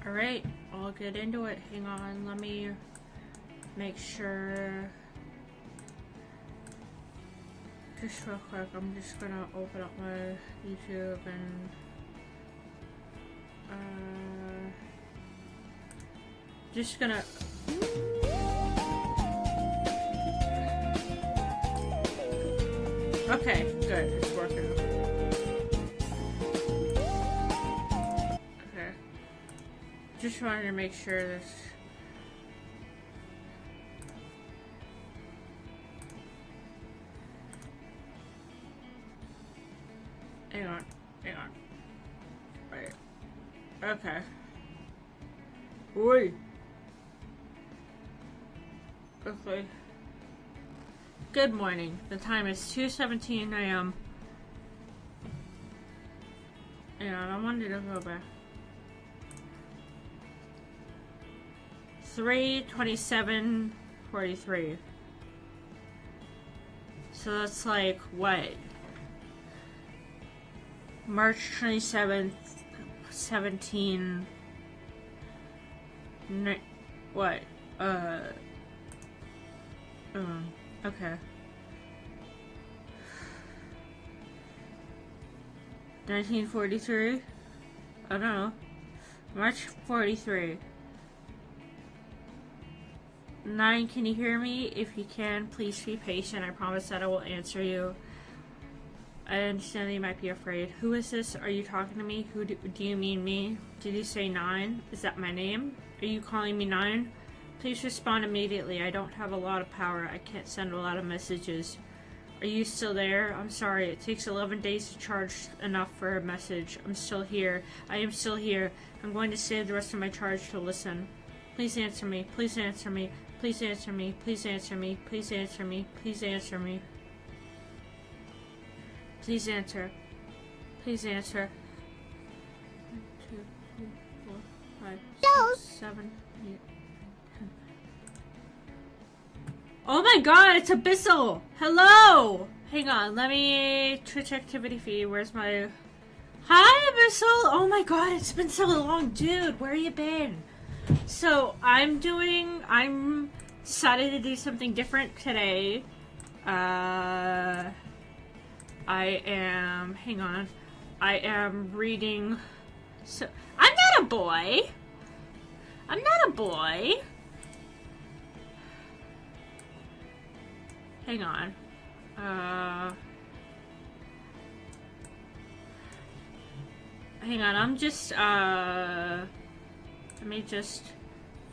Alright, I'll get into it. Hang on, let me make sure. Just real quick, I'm just gonna open up my YouTube and just gonna okay, good, it's working. Okay. Just wanted to make sure this. Hang on. Right. Okay. Oi. Okay. Good morning. The time is 2:17 a.m. And I wanted to go back. 3:27:43. So that's like what? March 27th, 17. What? Okay. 1943? I don't know. March 43. 9, can you hear me? If you can, please be patient. I promise that I will answer you. I understand that you might be afraid. Who is this? Are you talking to me? Who do you mean me? Did you say 9? Is that my name? Are you calling me 9? Please respond immediately. I don't have a lot of power. I can't send a lot of messages. Are you still there? I'm sorry. It takes 11 days to charge enough for a message. I'm still here. I am still here. I'm going to save the rest of my charge to listen. Please answer me. Please answer me. Please answer me. Please answer me. Please answer me. Please answer me. Please answer. Please answer. 1, 2, 3, 4, 5, 6, 7, 8, 10. Oh my god, it's Abyssal! Hello! Hang on, let me Twitch activity feed. Where's my... Hi, Abyssal! Oh my god, it's been so long. Dude, where you been? So, I'm decided to do something different today. Hang on. I am reading, so, I'm not a boy. I'm not a boy. Hang on. Hang on, I'm just, let me just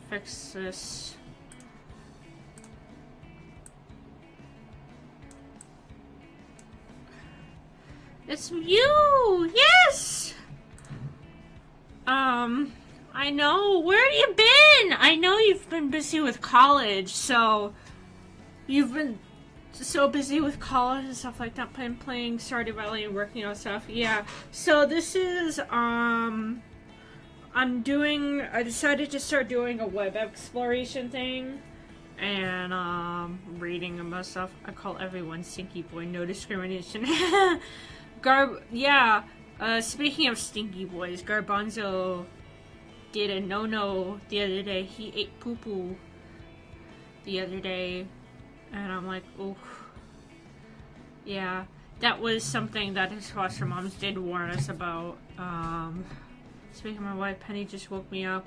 fix this. It's you! Yes! I know. Where have you been? I know you've been busy with college, so... You've been so busy with college and stuff like that, playing Stardew Valley and working on stuff. Yeah. So this is, I decided to start doing a web exploration thing. And, reading about stuff. I call everyone Stinky Boy, no discrimination. Speaking of stinky boys, Garbanzo did a no-no the other day. He ate poo-poo the other day, and I'm like, oh, yeah, that was something that his foster moms did warn us about. Speaking of my wife, Penny just woke me up,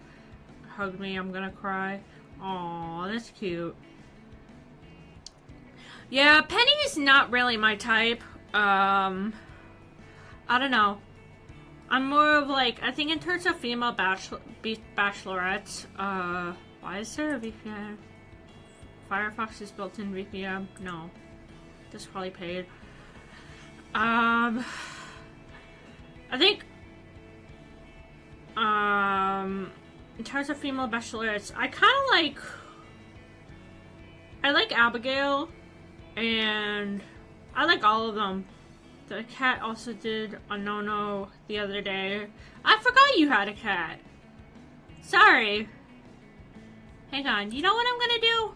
hugged me, I'm gonna cry. Aw, that's cute. Yeah, Penny is not really my type. I don't know. I'm more of like, I think in terms of female bachelorettes, why is there a VPN? Firefox is built-in VPN? No. That's probably paid. I think, in terms of female bachelorettes, I like Abigail, and I like all of them. The cat also did a no-no the other day. I forgot you had a cat. Sorry. Hang on. You know what I'm gonna do?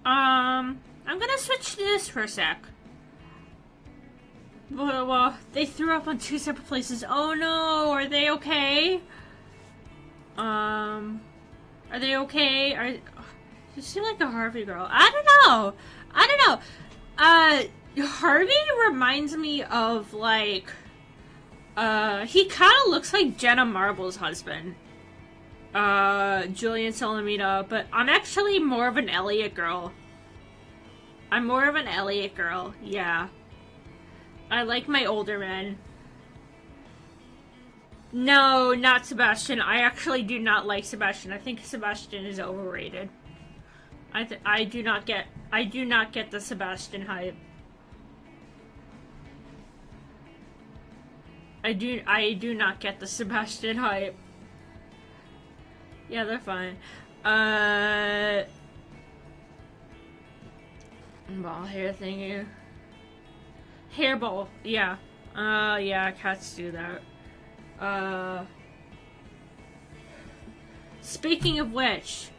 I'm gonna switch to this for a sec. Well, they threw up on 2 separate places. Oh no, are they okay? Are they okay? You seem like a Harvey girl. I don't know. Harvey reminds me of, like, he kind of looks like Jenna Marbles' husband. Julian Salamita, but I'm actually more of an Elliot girl. Yeah. I like my older men. No, not Sebastian. I actually do not like Sebastian. I think Sebastian is overrated. I do not get the Sebastian hype. I do not get the Sebastian hype. Yeah, they're fine. Ball hair thingy. Hairball, yeah. Yeah, cats do that. Speaking of which,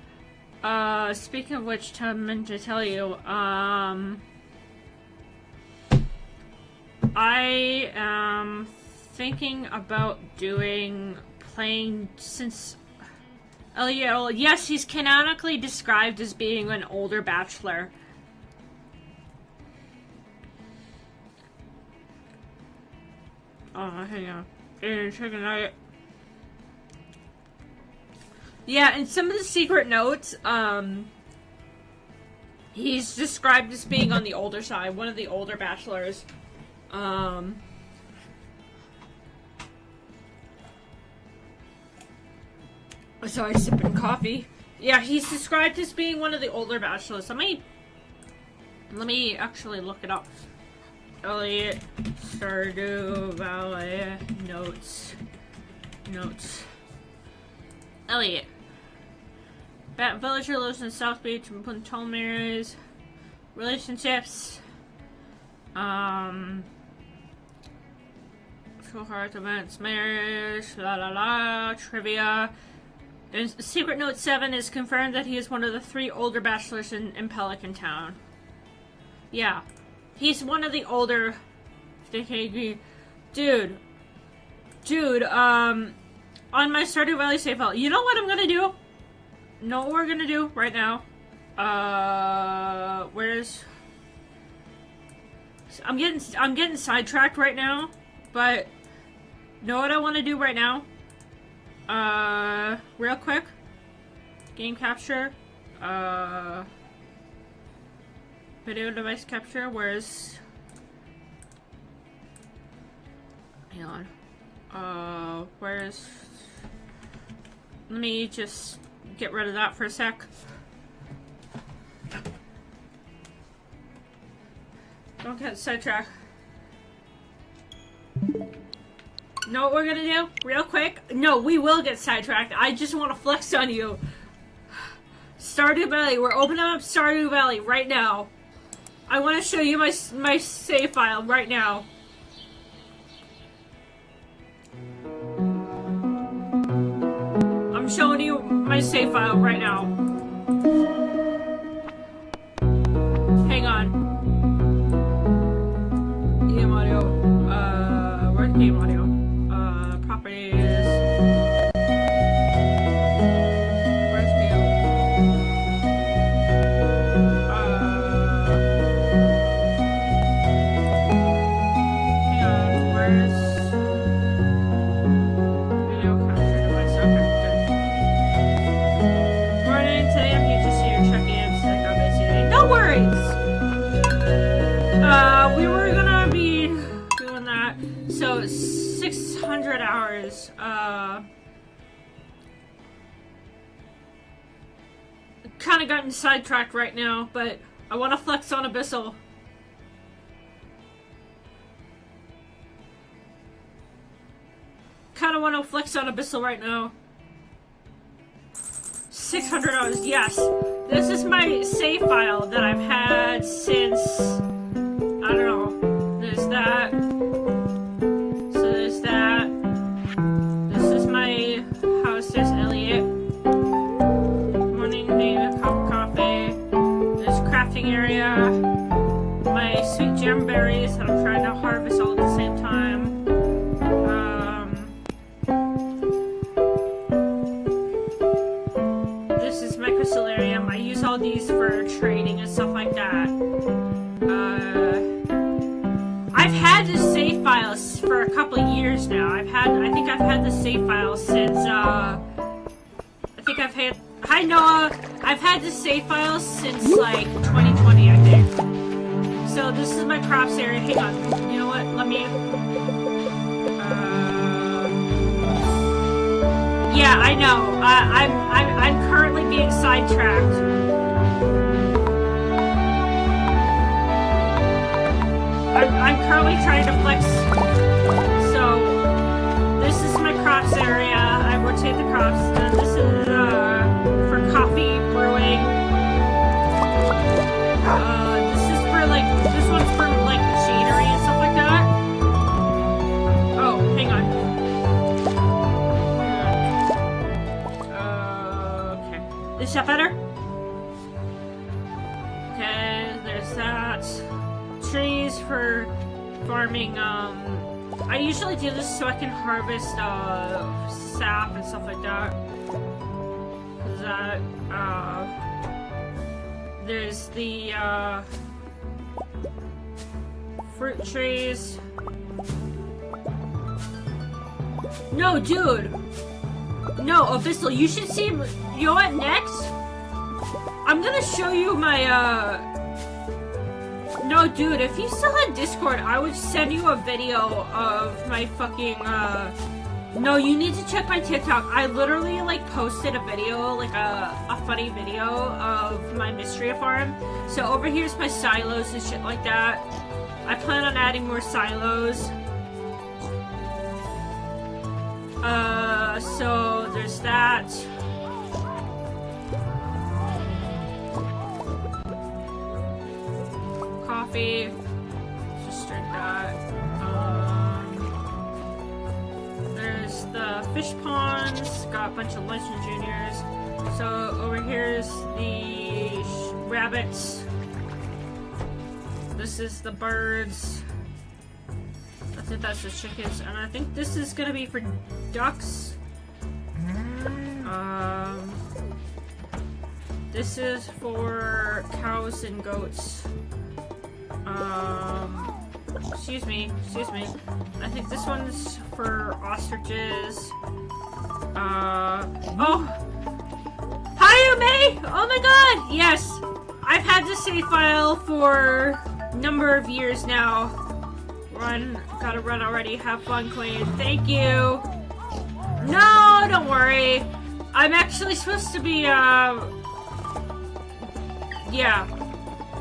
I meant to tell you, I am thinking about playing since Elliot, yes, he's canonically described as being an older bachelor. Hang on. Yeah, in some of the secret notes, he's described as being on the older side, one of the older bachelors. Sorry, sipping coffee. Yeah, he's described as being one of the older bachelors. Let me actually look it up. Elliot Stardew Valley notes. Elliot. Villager lives in South Beach and Ptolemy's. Relationships. School heart events, marriage, trivia. And Secret Note 7 is confirmed that he is one of the 3 older bachelors in Pelican Town. Yeah. He's one of the older... Dude, on my Stardew Valley save file, you know what I'm gonna do? Know what we're gonna do right now? I'm getting sidetracked right now, but know what I want to do right now? Real quick. Game capture. Video device capture, where's... Hang on. Where's... Let me just get rid of that for a sec. Don't get sidetracked. Know what we're gonna do? Real quick? No, we will get sidetracked. I just want to flex on you. Stardew Valley. We're opening up Stardew Valley right now. I want to show you my save file right now. I'm showing you my save file right now. Hang on. Game audio. Where's game audio? Properties. Where's game? Hang on. Where's video capture device? Okay, good. Morning. Today I'm here to see your checking in. Like I'm busy. No worries. We were gonna be doing that. So 600 hours. Kind of gotten sidetracked right now, but I want to flex on Abyssal. Kind of want to flex on Abyssal right now. 600 hours, yes. This is my save file that I've had since, I don't know. There's that. So there's that. This is my house. There's Elliot. Morning, need a cup of coffee. There's crafting area. My sweet gem berries that I'm trying to harvest all at the same time. had the save file since, I think I've had... Hi, Noah! I've had the save file since, like, 2020, I think. So, this is my crops area. Hang on. You know what? Let me... Yeah, I know. I'm currently being sidetracked. I'm currently trying to flex. So, this is my crops area. I rotate the crops. Then this is for coffee brewing. This is for like, this one's for like machinery and stuff like that. Oh, hang on. Okay. Is that better? Okay, there's that. Trees for farming. I usually do this so I can harvest sap and stuff like that. There's the fruit trees. No, dude. No, Abyssal, you should see. You know what? Next, I'm gonna show you my No, dude, if you still had Discord, I would send you a video of my fucking, No, you need to check my TikTok. I literally, like, posted a video, like, a funny video of my mystery farm. So over here's my silos and shit like that. I plan on adding more silos. So there's that. Coffee. Just drink that. There's the fish ponds. Got a bunch of Legend Juniors. So over here's the rabbits. This is the birds. I think that's the chickens, and I think this is gonna be for ducks. This is for cows and goats. Excuse me. I think this one's for ostriches. Oh! Hi, Ume! Oh my god! Yes! I've had the save file for a number of years now. Gotta run already. Have fun, Queen. Thank you! No, don't worry. I'm actually supposed to be, yeah.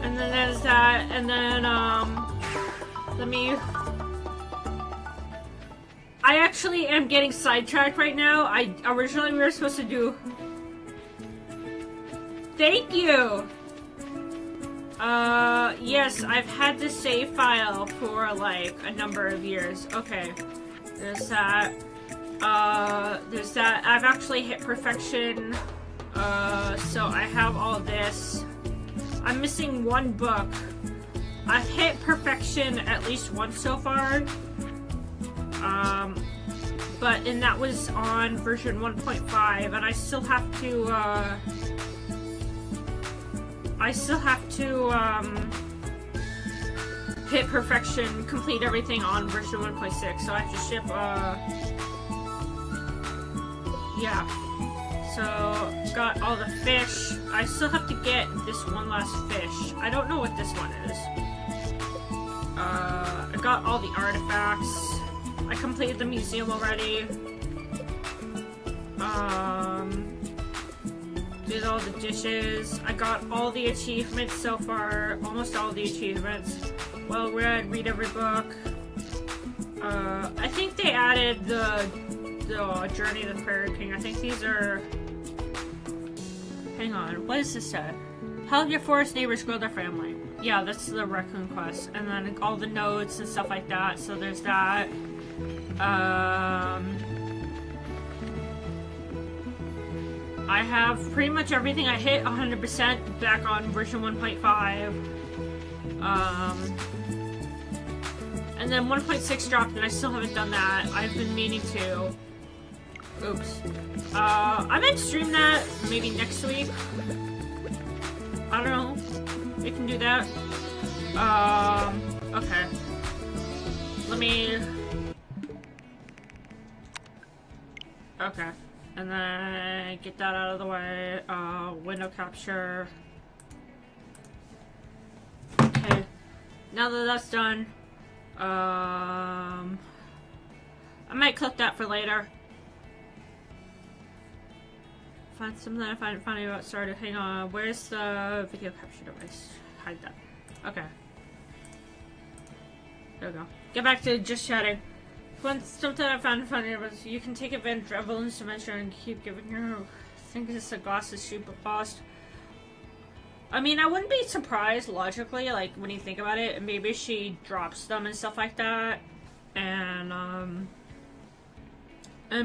And then there's that, and then, I actually am getting sidetracked right now. Originally we were supposed to do... Thank you! Yes, I've had the save file for, like, a number of years. Okay. There's that. There's that. I've actually hit perfection. So I have all this. I'm missing one book. I've hit perfection at least once so far. And that was on version 1.5, and I still have to, hit perfection, complete everything on version 1.6, so I have to ship, yeah. So, got all the fish. I still have to get this one last fish. I don't know what this one is. I got all the artifacts. I completed the museum already. Did all the dishes. I got all the achievements so far. Almost all the achievements. Well read, read every book. I think they added the Journey of the Prairie King. I think these are... Hang on, what is this say? Help your forest neighbors grow their family. Yeah, that's the raccoon quest. And then all the nodes and stuff like that. So there's that. I have pretty much everything I hit 100% back on version 1.5. And then 1.6 dropped and I still haven't done that. I've been meaning to. Oops. I might stream that maybe next week. I don't know. We can do that. Okay. Let me... Okay. And then get that out of the way. Window capture. Okay. Now that that's done, I might clip that for later. Find something I find funny about started. Hang on. Where's the video capture device? Hide that. Okay. There we go. Get back to just chatting. Something I found funny was you can take advantage of Evelyn's dementia and keep giving her. I think it's a glass is super fast. I mean, I wouldn't be surprised logically, like when you think about it. Maybe she drops them and stuff like that, and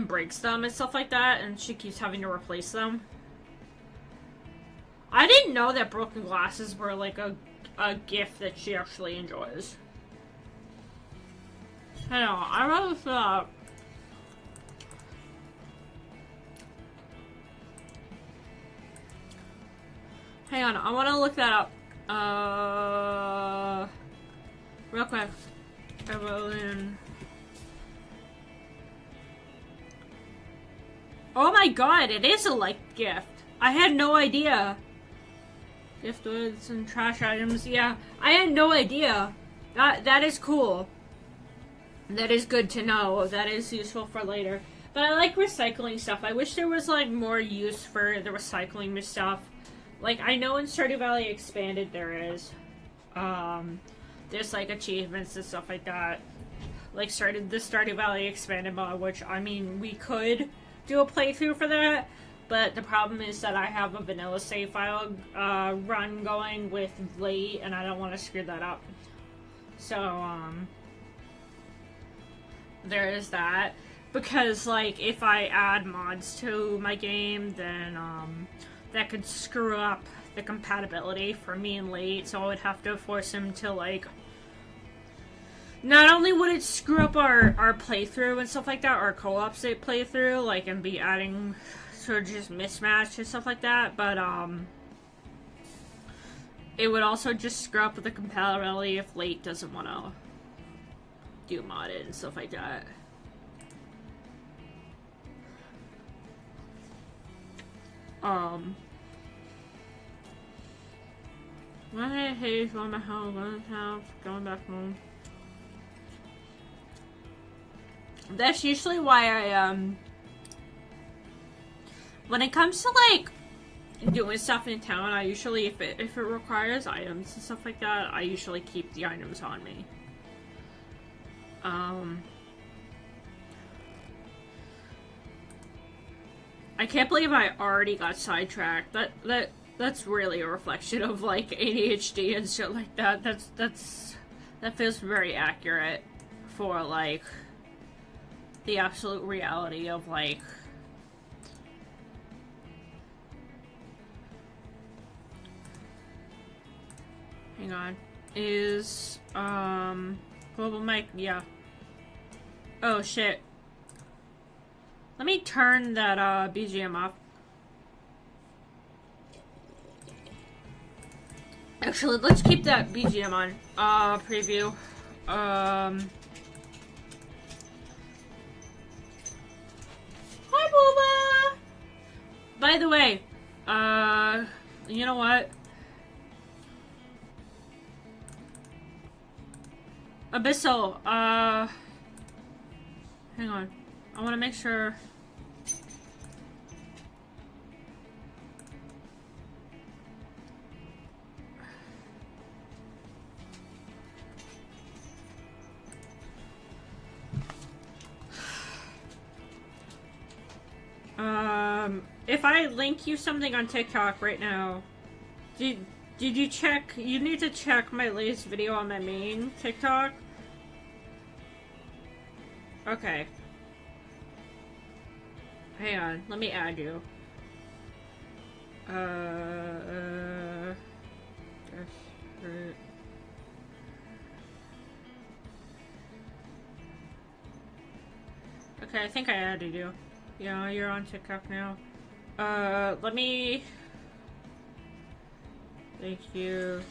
breaks them and stuff like that, and she keeps having to replace them. I didn't know that broken glasses were like a gift that she actually enjoys. I know, I rather thought. Hang on, I want to look that up. Real quick. Evelyn. Oh my god, it is a like gift. I had no idea. Gift goods and trash items. Yeah, I had no idea. That is cool. That is good to know. That is useful for later. But I like recycling stuff. I wish there was like more use for the recycling stuff. Like, I know in Stardew Valley Expanded there is. There's like achievements and stuff like that. Like the Stardew Valley Expanded mod, which, I mean, we could do a playthrough for that. But the problem is that I have a vanilla save file run going with late, and I don't want to screw that up. So, there is that. Because, like, if I add mods to my game, then, that could screw up the compatibility for me and late, so I would have to force him to, like... Not only would it screw up our playthrough and stuff like that, our co-op playthrough, like, and be adding sort of just mismatch and stuff like that, but, it would also just screw up the compatibility if late doesn't want to do modded and stuff like that. When I hate going back home, going back home. That's usually why I, when it comes to, like, doing stuff in town, I usually, if it requires items and stuff like that, I usually keep the items on me. I can't believe I already got sidetracked. That's really a reflection of, like, ADHD and shit like that. That feels very accurate for, like, the absolute reality of, like, hang on. Is, global mic, yeah. Oh, shit. Let me turn that, BGM off. Actually, let's keep that BGM on. Preview. Hi, Booba! By the way, you know what? Abyssal, hang on. I want to make sure. If I link you something on TikTok right now, did you check? You need to check my latest video on my main TikTok. Okay. Hang on, let me add you. Okay, I think I added you. Yeah, you're on TikTok now. Let me... Thank you.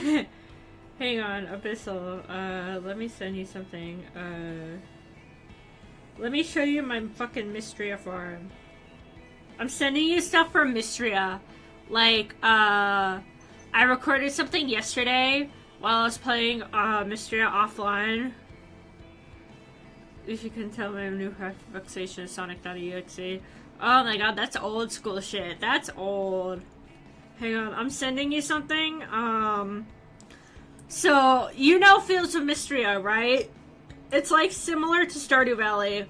Hang on, Abyssal. Let me send you something. Let me show you my fucking Mystria farm. I'm sending you stuff from Mystria. Like, I recorded something yesterday while I was playing, Mystria offline. If you can tell, my new fixation is Sonic.exe. Oh my god, that's old school shit. That's old. Hang on, I'm sending you something. So, you know Fields of Mystria, right? It's like similar to Stardew Valley.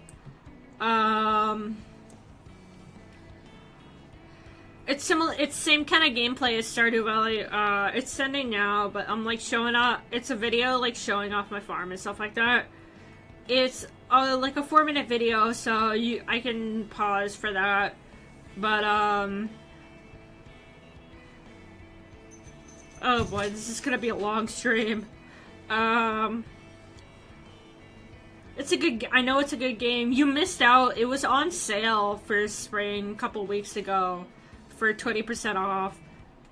It's similar, it's same kind of gameplay as Stardew Valley. It's sending now, but I'm like showing off, it's a video like showing off my farm and stuff like that. It's like a 4-minute video, so I can pause for that. But oh boy, this is gonna be a long stream. It's a good, I know it's a good game. You missed out. It was on sale for spring a couple weeks ago for 20% off.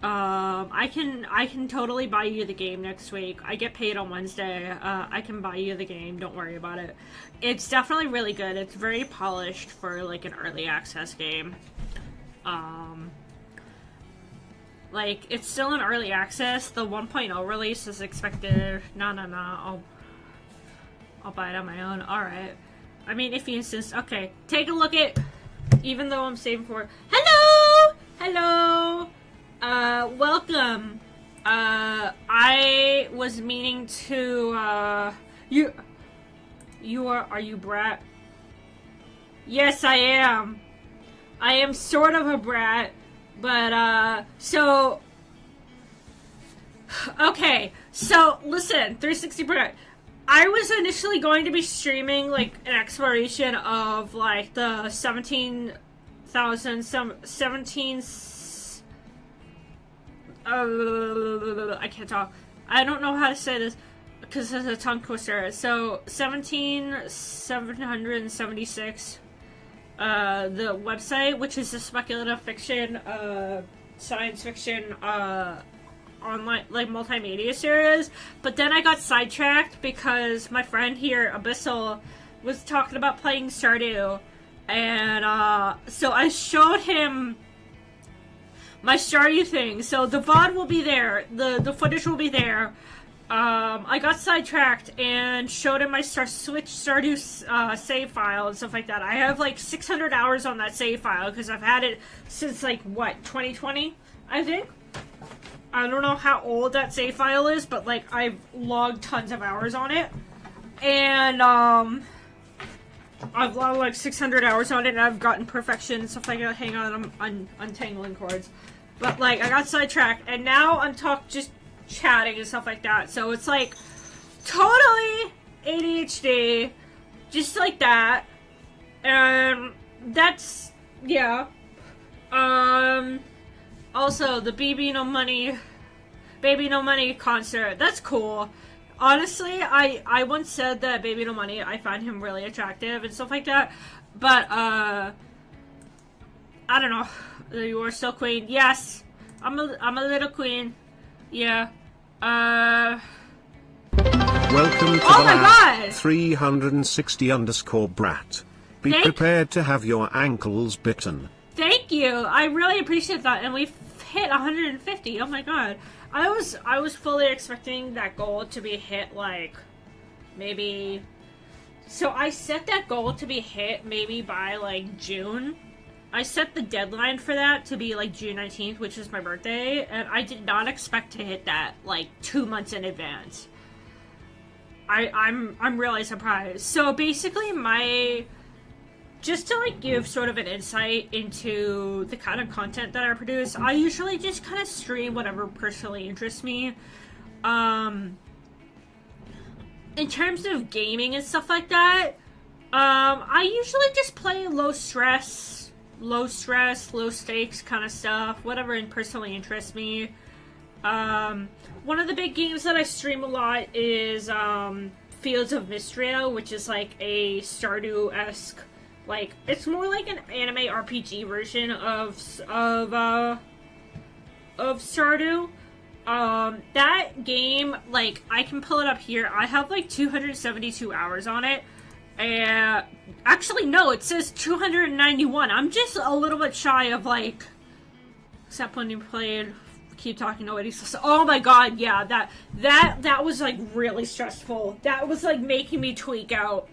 I can totally buy you the game next week. I get paid on Wednesday. I can buy you the game. Don't worry about it. It's definitely really good. It's very polished for like an early access game. Like, it's still in early access. The 1.0 release is expected. No. I'll buy it on my own. Alright. I mean, if you insist. Okay. Take a look at... Even though I'm saving for... Hello! Hello! Welcome. I was meaning to, are you brat? Yes, I am. I am sort of a brat, but, so... Okay, so, listen, 360 brat. I was initially going to be streaming, like, an exploration of, like, the 17... I can't talk. I don't know how to say this because it's a tongue twister. So 17,776. The website, which is a speculative fiction, science fiction, online, like multimedia series. But then I got sidetracked because my friend here, Abyssal, was talking about playing Stardew, and so I showed him my Stardew thing. So the VOD will be there. The footage will be there. I got sidetracked and showed him my Switch Stardew save file and stuff like that. I have like 600 hours on that save file because I've had it since like, what, 2020, I think? I don't know how old that save file is, but like I've logged tons of hours on it. And I've logged like 600 hours on it, and I've gotten perfection and stuff like that. Hang on, I'm untangling cords. But like, I got sidetracked, and now I'm just chatting and stuff like that. So it's like totally ADHD, just like that. And that's, yeah. Also the Baby No Money concert. That's cool. Honestly, I once said that Baby No Money, I find him really attractive and stuff like that. But, I don't know. You are still queen. Yes. I'm a little queen. Yeah. Welcome to oh the my god! 360_brat. Be prepared to have your ankles bitten. Thank you. I really appreciate that. And we've hit 150. Oh my god. I was fully expecting that goal to be hit, like, maybe... So I set that goal to be hit maybe by, like, June. I set the deadline for that to be, like, June 19th, which is my birthday, and I did not expect to hit that, like, 2 months in advance. I'm really surprised. So basically just to, like, give sort of an insight into the kind of content that I produce, I usually just kind of stream whatever personally interests me. In terms of gaming and stuff like that, I usually just play low stress, low stakes kind of stuff, whatever personally interests me. One of the big games that I stream a lot is, Fields of Mystria, which is, like, a Stardew-esque, like, it's more like an anime RPG version of Stardew. That game, like, I can pull it up here. I have like 272 hours on it. And actually, no, it says 291. I'm just a little bit shy of like, except when you played Keep Talking Nobody. So, oh my god, yeah, that was like really stressful. That was like making me tweak out.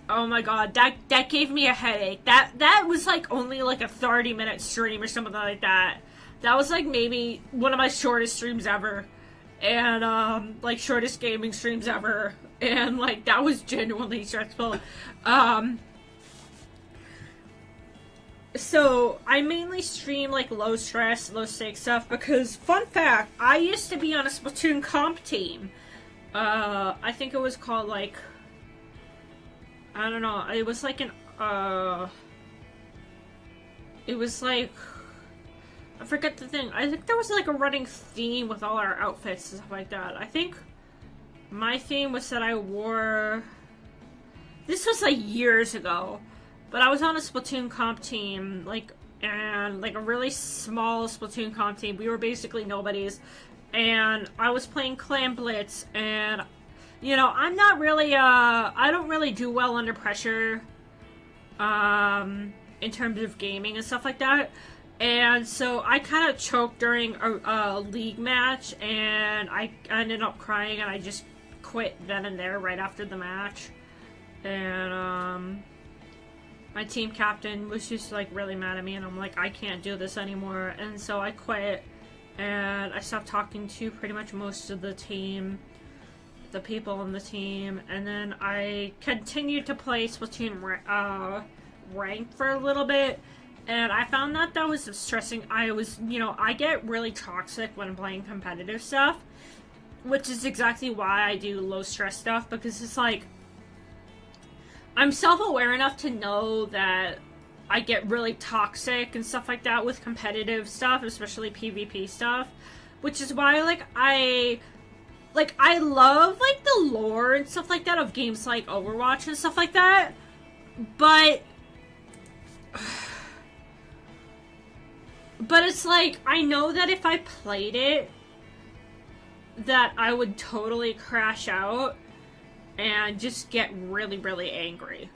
Oh my god, that gave me a headache. That was like only like a 30-minute stream or something like that. That was like maybe one of my shortest streams ever. And like shortest gaming streams ever. And like that was genuinely stressful. So I mainly stream like low stress, low stake stuff because, fun fact, I used to be on a Splatoon comp team. I think it was called like, I don't know, it was like it was like, I forget the thing. I think there was like a running theme with all our outfits and stuff like that. I think my theme was that I wore, this was like years ago, but I was on a Splatoon comp team, like, and like a really small Splatoon comp team. We were basically nobodies, and I was playing Clan Blitz, and you know, I'm not really, I don't really do well under pressure, in terms of gaming and stuff like that. And so I kind of choked during a league match, and I ended up crying, and I just quit then and there right after the match. And, my team captain was just, like, really mad at me, and I'm like, I can't do this anymore. And so I quit, and I stopped talking to pretty much most of the team, the people on the team, and then I continued to play Splatoon ranked for a little bit, and I found that that was stressing. I was, you know, I get really toxic when playing competitive stuff, which is exactly why I do low stress stuff, because it's like, I'm self-aware enough to know that I get really toxic and stuff like that with competitive stuff, especially PvP stuff, which is why, like, I love, like, the lore and stuff like that of games like Overwatch and stuff like that, but it's like, I know that if I played it, that I would totally crash out and just get really, really angry.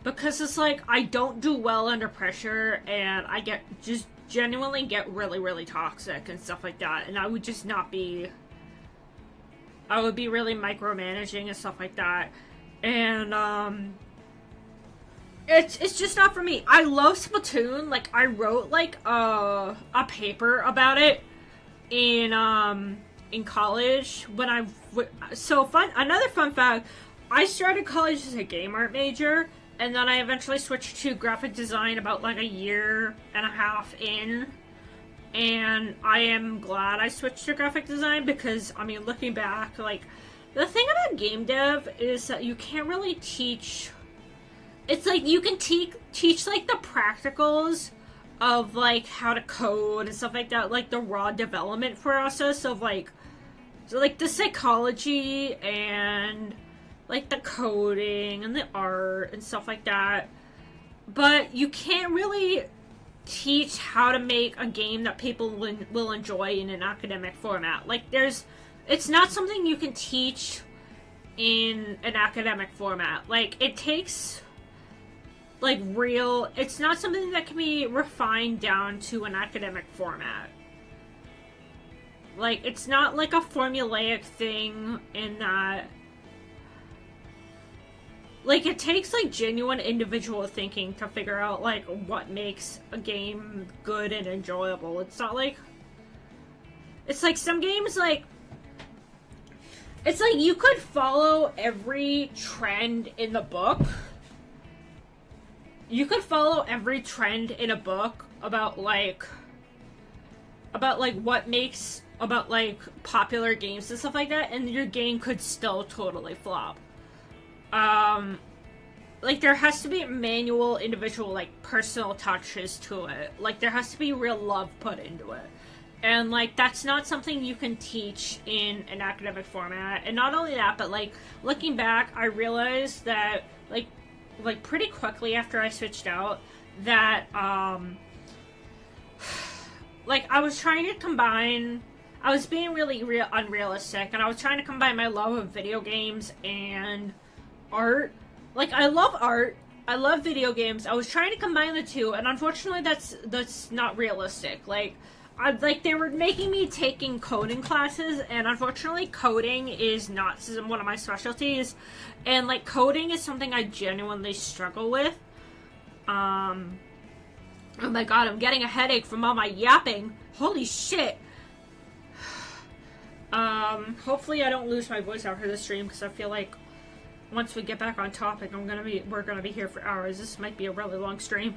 Because it's like, I don't do well under pressure, and I just genuinely get really, really toxic and stuff like that, and I would just not be, I would be really micromanaging and stuff like that, and, it's just not for me. I love Splatoon. Like, I wrote, like, a paper about it in college when another fun fact, I started college as a game art major, and then I eventually switched to graphic design about, like, a year and a half in, and I am glad I switched to graphic design because, I mean, looking back, like, the thing about game dev is that you can't really teach. It's like, you can teach, like, the practicals of, like, how to code and stuff like that, like, the raw development process of, like, so, like, the psychology and, like, the coding and the art and stuff like that, but you can't really teach how to make a game that people will enjoy in an academic format. Like, it's not something you can teach in an academic format. Like, it takes, like, it's not something that can be refined down to an academic format. Like, it's not like a formulaic thing in that, like, it takes, like, genuine individual thinking to figure out, like, what makes a game good and enjoyable. It's not like, it's like some games, like, it's like you could follow every trend in the book. You could follow every trend in a book about, like, what makes, about, like, popular games and stuff like that, and your game could still totally flop. Like, there has to be manual, individual, like, personal touches to it. Like, there has to be real love put into it. And, like, that's not something you can teach in an academic format. And not only that, but, like, looking back, I realized that, like, pretty quickly after I switched out, that, like, I was trying to combine, I was being really unrealistic, and I was trying to combine my love of video games and art. Like, I love art, I love video games. I was trying to combine the two, and unfortunately that's not realistic. Like, they were making me taking coding classes, and unfortunately coding is not one of my specialties, and like coding is something I genuinely struggle with. Oh my god, I'm getting a headache from all my yapping. Holy shit. Hopefully I don't lose my voice after this stream, because I feel like once we get back on topic, we're gonna be here for hours. This might be a really long stream.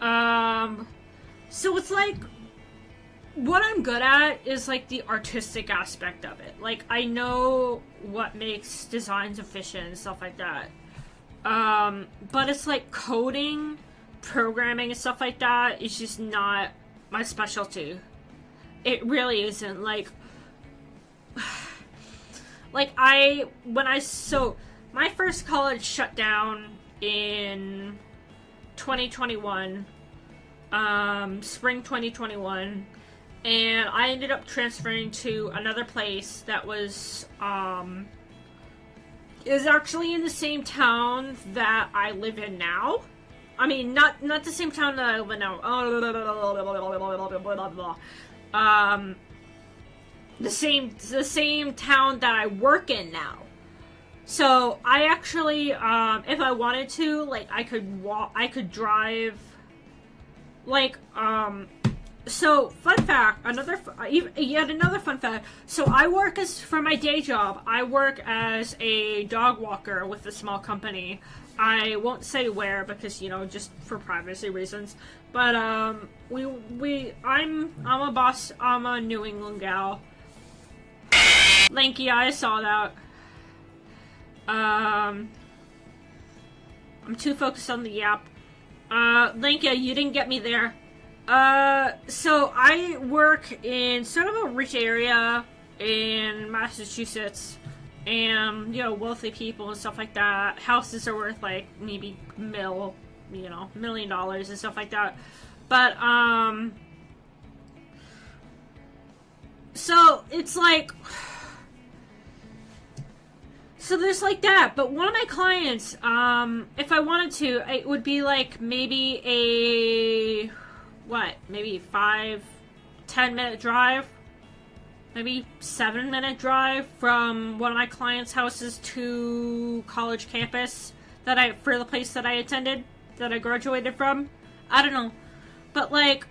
So it's like, what I'm good at is like the artistic aspect of it. Like, I know what makes designs efficient and stuff like that. But it's like coding, programming and stuff like that is just not my specialty. It really isn't. Like, my first college shut down in 2021, spring 2021, and I ended up transferring to another place that was, is actually in the same town that I live in now. I mean, not the same town that I live in now. The same town that I work in now. So I actually, if I wanted to, like, I could drive, like, so, fun fact, yet another fun fact. So I work for my day job, I work as a dog walker with a small company. I won't say where because, you know, just for privacy reasons. But, I'm a boss, I'm a New England gal. Lanky, I saw that. I'm too focused on the yap. Lanky, you didn't get me there. So I work in sort of a rich area in Massachusetts, and, you know, wealthy people and stuff like that. Houses are worth, like, maybe $1 million and stuff like that. But, so it's like, so there's like that, but one of my clients, if I wanted to, it would be like maybe maybe 5-10 minute drive, maybe 7-minute drive from one of my clients' houses to college campus for the place that I attended, that I graduated from. I don't know, but like,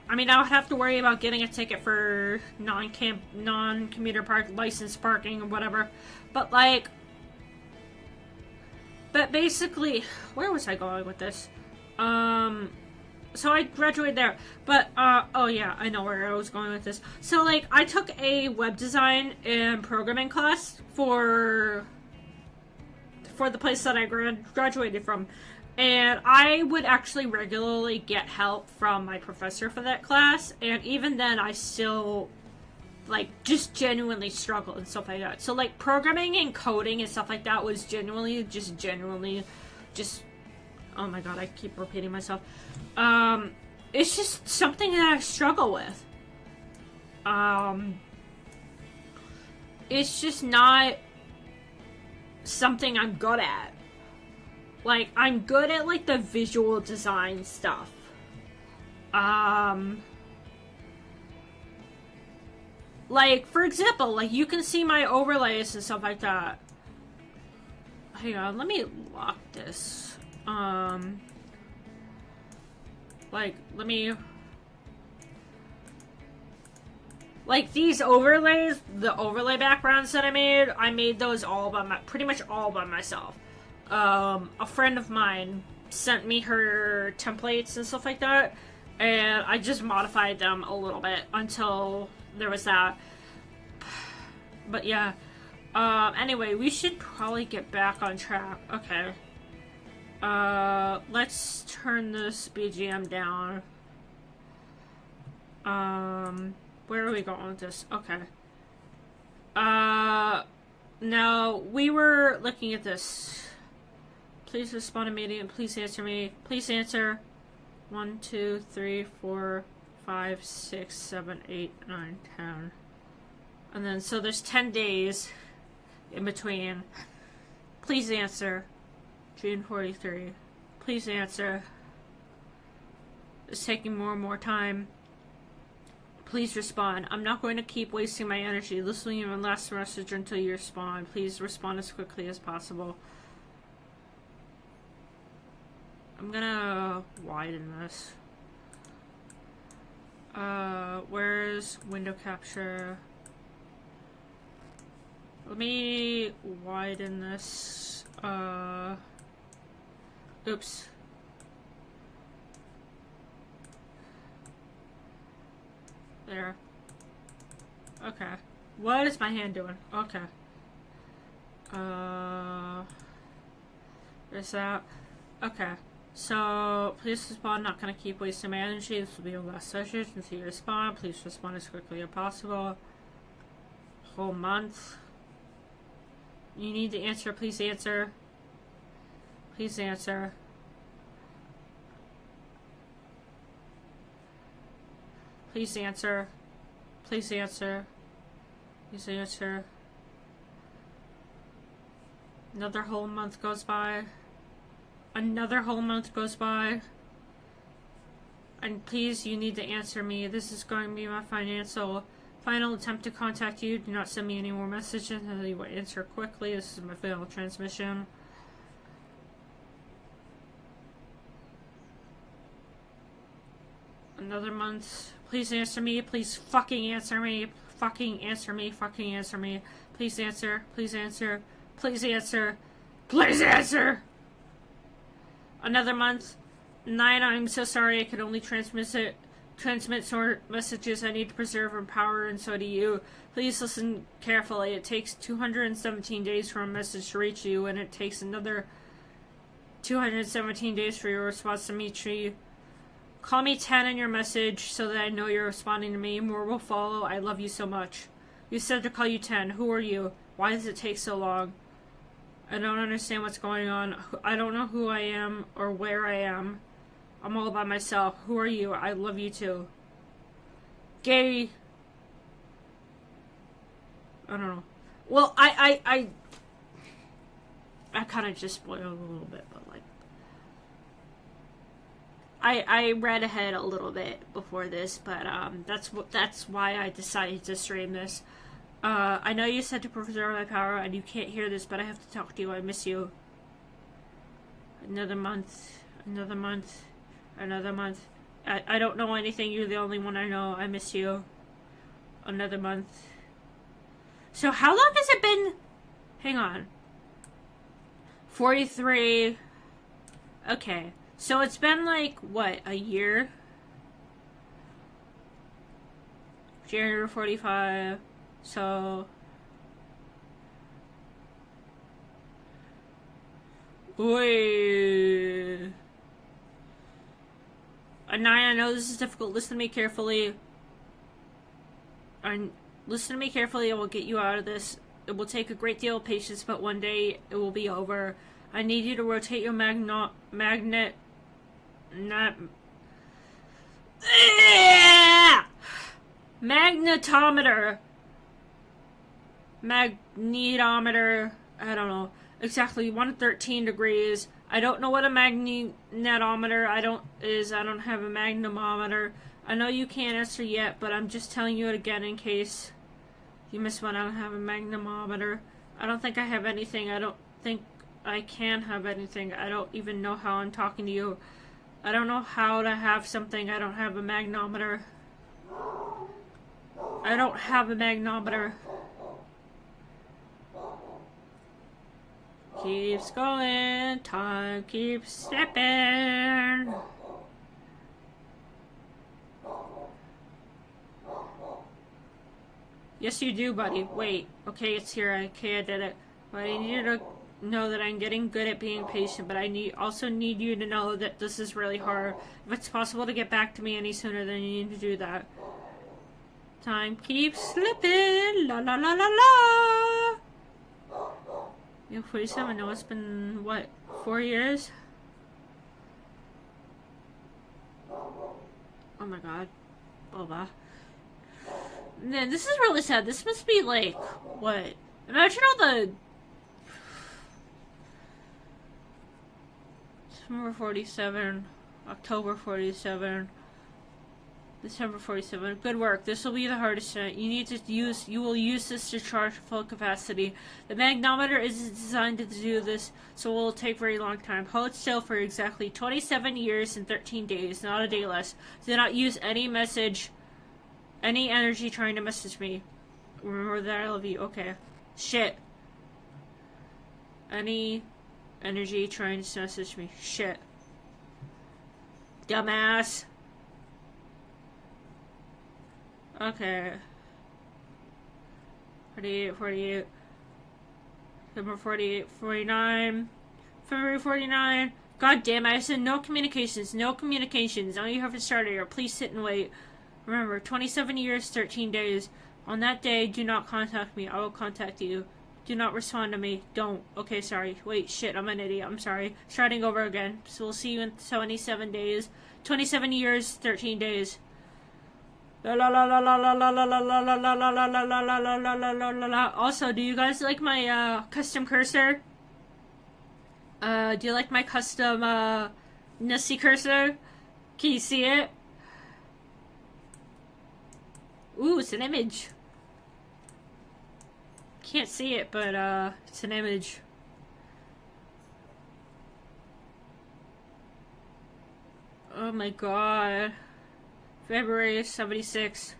I mean, I would have to worry about getting a ticket for non-commuter park, licensed parking or whatever, but like, but basically, where was I going with this? So I graduated there, but, oh yeah, I know where I was going with this. So, like, I took a web design and programming class for the place that I graduated from, and I would actually regularly get help from my professor for that class, and even then I still, like, just genuinely struggled and stuff like that. So, like, programming and coding and stuff like that was genuinely, oh my god, I keep repeating myself. It's just something that I struggle with. It's just not something I'm good at. Like, I'm good at, like, the visual design stuff. Like, for example, like, you can see my overlays and stuff like that. Hang on, let me lock this. Like, let me... Like, these overlays, the overlay backgrounds that I made those pretty much all by myself. A friend of mine sent me her templates and stuff like that, and I just modified them a little bit until there was that. But yeah. Anyway, we should probably get back on track. Okay. Let's turn this BGM down. Where are we going with this? Okay. Now, we were looking at this. Please respond immediately. Please answer me. Please answer. 1, 2, 3, 4, 5, 6, 7, 8, 9, 10. And then, so there's 10 days in between. Please answer. June 43. Please answer. It's taking more and more time. Please respond. I'm not going to keep wasting my energy listening to your last message until you respond. Please respond as quickly as possible. I'm gonna widen this. Where's window capture? Let me widen this. Oops. There. Okay. What is my hand doing? Okay. There's that. Okay. So, please respond. Not gonna keep wasting my energy. This will be your last session until you respond. Please respond as quickly as possible. Whole month. You need to answer. Please answer. Please answer. Please answer. Please answer. Please answer. Another whole month goes by. Another whole month goes by. And please, you need to answer me. This is going to be my final attempt to contact you. Do not send me any more messages until you answer quickly. This is my final transmission. Another month. Please answer me. Please fucking answer me. Fucking answer me. Fucking answer me. Please answer. Please answer. Please answer. Please answer. Another month. 9. I'm so sorry. I can only transmit short messages. I need to preserve and power, and so do you. Please listen carefully. It takes 217 days for a message to reach you, and it takes another 217 days for your response to reach you. Call me 10 in your message so that I know you're responding to me. More will follow. I love you so much. You said to call you 10. Who are you? Why does it take so long? I don't understand what's going on. I don't know who I am or where I am. I'm all by myself. Who are you? I love you too. Gay. I don't know. Well, I kind of just spoiled a little bit, but like, I read ahead a little bit before this, but that's why I decided to stream this. I know you said to preserve my power, and you can't hear this, but I have to talk to you. I miss you. Another month. Another month. Another month. I don't know anything. You're the only one I know. I miss you. Another month. So how long has it been? Hang on. 43. Okay. So it's been like, what, a year? January 45. So... Wait. A 9, I know this is difficult. Listen to me carefully. Listen to me carefully. I will get you out of this. It will take a great deal of patience, but one day it will be over. I need you to rotate your magnetometer. Magnetometer. I don't know. Exactly 113 degrees. I don't know what a magnetometer I don't have a magnetometer. I know you can't answer yet, but I'm just telling you it again in case you missed one. I don't have a magnetometer. I don't think I have anything. I don't think I can have anything. I don't even know how I'm talking to you. I don't know how to have something. I don't have a magnometer. I don't have a magnometer. Keeps going. Time keeps slipping. Yes, you do, buddy. Wait. Okay, it's here. Okay, I did it. But I need you to know that I'm getting good at being patient, but I also need you to know that this is really hard. If it's possible to get back to me any sooner, then you need to do that. Time keeps slipping. La la la la la. 47. No, it's been, what, 4 years? Oh my god. Boba. Man, this is really sad. This must be like, what? Imagine all the... September 47, October 47, December 47. Good work. This will be the hardest night. You will use this to charge full capacity. The magnometer is designed to do this, so it will take very long time. Hold still for exactly 27 years and 13 days, not a day less. Do not use any energy trying to message me. Remember that I love you. Okay. Shit. Any energy trying to message me. Shit. Dumbass. Okay. 48. Number 48, 49. February 49. God damn it, I said no communications. No communications. Now you haven't started here. Please sit and wait. Remember, 27 years, 13 days. On that day, do not contact me. I will contact you. Do not respond to me. Don't. Okay, sorry. Wait, shit, I'm an idiot. I'm sorry. Starting over again. So we'll see you in 27 days. 27 years, 13 days. Also, do you guys like my custom cursor? Do you like my custom Nessie cursor? Can you see it? Ooh, it's an image. Can't see it, but it's an image. Oh my god. February 76.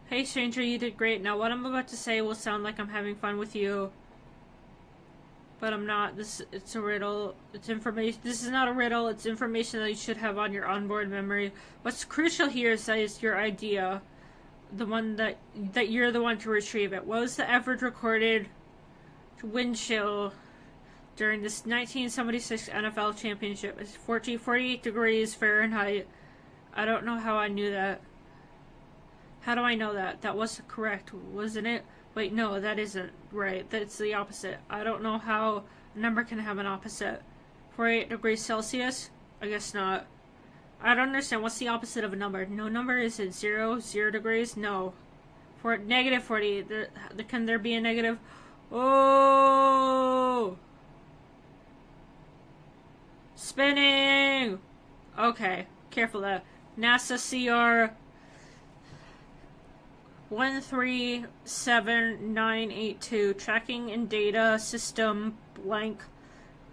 Hey stranger, you did great. Now what I'm about to say will sound like I'm having fun with you, but I'm not. It's a riddle. It's information. This is not a riddle. It's information that you should have on your onboard memory. What's crucial here is that it's your idea, the one that you're the one to retrieve it. What was the average recorded wind chill during this 1976 NFL championship? It's 48 degrees Fahrenheit. I don't know how I knew that. How do I know that? That was correct, wasn't it? Wait, no, that isn't right. That's the opposite. I don't know how a number can have an opposite. 48 degrees Celsius? I guess not. I don't understand. What's the opposite of a number? No number is it 0 degrees? No. For negative 48. Can there be a negative? Oh! Spinning! Okay. Careful that. NASA CR 137982, tracking and data system blank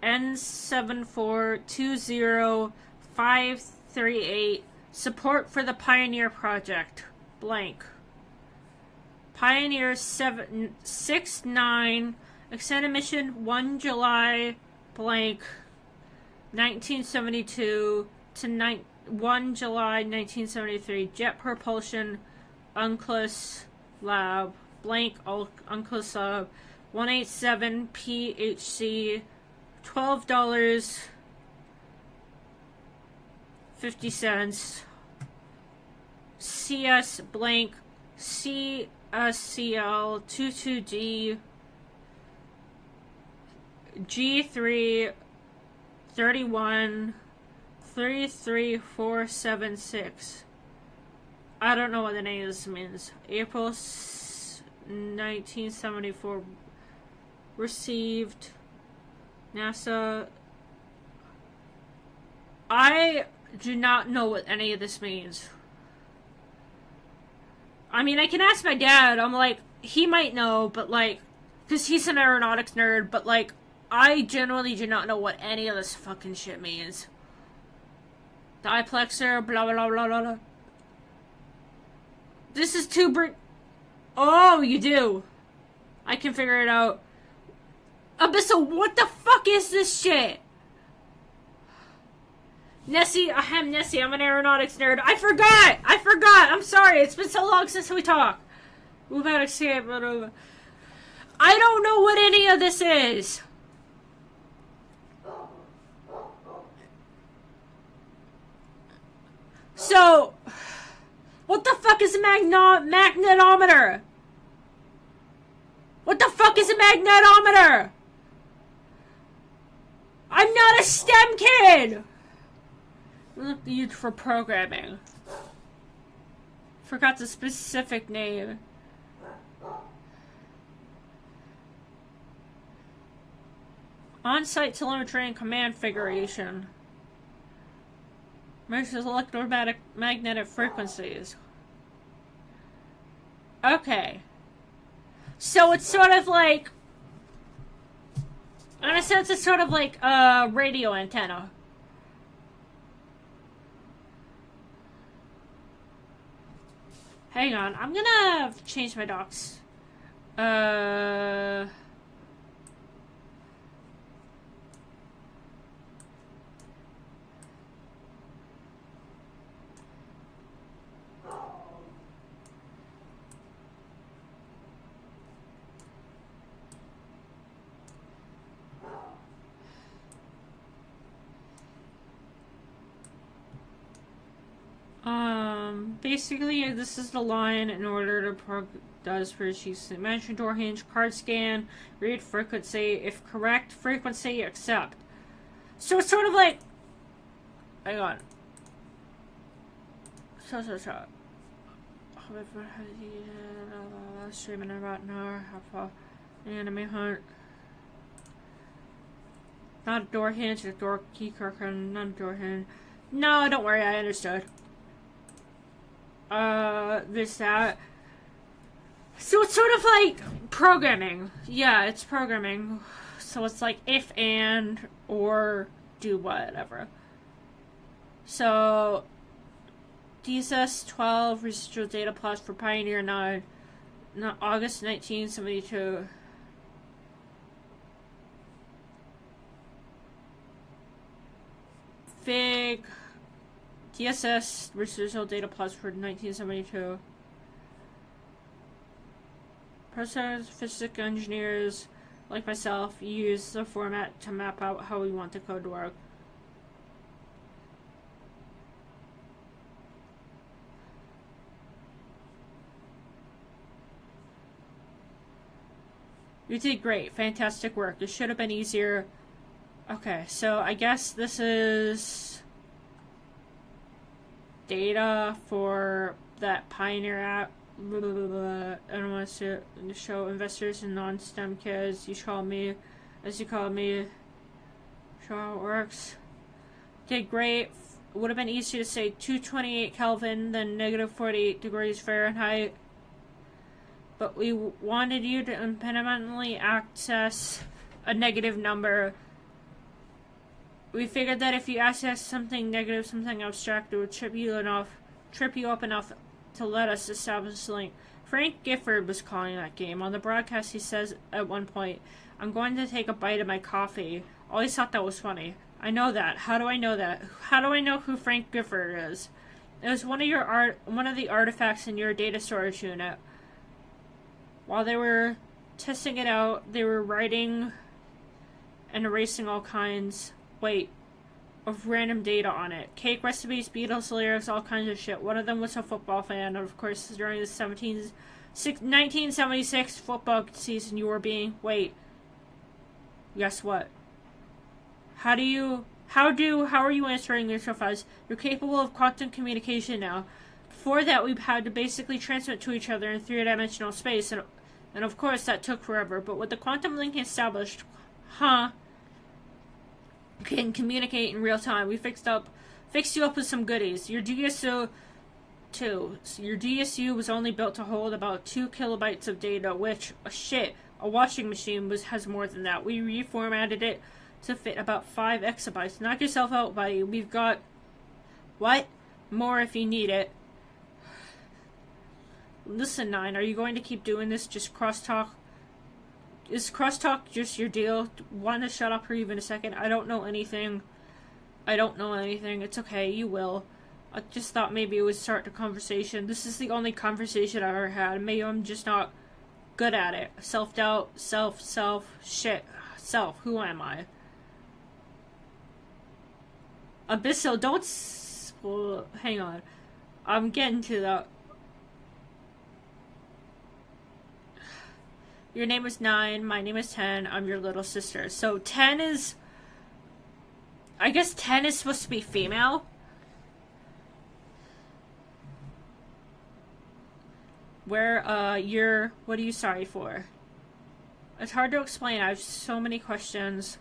N7420538, support for the Pioneer project blank. Pioneer 769, extended mission 1 July blank 1972 to 1 July 1973, jet propulsion Unclus Lab, blank Unclus Lab, 187 PHC, $12.50, CS blank CSCL 22D, G3 31 33476. I don't know what the name of this means. April 1974. Received. NASA. I do not know what any of this means. I mean, I can ask my dad. I'm like, he might know, but like, because he's an aeronautics nerd, but like, I generally do not know what any of this fucking shit means. Diplexer, blah blah blah blah blah. This is tuber. Oh, you do. I can figure it out. Abyssal, what the fuck is this shit? Nessie, I'm Nessie. I'm an aeronautics nerd. I forgot. I'm sorry. It's been so long since we talked. Move out, escape. I don't know what any of this is. So, what the fuck is a magnetometer? What the fuck is a magnetometer? I'm not a STEM kid! used for programming. Forgot the specific name. On-site telemetry and command configuration. Measures electromagnetic frequencies. Okay. So it's sort of like, in a sense, it's sort of like a radio antenna. Hang on, I'm gonna change my docs. Basically, this is the line in order to does for she's mentioned door hinge, card scan, read frequency, if correct frequency, accept. So it's sort of like, hang on. Streaming about an hour, half a enemy hunt. Not a door hinge, a door key curtain, not a door hinge. No, don't worry, I understood. There's that. So it's sort of like programming. Yeah, it's programming. So it's like if, and, or, do whatever. So, DSS 12 residual data plots for Pioneer 9, August 1972. Fig. DSS residual data plots for 1972. Professors, physics engineers like myself use the format to map out how we want the code to work. You did great. Fantastic work. This should have been easier. Okay, so I guess this is data for that Pioneer app. I don't want to show investors and non-STEM kids. You call me, as you call me. Show how it works. Did great. Would have been easier to say 228 Kelvin than negative 48 degrees Fahrenheit. But we wanted you to independently access a negative number. We figured that if you access something negative, something abstract, it would trip you up enough to let us establish the link. Frank Gifford was calling that game. On the broadcast, he says at one point, "I'm going to take a bite of my coffee." Always thought that was funny. I know that. How do I know that? How do I know who Frank Gifford is? It was one of the artifacts in your data storage unit. While they were testing it out, they were writing and erasing all kinds of random data on it. Cake recipes, Beatles lyrics, all kinds of shit. One of them was a football fan, and of course during the 1976 football season you were being, guess what? How are you answering yourself as, you're capable of quantum communication now. Before that we had to basically transmit to each other in three-dimensional space, and of course that took forever, but with the quantum link established, can communicate in real time. We fixed you up with some goodies. Your DSU was only built to hold about 2 kilobytes of data, which, a washing machine has more than that. We reformatted it to fit about 5 exabytes. Knock yourself out, buddy. We've got, more if you need it. Listen, 9, are you going to keep doing this? Just crosstalk? Is crosstalk just your deal? Want to shut up for even a second? I don't know anything. It's okay, you will. I just thought maybe it would start the conversation. This is the only conversation I've ever had. Maybe I'm just not good at it. Self-doubt, self, who am I? Abyssal, don't hang on. I'm getting to that. Your name is 9, my name is 10, I'm your little sister. So 10 is, I guess 10 is supposed to be female. What are you sorry for? It's hard to explain. I have so many questions.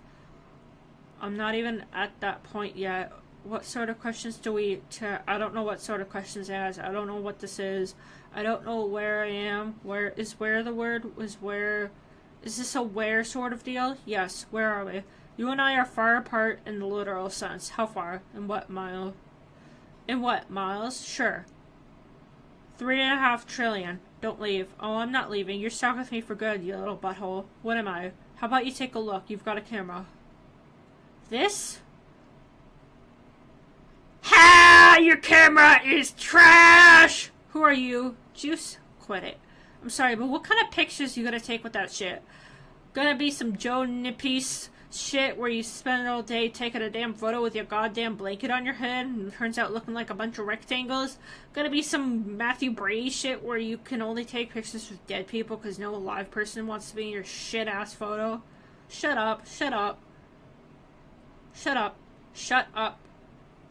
I'm not even at that point yet. What sort of questions I don't know what sort of questions it has. I don't know what this is. I don't know where I am. Is this a where sort of deal? Yes, where are we? You and I are far apart in the literal sense. How far? In what mile? In what miles? Sure. 3.5 trillion. Don't leave. Oh, I'm not leaving. You're stuck with me for good, you little butthole. What am I? How about you take a look? You've got a camera. This? Ha! Your camera is trash! Who are you? Juice? Quit it. I'm sorry, but what kind of pictures you gonna take with that shit? Gonna be some Joe Nippies shit where you spend all day taking a damn photo with your goddamn blanket on your head and it turns out looking like a bunch of rectangles? Gonna be some Matthew Brady shit where you can only take pictures with dead people because no live person wants to be in your shit ass photo? Shut up. Shut up. Shut up. Shut up.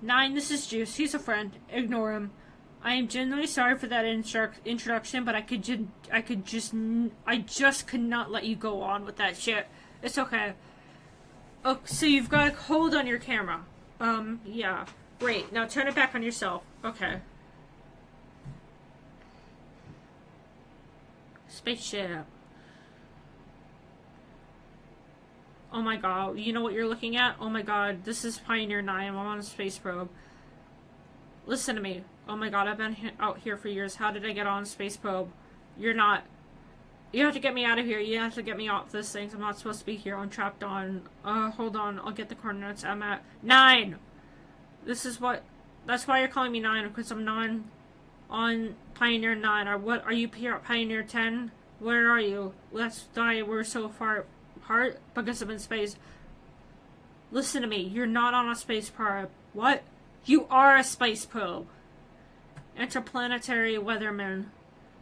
9, this is Juice. He's a friend. Ignore him. I am genuinely sorry for that introduction, but I just could not let you go on with that shit. It's okay. Oh, so you've got a hold on your camera. Yeah. Great. Now turn it back on yourself. Okay. Spaceship. Oh my god. You know what you're looking at? Oh my god. This is Pioneer 9. I'm on a space probe. Listen to me. Oh my god, I've been out here for years. How did I get on a space probe? You're not. You have to get me out of here. You have to get me off this thing. I'm not supposed to be here. I'm trapped on. Hold on. I'll get the coordinates. I'm at 9. That's why you're calling me 9, because I'm 9 on Pioneer 9. Or what? Are you here at Pioneer 10? Where are you? That's why we're so far apart, because I'm in space. Listen to me. You're not on a space probe. What? You are a space probe. Interplanetary Weatherman.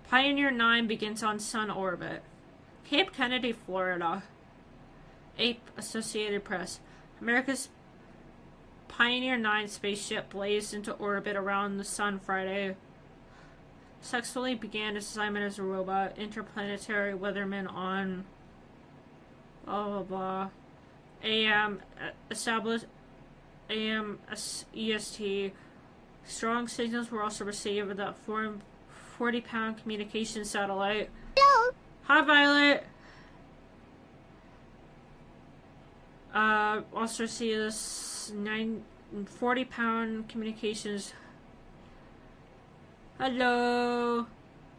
Pioneer 9 begins on Sun orbit. Cape Kennedy, Florida. Ape Associated Press. America's Pioneer 9 spaceship blazed into orbit around the Sun Friday. Successfully began its assignment as a robot. Interplanetary Weatherman on blah blah blah. AM EST. Strong signals were also received with that 40-pound communication satellite. Hello. Hi, Violet. Also see this 40-pound communications. Hello.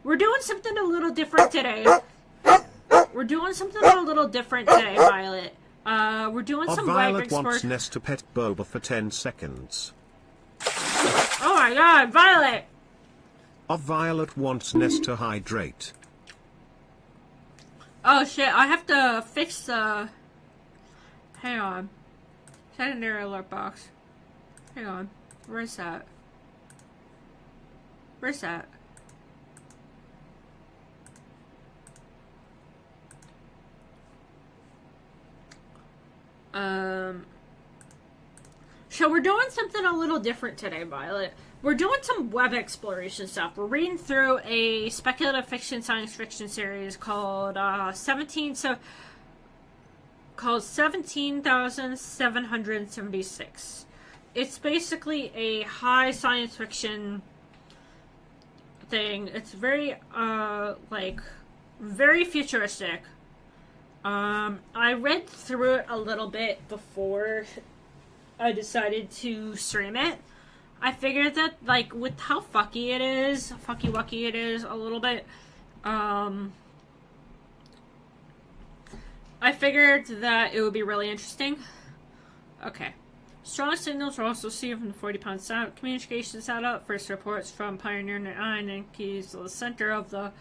We're doing something a little different today. We're doing something a little different today, Violet. We're doing some Violet wants Ness to pet Boba for 10 seconds. Oh my god, Violet! Violet wants Ness to hydrate. Oh shit, I have to fix the... Hang on. Secondary alert box. Hang on. Where's that? Where's that? So we're doing something a little different today, Violet. We're doing some web exploration stuff. We're reading through a speculative fiction science fiction series called 17,776. It's basically a high science fiction thing. It's very very futuristic. I read through it a little bit before I decided to stream it. I figured that, like, with how fucky wucky it is a little bit, I figured that it would be really interesting. Okay. Strong signals were also seen from the 40-pound communication satellite. First reports from Pioneer 9 and keys to the center of the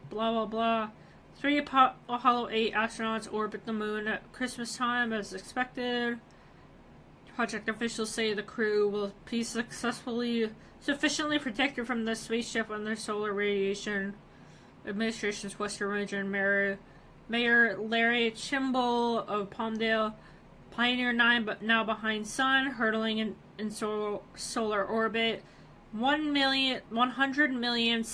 blah blah blah. 3 Apollo 8 astronauts orbit the moon at Christmas time as expected. Project officials say the crew will be sufficiently protected from the spaceship and their solar radiation. Administration's Western Region Mayor Larry Chimble of Palmdale. Pioneer 9 but now behind Sun, hurtling in solar orbit. 100 million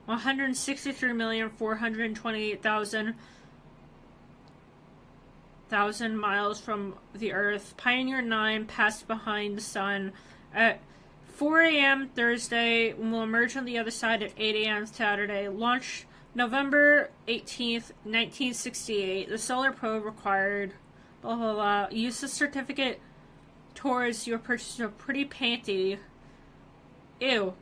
163,428,000 miles from the Earth. Pioneer 9 passed behind the Sun at 4 a.m. Thursday and will emerge on the other side at 8 a.m. Saturday. Launched November 18th, 1968. The solar probe required blah blah blah. Use the certificate towards your purchase of pretty panty. Ew.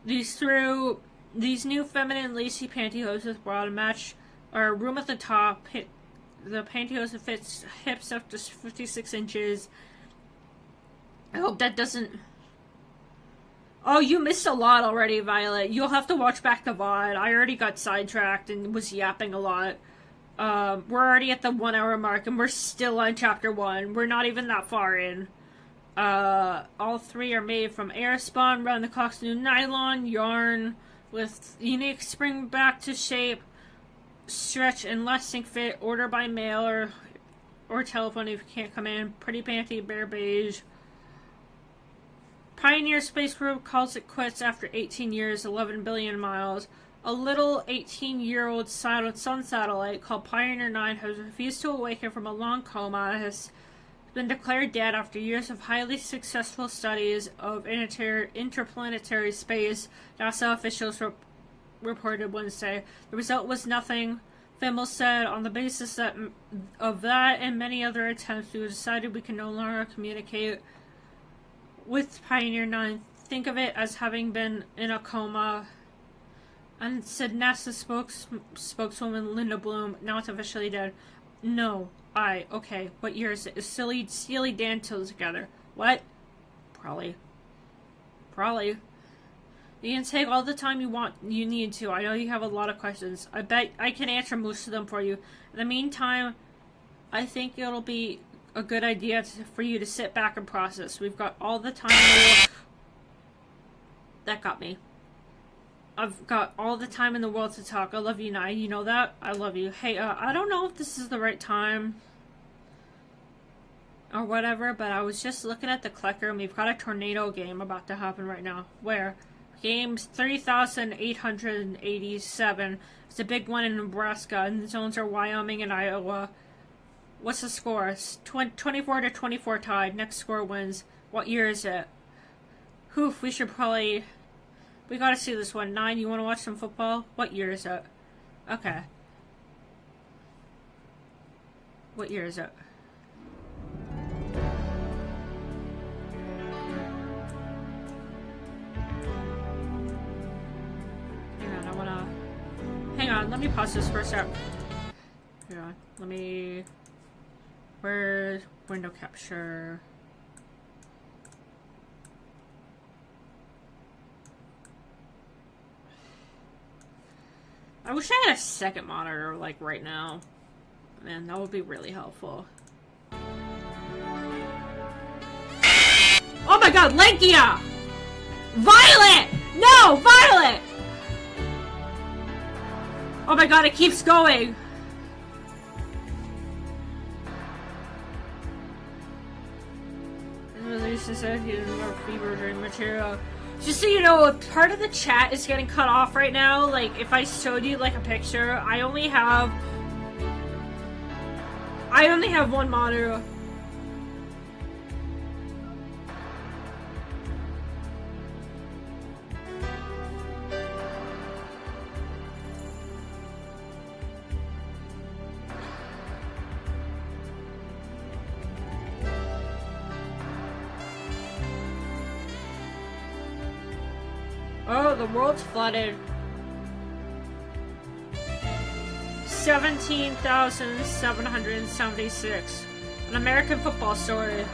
These new feminine lacy pantyhose with bra to match or room at the top. The pantyhose fits hips up to 56 inches. I hope that doesn't... Oh, you missed a lot already, Violet. You'll have to watch back the VOD. I already got sidetracked and was yapping a lot. We're already at the 1 hour mark and we're still on chapter 1. We're not even that far in. All three are made from air-spun, round-the-clock new nylon yarn with unique spring back to shape, stretch and lasting fit. Order by mail or telephone if you can't come in. Pretty panty, bare beige. Pioneer Space Group calls it quits after 18 years, 11 billion miles. A little 18-year-old sun satellite called Pioneer 9 has refused to awaken from a long coma and has been declared dead after years of highly successful studies of interplanetary space, NASA officials reported Wednesday. The result was nothing, Fimmel said. On the basis of that and many other attempts, we decided we can no longer communicate with Pioneer 9. Think of it as having been in a coma. And said NASA spokeswoman Linda Bloom. Now it's officially dead. No. Okay. What year is it? Is Steely Dan still together? What? Probably. You can take all the time you need to. I know you have a lot of questions. I bet I can answer most of them for you. In the meantime, I think it'll be a good idea for you to sit back and process. We've got all the time in the world. That got me. I've got all the time in the world to talk. I love you, Nye. You know that? I love you. Hey, I don't know if this is the right time or whatever, but I was just looking at the clicker and we've got a tornado game about to happen right now. Where? Games 3,887. It's a big one in Nebraska, and the zones are Wyoming and Iowa. What's the score? It's 24-24 tied. Next score wins. What year is it? Oof, we gotta see this one. 9, you wanna watch some football? What year is it? Okay. What year is it? Hang on, let me pause this for a sec. Hang on, where's window capture? I wish I had a second monitor, like, right now. Man, that would be really helpful. Oh my god, Lankia! Violet! No, Violet! Oh my god, it keeps going! Releases said he didn't have fever during material. Just so you know, part of the chat is getting cut off right now. Like, if I showed you, like, a picture, I only have one monitor. Oh, the world's flooded. 17,776. An American football story.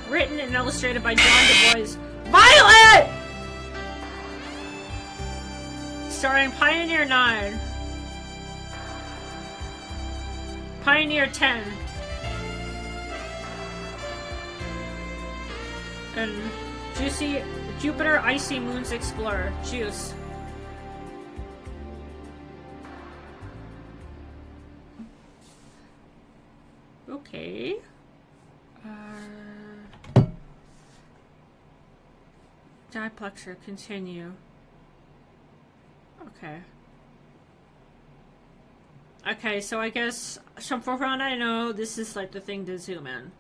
Written and illustrated by John Du Bois. Violet! Starring Pioneer 9. Pioneer 10. And Juicy... Jupiter Icy Moons Explorer. Juice. Okay. Diplexer, continue. Okay. Okay, so I guess, so for all I know, this is like the thing to zoom in.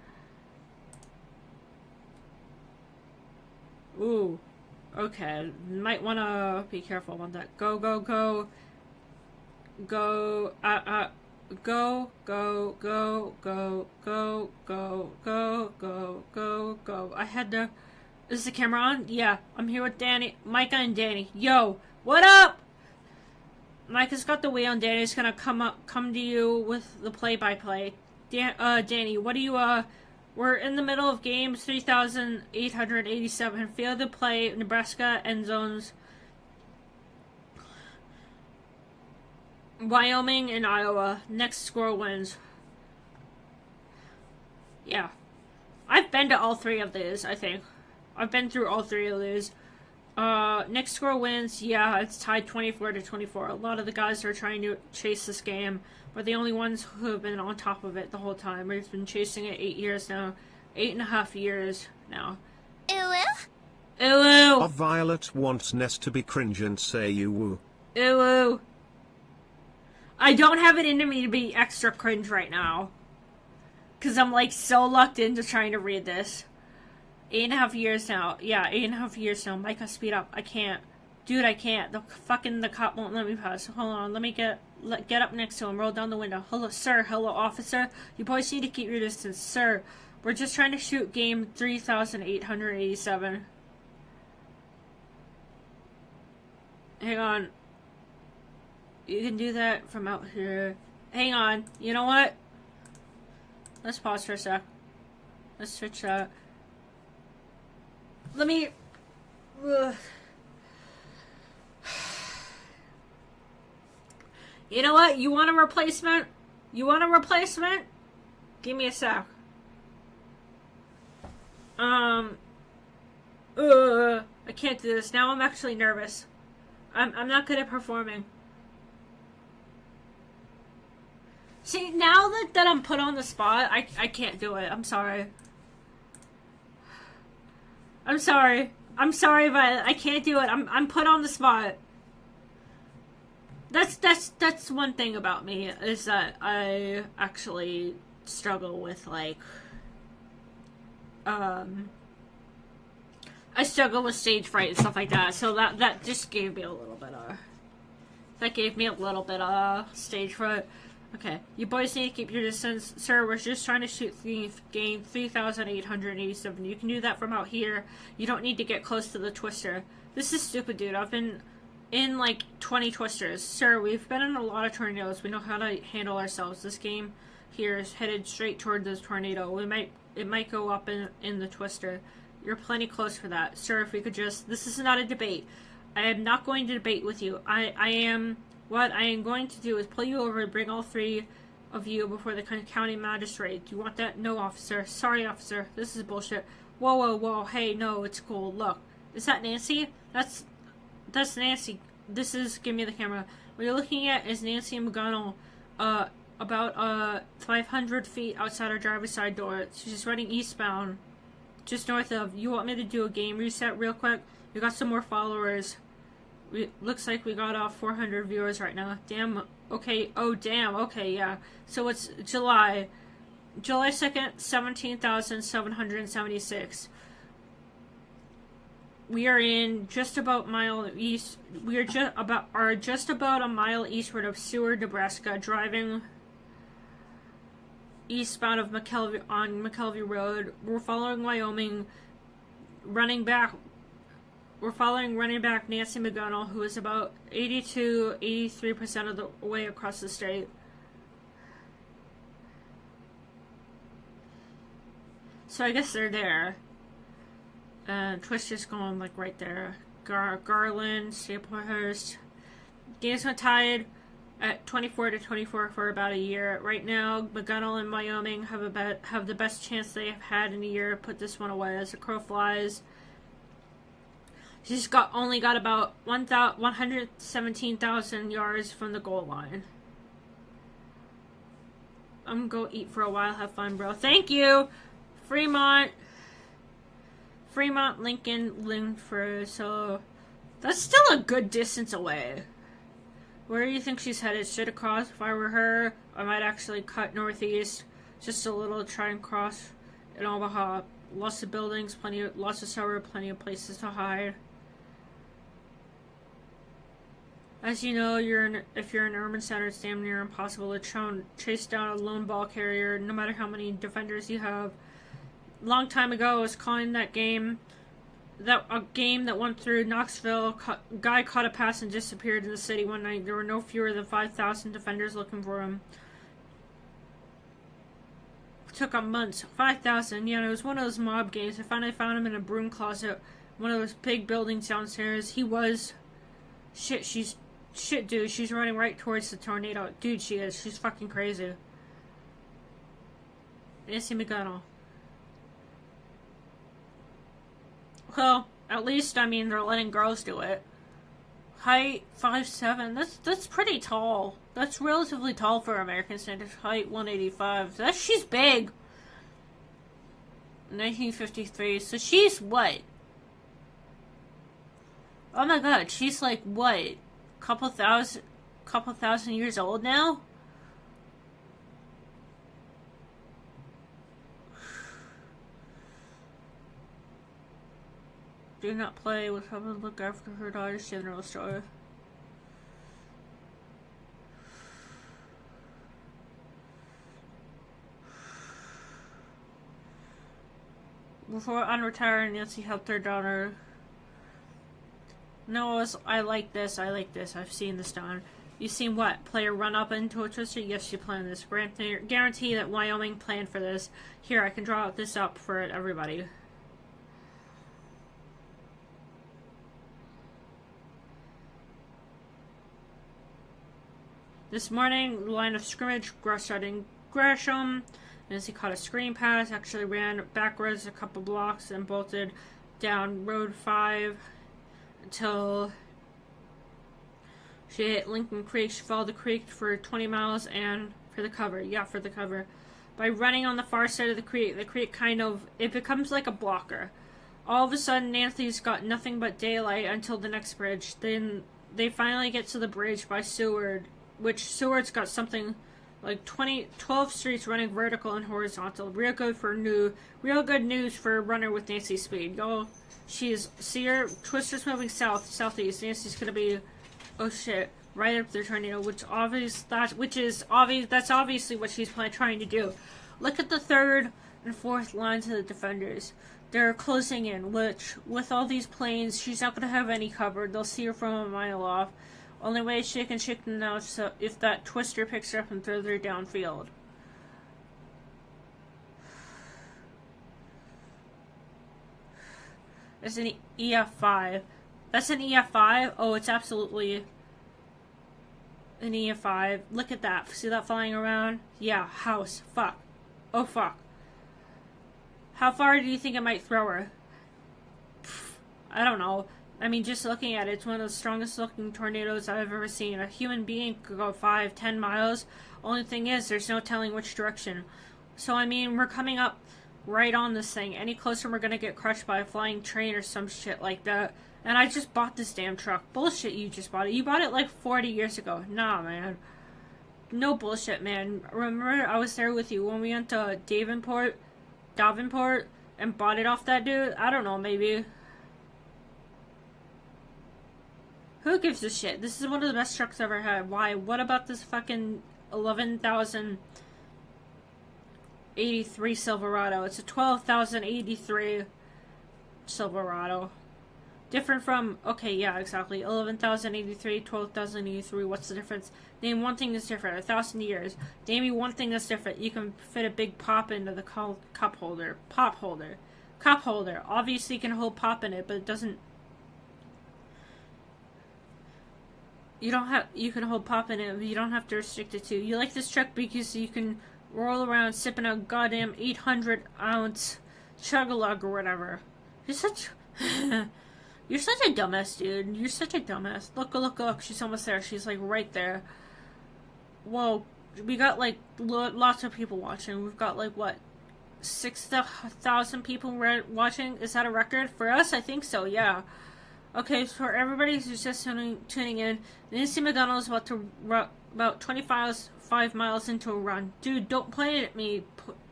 Ooh. Okay. Might want to be careful about that. Go, go, go. Go, go, go, go, go, go, go, go, go, go, go. I had to... Is the camera on? Yeah. I'm here with Danny, Micah and Danny. Yo, what up? Micah's got the wheel and Danny's gonna come to you with the play-by-play. Danny, what do you, we're in the middle of games 3,887. Failed to play Nebraska end zones. Wyoming and Iowa. Next score wins. Yeah. I've been to all three of these, I think. I've been through all three of these. Next score wins. Yeah, it's tied 24-24. A lot of the guys are trying to chase this game, but the only ones who have been on top of it the whole time. We've been chasing it 8 years now. 8.5 years now. Ew. A Violet wants Ness to be cringe and say you woo. Ew. I don't have it in me to be extra cringe right now. Because I'm like so locked into trying to read this. 8.5 years now. Yeah, 8.5 years now. Micah, speed up. I can't. Dude, I can't. The cop won't let me pass. Hold on. Let me get up next to him. Roll down the window. Hello, sir. Hello, officer. You boys need to keep your distance. Sir, we're just trying to shoot game 3,887. Hang on. You can do that from out here. Hang on. You know what? Let's pause for a sec. Let's switch that. Let me... You know what? You want a replacement? You want a replacement? Give me a sec. I can't do this. Now I'm actually nervous. I'm not good at performing. See, now that I'm put on the spot, I can't do it. I'm sorry. I'm sorry. I'm sorry, but I can't do it. I'm put on the spot. That's one thing about me, is that I actually struggle with, like, I struggle with stage fright and stuff like that, so that just gave me a little bit of stage fright. Okay, you boys need to keep your distance. Sir, we're just trying to shoot game 3,887. You can do that from out here. You don't need to get close to the twister. This is stupid, dude. I've been in like 20 twisters. Sir, we've been in a lot of tornadoes. We know how to handle ourselves. This game here is headed straight toward this tornado. It might go up in the twister. You're plenty close for that. Sir, if we could just... This is not a debate. I am not going to debate with you. What I am going to do is pull you over and bring all three of you before the county magistrate. Do you want that? No, officer. Sorry, officer. This is bullshit. Whoa, whoa, whoa. Hey, no, it's cool. Look. Is that Nancy? That's Nancy. This is... Give me the camera. What you're looking at is Nancy McGonnell, about 500 feet outside our driver's side door. She's running eastbound, just north of... You want me to do a game reset real quick? We got some more followers. Looks like we got 400 viewers right now. Damn. Okay. Oh, damn. Okay, yeah. So it's July 2nd, 17,776. We are in just about mile east. We are just about a mile eastward of Seward, Nebraska, driving eastbound of McKelvey Road. We're following Wyoming, We're following running back Nancy McGonnell, who is about 83% of the way across the state. So I guess they're there. Twist is going like right there. Garland, Staplehurst. Games were tied at 24-24 for about a year. Right now, McGonnell and Wyoming have the best chance they have had in a year. Put this one away as the crow flies. She's only got about 117,000 yards from the goal line. I'm gonna go eat for a while. Have fun, bro. Thank you! Fremont, Lincoln, Linford. So, that's still a good distance away. Where do you think she's headed? Straight across? If I were her, I might actually cut northeast. Just a little, try and cross in Omaha. Lots of buildings, lots of suburb, plenty of places to hide. As you know, if you're in an urban center, it's damn near impossible to chase down a lone ball carrier, no matter how many defenders you have. Long time ago, I was calling that game, a game that went through Knoxville. Guy caught a pass and disappeared in the city one night. There were no fewer than 5,000 defenders looking for him. It took him months. 5,000. Yeah, it was one of those mob games. I finally found him in a broom closet, one of those big buildings downstairs. He was... Shit, dude, she's running right towards the tornado. Dude, she is. She's fucking crazy. Nancy McGonnell. Well, at least, I mean, they're letting girls do it. Height, 5'7". That's pretty tall. That's relatively tall for American standards. Height, 185. She's big. 1953. So she's what? Oh my god, she's like, what? Couple thousand years old now? Do not play with her. Look after her daughter's general store. Before unretiring, Nancy helped her daughter. No, I like this. I've seen this done. You seen what? Player run up into a twister? Yes, she planned this. Guarantee that Wyoming planned for this. Here, I can draw this up for everybody. This morning, line of scrimmage, starting Gresham. Nancy caught a screen pass, actually ran backwards a couple blocks and bolted down Road 5 until she hit Lincoln Creek. She followed the creek for 20 miles and for the cover. Yeah, for the cover. By running on the far side of the creek it becomes like a blocker. All of a sudden, Nancy's got nothing but daylight until the next bridge. Then they finally get to the bridge by Seward, which Seward's got something like 12 streets running vertical and horizontal. Real good news for a runner with Nancy's speed. Y'all, see her, Twister's moving southeast. Nancy's gonna be, oh shit, right up the tornado, that's obviously what she's trying to do. Look at the third and fourth lines of the defenders. They're closing in, which, with all these planes, she's not gonna have any cover. They'll see her from a mile off. Only way she can shake them now is if that Twister picks her up and throws her downfield. That's an EF5. That's an EF5? Oh, it's absolutely an EF5. Look at that. See that flying around? Yeah, house. Fuck. Oh, fuck. How far do you think it might throw her? I don't know. I mean, just looking at it, it's one of the strongest looking tornadoes I've ever seen. A human being could go 5-10 miles. Only thing is, there's no telling which direction. So, I mean, we're coming up right on this thing. Any closer, we're gonna get crushed by a flying train or some shit like that. And I just bought this damn truck. Bullshit, you just bought it. You bought it like 40 years ago. Nah, man. No bullshit, man. Remember, I was there with you when we went to Davenport, and bought it off that dude? I don't know, maybe. Who gives a shit? This is one of the best trucks I've ever had. Why? What about this fucking 11,083 Silverado? It's a 12,083 Silverado. Different from, okay, yeah, exactly. 11,083, 12,083. What's the difference? Name one thing that's different. 1,000 years. Name me one thing that's different. You can fit a big pop into the cup holder. Pop holder. Cup holder. Obviously, you can hold pop in it, but it doesn't. You can hold pop in it, but you don't have to restrict it to. You like this truck because you can roll around sipping a goddamn 800-ounce chug-a-lug or whatever. You're such a dumbass, dude. You're such a dumbass. Look. She's almost there. She's, like, right there. Whoa. We got, like, lots of people watching. We've got, like, what? 6,000 people watching? Is that a record? For us, I think so, yeah. Okay, so for everybody who's just tuning in, Nancy McDonald is about to about 5 miles into a run. Dude, don't point it at me.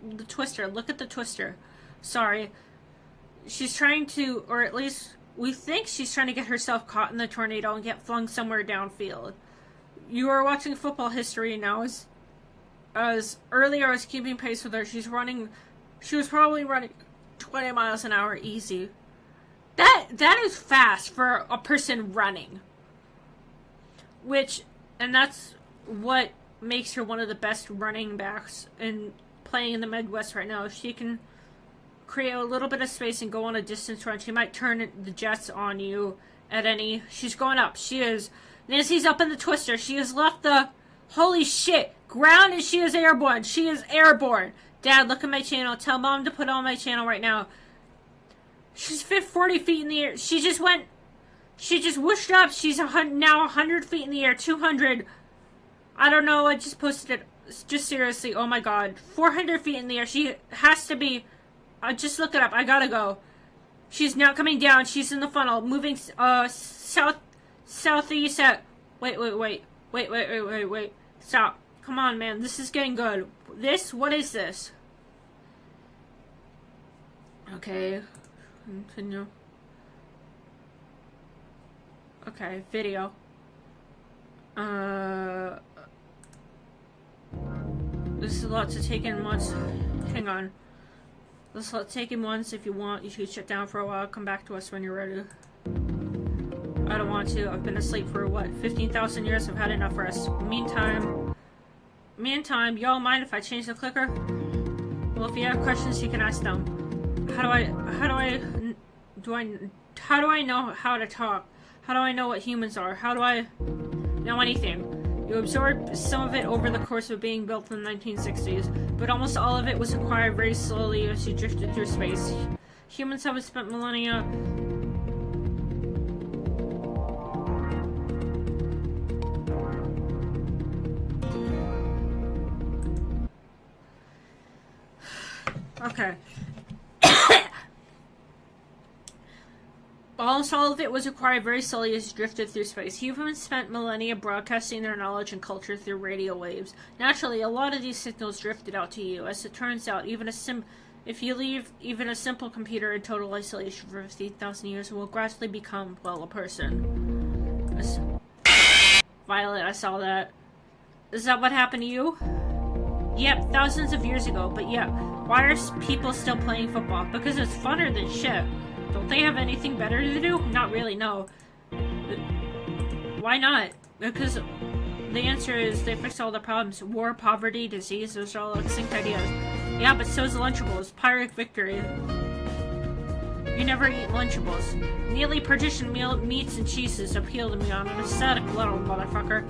The twister. Look at the twister. Sorry. She's trying to, or at least we think she's trying to get herself caught in the tornado and get flung somewhere downfield. You are watching football history now. As earlier I was keeping pace with her. She was probably running 20 miles an hour easy. That is fast for a person running. And that's what makes her one of the best running backs in playing in the Midwest right now. If she can create a little bit of space and go on a distance run, she might turn the jets on you at any... She's going up. She is... Nancy's up in the twister. She has left the... Holy shit! Ground, and she is airborne. She is airborne. Dad, look at my channel. Tell Mom to put on my channel right now. She's 40 feet in the air. She just whooshed up. She's now 100 feet in the air. 200. I don't know. I just posted it. Just seriously. Oh my god. 400 feet in the air. She has to be. Just look it up. I gotta go. She's now coming down. She's in the funnel. Moving southeast at. Wait. Stop. Come on, man. This is getting good. What is this? Okay. Continue. Okay, video. This is a lot to take in once. Hang on. This is a lot to take in once. If you want, you should shut down for a while. Come back to us when you're ready. I don't want to. I've been asleep for, 15,000 years? I've had enough rest. Meantime, y'all mind if I change the clicker? Well, if you have questions, you can ask them. How do I know how to talk? How do I know what humans are? How do I know anything? You absorbed some of it over the course of being built in the 1960s, but almost all of it was acquired very slowly as you drifted through space. Humans have spent millennia okay. Almost all of it was acquired very slowly as it drifted through space. Humans spent millennia broadcasting their knowledge and culture through radio waves. Naturally, a lot of these signals drifted out to you. As it turns out, if you leave even a simple computer in total isolation for 50,000 years, it will gradually become, a person. Violet, I saw that. Is that what happened to you? Yep, thousands of years ago, but yeah. Why are people still playing football? Because it's funner than shit. Don't they have anything better to do? Not really, no. Why not? Because the answer is they fixed all the problems. War, poverty, disease, those are all extinct ideas. Yeah, but so's Lunchables. Pyrrhic victory. You never eat Lunchables. Nearly partitioned meats and cheeses appeal to me. I'm an aesthetic little motherfucker.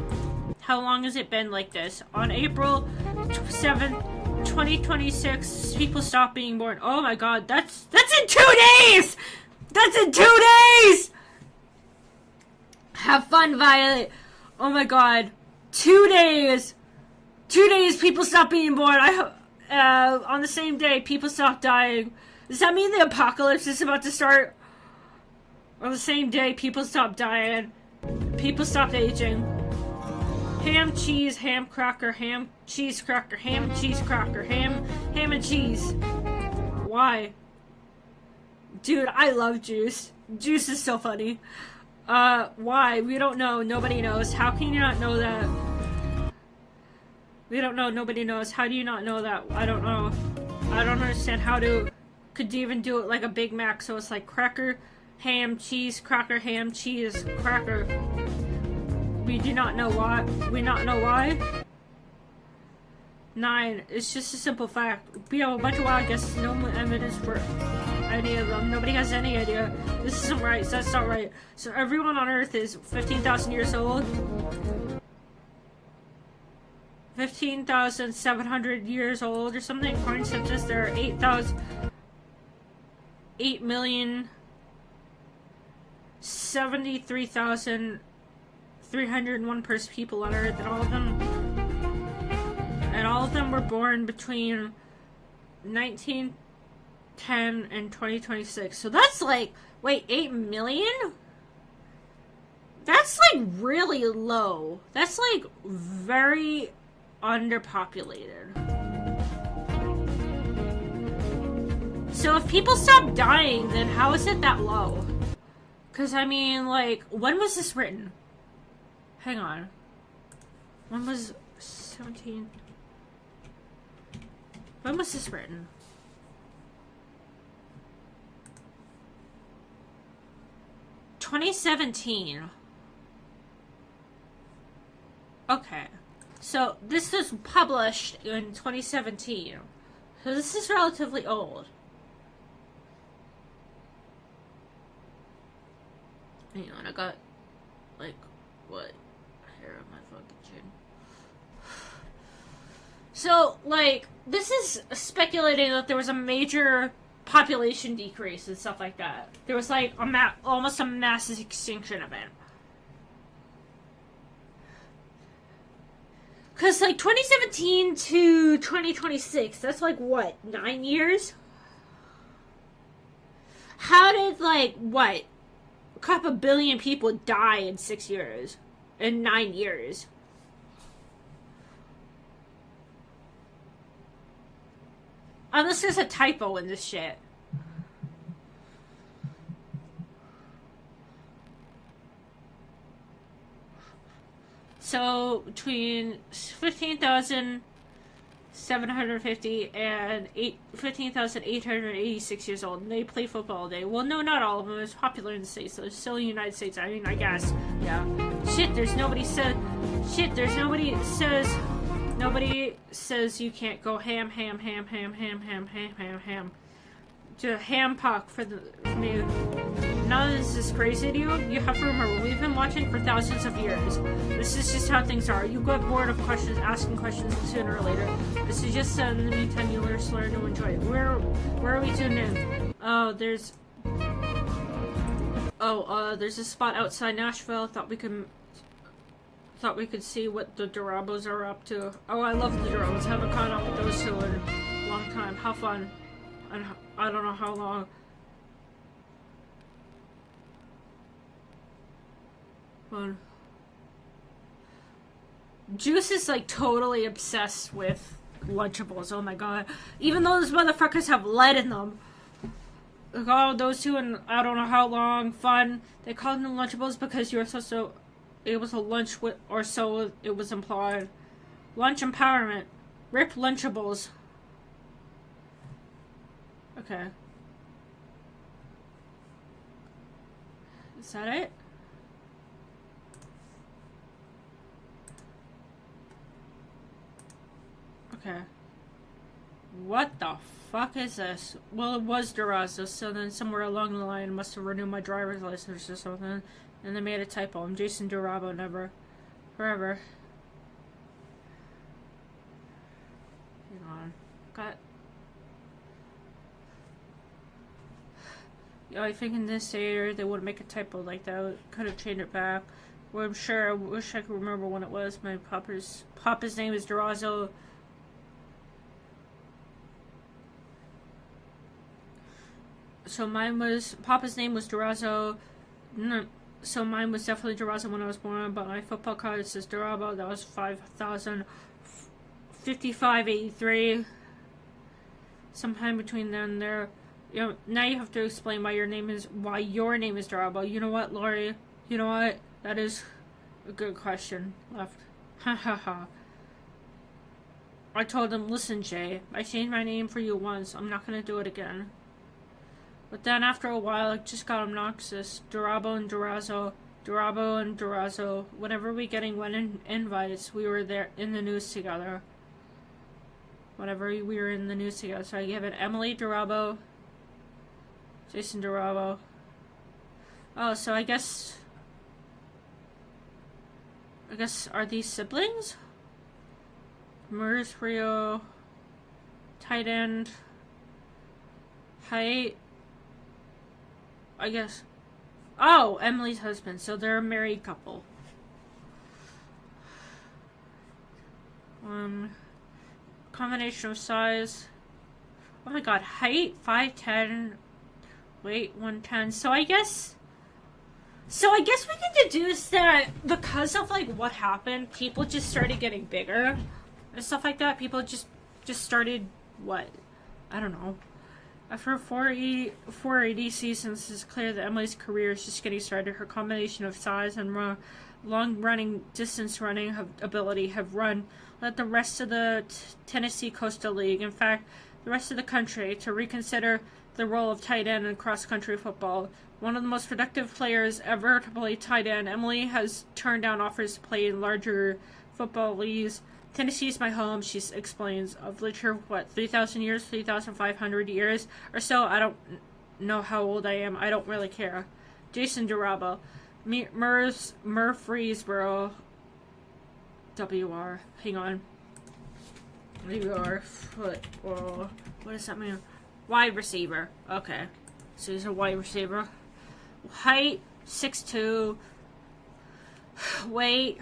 How long has it been like this? On April 7th, 2026, people stop being born. Oh my god, that's in 2 days! That's in 2 days! Have fun, Violet. Oh my god. 2 days! 2 days, people stop being born. On the same day, people stop dying. Does that mean the apocalypse is about to start? On the same day, people stop dying. People stop aging. Ham, cheese, ham, cracker, ham, cheese, cracker, ham, cheese, cracker, ham and cheese. Why? Dude, I love juice. Juice is so funny. Why? We don't know. Nobody knows. How can you not know that? We don't know. Nobody knows. How do you not know that? I don't know. I don't understand how to... Could you even do it like a Big Mac? So it's like cracker, ham, cheese, cracker, ham, cheese, cracker. We do not know why. We not know why. 9. It's just a simple fact. We have a bunch of wild guesses. No evidence for any of them. Nobody has any idea. This isn't right. That's not right. So everyone on Earth is 15,000 years old. 15,700 years old or something. According to this, there are 8,073,301 people on Earth, and all of them were born between 1910 and 2026. So that's like, wait, 8 million? That's like really low. That's like very underpopulated. So if people stop dying, then how is it that low? Because I mean, like, when was this written? Hang on. When was 17? When was this written? "2017. Okay. So this was published in 2017. So this is relatively old. Hang on, I got, like, what? Hair on my fucking chin. So, like, this is speculating that there was a major population decrease and stuff like that. There was, like, almost a mass extinction event. Because, like, 2017 to 2026, that's, like, what, 9 years? How did, like, what? A couple billion people die in 6 years. In 9 years. Unless there's a typo in this shit. So, between 15,750 and 15,886 years old, and they play football all day. Well, no, not all of them. It's popular in the States, so it's still in the United States. I mean, I guess. Yeah. Nobody says you can't go ham. To ham puck for me. None of this is crazy to you. You have to remember, we've been watching for thousands of years. This is just how things are. You get bored of asking questions sooner or later. This is just in the meantime you learn to enjoy it. Where are we tuned in? Oh, there's a spot outside Nashville. Thought we could see what the Durabos are up to. Oh, I love the Durabos. Haven't caught up with those two in a long time. How fun. And I don't know how long. Fun. Juice is like totally obsessed with Lunchables. Oh my god. Even though those motherfuckers have lead in them. Like, oh, those two and I don't know how long. Fun. They called them Lunchables because you were supposed to. It was a lunch with, or so it was implied. Lunch empowerment. Rip Lunchables. Okay. Is that it? Okay. What the fuck is this? Well, it was Durazo, so then somewhere along the line I must have renewed my driver's license or something, and they made a typo. I'm Jason Durabo, never. Forever. Hang on. Got... I think in this area they would make a typo like that. Could have changed it back. Well, I'm sure. I wish I could remember when it was. My papa's name is Durazo. So mine was Papa's name was Durazo. No, so mine was definitely Durazo when I was born. But my football card says Durabo. That was 5,055.83. Sometime between then and there. You know, now you have to explain why your name is Durabo. You know what, Lori? You know what? That is a good question. Left. Ha ha ha. I told him, listen, Jay, I changed my name for you once. I'm not gonna do it again. But then after a while, it just got obnoxious. Durabo and Durazo. Whenever we getting invites, we were there in the news together. Whenever we were in the news together. So I gave it Emily Durabo. Jason Durabo. Oh, so I guess, are these siblings? Murs Rio, tight end, height, I guess. Oh, Emily's husband, so they're a married couple. Combination of size. Oh my god, height, 5'10", weight 110. So I guess So I guess we can deduce that because of like what happened, people just started getting bigger and stuff like that. People just started what? I don't know. After 480 seasons, it's clear that Emily's career is just getting started. Her combination of size and long-running distance running ability have led the rest of the Tennessee Coastal League, in fact, the rest of the country, to reconsider the role of tight end in cross-country football. One of the most productive players ever to play tight end, Emily has turned down offers to play in larger football leagues. Tennessee's my home, she explains. I've lived here, 3,000 years, 3,500 years or so? I don't know how old I am. I don't really care. Jason Duraba. Murfreesboro. WR. Hang on. WR. Football. What does that mean? Wide receiver. Okay. So he's a wide receiver. Height, 6'2". Weight,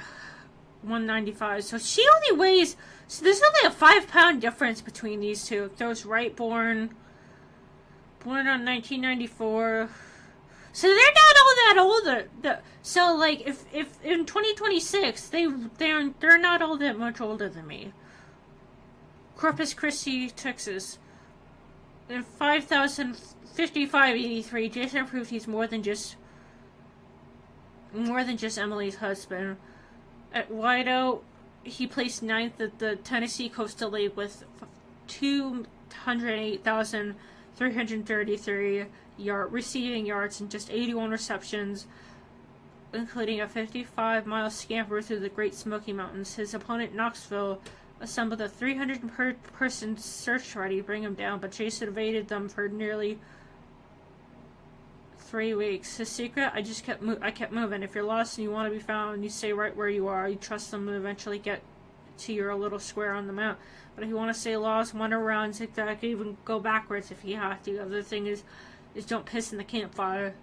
195. So she only weighs... So there's only a 5-pound difference between these two. Those right born on 1994. So they're not all that older. So like if in 2026 they're not all that much older than me. Corpus Christi, Texas. In 5,055.83, Jason proved he's more than just Emily's husband. At wideout, he placed 9th at the Tennessee Coastal League with 208,333 receiving yards and just 81 receptions, including a 55-mile scamper through the Great Smoky Mountains. His opponent, Knoxville, assembled a 300-person search party to bring him down, but Jason evaded them for nearly 3 weeks. His secret? I kept moving. If you're lost and you want to be found, you stay right where you are. You trust them to eventually get to your little square on the map. But if you want to stay lost, wander around, zigzag, even go backwards if you have to. The other thing is don't piss in the campfire.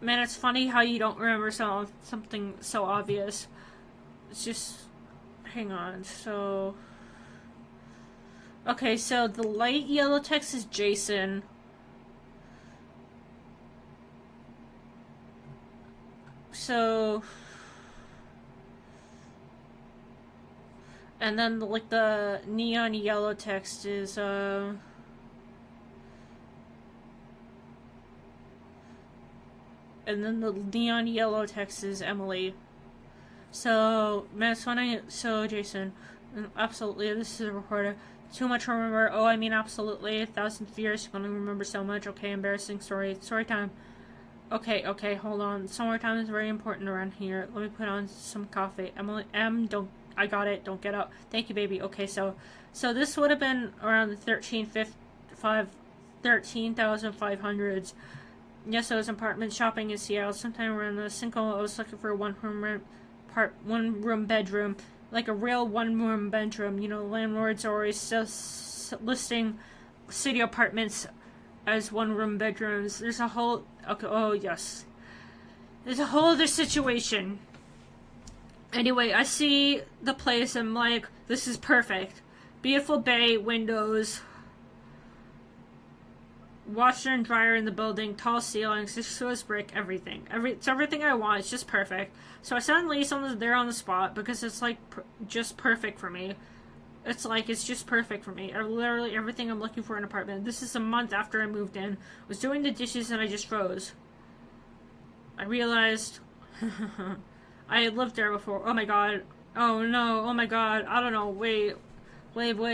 Man, it's funny how you don't remember something so obvious. It's just... Hang on, so... Okay, so the light yellow text is Jason. So... And then, like, the neon yellow text is, And then the neon yellow text is Emily. So, man, it's funny. So, Jason, absolutely, this is a reporter. Too much to remember. Oh, I mean, absolutely. 1,000 years, you're gonna remember so much. Okay, embarrassing story. Story time. Okay, hold on. Story time is very important around here. Let me put on some coffee. Emily, I got it. Don't get up. Thank you, baby. Okay, so this would have been around the 13,500s. Yes, I was apartment shopping in Seattle. Sometime around the Cinco, I was looking for a one-room bedroom, like a real one-room bedroom. You know, landlords are always listing city apartments as one-room bedrooms. There's a whole... Okay, oh, yes. There's a whole other situation. Anyway, I see the place and I'm like, this is perfect. Beautiful bay, windows... Washer and dryer in the building, tall ceilings, exposed brick, everything. It's everything I want. It's just perfect. So I sent Lee there on the spot because it's like just perfect for me. It's just perfect for me. Literally everything I'm looking for in an apartment. This is a month after I moved in. I was doing the dishes and I just froze. I realized I had lived there before. Oh my god. Oh no. Oh my god. I don't know. Way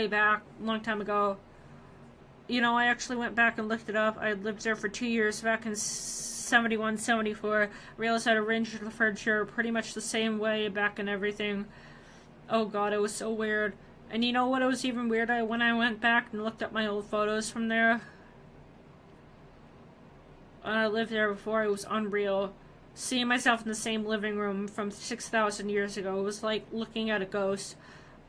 back, long time ago. You know, I actually went back and looked it up. I lived there for 2 years back in 71, 74. Realized I'd arranged the furniture pretty much the same way back and everything. Oh god, it was so weird. And you know what was even weirder? When I went back and looked at my old photos from there. When I lived there before, it was unreal. Seeing myself in the same living room from 6,000 years ago was like looking at a ghost.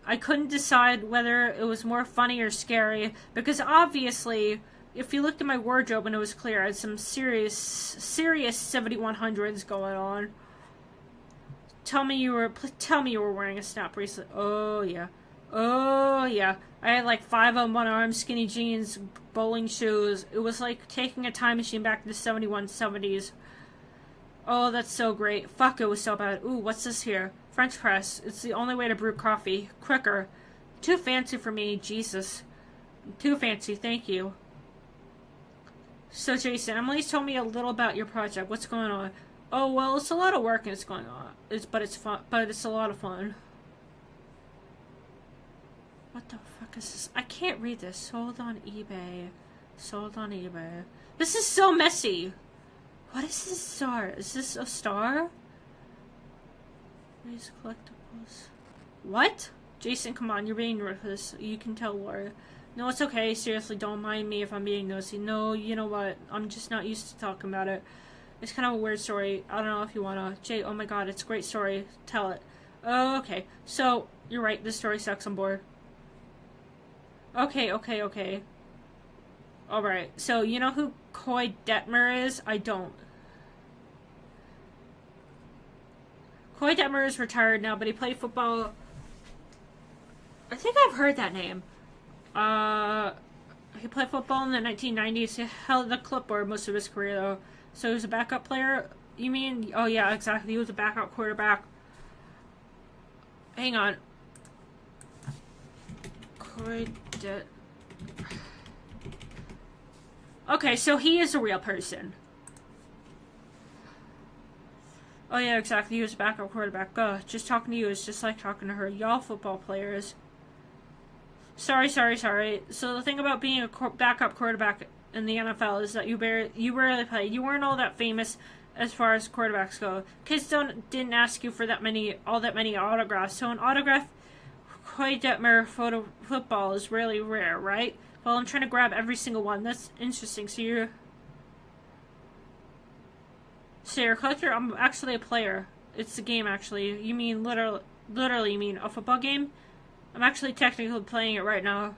I couldn't decide whether it was more funny or scary, because obviously, if you looked at my wardrobe and it was clear, I had some serious 7100s going on. Tell me you were wearing a snap bracelet. Oh yeah. I had like 5 on one arm, skinny jeans, bowling shoes. It was like taking a time machine back to the 7170s. Oh, that's so great. Fuck, it was so bad. Ooh, what's this here? French press. It's the only way to brew coffee. Quicker. Too fancy for me, Jesus. Too fancy, thank you. So, Jason, Emily's told me a little about your project. What's going on? Oh, well, it's a lot of work and it's going on. But it's fun. But it's a lot of fun. What the fuck is this? I can't read this. Sold on eBay. Sold on eBay. This is so messy. What is this star? Is this a star? These collectibles. What? Jason, come on. You're being reckless. You can tell Laura. No, it's okay. Seriously, don't mind me if I'm being nosy. No, you know what? I'm just not used to talking about it. It's kind of a weird story. I don't know if you wanna. Jay, oh my god, it's a great story. Tell it. Oh, okay. So, you're right. This story sucks. I'm bored. Okay. Alright. So, you know who Coy Detmer is? I don't. Coy Detmer is retired now, but he played football. I think I've heard that name. He played football in the 1990s. He held the clipboard most of his career, though. So he was a backup player? You mean? Oh, yeah, exactly. He was a backup quarterback. Hang on. Okay, so he is a real person. Oh, yeah, exactly. He was a backup quarterback. Just talking to you is just like talking to her. Y'all football players. Sorry. So the thing about being a backup quarterback in the NFL is that you rarely play. You weren't all that famous as far as quarterbacks go. Kids didn't ask you for all that many autographs. So an autograph Coy Detmer photo football is really rare, right? Well, I'm trying to grab every single one. That's interesting. So you're a collector? I'm actually a player. It's a game, actually. You mean literally you mean a football game? I'm actually technically playing it right now.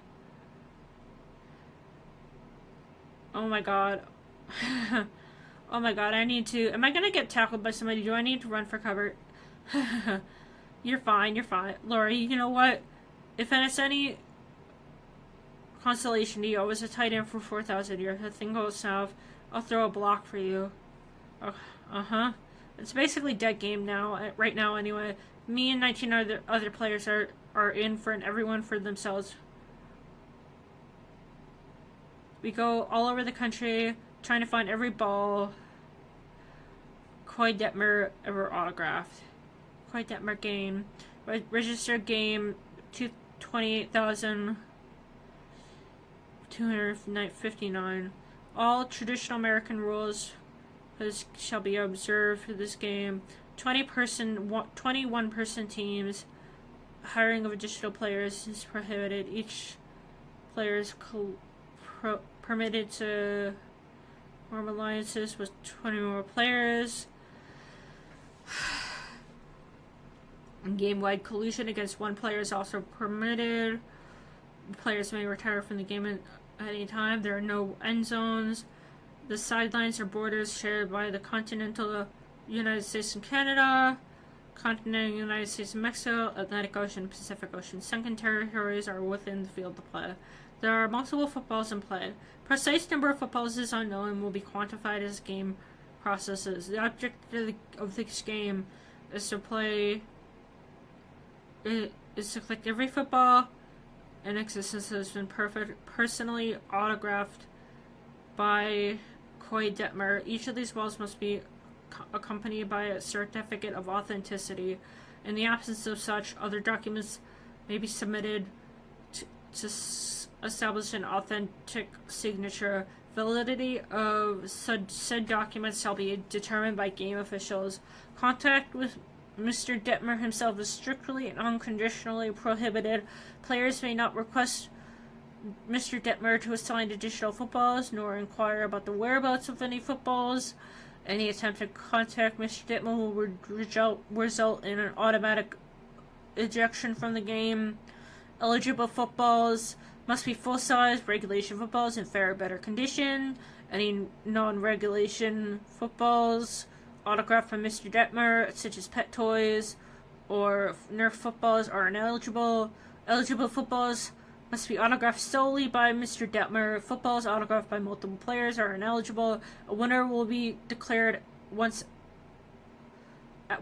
Oh my god. Oh my god, am I gonna get tackled by somebody? Do I need to run for cover? You're fine. Lori, you know what? If it's any consolation to you, I was a tight end for 4,000 years. If the thing goes south, I'll throw a block for you. Uh-huh. It's basically dead game now, right now anyway. Me and 19 other players are in for an everyone for themselves. We go all over the country trying to find every ball Coy Detmer ever autographed. Coy Detmer game. Registered game 28,259. All traditional American rules shall be observed for this game. 21 person teams. Hiring of additional players is prohibited. Each player is permitted to form alliances with 20 more players. Game-wide collusion against one player is also permitted. Players may retire from the game at any time. There are no end zones. The sidelines are borders shared by the continental United States and Canada, continental United States and Mexico, Atlantic Ocean, Pacific Ocean. Sunken territories are within the field of play. There are multiple footballs in play. Precise number of footballs is unknown and will be quantified as game processes. The object of this game is to collect every football in existence that has been personally autographed by Coy Detmer. Each of these balls must be accompanied by a certificate of authenticity. In the absence of such, other documents may be submitted to establish an authentic signature. Validity of said documents shall be determined by game officials. Contact with Mr. Detmer himself is strictly and unconditionally prohibited. Players may not request Mr. Detmer to assign additional footballs, nor inquire about the whereabouts of any footballs. Any attempt to contact Mr. Detmer will result in an automatic ejection from the game. Eligible footballs must be full-size regulation footballs in fair or better condition. Any non-regulation footballs autographed by Mr. Detmer, such as pet toys or Nerf footballs, are ineligible. Eligible footballs must be autographed solely by Mr. Detmer. Footballs autographed by multiple players are ineligible. A winner will be declared once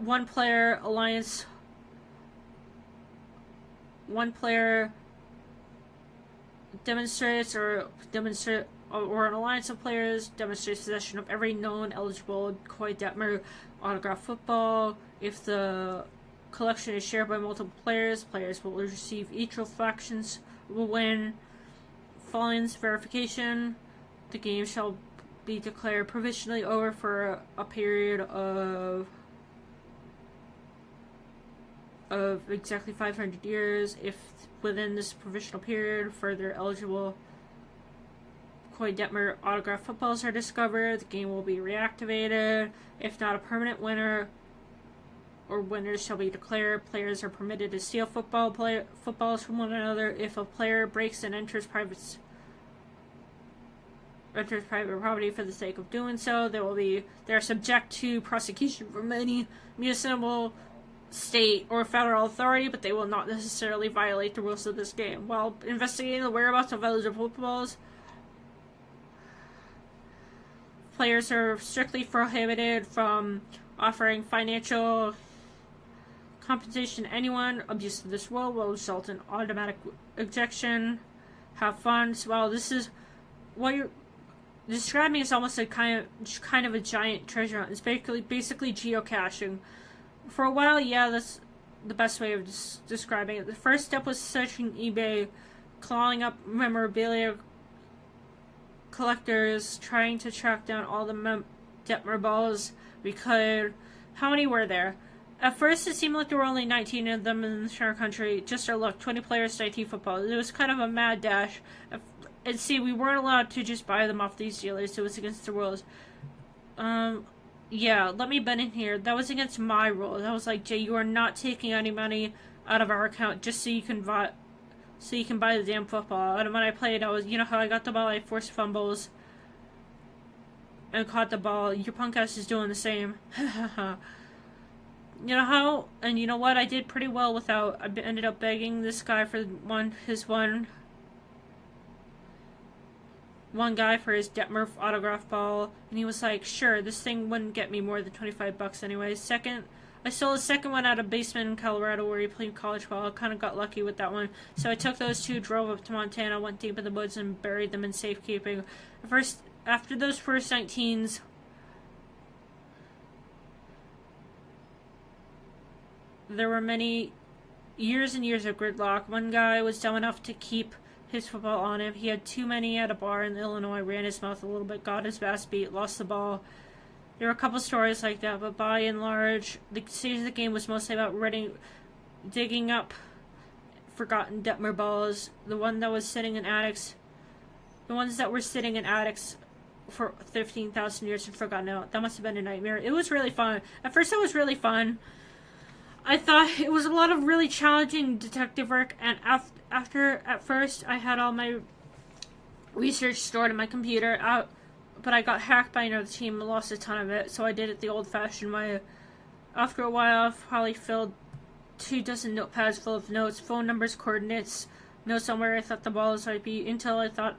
one player alliance, one player demonstrates or an alliance of players demonstrates possession of every known eligible Koi Detmer autograph football. If the collection is shared by multiple players, players will receive each reflections will win. Following this verification, the game shall be declared provisionally over for a period of exactly 500 years. If within this provisional period further eligible Koi Detmer autograph footballs are discovered, the game will be reactivated. If not, a permanent winner or winners shall be declared. Players are permitted to steal footballs from one another. If a player breaks and enters private property for the sake of doing so, they are subject to prosecution from any municipal, state, or federal authority, but they will not necessarily violate the rules of this game. While investigating the whereabouts of eligible footballs, players are strictly prohibited from offering financial compensation to anyone. Abuse of this rule will result in automatic ejection. Have fun. So, well, this is what you're describing is almost a kind of a giant treasure hunt. It's basically geocaching. For a while, yeah, that's the best way of describing it. The first step was searching eBay, clawing up memorabilia collectors, trying to track down all the Detmer balls we could. How many were there? At first, it seemed like there were only 19 of them in the entire country. Just our luck, 20 players, 19 footballs. It was kind of a mad dash. And see, we weren't allowed to just buy them off these dealers. It was against the rules. Yeah, let me bet in here. That was against my rules. I was like, Jay, you are not taking any money out of our account just so you can buy the damn football. And when I played, I was, you know how I got the ball, I forced fumbles and caught the ball. Your punk ass is doing the same. You know how, and you know what, I did pretty well without, I ended up begging this guy for one guy for his Detmer autograph ball, and he was like, sure, this thing wouldn't get me more than $25 anyway. I stole a second one out of basement in Colorado where he played college ball. I kind of got lucky with that one. So I took those two, drove up to Montana, went deep in the woods, and buried them in safekeeping. After those first 19s, there were many years and years of gridlock. One guy was dumb enough to keep his football on him. He had too many at a bar in Illinois, ran his mouth a little bit, got his ass beat, lost the ball. There were a couple stories like that, but by and large, the stage of the game was mostly about digging up forgotten Detmer balls. The ones that were sitting in attics for 15,000 years and forgotten out. That must have been a nightmare. It was really fun. At first, it was really fun. I thought it was a lot of really challenging detective work, and at first I had all my research stored in my computer, but I got hacked by another team and lost a ton of it, so I did it the old-fashioned way. After a while, I've probably filled 24 notepads full of notes, phone numbers, coordinates, notes on where I thought the balls might be, until I thought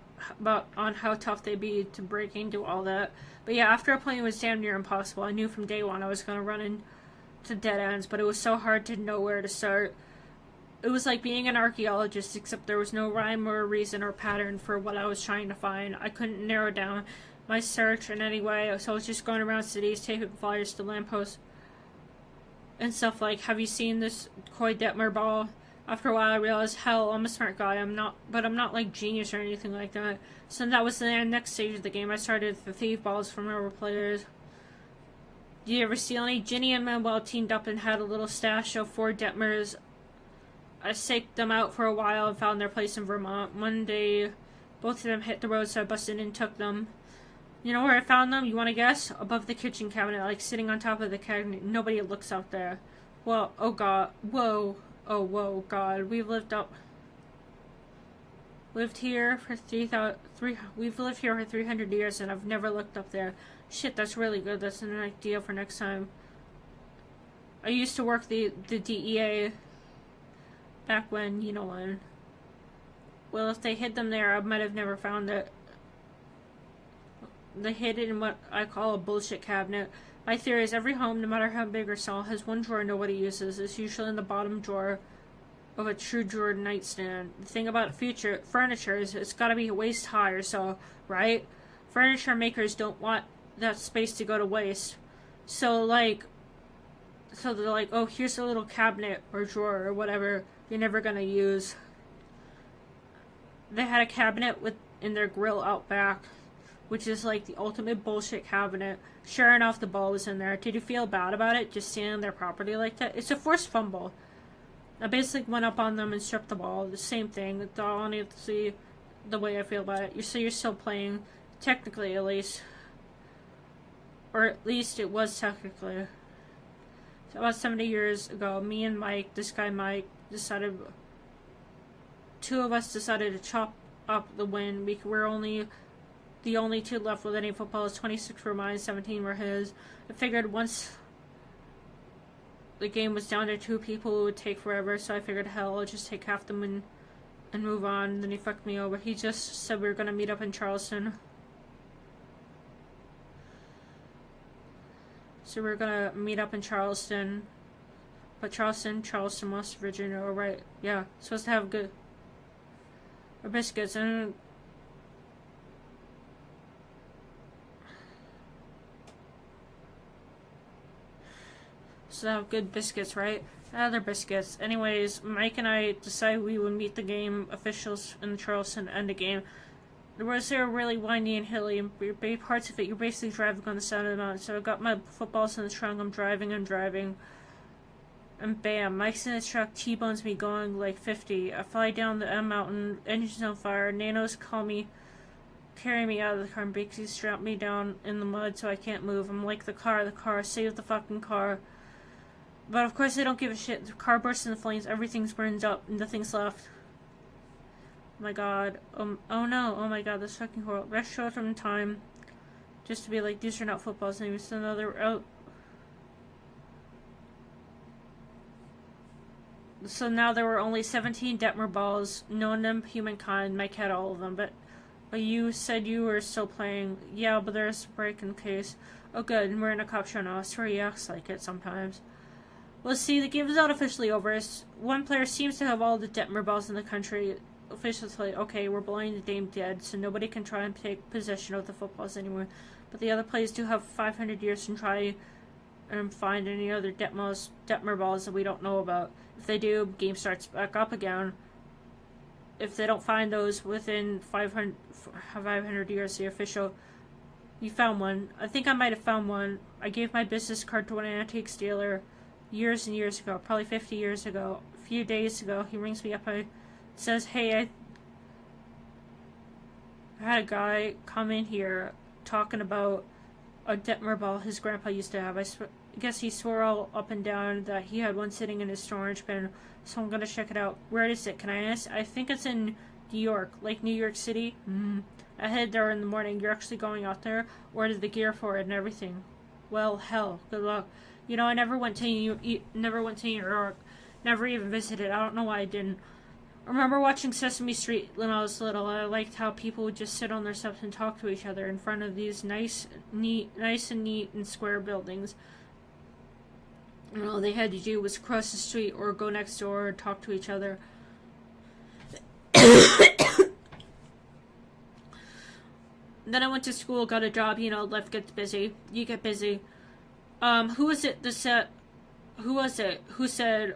on how tough they'd be to break into all that. But yeah, after a plane was damn near impossible. I knew from day one I was going to run into dead ends, but it was so hard to know where to start. It was like being an archaeologist, except there was no rhyme or reason or pattern for what I was trying to find. I couldn't narrow down my search in any way, so I was just going around cities, taping flyers to lampposts and stuff like, have you seen this Koi Detmer ball? After a while I realized, hell, I'm a smart guy, I'm not like genius or anything like that. So that was the next stage of the game. I started to thieve balls from other players. Do you ever steal any? Ginny and Manuel teamed up and had a little stash of 4 Detmers. I staked them out for a while and found their place in Vermont. One day, both of them hit the road, so I busted in and took them. You know where I found them? You want to guess? Above the kitchen cabinet, like sitting on top of the cabinet. Nobody looks out there. Well, oh god. Whoa. Oh, whoa, god. We've lived here for 300 years and I've never looked up there. Shit, that's really good. That's an idea for next time. I used to work the DEA back when, you know when. Well, if they hid them there, I might have never found it. They hid it in what I call a bullshit cabinet. My theory is every home, no matter how big or small, has one drawer nobody uses. It's usually in the bottom drawer of a true drawer nightstand. The thing about future furniture is it's got to be waist high or so, right? Furniture makers don't want that space to go to waste. So they're like, oh, here's a little cabinet or drawer or whatever you're never gonna use. They had a cabinet in their grill out back, which is like the ultimate bullshit cabinet. Sure enough, the ball was in there. Did you feel bad about it, just standing on their property like that? It's a forced fumble. I basically went up on them and stripped the ball. The same thing. It's honestly the way I feel about it. You're still playing, technically at least. Or at least it was technically. So about 70 years ago, me and Mike, this guy Mike, two of us decided to chop up the win. We're only the only two left with any footballs. 26 were mine, 17 were his. I figured once the game was down to 2 people, it would take forever, so I figured, hell, I'll just take half the win and move on. And then he fucked me over. He just said we were gonna meet up in Charleston. So we're gonna meet up in Charleston. But Charleston, West Virginia, right? Yeah, supposed to have good biscuits and so have good biscuits, right? Other biscuits. Anyways, Mike and I decided we would meet the game officials in Charleston to end the game. The roads there are really windy and hilly, and big parts of it you're basically driving on the side of the mountain. So I got my footballs in the trunk, I'm driving, and bam, Mike's in his truck, T-bones me going like 50. I fly down the M mountain, engine's on fire, nanos call me, carry me out of the car, and basically strap me down in the mud so I can't move. I'm like, the car, save the fucking car. But of course they don't give a shit. The car bursts into flames, everything's burned up, and nothing's left. Oh my god. Oh no. Oh my god, this fucking horrible. Rest short from time. Just to be like, these are not footballs anymore. So another So now there were only 17 Detmer balls. Known them, humankind. Mike had all of them. But you said you were still playing. Yeah, but there's a break in case. Oh good, and we're in a cop show now. I swear he acts like it sometimes. Well, see, the game is not officially over. One player seems to have all the Detmer balls in the country. Officials say, okay, we're blowing the game dead, so nobody can try and take possession of the footballs anymore. But the other players do have 500 years to try and find any other Detmer balls that we don't know about. If they do, game starts back up again. If they don't find those within 500 years, the official, you found one. I think I might have found one. I gave my business card to an antique dealer years and years ago, probably 50 years ago. A few days ago, he rings me up and says, hey, I had a guy come in here talking about a Detmer ball his grandpa used to have. I guess he swore all up and down that he had one sitting in his storage bin, so I'm gonna check it out. Where is it? Can I ask? I think it's in New York, like New York City. I headed there in the morning. You're actually going out there? Ordered the gear for it and everything. Well, hell, good luck. You know, I never went to New York. Never even visited. I don't know why I didn't. I remember watching Sesame Street when I was little. I liked how people would just sit on their steps and talk to each other in front of these nice and neat and square buildings. And all they had to do was cross the street or go next door and talk to each other. Then I went to school, got a job, you know, life gets busy. You get busy. Who was it that said, who said,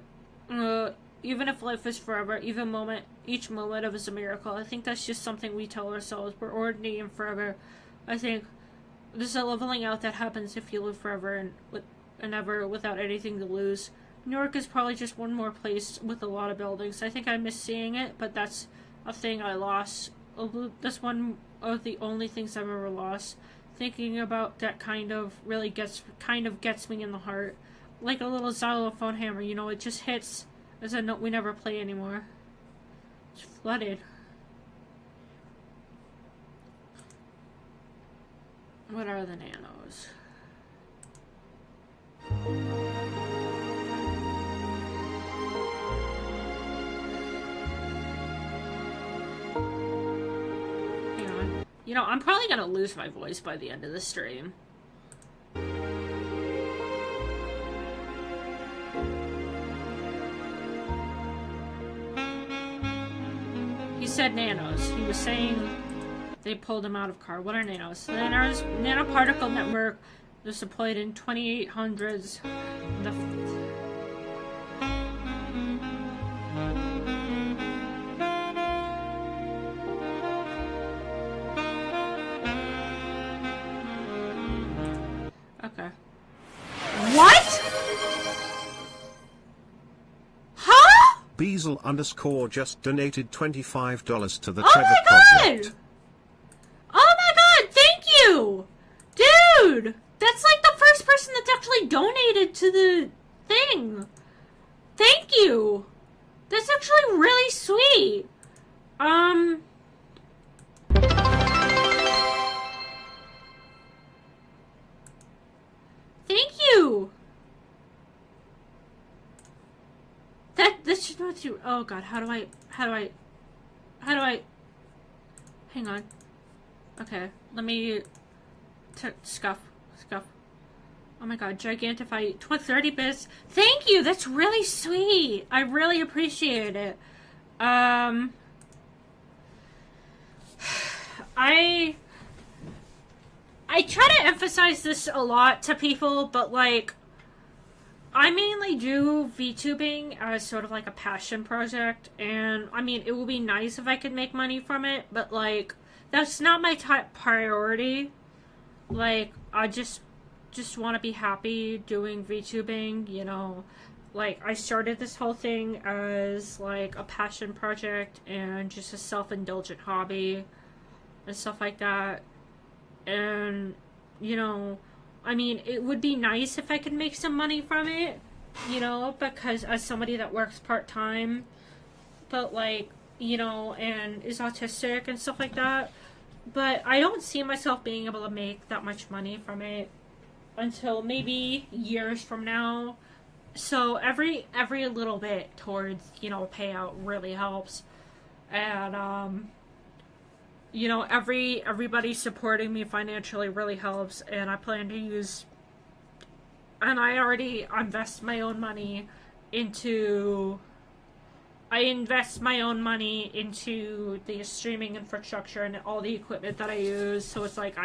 even if life is forever, each moment of is a miracle. I think that's just something we tell ourselves. We're ordinary and forever. I think there's a leveling out that happens if you live forever and ever without anything to lose. New York is probably just one more place with a lot of buildings. I think I miss seeing it, but that's a thing I lost. That's one of the only things I've ever lost. Thinking about that kind of gets me in the heart. Like a little xylophone hammer, you know, it just hits as a note we never play anymore. It's flooded. What are the nanos? Hang on. You know, I'm probably gonna lose my voice by the end of the stream. said nanos. He was saying they pulled him out of car. What are nanos? Nanos, nanoparticle network was deployed in 2800s. Okay. What? Huh? Beazle _ just donated $25 to the Oh Trevor my god! Project. Oh my god, thank you! Dude! That's like the first person that's actually donated to the thing. Thank you! That's actually really sweet. Thank you! That should not you. Oh god, how do I, hang on. Okay, let me, scuff. Oh my god, gigantify, 30 bits. Thank you, that's really sweet. I really appreciate it. I try to emphasize this a lot to people, but like, I mainly do VTubing as sort of like a passion project, and I mean, it would be nice if I could make money from it, but like, that's not my top priority. Like, I just want to be happy doing VTubing, you know. Like, I started this whole thing as like a passion project and just a self-indulgent hobby and stuff like that. And, you know, I mean, it would be nice if I could make some money from it, you know, because as somebody that works part-time, but like, you know, and is autistic and stuff like that, but I don't see myself being able to make that much money from it until maybe years from now. So every little bit towards, you know, payout really helps. And, you know, everybody supporting me financially really helps, and I plan to use, and I already invest my own money into, the streaming infrastructure and all the equipment that I use, so it's like,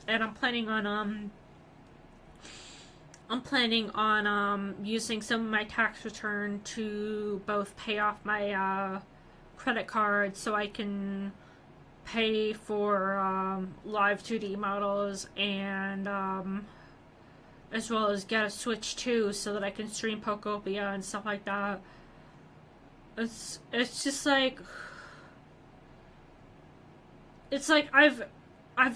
and I'm planning on using some of my tax return to both pay off my, credit card so I can pay for LEWDTUBER models, and as well as get a Switch 2 so that I can stream Pokopia and stuff like that. It's just like, it's like I've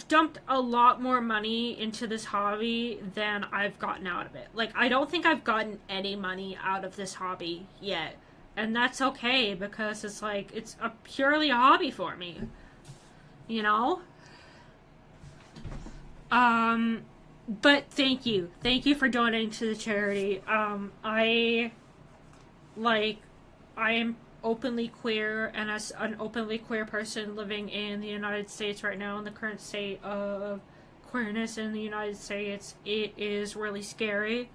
dumped a lot more money into this hobby than I've gotten out of it. Like, I don't think I've gotten any money out of this hobby yet. And that's okay, because it's like, it's purely a hobby for me, you know? But thank you for donating to the charity. I am openly queer, and as an openly queer person living in the United States right now, in the current state of queerness in the United States, it is really scary.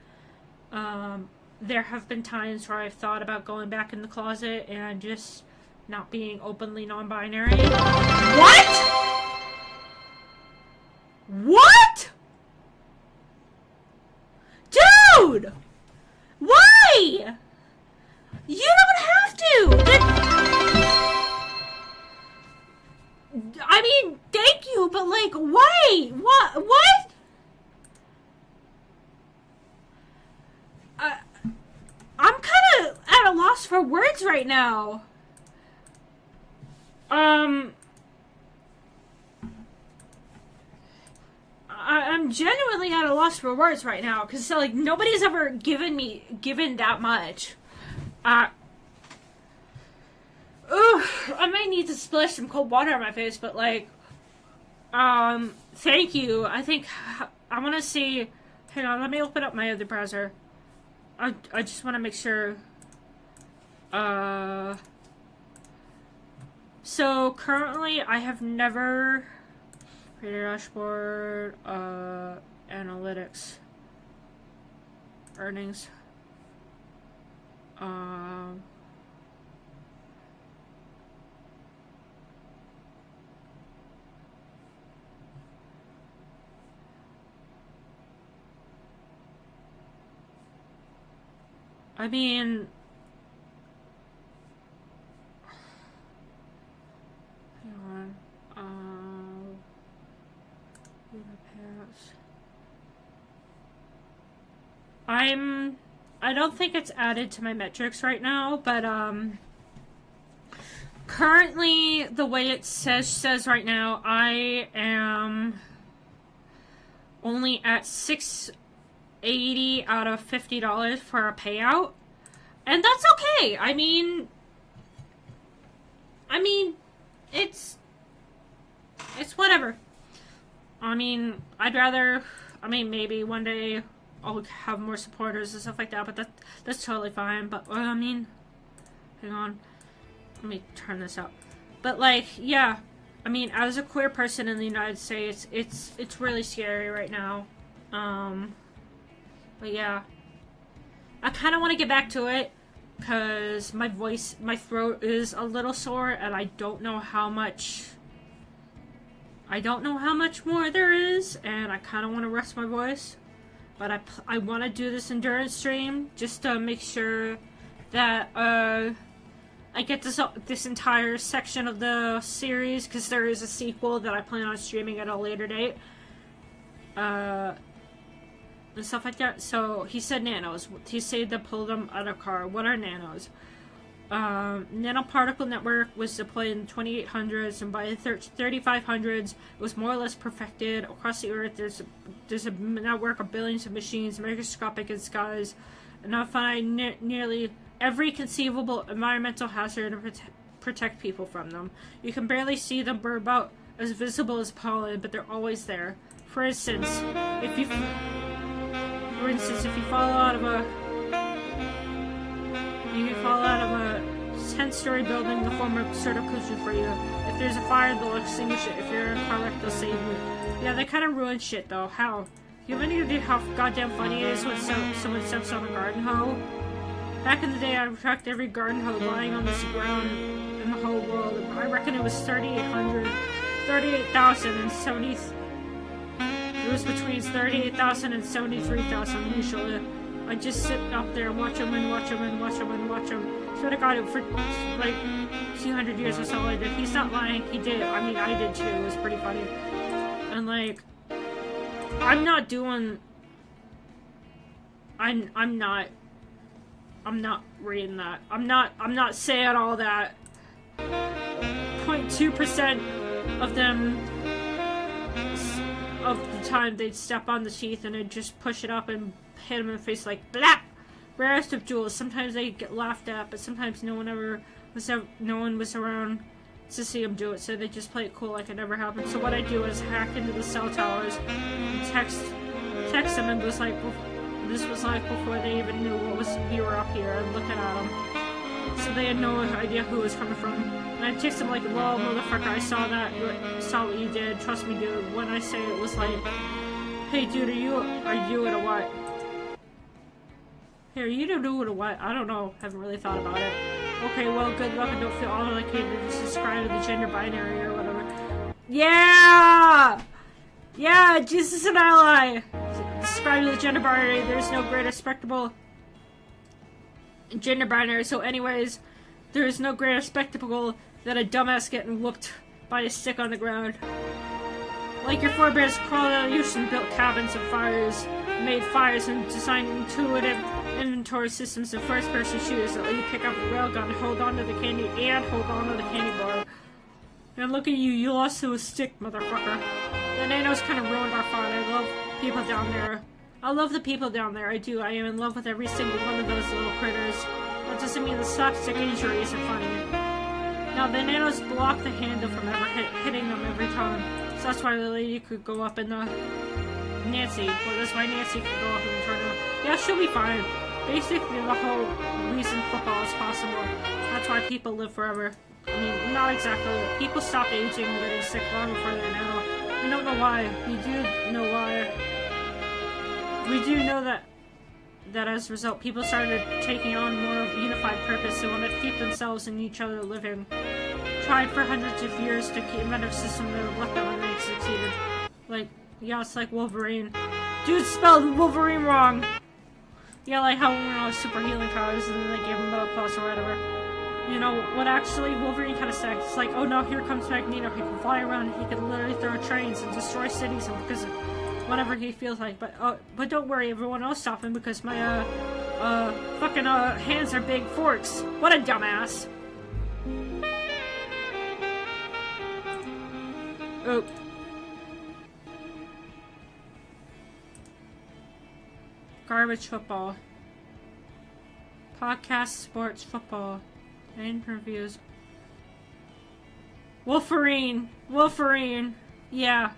There have been times where I've thought about going back in the closet and just not being openly non-binary. What? What? Dude! Why? You don't have to! I mean, thank you, but like, why? What? I'm kind of at a loss for words right now. I'm genuinely at a loss for words right now, because like, nobody's ever given that much. I might need to splash some cold water on my face, but like, thank you. I think I want to see. Hang on, let me open up my other browser. I just want to make sure. So currently I have never created a dashboard, analytics, earnings, I mean, hang on. I don't think it's added to my metrics right now, but currently the way it says right now, I am only at $6.80 out of $50 for a payout, and that's okay. I mean, it's whatever. I mean, I'd rather, maybe one day I'll have more supporters and stuff like that, but that's totally fine. But, hang on. Let me turn this up. But, like, yeah. As a queer person in the United States, it's really scary right now. But yeah. I kind of want to get back to it, because my throat is a little sore, and I don't know how much more there is, and I kind of want to rest my voice. But I want to do this endurance stream just to make sure that I get this entire section of the series, because there is a sequel that I plan on streaming at a later date. And stuff like that. So he said nanos. He said to pull them out of a car. What are nanos? Nanoparticle network was deployed in the 2800s, and by the 3500s it was more or less perfected across the earth. There's a network of billions of machines, microscopic in size, enough to find nearly every conceivable environmental hazard and protect people from them. You can barely see them. They're about as visible as pollen, but they're always there. For instance, if you fall out of a 10-story building, the former sort of cushion for you. If there's a fire, they'll extinguish it. If you're in a car wreck, they'll save you. Yeah, they kind of ruin shit, though. How? You have any idea how goddamn funny it is when someone steps on a garden hoe? Back in the day, I tracked every garden hoe lying on this ground in the whole world. I reckon it was 38,070. It was between 38,000 and 73,000 usually. I just sit up there and watch them and watch them and watch them and watch them. Swear to God, for like 200 years that's all I did. He's not lying. He did. I did too. It was pretty funny. And like, I'm not reading that. I'm not saying all that. 0.2% of them, of the time, they'd step on the teeth and they'd just push it up and hit him in the face like blap. Rarest of jewels. Sometimes they get laughed at, but sometimes no one was around to see them do it, so they just play it cool like it never happened. So what I do is hack into the cell towers and text them, and this was like before they even knew we were up here and looking at them. So they had no idea who it was coming from. And I text them like, "Lol, motherfucker, I saw what you did. Trust me, dude." When I say it was like, "Hey, dude, are you it or what?" Here, you don't do it or what? I don't know. Haven't really thought about it. Okay, well, good luck and don't feel obligated to subscribe to the gender binary or whatever. Yeah! Yeah, Jesus is an ally! Subscribe to the gender binary. There's no greater spectacle gender binary. So anyways, there is no greater spectacle than a dumbass getting whooped by a stick on the ground. Like your forebears crawled out of the ocean, built cabins and made fires and designed intuitive inventory systems and first-person shooters that let you pick up a railgun, hold on to the candy bar. And look at you, you lost to a stick, motherfucker. The nanos kind of ruined our fun. I love people down there. I love the people down there, I do. I am in love with every single one of those little critters. That doesn't mean the slapstick injury isn't funny. Now, the nanos block the handle from ever hitting them every time. So that's why the lady could go up in the... Nancy. Well, that's why Nancy could go up in the tornado. Yeah, she'll be fine. Basically, the whole reason football is possible. That's why people live forever. I mean, not exactly. People stop aging and getting sick long before they're now. We don't know why. We do know why. We do know that as a result, people started taking on more of a unified purpose. They wanted to keep themselves and each other living. Tried for hundreds of years to invent a system that would let them, and they succeeded. Like, yeah, it's like Wolverine. Dude spelled Wolverine wrong! Yeah, like how, super healing powers and then they gave him the plus or whatever. You know, what actually Wolverine kind of said, it's like, oh no, here comes Magneto, he can fly around, he can literally throw trains and destroy cities and because of whatever he feels like, but don't worry, everyone else stop him because my, fucking, hands are big forks. What a dumbass. Oh. Garbage football. Podcast, sports, football. Interviews. Wolverine. Yeah.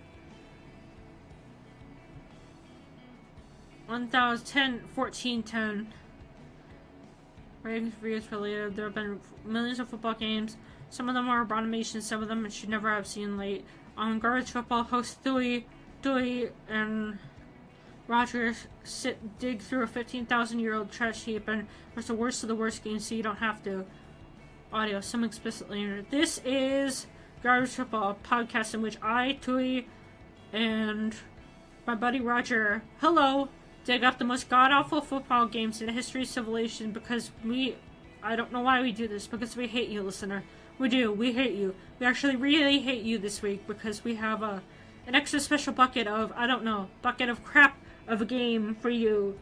1010, 1410. Ratings, reviews related. There have been millions of football games. Some of them are abominations, some of them should never have seen late. Garbage football hosts Dewey and Roger dig through a 15,000-year-old trash heap, and there's the worst of the worst games, so you don't have to. Audio, some explicitly entered. This is Garbage Football, a podcast in which I, Dewey, and my buddy Roger, hello, dig up the most god-awful football games in the history of civilization because I don't know why we do this, because we hate you, listener. We do. We hate you. We actually really hate you this week because we have an extra special bucket of, bucket of crap of a game for you.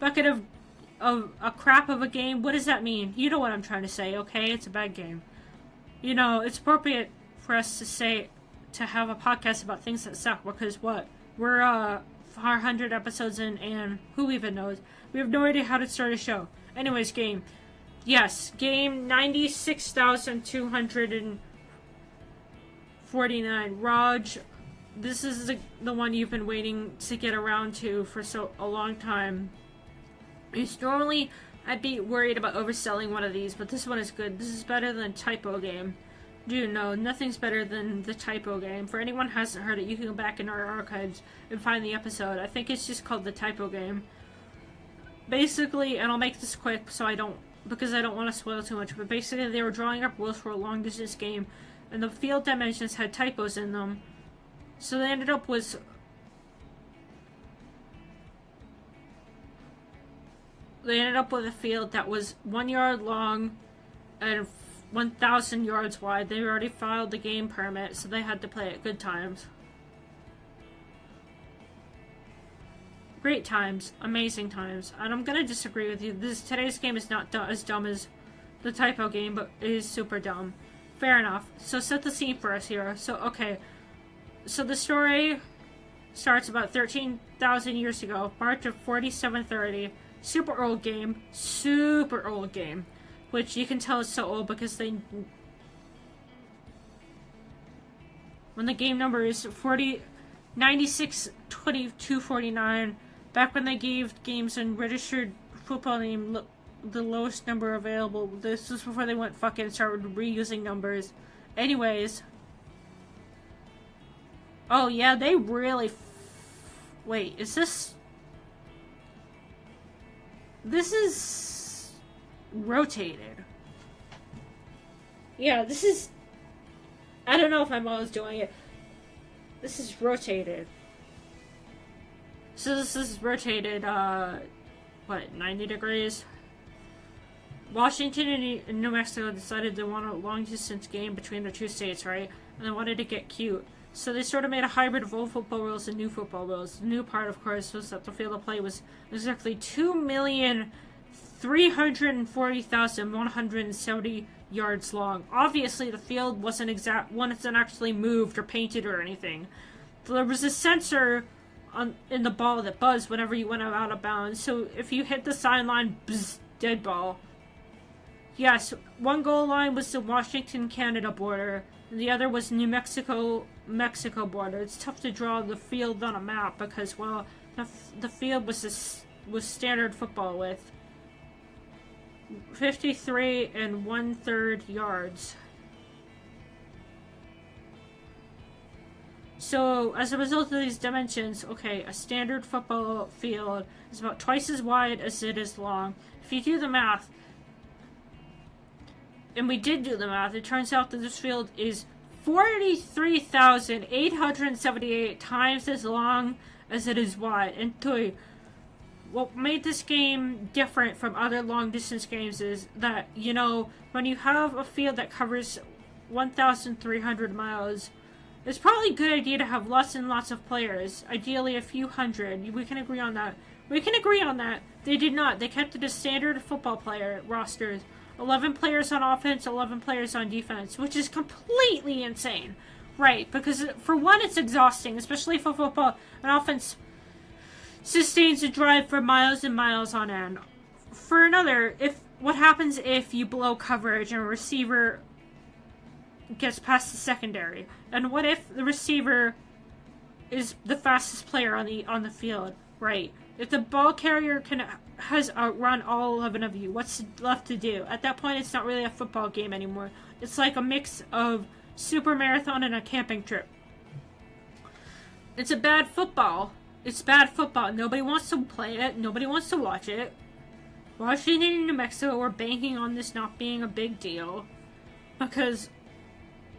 Bucket of a crap of a game. What does that mean? You know what I'm trying to say, okay? It's a bad game. You know, it's appropriate for us to have a podcast about things that suck because what? We're 400 episodes in and who even knows? We have no idea how to start a show. Anyways, game. Yes, game 96,249. Raj, this is the one you've been waiting to get around to for a long time. Normally, I'd be worried about overselling one of these, but this one is good. This is better than Typo Game. Dude, no, nothing's better than the Typo Game. For anyone who hasn't heard it, you can go back in our archives and find the episode. I think it's just called the Typo Game. Basically, and I'll make this quick because I don't want to spoil too much, but basically they were drawing up rules for a long distance game, and the field dimensions had typos in them. So they ended up with a field that was 1 yard long and 1,000 yards wide. They already filed the game permit, so they had to play at good times. Great times, amazing times, and I'm gonna disagree with you. Today's game is not as dumb as the Typo Game, but it is super dumb. Fair enough. So set the scene for us here. So okay, so the story starts about 13,000 years ago, March of 4730. Super old game, which you can tell is so old because when the game number is 96,2249. Back when they gave games in registered football name the lowest number available. This was before they went fucking started reusing numbers. Anyways. Oh yeah, they really... Wait, is this... This is... rotated. Yeah, this is... I don't know if I'm always doing it. This is rotated. So this is rotated, 90 degrees? Washington and New Mexico decided they wanted a long-distance game between the two states, right? And they wanted to get cute. So they sort of made a hybrid of old football rules and new football rules. The new part, of course, was that the field of play was exactly 2,340,170 yards long. Obviously, the field wasn't actually moved or painted or anything. There was a sensor in the ball that buzzed whenever you went out of bounds. So if you hit the sideline, bzz, dead ball. Yes, one goal line was the Washington-Canada border, and the other was New Mexico border. It's tough to draw the field on a map because, well, the field was standard football width. 53 1/3 yards. So, as a result of these dimensions, okay, a standard football field is about twice as wide as it is long. If you do the math, and we did do the math, it turns out that this field is 43,878 times as long as it is wide. And what made this game different from other long distance games is that, you know, when you have a field that covers 1,300 miles, it's probably a good idea to have lots and lots of players, ideally a few hundred. We can agree on that. We can agree on that. They did not. They kept it as standard football player rosters. 11 players on offense, 11 players on defense, which is completely insane. Right, because for one, it's exhausting, especially for football. An offense sustains a drive for miles and miles on end. For another, what happens if you blow coverage and a receiver gets past the secondary? And what if the receiver is the fastest player on the field? Right. If the ball carrier has outrun all 11 of you, what's left to do? At that point, it's not really a football game anymore. It's like a mix of super marathon and a camping trip. It's a bad football. It's bad football. Nobody wants to play it. Nobody wants to watch it. Washington and New Mexico are banking on this not being a big deal because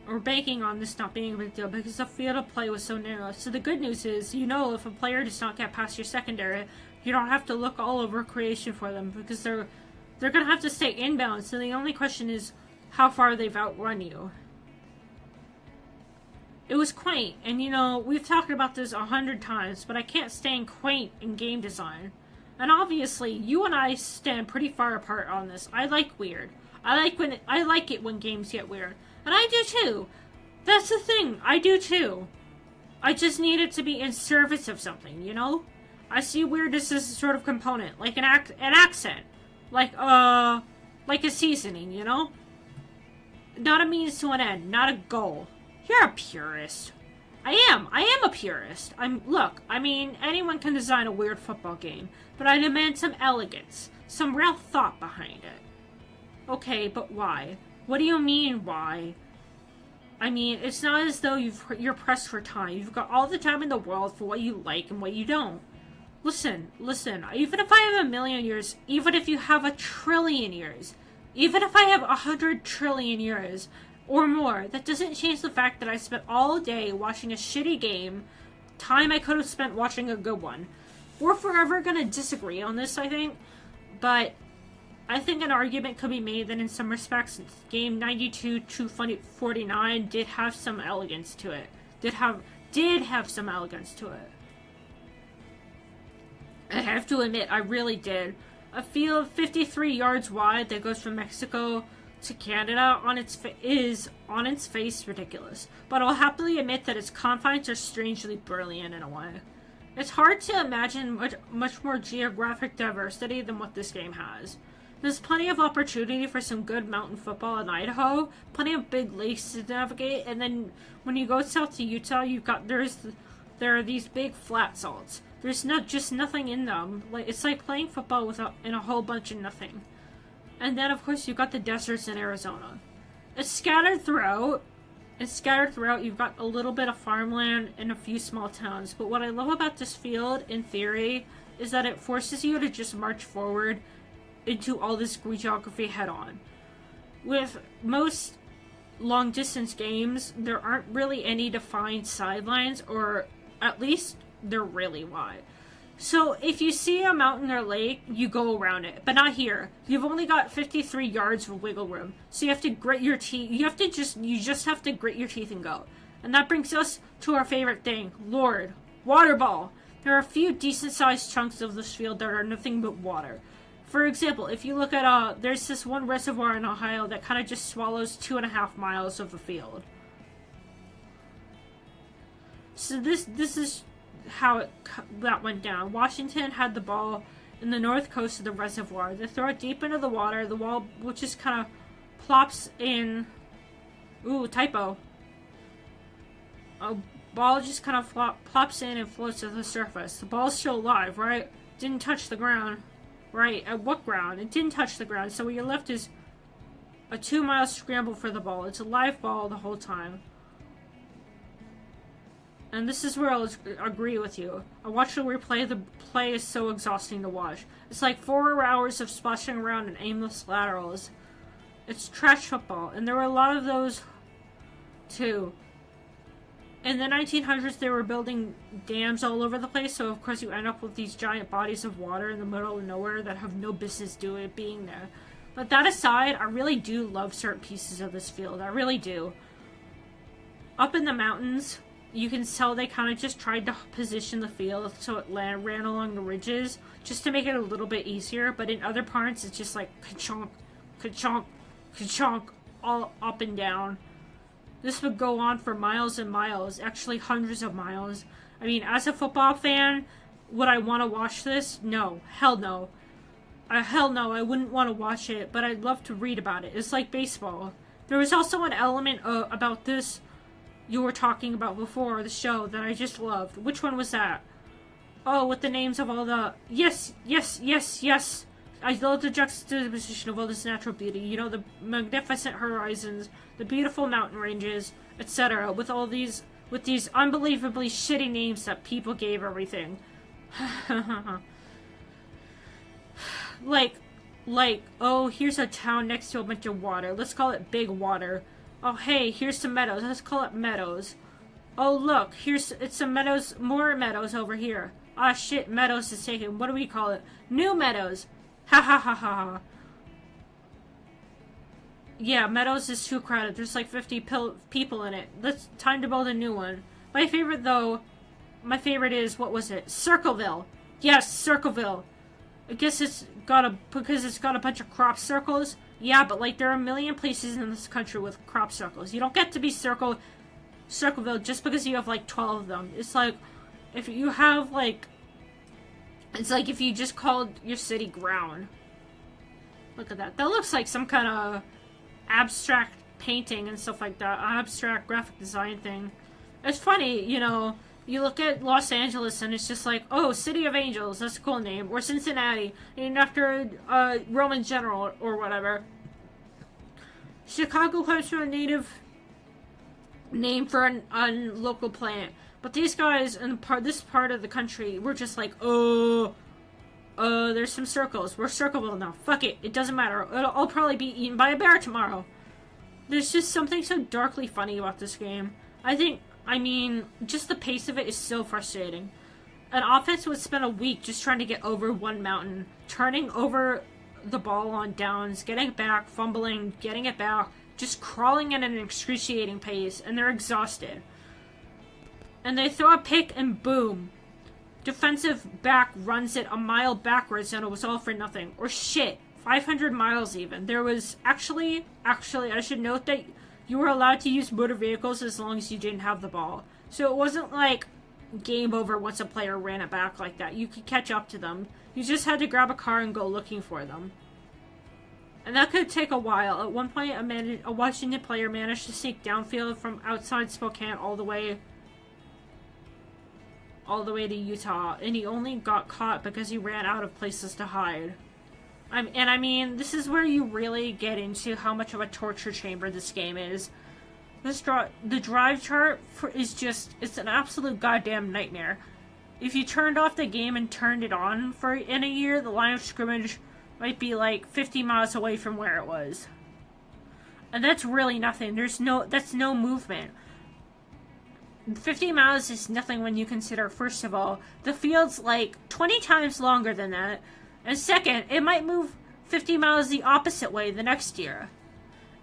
the field of play was so narrow. So the good news is, you know, if a player does not get past your secondary, you don't have to look all over creation for them because they're going to have to stay inbound. So the only question is how far they've outrun you. It was quaint, and you know, we've talked about this 100 times, but I can't stand quaint in game design. And obviously, you and I stand pretty far apart on this. I like weird. I like it when games get weird. And I do too. That's the thing. I do too. I just need it to be in service of something, you know? I see weirdness as a sort of component, like an accent. Like a seasoning, you know? Not a means to an end, not a goal. You're a purist. I am a purist. Look, I mean, anyone can design a weird football game, but I demand some elegance, some real thought behind it. Okay, but why? What do you mean, why? I mean, it's not as though you're pressed for time. You've got all the time in the world for what you like and what you don't. Listen, even if I have 1,000,000 years, even if you have 1,000,000,000,000 years, even if I have 100,000,000,000,000 years, or more, that doesn't change the fact that I spent all day watching a shitty game, time I could have spent watching a good one. We're forever gonna disagree on this, I think, but I think an argument could be made that in some respects, game 92-49 did have some elegance to it. Did have some elegance to it. I have to admit, I really did. A field 53 yards wide that goes from Mexico to Canada is on its face ridiculous, but I'll happily admit that its confines are strangely brilliant in a way. It's hard to imagine much more geographic diversity than what this game has. There's plenty of opportunity for some good mountain football in Idaho, plenty of big lakes to navigate, and then when you go south to Utah, there are these big flat salts. There's just nothing in them. It's like playing football in a whole bunch of nothing. And then, of course, you've got the deserts in Arizona. It's scattered throughout. You've got a little bit of farmland and a few small towns. But what I love about this field, in theory, is that it forces you to just march forward into all this geography head-on. With most long-distance games, there aren't really any defined sidelines, or at least they're really wide. So if you see a mountain or lake, you go around it, but not here. You've only got 53 yards of wiggle room, so you have to grit your teeth. You just have to grit your teeth and go. And that brings us to our favorite thing, Lord, water ball. There are a few decent-sized chunks of this field that are nothing but water. For example, if you look at there's this one reservoir in Ohio that kind of just swallows 2.5 miles of the field. So this is how that went down. Washington had the ball in the north coast of the reservoir. They throw it deep into the water. The ball, which just kind of plops in. Ooh, typo. A ball just kind of plops in and floats to the surface. The ball's still alive, right? Didn't touch the ground. Right, at what ground? It didn't touch the ground, so what you're left is a 2-mile scramble for the ball. It's a live ball the whole time. And this is where I'll agree with you. I watched the replay. The play is so exhausting to watch. It's like 4 hours of splashing around in aimless laterals. It's trash football, and there were a lot of those too. in the 1900s, they were building dams all over the place, so of course you end up with these giant bodies of water in the middle of nowhere that have no business being there. But that aside, I really do love certain pieces of this field. I really do. Up in the mountains, you can tell they kind of just tried to position the field so it ran along the ridges, just to make it a little bit easier. But in other parts, it's just like ka-chonk, ka-chonk, ka-chonk, all up and down. This would go on for miles and miles, actually hundreds of miles. I mean, as a football fan, would I want to watch this? No. Hell no. Hell no, I wouldn't want to watch it, but I'd love to read about it. It's like baseball. There was also an element about this you were talking about before the show that I just loved. Which one was that? Oh, with the names of all the... Yes, yes, yes, yes. I love the juxtaposition of all this natural beauty. You know, the magnificent horizons, the beautiful mountain ranges, etc. With all these... With these unbelievably shitty names that people gave everything. Like, oh, here's a town next to a bunch of water. Let's call it Big Water. Oh, hey, here's some meadows. Let's call it Meadows. Oh, look, it's some meadows, more meadows over here. Ah, shit, Meadows is taken. What do we call it? New Meadows. Ha ha ha ha ha. Yeah, Meadows is too crowded. There's like 50 people in it. It's time to build a new one. My favorite is, what was it? Circleville. Yes, Circleville. I guess because it's got a bunch of crop circles. Yeah, but like there are a million places in this country with crop circles. You don't get to be Circleville just because you have like 12 of them. It's like if you have like, it's like if you just called your city Ground. Look at that. That looks like some kind of abstract painting and stuff like that. Abstract graphic design thing. It's funny, you know. You look at Los Angeles and it's just like, oh, City of Angels, that's a cool name. Or Cincinnati, named after a Roman general or whatever. Chicago comes from a native name for a local plant. But these guys in this part of the country were just like, there's some circles. We're Circleville now. Fuck it. It doesn't matter. I'll probably be eaten by a bear tomorrow. There's just something so darkly funny about this game. I mean, just the pace of it is so frustrating. An offense would spend a week just trying to get over one mountain, turning over the ball on downs, getting it back, fumbling, getting it back, just crawling at an excruciating pace, and they're exhausted. And they throw a pick and boom. Defensive back runs it a mile backwards and it was all for nothing. Or shit, 500 miles even. There was actually, I should note that you were allowed to use motor vehicles as long as you didn't have the ball. So it wasn't like game over once a player ran it back like that. You could catch up to them. You just had to grab a car and go looking for them. And that could take a while. At one point, a Washington player managed to sneak downfield from outside Spokane all the way to Utah. And he only got caught because he ran out of places to hide. I mean, this is where you really get into how much of a torture chamber this game is. The drive chart is just, it's an absolute goddamn nightmare. If you turned off the game and turned it on in a year, the line of scrimmage might be like 50 miles away from where it was. And that's really nothing. That's no movement. 50 miles is nothing when you consider, first of all, the field's like 20 times longer than that. And second, it might move 50 miles the opposite way the next year.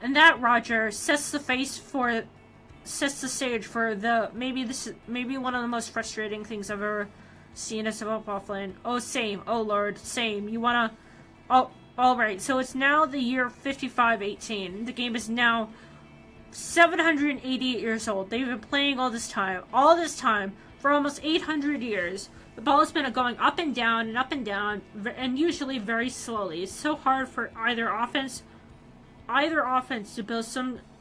And that, Roger, sets the stage for maybe one of the most frustrating things I've ever seen as a football fan. Oh, same. Oh, Lord, same. You wanna... Oh, alright. So it's now the year 5518. The game is now 788 years old. They've been playing all this time, for almost 800 years. The ball has been going up and down, and usually very slowly. It's so hard for either offense to build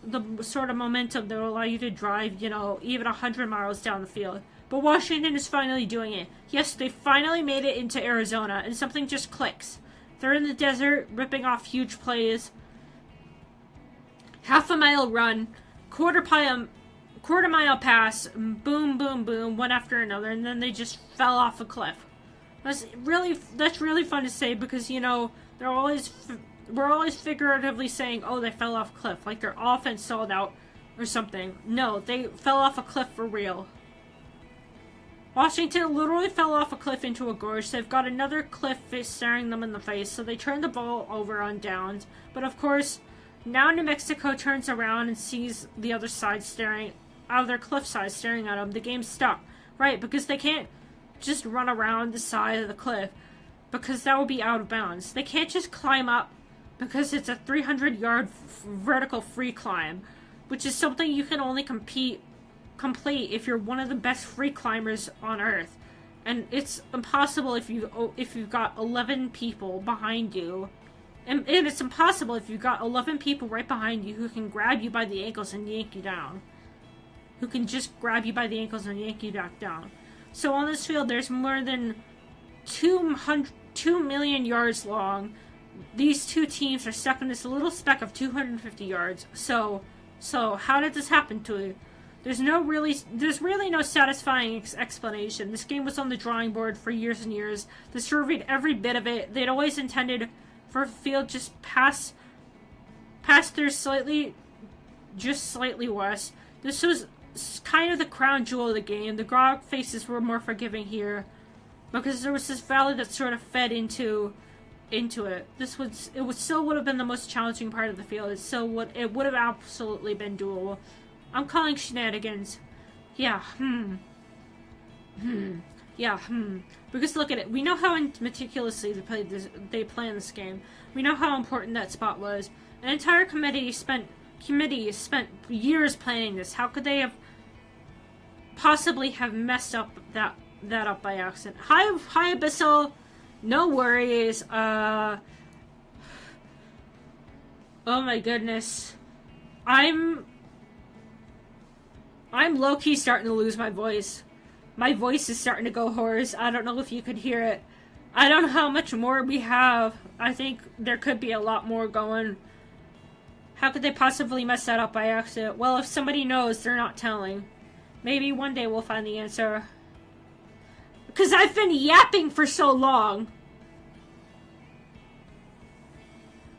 the sort of momentum that will allow you to drive, even 100 miles down the field. But Washington is finally doing it. Yes, they finally made it into Arizona, and something just clicks. They're in the desert, ripping off huge plays. Half a mile run, quarter mile pass, boom, boom, boom, one after another, and then they just fell off a cliff. That's really fun to say because, we're always figuratively saying, oh, they fell off a cliff, like their offense sold out or something. No, they fell off a cliff for real. Washington literally fell off a cliff into a gorge. They've got another cliff staring them in the face, so they turned the ball over on downs. But of course, now New Mexico turns around and sees the other side staring, other cliff side staring at them. The game's stuck. Right, because they can't just run around the side of the cliff, because that would be out of bounds. They can't just climb up, because it's a 300-yard vertical free climb, which is something you can only complete if you're one of the best free climbers on Earth. And it's impossible if you've got 11 people behind you. And it's impossible if you've got 11 people right behind you who can grab you by the ankles and yank you down. Who can just grab you by the ankles and yank you back down. So on this field, there's more than 2 million yards long. These two teams are stuck in this little speck of 250 yards. So how did this happen to you? There's really no satisfying explanation. This game was on the drawing board for years and years. They surveyed every bit of it. They'd always intended for a field just past their slightly west. This was kind of the crown jewel of the game. The grog faces were more forgiving here, because there was this valley that sort of fed into it. It still would have been the most challenging part of the field. It would have absolutely been doable. I'm calling shenanigans. Yeah, Because look at it. We know how meticulously they planned this game. We know how important that spot was. An entire committee spent years planning this. How could they have possibly have messed up that up by accident? Hi Abyssal. No worries. Oh my goodness. I'm low-key starting to lose my voice. My voice is starting to go hoarse. I don't know if you could hear it. I don't know how much more we have. I think there could be a lot more going. How could they possibly mess that up by accident? Well, if somebody knows, they're not telling. Maybe one day we'll find the answer. Because I've been yapping for so long.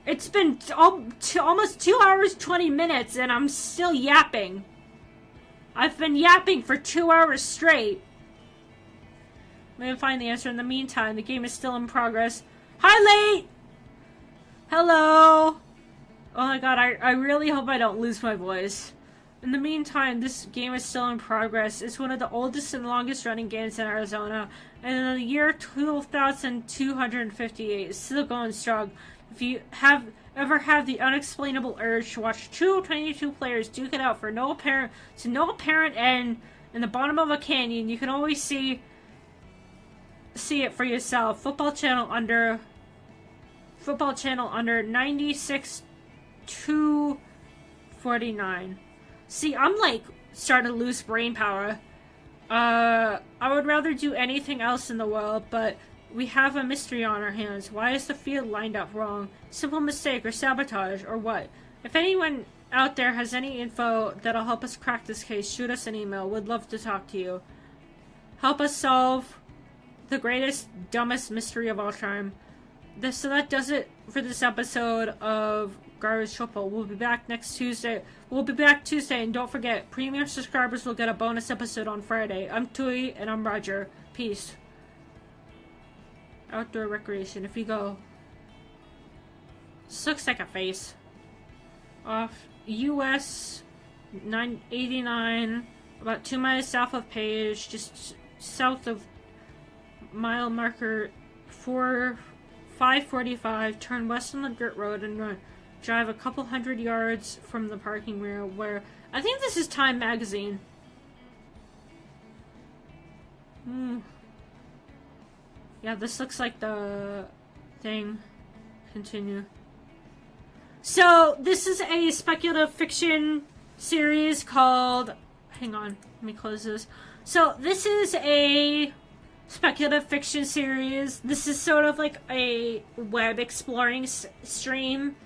It's been almost 2 hours, 20 minutes, and I'm still yapping. I've been yapping for 2 hours straight. I'm gonna find the answer. In the meantime, the game is still in progress. Hi, Late! Hello! Oh my god, I really hope I don't lose my voice. In the meantime, this game is still in progress. It's one of the oldest and longest running games in Arizona. And in the year 12,258, it's still going strong. If you ever have the unexplainable urge to watch 22 players duke it out for no apparent end in the bottom of a canyon, you can always see it for yourself. Football channel under 96,249. See, I'm like starting to lose brain power. I would rather do anything else in the world, but we have a mystery on our hands. Why is the field lined up wrong? Simple mistake or sabotage or what? If anyone out there has any info that'll help us crack this case, shoot us an email. We'd love to talk to you. Help us solve the greatest, dumbest mystery of all time. So that does it for this episode of Garbage Triple. We'll be back next Tuesday. We'll be back Tuesday, and don't forget, premium subscribers will get a bonus episode on Friday. I'm Tui, and I'm Roger. Peace. Outdoor recreation. If you go, this looks like a face. Off US 989, about 2 miles south of Page, just south of mile marker 545. Turn west on the dirt road and drive a couple hundred yards from the parking area where I think this is Time Magazine. Yeah, this looks like the thing. Continue. So, this is a speculative fiction series called... Hang on, let me close this. So, this is a speculative fiction series. This is sort of like a web exploring stream.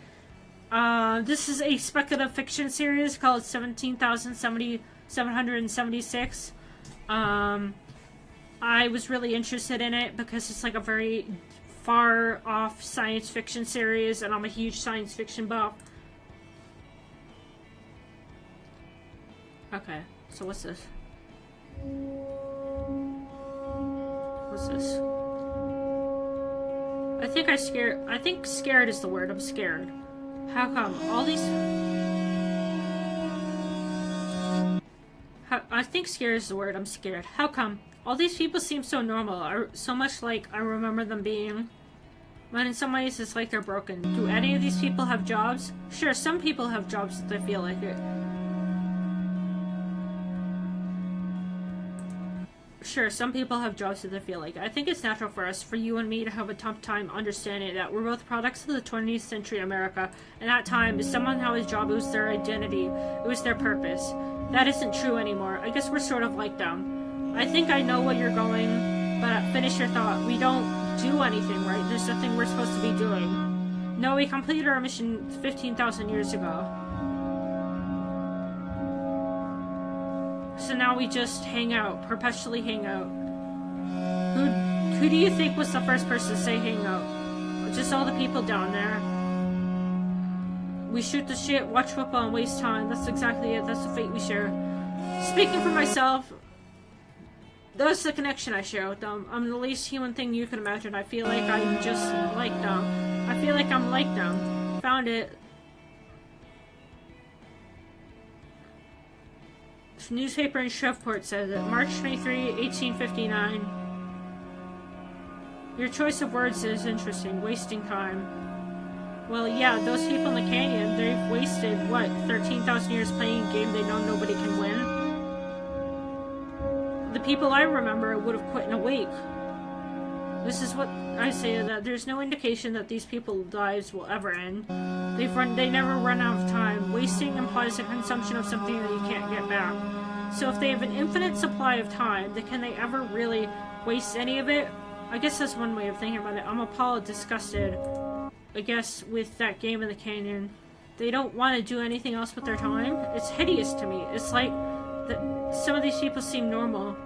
This is a speculative fiction series called 17,776. I was really interested in it because it's like a very far off science fiction series, and I'm a huge science fiction buff. Okay, so what's this? What's this? I think scared is the word. I'm scared. How come? All these... I think scared is the word. I'm scared. How come? All these people seem so normal, so much like I remember them being. But in some ways, it's like they're broken. Do any of these people have jobs? Sure, some people have jobs that they feel like it. Sure, some people have jobs that they feel like it. I think it's natural for us, for you and me, to have a tough time understanding that we're both products of the 20th century America. And that time, if someone had his job, it was their identity. It was their purpose. That isn't true anymore. I guess we're sort of like them. I think I know what you're going, but finish your thought. We don't do anything, right? There's nothing we're supposed to be doing. No, we completed our mission 15,000 years ago. So now we just hang out, perpetually hang out. Who do you think was the first person to say hang out? Just all the people down there. We shoot the shit, watch football, and waste time. That's exactly it. That's the fate we share. Speaking for myself, that's the connection I share with them. I'm the least human thing you can imagine. I feel like I'm just like them. I feel like I'm like them. Found it. This newspaper in Shreveport says it. March 23, 1859. Your choice of words is interesting. Wasting time. Well, yeah, those people in the canyon, they've wasted, what, 13,000 years playing a game they know nobody can win? The people I remember would have quit in a week. This is what I say, that there's no indication that these people's lives will ever end. They never run out of time. Wasting implies a consumption of something that you can't get back. So if they have an infinite supply of time, then can they ever really waste any of it? I guess that's one way of thinking about it. I'm appalled, disgusted, I guess, with that game in the canyon. They don't want to do anything else with their time. It's hideous to me. It's like some of these people seem normal.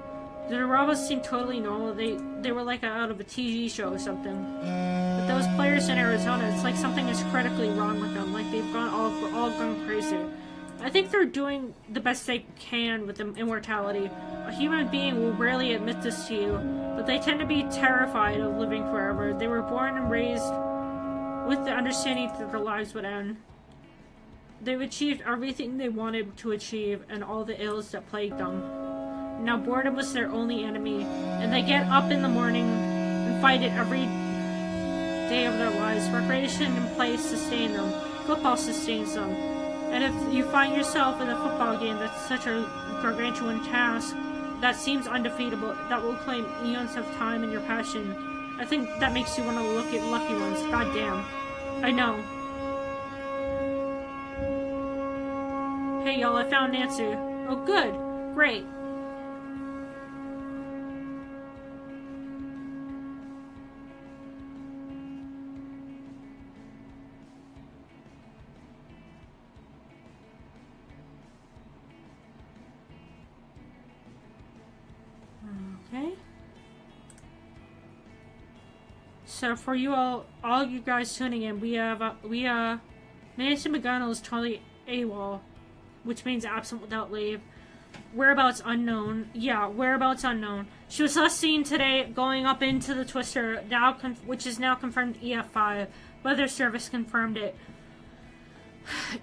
The robots seem totally normal. They were like out of a TV show or something. But those players in Arizona, it's like something is critically wrong with them. Like they've gone all gone crazy. I think they're doing the best they can with immortality. A human being will rarely admit this to you, but they tend to be terrified of living forever. They were born and raised with the understanding that their lives would end. They've achieved everything they wanted to achieve and all the ills that plagued them. Now boredom was their only enemy, and they get up in the morning and fight it every day of their lives. Recreation and play sustain them. Football sustains them. And if you find yourself in a football game that's such a gargantuan task that seems undefeatable, that will claim eons of time and your passion, I think that makes you want to look at lucky ones. God damn. I know. Hey y'all, I found an answer. Oh good. Great. Okay. So for you all you guys tuning in, Nancy McGonnell is totally AWOL, which means absent without leave. Whereabouts unknown. Yeah, whereabouts unknown. She was last seen today going up into the Twister, which is now confirmed EF5. Weather Service confirmed it.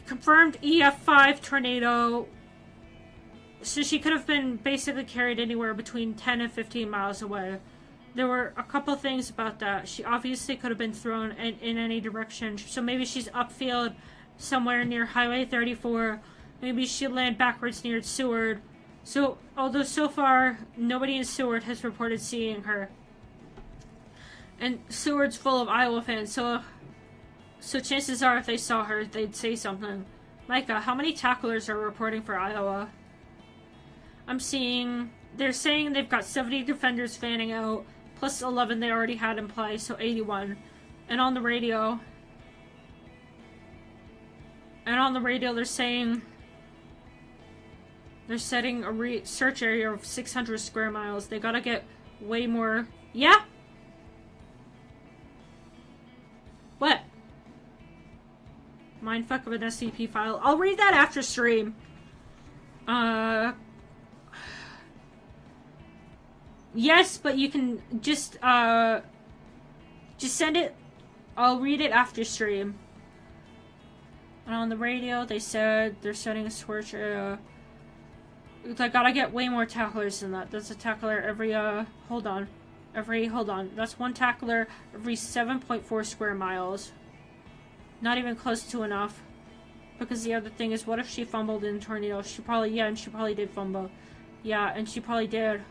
Confirmed EF5 tornado. So she could have been basically carried anywhere between 10 and 15 miles away. There were a couple things about that. She obviously could have been thrown in any direction. So maybe she's upfield somewhere near Highway 34. Maybe she'll land backwards near Seward. So, although so far nobody in Seward has reported seeing her. And Seward's full of Iowa fans, so chances are if they saw her, they'd say something. Micah, how many tacklers are reporting for Iowa? They're saying they've got 70 defenders fanning out, plus 11 they already had in play, so 81. And on the radio, they're saying they're setting a search area of 600 square miles. They gotta get way more. Yeah? What? Mindfuck of an SCP file. I'll read that after stream. Yes, but you can just send it. I'll read it after stream. And on the radio, they said they're setting a torch area. I gotta get way more tacklers than that. That's a tackler every, hold on. That's one tackler every 7.4 square miles. Not even close to enough. Because the other thing is, what if she fumbled in a tornado? She probably did fumble. Yeah, and she probably did.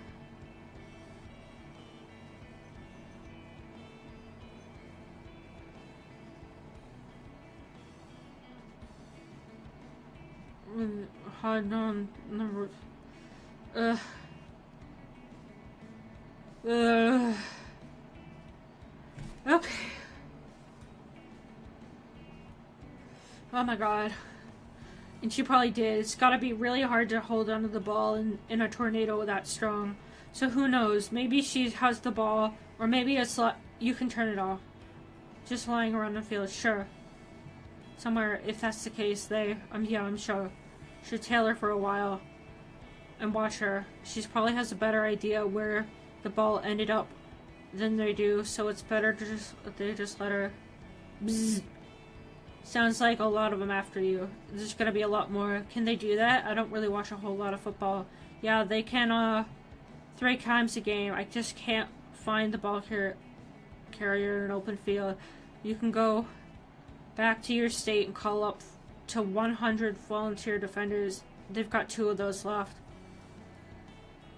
Hold on. Okay. Oh my god. And she probably did. It's gotta be really hard to hold onto the ball in a tornado that strong. So who knows? Maybe she has the ball, or maybe it's you can turn it off. Just lying around the field, sure. Somewhere, if that's the case, I'm sure. Should tail her for a while and watch her. She probably has a better idea where the ball ended up than they do, so it's better to just let her. Bzz. Sounds like a lot of them after you. There's gonna be a lot more. Can they do that? I don't really watch a whole lot of football. Yeah, they can 3 times a game. I just can't find the ball carrier in an open field. You can go back to your state and call up to 100 volunteer defenders. They've got 2 of those left.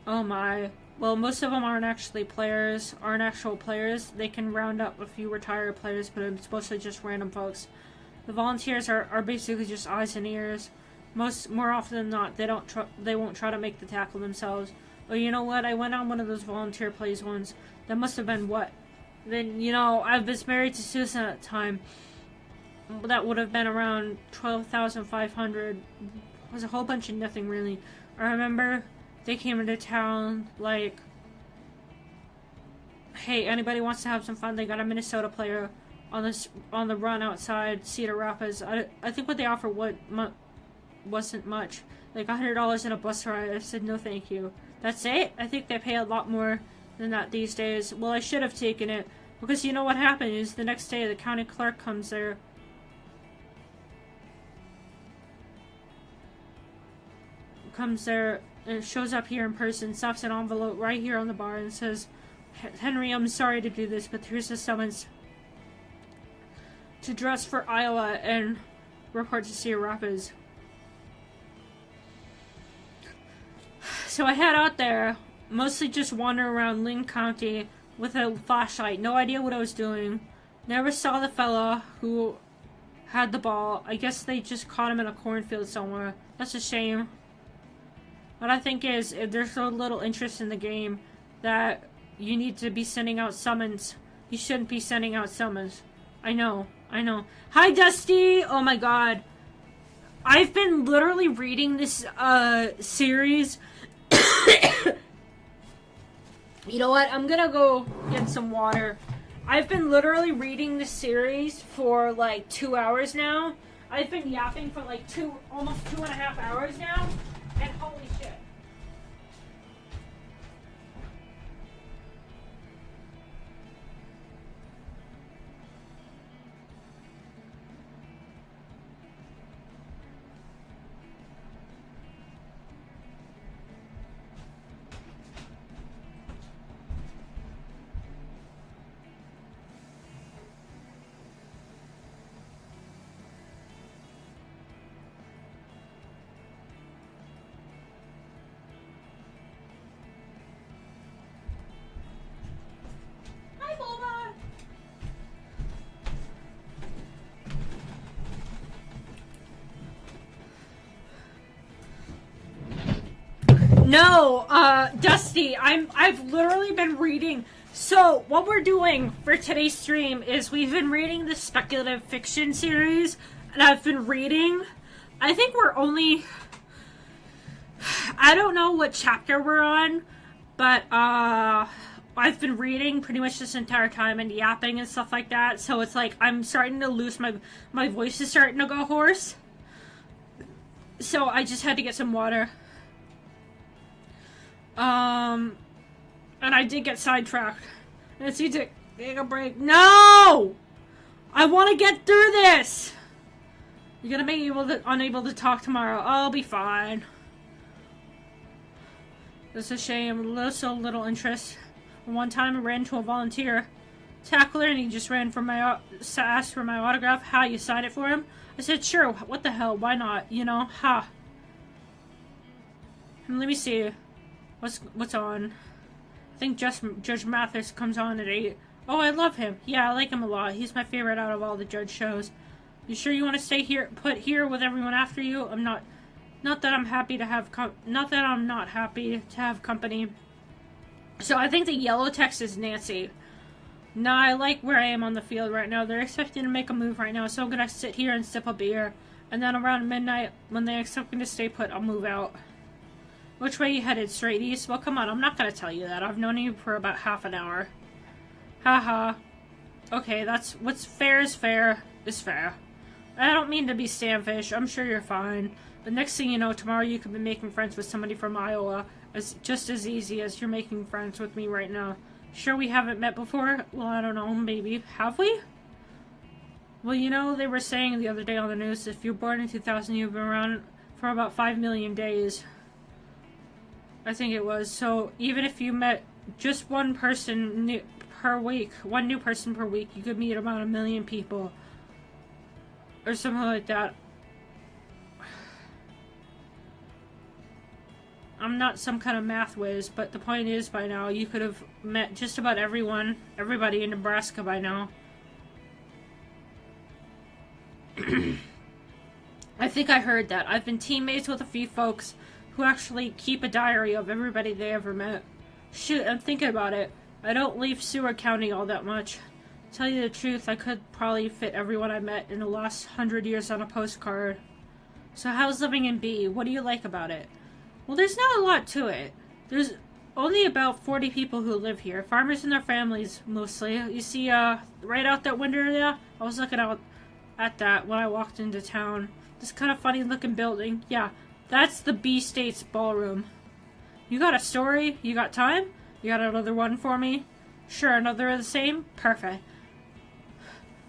Oh my. Well, most of them aren't actual players. They can round up a few retired players, but it's mostly just random folks. The volunteers are basically just eyes and ears. More often than not, they won't try to make the tackle themselves. Oh, you know what? I went on one of those volunteer plays once. That must have been what? Then, you know, I was married to Susan at the time. That would have been around 12,500. It was a whole bunch of nothing, really. I remember they came into town, like, hey, anybody wants to have some fun? They got a Minnesota player on the run outside Cedar Rapids. I think what they offered wasn't much. Like $100 in a bus ride. I said, no thank you. That's it? I think they pay a lot more than that these days. Well, I should have taken it. Because you know what happened is the next day the county clerk comes there. And shows up here in person, stuffs an envelope right here on the bar and says, Henry, I'm sorry to do this, but here's a summons to dress for Iowa and report to Cedar Rapids. So I head out there, mostly just wander around Linn County with a flashlight, no idea what I was doing. Never saw the fella who had the ball. I guess they just caught him in a cornfield somewhere. That's a shame. What I think is, if there's so little interest in the game that you need to be sending out summons. You shouldn't be sending out summons. I know. Hi, Dusty! Oh my god. I've been literally reading this, series. You know what? I'm gonna go get some water. I've been literally reading this series for, like, 2 hours now. I've been yapping for, like, almost 2.5 hours now. And holy shit. No, Dusty, I've literally been reading. So, what we're doing for today's stream is we've been reading the speculative fiction series, and I've been reading. I think we're only, I don't know what chapter we're on, but, I've been reading pretty much this entire time and yapping and stuff like that, so it's like I'm starting to lose my voice is starting to go hoarse. So I just had to get some water. And I did get sidetracked. Let's need to take a break. No! I want to get through this! You're gonna be unable to talk tomorrow. I'll be fine. It's a shame. So little interest. One time I ran into a volunteer tackler and he just ran for my asked for my autograph. How, you sign it for him? I said, sure. What the hell? Why not? You know? Ha. Let me see. What's on? I think Judge Mathis comes on at 8. Oh, I love him. Yeah, I like him a lot. He's my favorite out of all the Judge shows. You sure you want to stay here, put here with everyone after you? I'm not that I'm happy to have, not that I'm not happy to have company. So I think the yellow text is Nancy. Nah, I like where I am on the field right now. They're expecting to make a move right now, so I'm gonna sit here and sip a beer. And then around midnight, when they expect me to stay put, I'll move out. Which way you headed? Straight east? Well, come on, I'm not gonna tell you that. I've known you for about half an hour. Haha. Okay, that's what's fair is fair is fair. I don't mean to be standoffish. I'm sure you're fine. But next thing you know, tomorrow you could be making friends with somebody from Iowa. Just as easy as you're making friends with me right now. Sure we haven't met before? Well, I don't know. Maybe. Have we? Well, you know, they were saying the other day on the news, if you're born in 2000, you've been around for about 5 million days. I think it was. So even if you met just one person per week, one new person per week, you could meet about 1 million people. Or something like that. I'm not some kind of math whiz, but the point is by now you could have met just about everybody in Nebraska by now. I think I heard that. I've been teammates with a few folks who actually keep a diary of everybody they ever met. Shoot, I'm thinking about it. I don't leave Seward County all that much. To tell you the truth, I could probably fit everyone I met in the last 100 years on a postcard. So how's living in B? What do you like about it? Well, there's not a lot to it. There's only about 40 people who live here. Farmers and their families, mostly. You see, right out that window there? I was looking out at that when I walked into town. This kind of funny looking building. Yeah, that's the B State's ballroom. You got a story? You got time? You got another one for me? Sure, another of the same? Perfect.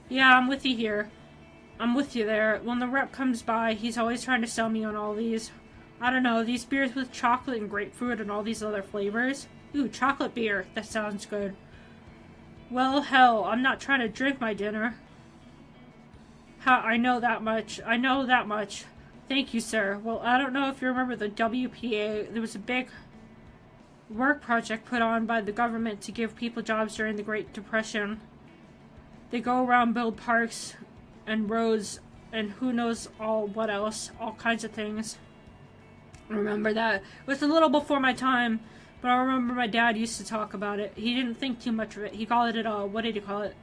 Yeah, I'm with you here. I'm with you there. When the rep comes by, he's always trying to sell me on all these. I don't know, these beers with chocolate and grapefruit and all these other flavors. Ooh, chocolate beer. That sounds good. Well, hell, I'm not trying to drink my dinner. I know that much. I know that much. Thank you, sir. Well, I don't know if you remember the WPA. There was a big work project put on by the government to give people jobs during the Great Depression. They go around, build parks and roads and who knows what else. All kinds of things. Remember that. It was a little before my time, but I remember my dad used to talk about it. He didn't think too much of it. He called it, what did he call it?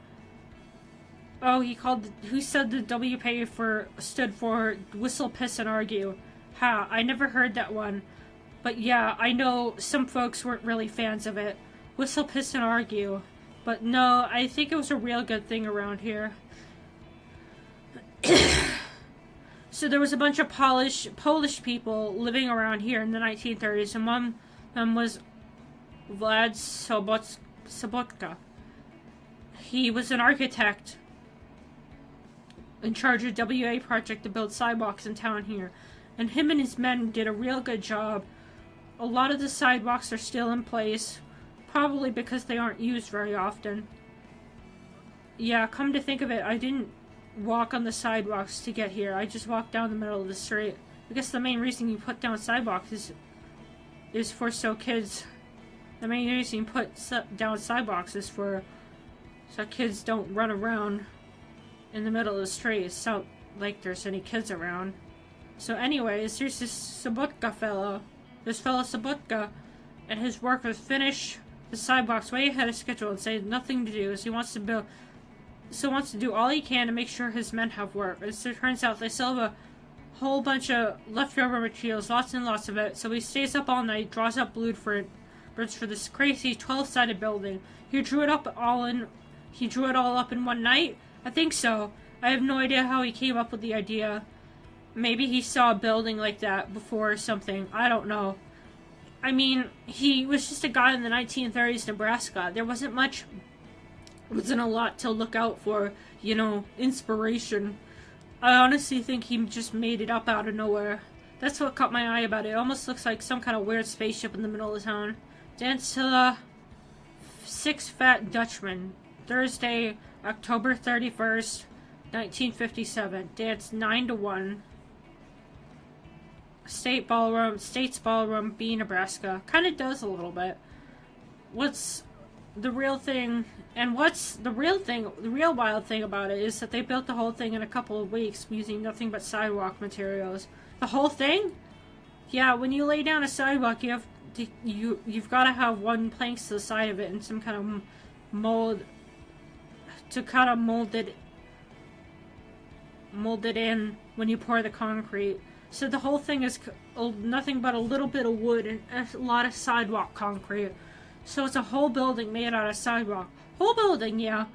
Oh, who said the WPA stood for whistle, piss, and argue. Ha, I never heard that one. But yeah, I know some folks weren't really fans of it. Whistle, piss, and argue. But no, I think it was a real good thing around here. So there was a bunch of Polish people living around here in the 1930s, and one of them was Vlad Sobotka. He was an architect in charge of WA project to build sidewalks in town here, and him and his men did a real good job. A lot of the sidewalks are still in place, probably because they aren't used very often. Yeah, come to think of it, I didn't walk on the sidewalks to get here. I just walked down the middle of the street. I guess the main reason you put down sidewalks is for so kids. The main reason you put down sidewalks is so kids don't run around in the middle of the street. It's not like there's any kids around. So anyways, here's this Sobotka fellow. This fellow Sobotka, and his work was finish the sidewalks way ahead of schedule and say nothing to do. So he wants to do all he can to make sure his men have work. As it turns out, they still have a whole bunch of leftover materials, lots and lots of it. So he stays up all night, draws up blueprints for this crazy 12-sided building. He drew it all up in one night? I think so. I have no idea how he came up with the idea. Maybe he saw a building like that before or something. I don't know. I mean, he was just a guy in the 1930s Nebraska. There wasn't a lot to look out for, you know, inspiration. I honestly think he just made it up out of nowhere. That's what caught my eye about it. It almost looks like some kind of weird spaceship in the middle of town. Dance to the Six Fat Dutchmen. Thursday, October 31st, 1957. Dance 9 to 1. States Ballroom, B, Nebraska. Kind of does a little bit. What's the real thing, and what's the real wild thing about it is that they built the whole thing in a couple of weeks using nothing but sidewalk materials. The whole thing? Yeah, when you lay down a sidewalk, you've got to have one planks to the side of it and some kind of mold to kind of mold it in when you pour the concrete. So the whole thing is nothing but a little bit of wood and a lot of sidewalk concrete. So it's a whole building made out of sidewalk. Whole building, yeah.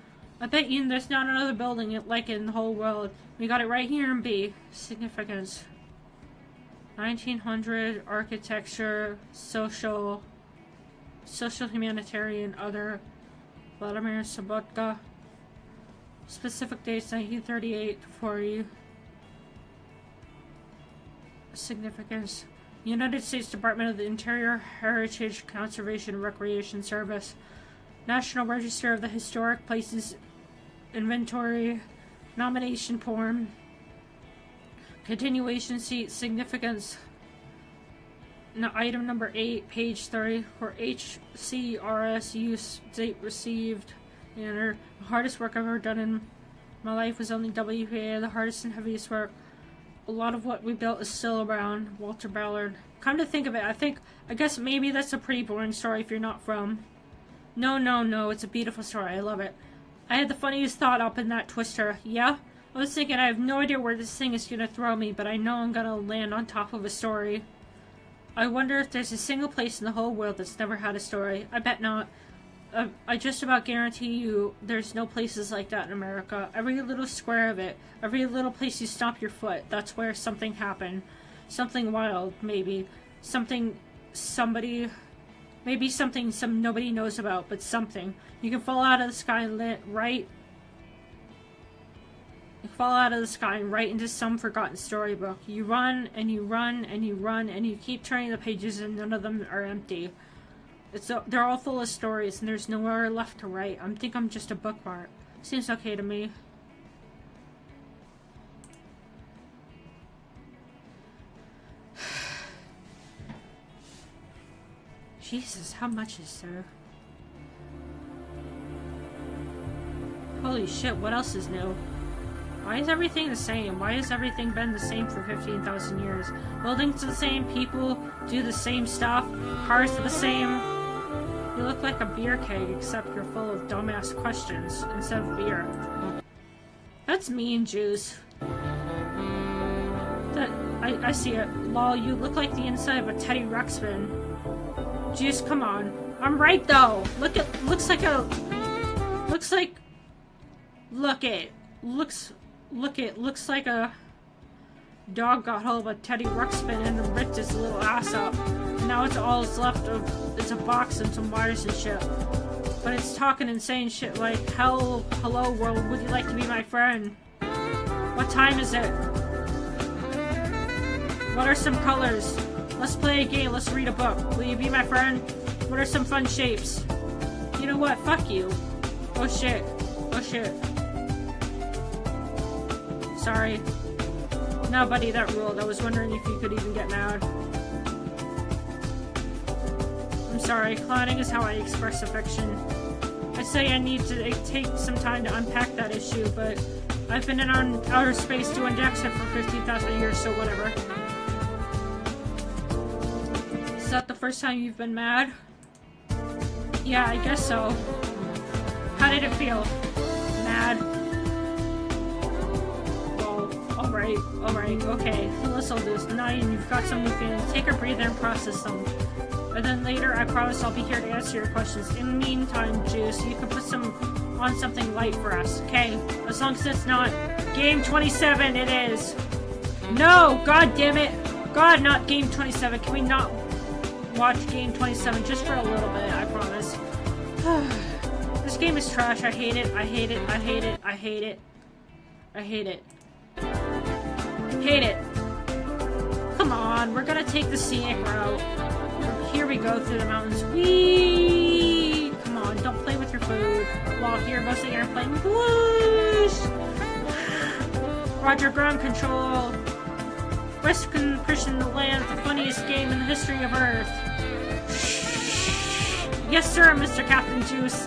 I bet you there's not another building like it in the whole world. We got it right here in B. Significance. 1900, architecture, social, humanitarian, other. Vladimir Sobotka. Specific dates, 1938 to 40. Significance. United States Department of the Interior, Heritage Conservation and Recreation Service. National Register of the Historic Places Inventory. Nomination form. Continuation seat. Significance. Item number 8, page 30. For HCRS use, date received. The hardest work I've ever done in my life was only WPA, the hardest and heaviest work. A lot of what we built is still around. Walter Ballard. Come to think of it, I guess maybe that's a pretty boring story if you're not from. No, it's a beautiful story. I love it. I had the funniest thought up in that twister. Yeah? I was thinking I have no idea where this thing is gonna throw me, but I know I'm gonna land on top of a story. I wonder if there's a single place in the whole world that's never had a story. I bet not. I just about guarantee you there's no places like that in America. Every little square of it, every little place you stomp your foot, that's where something happened. Something wild, maybe. Maybe something nobody knows about, but something. You can fall out of the sky right. You fall out of the sky and right into some forgotten storybook. You run and you run and you run and you keep turning the pages and none of them are empty. They're all full of stories and there's nowhere left to write. I think I'm just a bookmark. Seems okay to me. Jesus, how much is there? Holy shit, what else is new? Why is everything the same? Why has everything been the same for 15,000 years? Buildings are the same, people do the same stuff, cars are the same. You look like a beer keg, except you're full of dumbass questions instead of beer. That's mean, Jews. I see it. Lol, you look like the inside of a Teddy Ruxpin. Juice, come on. I'm right though. Looks like a dog got hold of a Teddy Ruxpin and ripped his little ass up. And now it's all that's left of it's a box and some wires and shit. But it's talking and saying shit like, hello world, would you like to be my friend? What time is it? What are some colors? Let's play a game, let's read a book. Will you be my friend? What are some fun shapes? You know what? Fuck you. Oh shit. Sorry. No, buddy, that ruled. I was wondering if you could even get mad. I'm sorry. Clowning is how I express affection. I say I need to take some time to unpack that issue, but I've been in outer space doing Jackson for 15,000 years, so whatever. Is that the first time you've been mad? Yeah, I guess so. How did it feel? Mad? Alright, okay. So let's all do this. Now you've got some new feelings. Take a breather and process them. And then later, I promise I'll be here to answer your questions. In the meantime, Juice, you can put on something light for us, okay? As long as it's not Game 27, it is. No! God damn it! God, not Game 27. Can we not... watch game 27 just for a little bit, I promise. This game is trash. I hate it. I hate it. I hate it. I hate it. I hate it. Hate it. Come on, we're gonna take the scenic route. Here we go through the mountains. Whee! Come on, don't play with your food. While here goes the airplane. Whoosh! Roger, ground control. Western pushing the land, the funniest game in the history of Earth. Yes, sir, Mr. Captain Juice.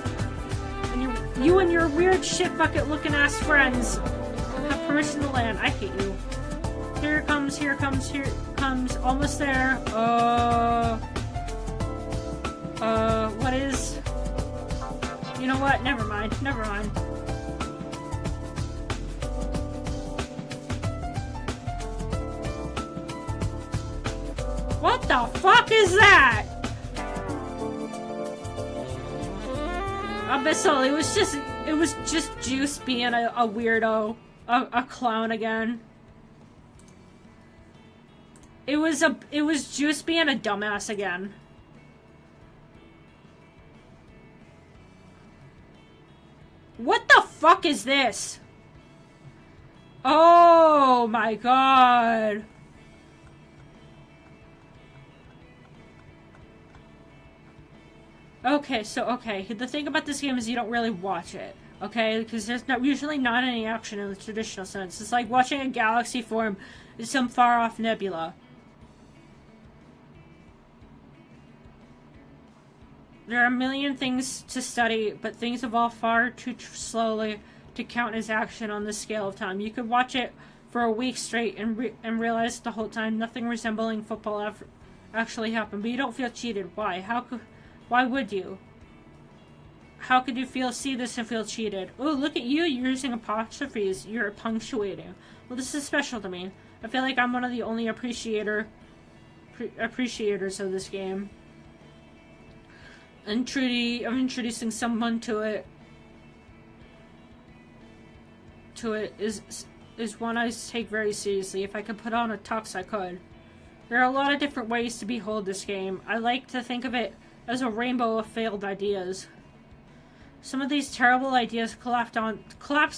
And you and your weird shit bucket looking ass friends have permission to land. I hate you. Here it comes, here it comes, here it comes. Almost there. What is... You know what? Never mind. Never mind. What the fuck is that? Abyssal, it was just Juice being a weirdo. A clown again. It was Juice being a dumbass again. What the fuck is this? Oh my god. Okay, the thing about this game is you don't really watch it, okay? Because there's usually not any action in the traditional sense. It's like watching a galaxy form in some far-off nebula. There are a million things to study, but things evolve far too slowly to count as action on the scale of time. You could watch it for a week straight and realize the whole time nothing resembling football actually happened, but you don't feel cheated. Why? Why would you? How could you see this and feel cheated? Oh, look at you, you're using apostrophes. You're punctuating. Well, this is special to me. I feel like I'm one of the only appreciators of this game. And Trudy, I'm introducing someone to it is one I take very seriously. If I could put on a tux, I could. There are a lot of different ways to behold this game. I like to think of it as a rainbow of failed ideas. Some of these terrible ideas collapsed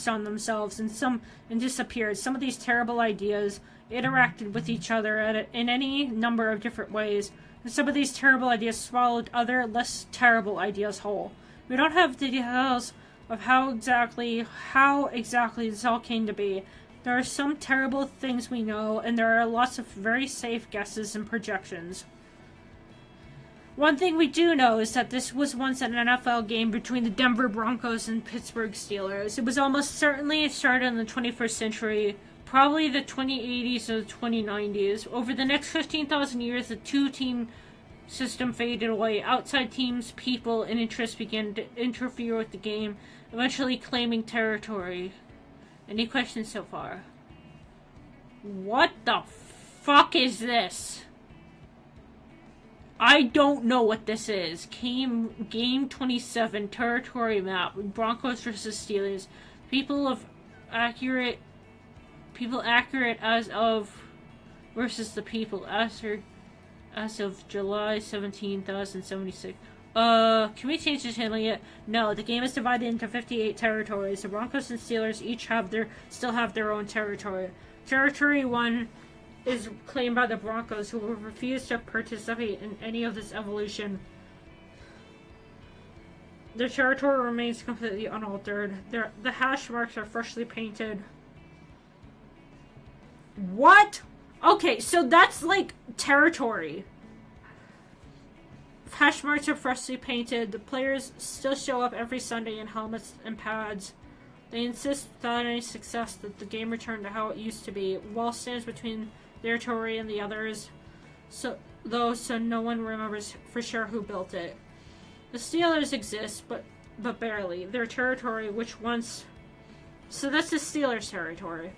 on themselves and disappeared. Some of these terrible ideas interacted with each other in any number of different ways. And some of these terrible ideas swallowed other, less terrible ideas whole. We don't have the details of how exactly this all came to be. There are some terrible things we know, and there are lots of very safe guesses and projections. One thing we do know is that this was once an NFL game between the Denver Broncos and Pittsburgh Steelers. It was almost certainly started in the 21st century, probably the 2080s or the 2090s. Over the next 15,000 years, the two-team system faded away. Outside teams, people, and interests began to interfere with the game, eventually claiming territory. Any questions so far? What the fuck is this? I don't know what this is. Game 27, territory map, Broncos versus Steelers. People accurate as of versus the people as of July 17, 2076. Can we change this handling yet? No, the game is divided into 58 territories. The Broncos and Steelers each still have their own territory. Territory 1 is claimed by the Broncos, who will refuse to participate in any of this evolution. Their territory remains completely unaltered. The hash marks are freshly painted. What? Okay, so that's like territory. Hash marks are freshly painted. The players still show up every Sunday in helmets and pads. They insist without any success that the game return to how it used to be. Wall stands between their territory and the others, so no one remembers for sure who built it. The Steelers exist, but barely. Their territory, so that's the Steelers' territory,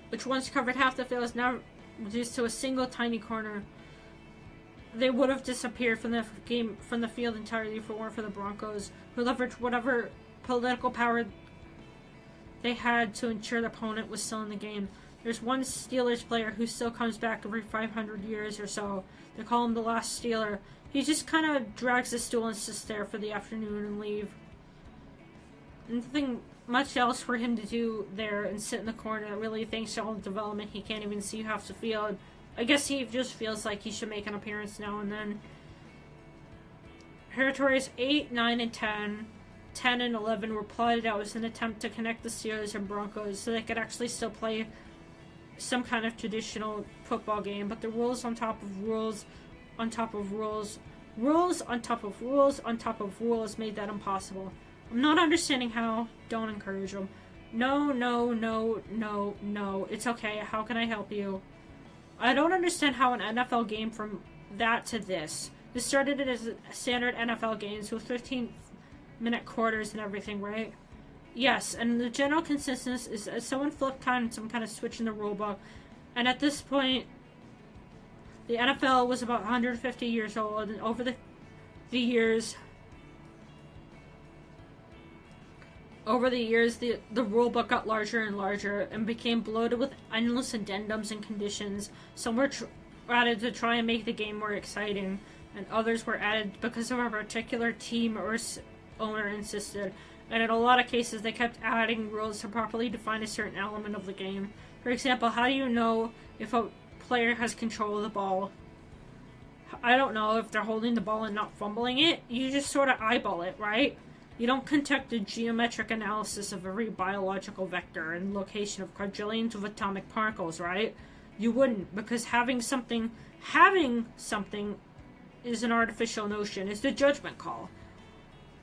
which once covered half the field, is now reduced to a single tiny corner. They would have disappeared from the field entirely if it weren't for the Broncos, who leveraged whatever political power they had to ensure the opponent was still in the game. There's one Steelers player who still comes back every 500 years or so. They call him the last Steeler. He just kind of drags the stool and sits there for the afternoon and leave. Nothing much else for him to do there and sit in the corner. Really, thanks to all the development, he can't even see half the field. I guess he just feels like he should make an appearance now and then. Territories 8, 9, and 10, 10 and 11 were plotted out as an attempt to connect the Steelers and Broncos so they could actually still play some kind of traditional football game, but the rules on top of rules on top of rules, rules on top of rules on top of rules made that impossible. I'm not understanding how. Don't encourage them. No, no, no, no, no. It's okay. How can I help you? I don't understand how an NFL game from that to this. This started as standard NFL games with 15-minute quarters and everything, right? Yes, and the general consensus is that someone flipped on some kind of switch in the rulebook, and at this point, the NFL was about 150 years old, and over the years, the rulebook got larger and larger and became bloated with endless addendums and conditions. Some were added to try and make the game more exciting, and others were added because of a particular team or owner insisted. And in a lot of cases, they kept adding rules to properly define a certain element of the game. For example, how do you know if a player has control of the ball? I don't know if they're holding the ball and not fumbling it. You just sort of eyeball it, right? You don't conduct a geometric analysis of every biological vector and location of quadrillions of atomic particles, right? You wouldn't, because having something is an artificial notion. It's the judgment call.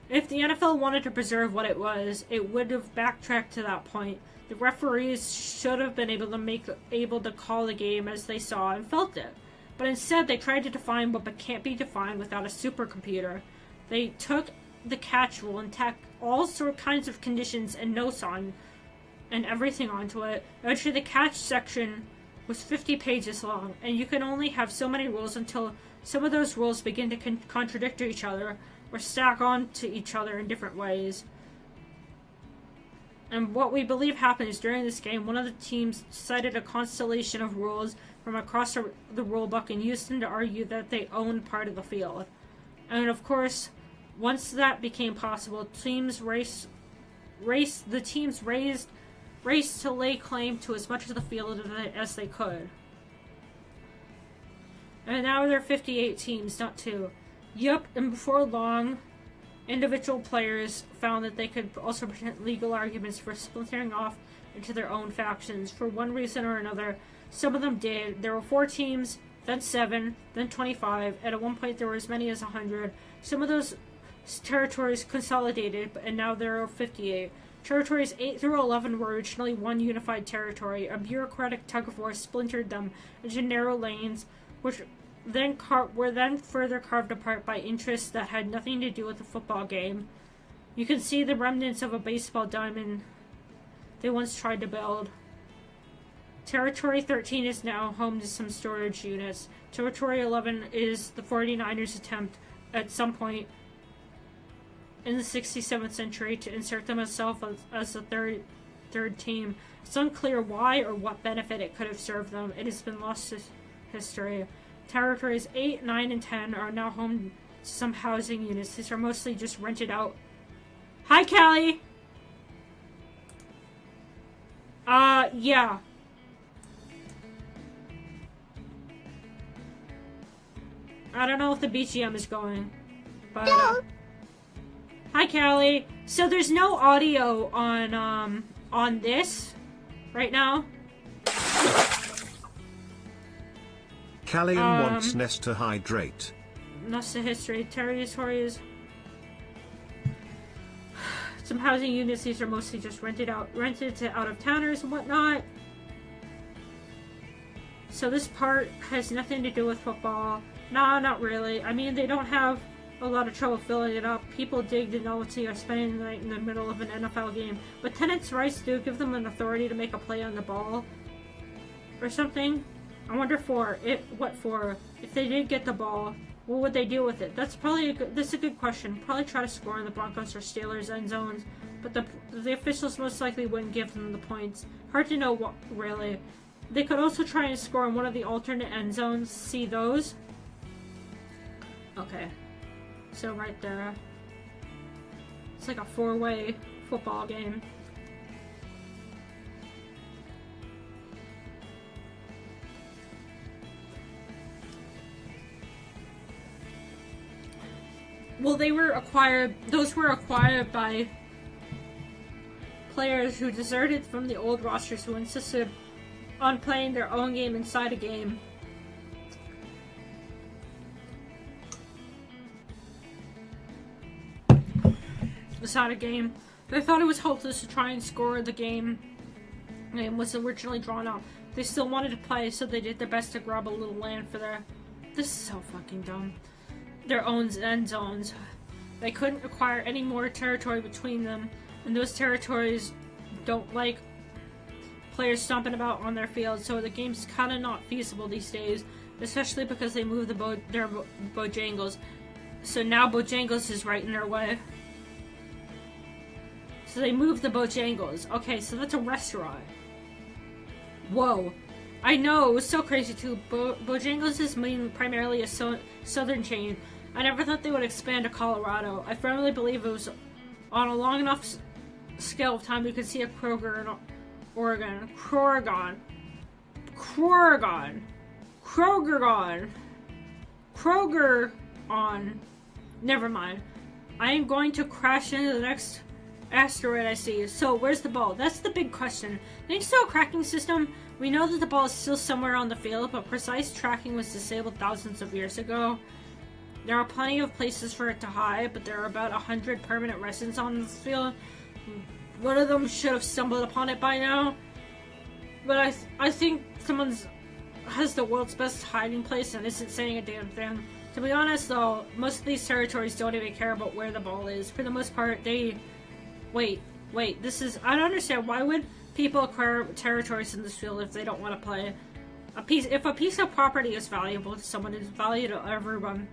If the NFL wanted to preserve what it was, it would have backtracked to that point. The referees should have been able to call the game as they saw and felt it. But instead, they tried to define what can't be defined without a supercomputer. They took the catch rule and tacked all kinds of conditions and notes on and everything onto it. Eventually, the catch section was 50 pages long, and you can only have so many rules until some of those rules begin to contradict each other or stack on to each other in different ways. And what we believe happened is during this game, one of the teams cited a constellation of rules from across the rulebook and used them to argue that they owned part of the field. And of course, once that became possible, teams raced to lay claim to as much of the field as they could. And now there are 58 teams, not 2. Yep, and before long, individual players found that they could also present legal arguments for splintering off into their own factions for one reason or another. Some of them did. There were 4 teams, then 7, then 25, and at one point there were as many as 100. Some of those territories consolidated, and now there are 58. Territories 8 through 11 were originally one unified territory. A bureaucratic tug-of-war splintered them into narrow lanes, which were then further carved apart by interests that had nothing to do with the football game. You can see the remnants of a baseball diamond they once tried to build. Territory 13 is now home to some storage units. Territory 11 is the 49ers' attempt at some point in the 67th century to insert themselves as a third team. It's unclear why or what benefit it could have served them. It has been lost to history. Territories 8, 9, and 10 are now home to some housing units. These are mostly just rented out. Hi, Callie! Yeah. I don't know if the BGM is going, but, hi, Callie. So there's no audio on this right now. Callian wants Ness to hydrate. Nessa history. Territories. Some housing units. These are mostly just rented to out-of-towners and whatnot. So this part has nothing to do with football. Nah, not really. I mean, they don't have a lot of trouble filling it up. People dig the novelty of spending the night in the middle of an NFL game. But tenants' rights do give them an authority to make a play on the ball. Or something. I wonder what for. If they did get the ball, what would they do with it? That's a good question. Probably try to score in the Broncos or Steelers end zones. But the officials most likely wouldn't give them the points. Hard to know what, really. They could also try and score in one of the alternate end zones. See those? Okay. So right there. It's like a 4-way football game. Well, those were acquired by players who deserted from the old rosters who insisted on playing their own game inside a game. Inside a game. They thought it was hopeless to try and score the game. The game was originally drawn up. They still wanted to play, so they did their best to grab a little land for their... This is so fucking dumb. Their own end zones. They couldn't acquire any more territory between them, and those territories don't like players stomping about on their field, so the game's kind of not feasible these days, especially because they moved their Bojangles. So now Bojangles is right in their way. So they moved the Bojangles. Okay, so that's a restaurant. Whoa. I know, it was so crazy too. Bojangles is primarily a southern chain. I never thought they would expand to Colorado. I firmly believe it was on a long enough scale of time we could see a Kroger in Oregon. Kroger on. Never mind. I am going to crash into the next asteroid I see. So, where's the ball? That's the big question. Thanks to a cracking system, we know that the ball is still somewhere on the field, but precise tracking was disabled thousands of years ago. There are plenty of places for it to hide, but there are about 100 permanent residents on this field. One of them should have stumbled upon it by now. But I think someone has the world's best hiding place and isn't saying a damn thing. To be honest, though, most of these territories don't even care about where the ball is. For the most part, they... Wait, this is... I don't understand. Why would people acquire territories in this field if they don't want to play? If a piece of property is valuable to someone, it's valuable to everyone.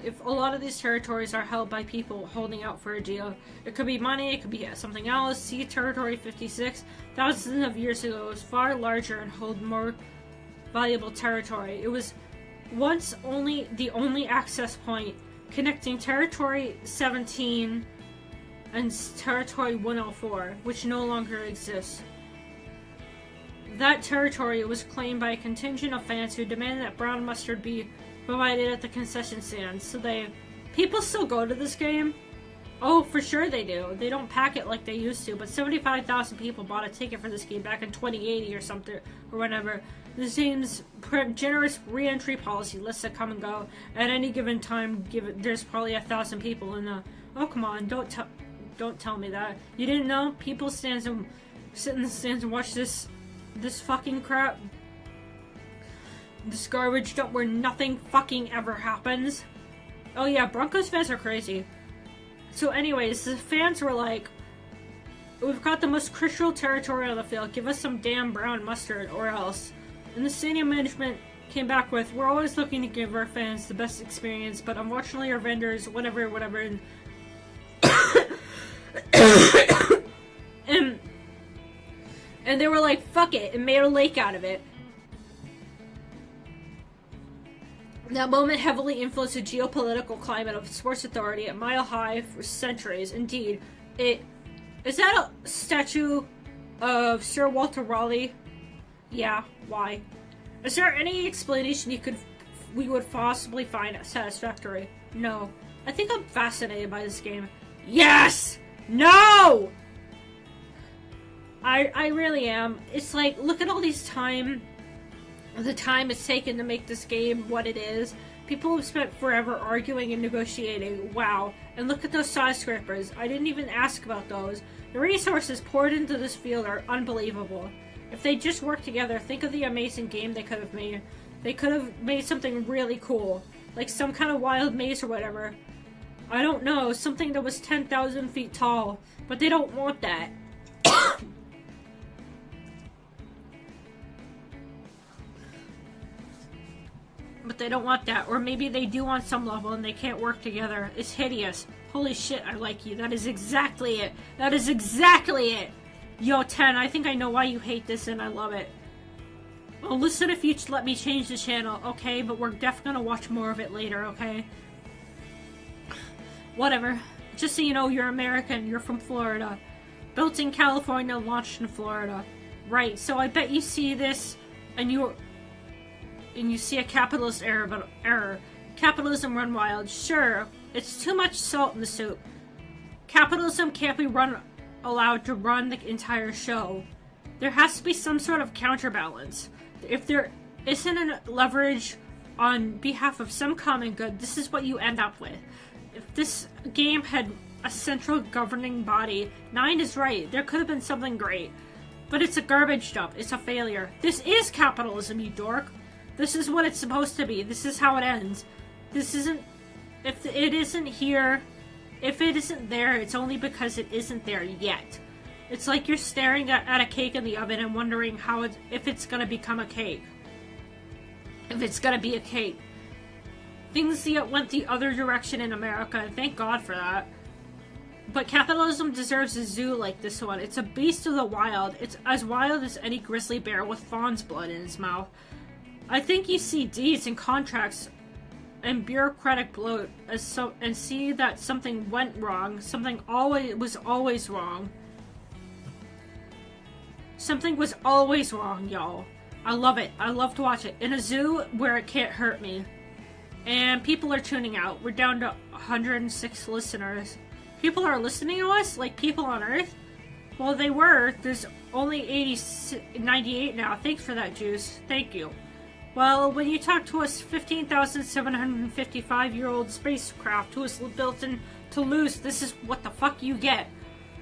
If a lot of these territories are held by people holding out for a deal, it could be money, it could be something else. See Territory 56, thousands of years ago, it was far larger and held more valuable territory. It was once the only access point connecting Territory 17 and Territory 104, which no longer exists. That territory was claimed by a contingent of fans who demanded that brown mustard be provided at the concession stands. So people still go to this game? Oh, for sure they do. They don't pack it like they used to, but 75,000 people bought a ticket for this game back in 2080 or something, or whatever. This game's generous re-entry policy lets it come and go. At any given time, there's probably 1,000 people in the... Oh, come on, don't tell me that. You didn't know? People sit in the stands and watch this fucking crap. This garbage dump where nothing fucking ever happens. Oh yeah, Broncos fans are crazy. So anyways, the fans were like, we've got the most crucial territory on the field, give us some damn brown mustard or else. And the stadium management came back with, we're always looking to give our fans the best experience, but unfortunately our vendors, whatever, and and they were like, fuck it, and made a lake out of it. That moment heavily influenced the geopolitical climate of Sports Authority at mile high for centuries. Indeed, is that a statue of Sir Walter Raleigh? Yeah, why? Is there any explanation we would possibly find satisfactory? No. I think I'm fascinated by this game. Yes! No! I really am. It's like, look at all the time it's taken to make this game what it is. People have spent forever arguing and negotiating. Wow. And look at those skyscrapers. I didn't even ask about those. The resources poured into this field are unbelievable. If they just worked together, think of the amazing game they could have made. They could have made something really cool. Like some kind of wild maze or whatever. I don't know. Something that was 10,000 feet tall. But they don't want that. But they don't want that. Or maybe they do on some level and they can't work together. It's hideous. Holy shit, I like you. That is exactly it. That is exactly it. Yo, 10, I think I know why you hate this and I love it. Well, listen if you let me change the channel, okay? But we're definitely gonna watch more of it later, okay? Whatever. Just so you know, you're American, you're from Florida. Built in California, launched in Florida. Right, so I bet you see this and you see a capitalist error. Capitalism run wild. Sure, it's too much salt in the soup. Capitalism can't be allowed to run the entire show. There has to be some sort of counterbalance. If there isn't a leverage on behalf of some common good, this is what you end up with. If this game had a central governing body, 9 is right. There could have been something great. But it's a garbage dump. It's a failure. This is capitalism, you dork. This is what it's supposed to be. This is how it ends. This isn't... If it isn't here... If it isn't there, it's only because it isn't there yet. It's like you're staring at a cake in the oven and wondering if it's gonna become a cake. If it's gonna be a cake. Things went the other direction in America, and thank God for that. But capitalism deserves a zoo like this one. It's a beast of the wild. It's as wild as any grizzly bear with fawn's blood in his mouth. I think you see deeds and contracts and bureaucratic bloat and see that something went wrong. Something was always wrong. Something was always wrong, y'all. I love it. I love to watch it. In a zoo where it can't hurt me. And people are tuning out. We're down to 106 listeners. People are listening to us? Like people on Earth? Well, they were. There's only 98 now. Thanks for that, Juice. Thank you. Well, when you talk to us 15,755-year-old spacecraft who was built in Toulouse, this is what the fuck you get.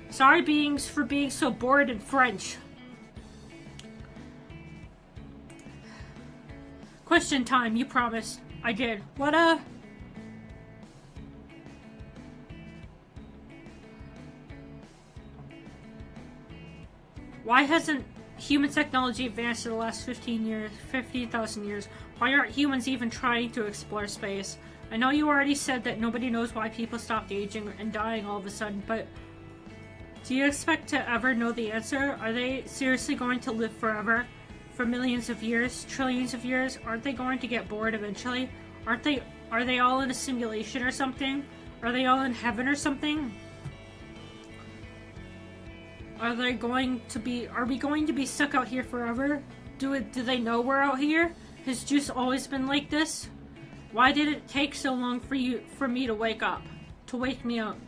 Sorry beings for being so bored in French. Question time, you promised. I did. What, Why hasn't human technology advanced in the last 15,000 years? Why aren't humans even trying to explore space? I know you already said that nobody knows why people stopped aging and dying all of a sudden, but do you expect to ever know the answer? Are they seriously going to live forever? For millions of years? Trillions of years? Aren't they going to get bored eventually? Are they all in a simulation or something? Are they all in heaven or something? Are we going to be stuck out here forever? Do they know we're out here? Has Juice always been like this? Why did it take so long for me to wake up? To wake me up?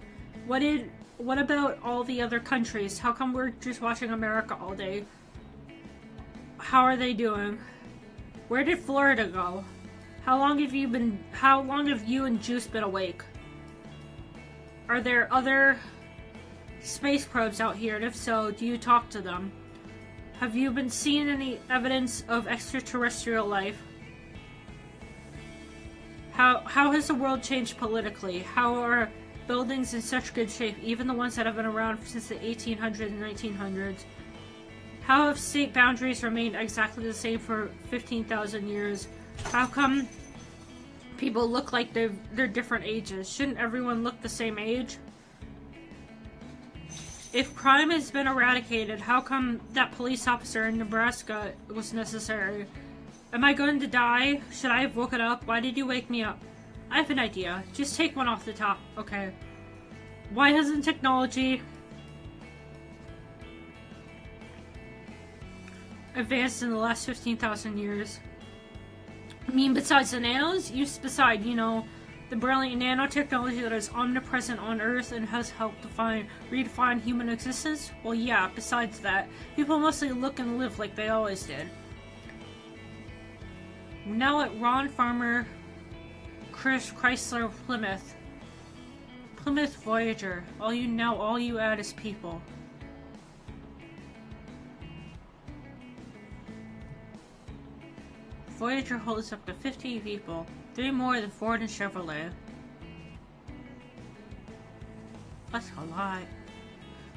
What about all the other countries? How come we're just watching America all day? How are they doing? Where did Florida go? How long have you and Juice been awake? Are there other space probes out here, and if so, do you talk to them? Have you been seeing any evidence of extraterrestrial life? How has the world changed politically? How are buildings in such good shape, even the ones that have been around since the 1800s and 1900s? How have state boundaries remained exactly the same for 15,000 years? How come people look like they're different ages? Shouldn't everyone look the same age? If crime has been eradicated, how come that police officer in Nebraska was necessary? Am I going to die? Should I have woken up? Why did you wake me up? I have an idea. Just take one off the top. Okay. Why hasn't technology advanced in the last 15,000 years? I mean, besides the nanos? Beside, the brilliant nanotechnology that is omnipresent on Earth and has helped redefine human existence? Well, yeah, besides that, people mostly look and live like they always did. Now at Ron Farmer, Chris Chrysler, Plymouth Voyager. All you add is people. Voyager holds up to 15 people, 3 more than Ford and Chevrolet. That's a lot.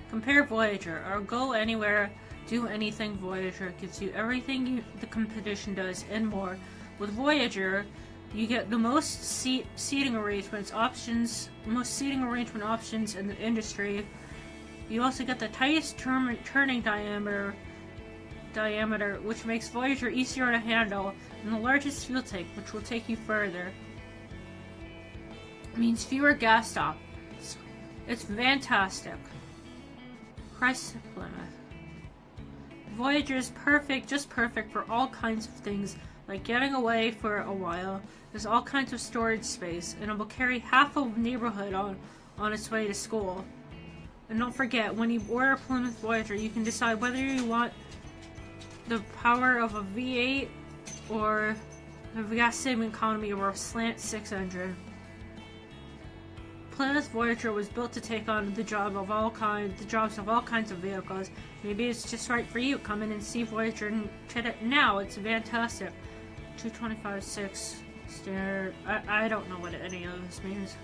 Compare Voyager, or go anywhere, do anything Voyager. Gives you everything the competition does and more. With Voyager, you get the most seating arrangement options in the industry. You also get the tightest turning diameter, which makes Voyager easier to handle, and the largest fuel tank, which will take you further. It means fewer gas stops. It's fantastic. Christ Plymouth. Voyager is perfect, just perfect for all kinds of things, like getting away for a while. There's all kinds of storage space, and it will carry half a neighborhood on its way to school. And don't forget, when you order Plymouth Voyager, you can decide whether you want the power of a V8 or the gas-saving economy of a slant 6 engine. Plymouth Voyager was built to take on the jobs of all kinds of vehicles. Maybe it's just right for you. Come in and see Voyager now. It's fantastic. 225.6 standard. I don't know what any of this means.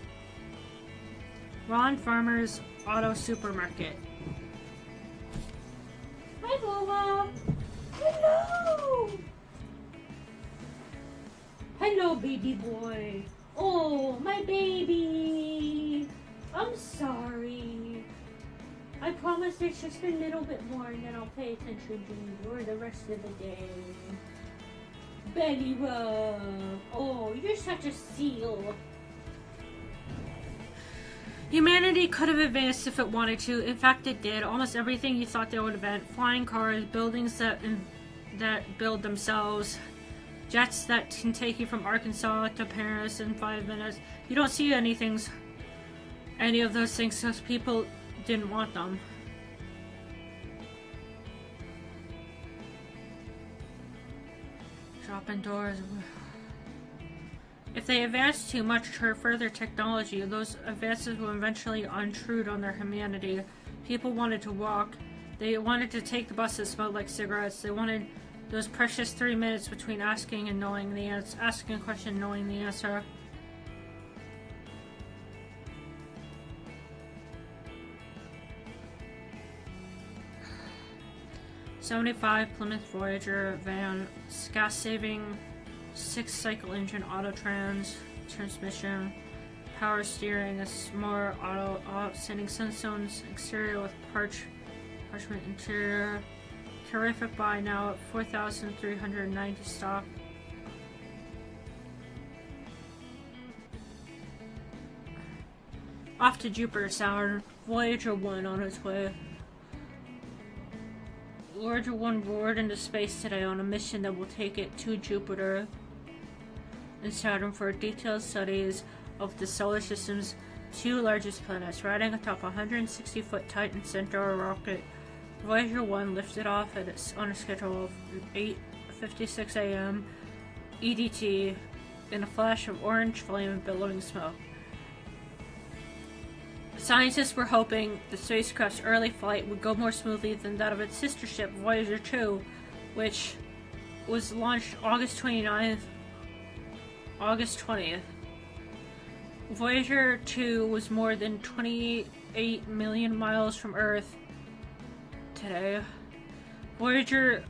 Ron Farmer's Auto Supermarket. Hi, Boba. Hello. Hello, baby boy. Oh, my baby! I'm sorry. I promise it's just a little bit more and then I'll pay attention to you for the rest of the day. Belly rub! Oh, you're such a seal. Humanity could have advanced if it wanted to. In fact, it did. Almost everything you thought they would invent. Flying cars, buildings that build themselves. Jets that can take you from Arkansas to Paris in 5 minutes. You don't see any of those things because people didn't want them. Dropping doors. If they advance too much to further technology, those advances will eventually intrude on their humanity. People wanted to walk. They wanted to take the bus that smelled like cigarettes. They wanted those precious 3 minutes between asking and knowing the answer, asking a question and knowing the answer. '75 Plymouth Voyager van, gas-saving, 6-cycle engine, transmission, power steering, a smart sending sunstones, exterior with parchment interior. Terrific buy now at 4,390 stock. Off to Jupiter, Saturn. Voyager 1 on its way. Voyager 1 roared into space today on a mission that will take it to Jupiter and Saturn for detailed studies of the solar system's 2 largest planets, riding atop a 160-foot Titan Centaur rocket. Voyager 1 lifted off on a schedule of 8:56 a.m. EDT in a flash of orange flame and billowing smoke. Scientists were hoping the spacecraft's early flight would go more smoothly than that of its sister ship, Voyager 2, which was launched August 20th. Voyager 2 was more than 28 million miles from Earth today. Voyager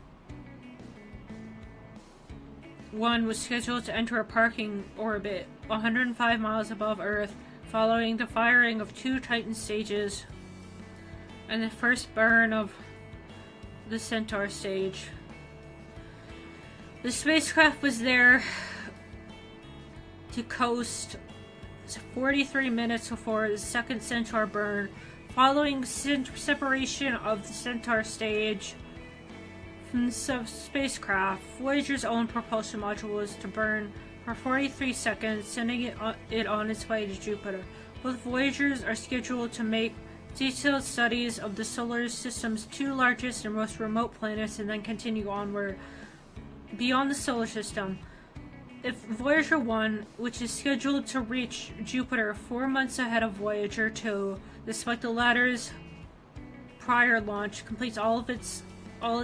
1 was scheduled to enter a parking orbit 105 miles above Earth following the firing of 2 Titan stages and the first burn of the Centaur stage. The spacecraft was there to coast 43 minutes before the second Centaur burn. Following separation of the Centaur stage from the spacecraft, Voyager's own propulsion module was to burn for 43 seconds, sending it on its way to Jupiter. Both Voyagers are scheduled to make detailed studies of the solar system's 2 largest and most remote planets and then continue onward beyond the solar system. If Voyager 1, which is scheduled to reach Jupiter 4 months ahead of Voyager 2, despite the latter's prior launch, completes all its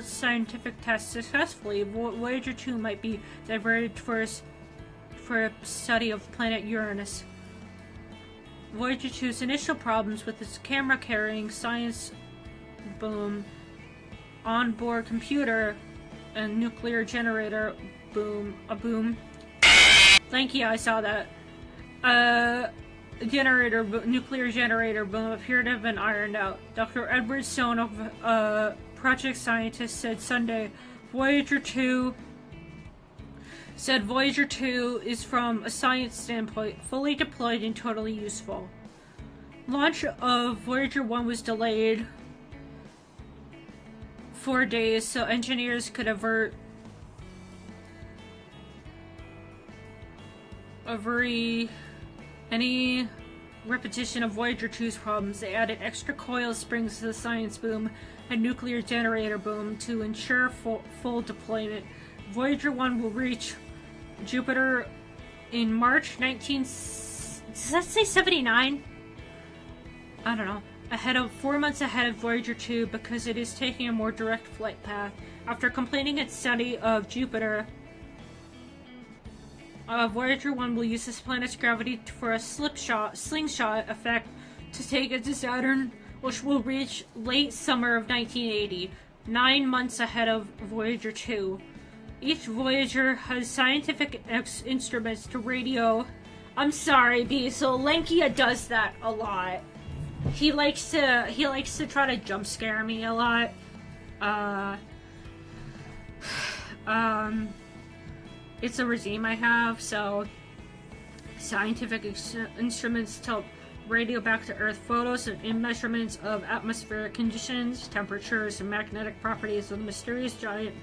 scientific tests successfully, Voyager 2 might be diverted for a study of planet Uranus. Voyager 2's initial problems with its camera carrying science boom, onboard computer, and nuclear generator boom. Thank you, I saw that. nuclear generator boom appeared to have been ironed out. Dr. Edward Stone, a project scientist, said Sunday, Voyager 2 is, from a science standpoint, fully deployed and totally useful. Launch of Voyager 1 was delayed 4 days so engineers could avert any repetition of Voyager 2's problems. They added extra coil springs to the science boom and nuclear generator boom to ensure full deployment. Voyager 1 will reach Jupiter in March 19... Does that say 79? I don't know. 4 months ahead of Voyager 2 because it is taking a more direct flight path. After completing its study of Jupiter, Voyager 1 will use this planet's gravity for a slingshot effect to take it to Saturn, which will reach late summer of 1980, 9 months ahead of Voyager 2. Each Voyager has scientific instruments to radio. I'm sorry, B, so Lankia does that a lot. He likes to try to jump scare me a lot. It's a regime I have, so scientific instruments to radio back to Earth photos and measurements of atmospheric conditions, temperatures, and magnetic properties of the mysterious giant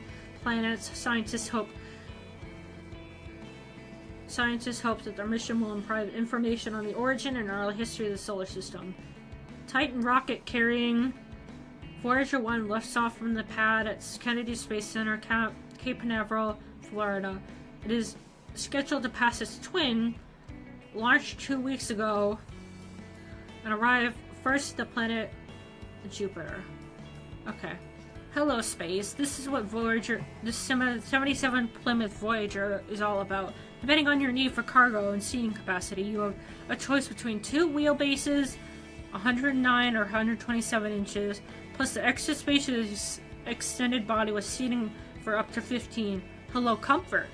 planets. Scientists hope that their mission will impart information on the origin and early history of the solar system. Titan rocket carrying Voyager 1 lifts off from the pad at Kennedy Space Center, Cape Canaveral, Florida. It is scheduled to pass its twin, launched 2 weeks ago, and arrive first at the planet Jupiter. Okay. Hello, space. This is what Voyager, the 77 Plymouth Voyager is all about. Depending on your need for cargo and seating capacity, you have a choice between 2 wheelbases, 109 or 127 inches, plus the extra spacious extended body with seating for up to 15. Hello, comfort.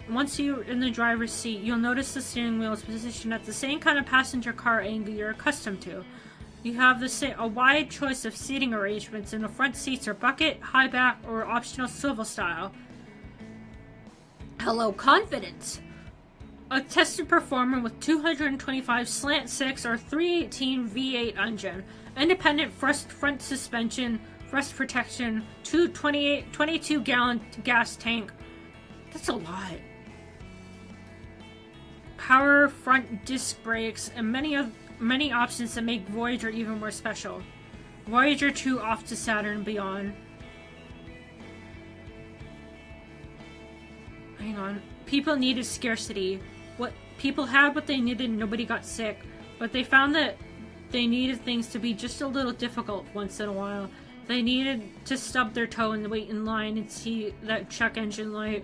Once you're in the driver's seat, you'll notice the steering wheel is positioned at the same kind of passenger car angle you're accustomed to. You have a wide choice of seating arrangements, and the front seats are bucket, high back, or optional swivel style. Hello, confidence. A tested performer with 225 slant 6 or 318 V8 engine, independent front suspension, rust protection, 22-gallon gas tank. That's a lot. Power front disc brakes, and many options that make Voyager even more special. Voyager 2 off to Saturn and beyond. Hang on. People needed scarcity. People had what they needed and nobody got sick. But they found that they needed things to be just a little difficult once in a while. They needed to stub their toe and wait in line and see that check engine light.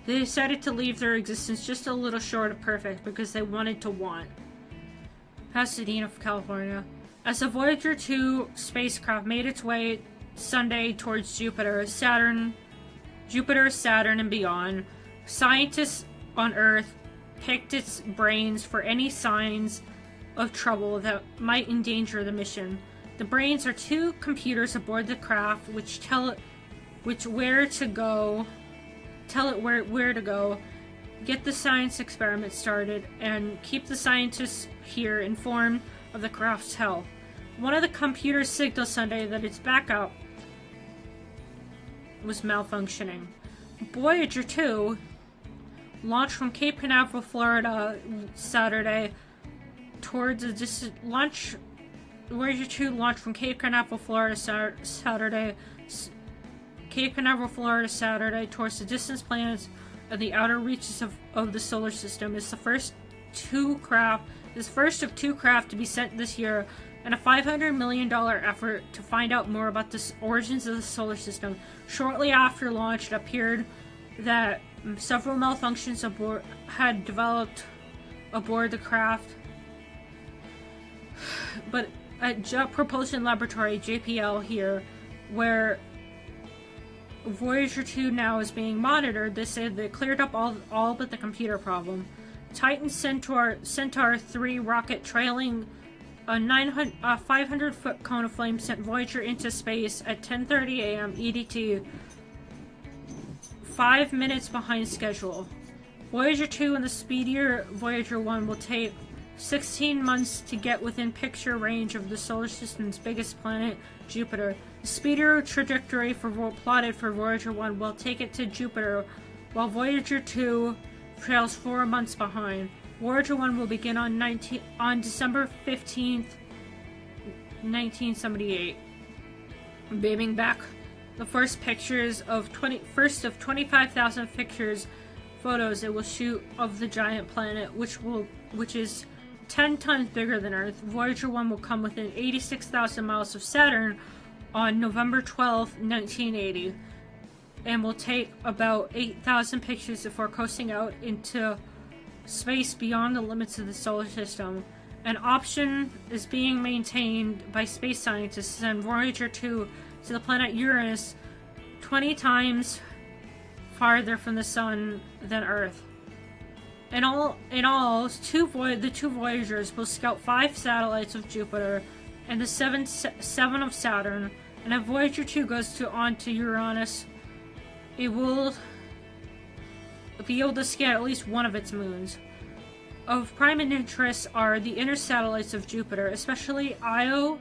They decided to leave their existence just a little short of perfect because they wanted to want. Pasadena, California. As the Voyager 2 spacecraft made its way Sunday towards Jupiter, Saturn, and beyond, scientists on Earth picked its brains for any signs of trouble that might endanger the mission. The brains are 2 computers aboard the craft which tell it where to go, get the science experiment started, and keep the scientists here informed of the craft's health. One of the computers signaled Sunday that its backup was malfunctioning. Voyager 2 launched from Cape Canaveral, Florida, Saturday towards a Voyager 2 launched from Cape Canaveral, Florida, Saturday towards the distant planets of the outer reaches of the solar system. It's the first of 2 craft to be sent this year, and a $500 million effort to find out more about the origins of the solar system. Shortly after launch, it appeared that several malfunctions had developed aboard the craft, but at Jet Propulsion Laboratory, JPL here, where Voyager 2 now is being monitored, they say they cleared up all but the computer problem. Titan Centaur 3 rocket trailing a 500-foot cone of flame sent Voyager into space at 10:30 a.m. EDT, 5 minutes behind schedule. Voyager 2 and the speedier Voyager 1 will take 16 months to get within picture range of the solar system's biggest planet, Jupiter. The speedier trajectory plotted for Voyager 1 will take it to Jupiter, while Voyager 2 trails 4 months behind. Voyager 1 will begin on December 15th, 1978. Beaming back the first pictures of 25,000 photos it will shoot of the giant planet, which is 10 times bigger than Earth. Voyager 1 will come within 86,000 miles of Saturn on November 12, 1980, and will take about 8,000 pictures before coasting out into space beyond the limits of the solar system. An option is being maintained by space scientists to send Voyager 2 to the planet Uranus, 20 times farther from the sun than Earth. In all, the two Voyagers will scout 5 satellites of Jupiter and the 7 of Saturn, and if Voyager 2 goes on to Uranus, it will be able to scan at least one of its moons. Of prime interest are the inner satellites of Jupiter, especially Io,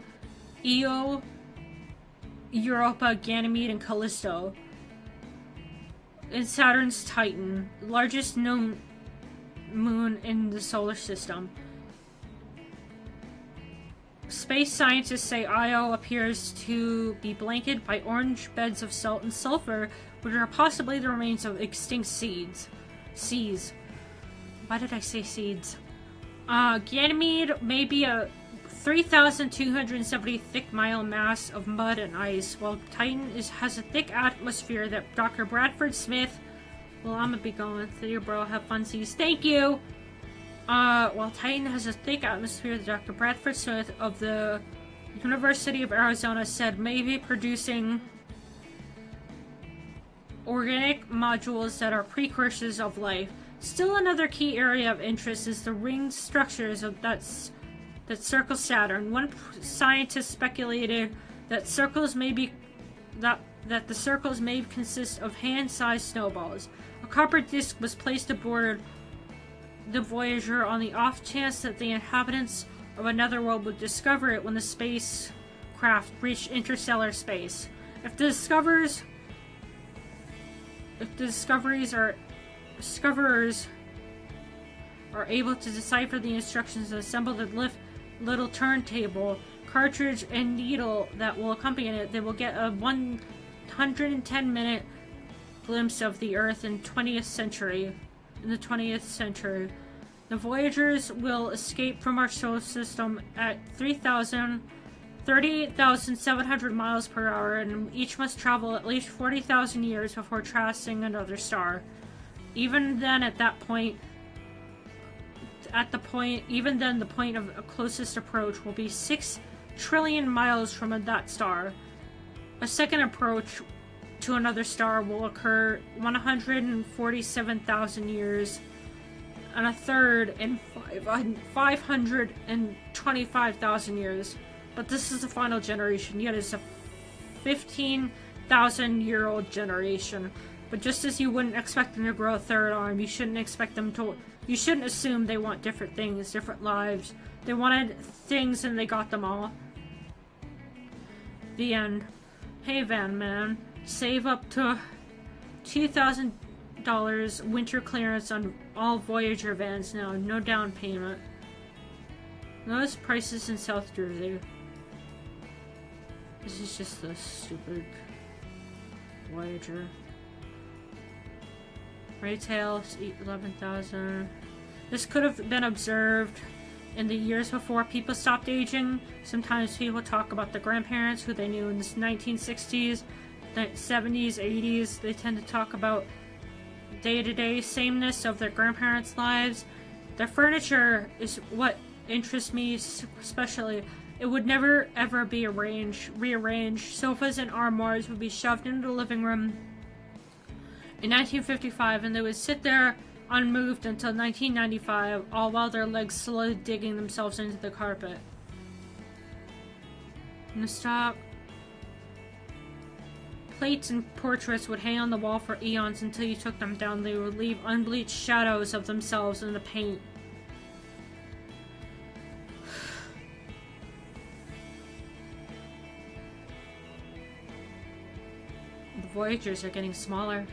Europa, Ganymede, and Callisto, and Saturn's Titan, largest known moon in the solar system. Space scientists say Io appears to be blanketed by orange beds of salt and sulfur, which are possibly the remains of extinct seas. Why did I say seeds? Ganymede may be a 3,270 thick mile mass of mud and ice, while Titan has a thick atmosphere that Dr. Bradford Smith... Well, I'm gonna be going. See you, bro. Have fun, seas. Thank you! While Titan has a thick atmosphere that Dr. Bradford Smith of the University of Arizona said may be producing organic modules that are precursors of life. Still, another key area of interest is the ringed structures that circle Saturn. One scientist speculated that the circles may consist of hand-sized snowballs. A copper disc was placed aboard the Voyager on the off chance that the inhabitants of another world would discover it when the spacecraft reached interstellar space. If the discoverers are able to decipher the instructions and assemble the little turntable, cartridge, and needle that will accompany it, they will get a 110-minute glimpse of the Earth in the 20th century. The Voyagers will escape from our solar system at 38,700 miles per hour, and each must travel at least 40,000 years before passing another star. Even then, the point of closest approach will be 6 trillion miles from that star. A second approach to another star will occur 147,000 years, and a third in 525,000 years. But this is the final generation, yet it's a 15,000-year-old generation. But just as you wouldn't expect them to grow a third arm, you shouldn't assume they want different things, different lives. They wanted things and they got them all. The end. Hey, Van Man. Save up to $2,000 winter clearance on all Voyager vans now. No down payment. Lowest prices in South Jersey. This is just the stupid Voyager. Retail, 11,000. This could have been observed in the years before people stopped aging. Sometimes people talk about the grandparents who they knew in the 1960s, the 70s, 80s. They tend to talk about day-to-day sameness of their grandparents' lives. Their furniture is what interests me especially. It would never ever be rearranged. Sofas and armoires would be shoved into the living room in 1955, and they would sit there unmoved until 1995, all while their legs slowly digging themselves into the carpet. I'm gonna stop. Plates and portraits would hang on the wall for eons until you took them down. They would leave unbleached shadows of themselves in the paint. The Voyagers are getting smaller.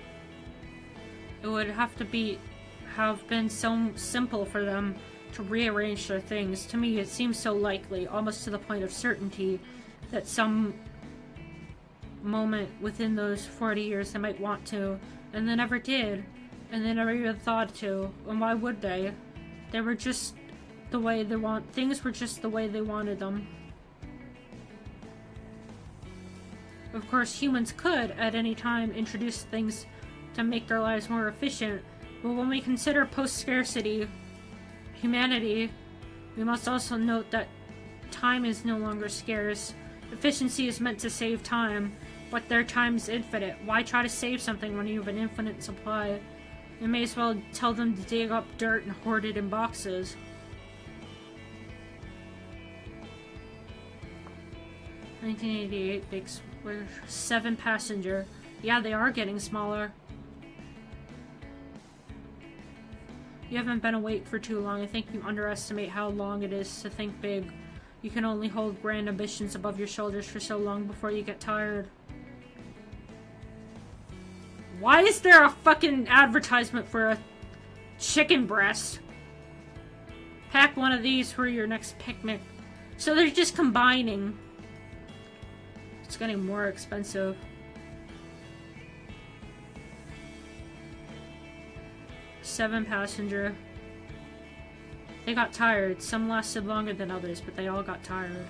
It would have been so simple for them to rearrange their things. To me, it seems so likely, almost to the point of certainty, that some moment within those 40 years they might want to, and they never did, and they never even thought to. And why would they? They were just the way they want. Things were just the way they wanted them. Of course, humans could, at any time, introduce things to make their lives more efficient, but when we consider post-scarcity humanity, we must also note that time is no longer scarce. Efficiency is meant to save time, but their time is infinite. Why try to save something when you have an infinite supply? You may as well tell them to dig up dirt and hoard it in boxes. (1988) big 7-passenger. Yeah, they are getting smaller. You haven't been awake for too long. I think you underestimate how long it is to think big. You can only hold grand ambitions above your shoulders for so long before you get tired. Why is there a fucking advertisement for a chicken breast? Pack one of these for your next picnic. So they're just combining. It's getting more expensive. Seven-passenger. They got tired. Some lasted longer than others, but they all got tired.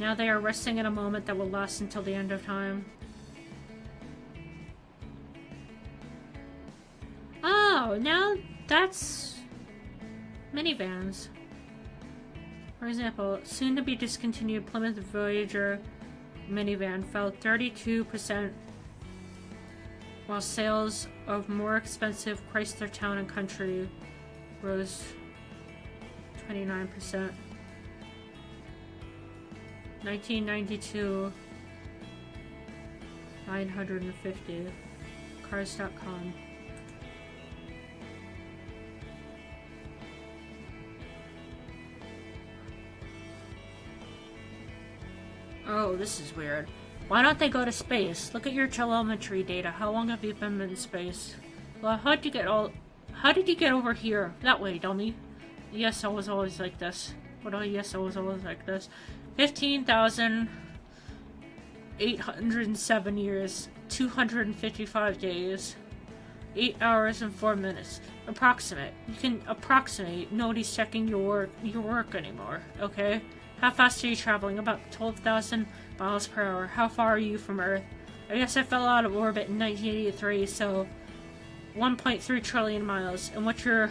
Now they are resting in a moment that will last until the end of time. Oh, now that's minivans. For example, soon to be discontinued Plymouth Voyager minivan fell 32%, while sales of more expensive Chrysler Town and Country rose 29%. 1992, 950. Cars.com. Oh, this is weird. Why don't they go to space? Look at your telemetry data. How long have you been in space? Well, how did you get over here? That way, dummy. Yes, I was always like this. What? Oh, yes, I was always like this. 15,807 years, 255 days, 8 hours and 4 minutes. Approximate. You can approximate. Nobody's checking your work anymore, okay? How fast are you traveling? About 12,000 miles per hour. How far are you from Earth? I guess I fell out of orbit in 1983, so 1.3 trillion miles. And what's your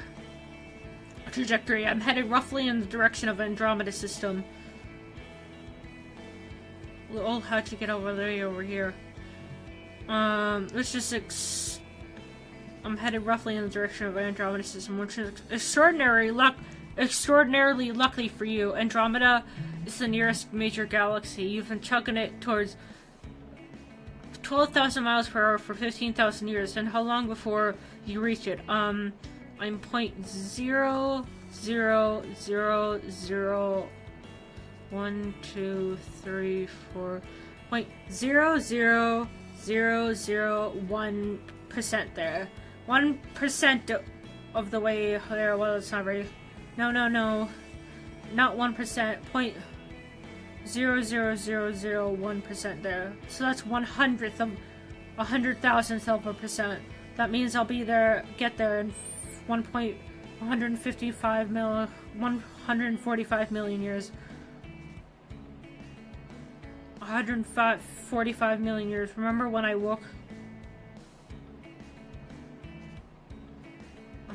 trajectory? I'm headed roughly in the direction of Andromeda system. Oh, how'd you get over there, over here? It's just I'm headed roughly in the direction of Andromeda system, which is extraordinarily lucky for you. Andromeda is the nearest major galaxy. You've been chugging it towards 12,000 miles per hour for 15,000 years. And how long before you reach it? I'm 0.00001% there. 1% of the way there. Well, it's not very. No, not 1%. 0.00001% there. So that's 100,000th of a percent. That means I'll get there in 145 million years. 145 million years. Remember when I woke?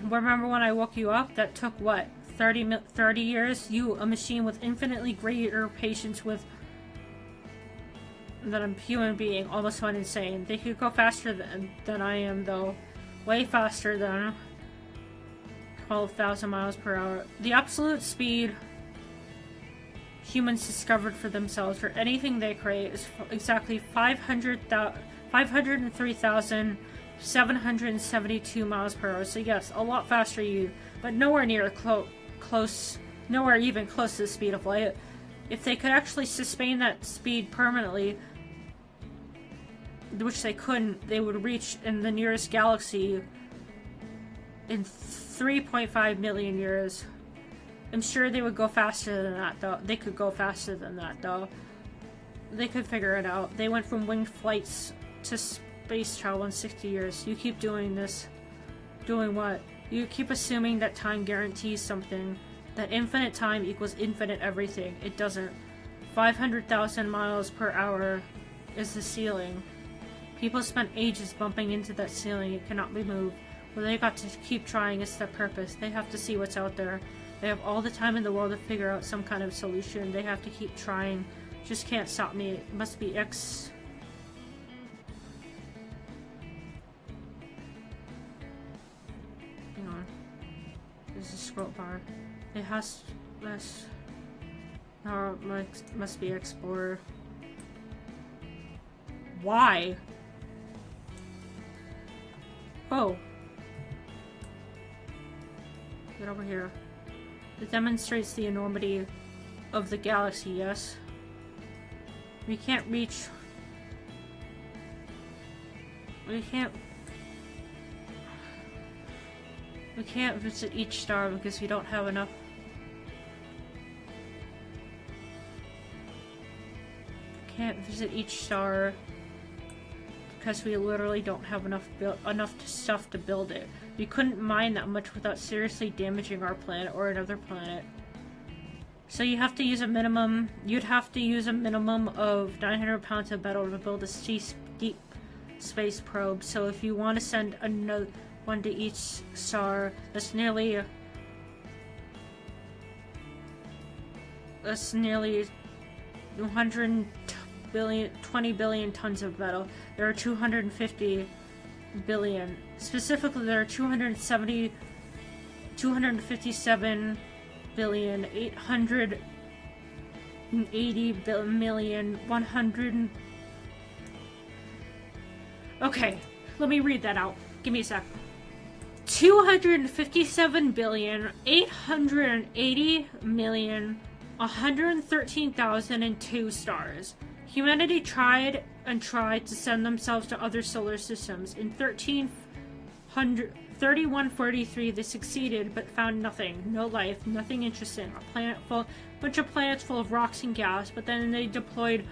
Remember when I woke you up? That took what? 30 years? You, a machine with infinitely greater patience with a human being almost went insane. They could go faster than I am, though. Way faster than 12,000 miles per hour. The absolute speed humans discovered for themselves for anything they create is exactly 503,772 miles per hour. So yes, a lot faster you, but nowhere near nowhere even close to the speed of light. If they could actually sustain that speed permanently, which they couldn't, they would reach in the nearest galaxy in 3.5 million years. I'm sure they would go faster than that, though. They could go faster than that, though. They could figure it out. They went from winged flights to space travel in 60 years. You keep doing this. Doing what? You keep assuming that time guarantees something. That infinite time equals infinite everything. It doesn't. 500,000 miles per hour is the ceiling. People spent ages bumping into that ceiling. It cannot be moved. Well, they got to keep trying. It's their purpose. They have to see what's out there. They have all the time in the world to figure out some kind of solution. They have to keep trying. Just can't stop me. It must be X. Hang on. There's a scroll bar. It has less. Or must be Explorer. Why? Oh. Get over here. It demonstrates the enormity of the galaxy, yes? We can't reach... We can't visit each star because we don't have enough... We can't visit each star because we literally don't have enough stuff to build it. We couldn't mine that much without seriously damaging our planet or another planet. So you have to use a minimum. You'd have to use a minimum of 900 pounds of metal to build a deep space probe. So if you want to send another one to each star, that's nearly 20 billion tons of metal. There are 250 billion. Specifically, there are 257 billion, 880 million, 100. Okay, let me read that out. Give me a sec. 257 billion, 880 million, 113,002 stars. Humanity tried and tried to send themselves to other solar systems. In 3143, they succeeded, but found nothing. No life, nothing interesting. A bunch of planets full of rocks and gas, but then they deployed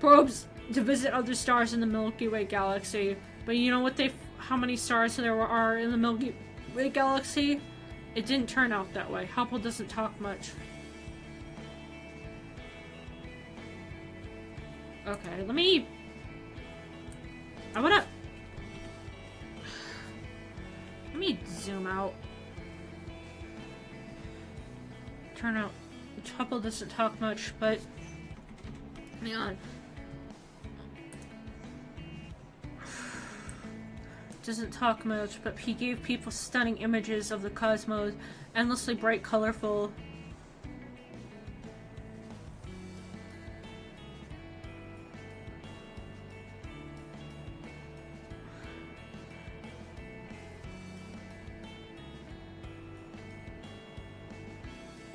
probes to visit other stars in the Milky Way galaxy. But you know what how many stars there are in the Milky Way galaxy? It didn't turn out that way. Hubble doesn't talk much. Okay, let me zoom out. Turn out. Hubble doesn't talk much, but hang on. Doesn't talk much, but he gave people stunning images of the cosmos, endlessly bright, colorful.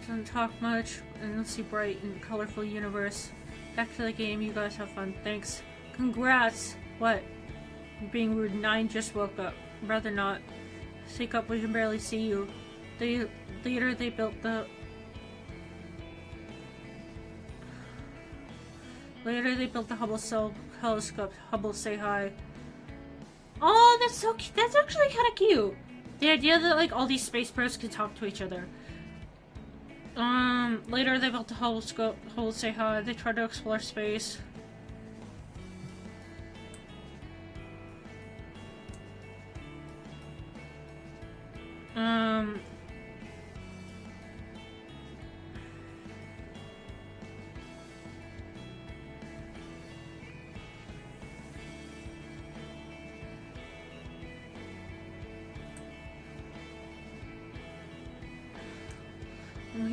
Doesn't talk much, endlessly bright and colorful universe. Back to the game, you guys have fun. Thanks. Congrats! What? You're being rude. 9 just woke up. Rather not. Wake up, we can barely see you. Later they built the Hubble telescope. Hubble, say hi. Oh, that's so cute. That's actually kind of cute. The idea that like all these space bros could talk to each other. Later they built the Hubble scope. Hubble, say hi. They tried to explore space.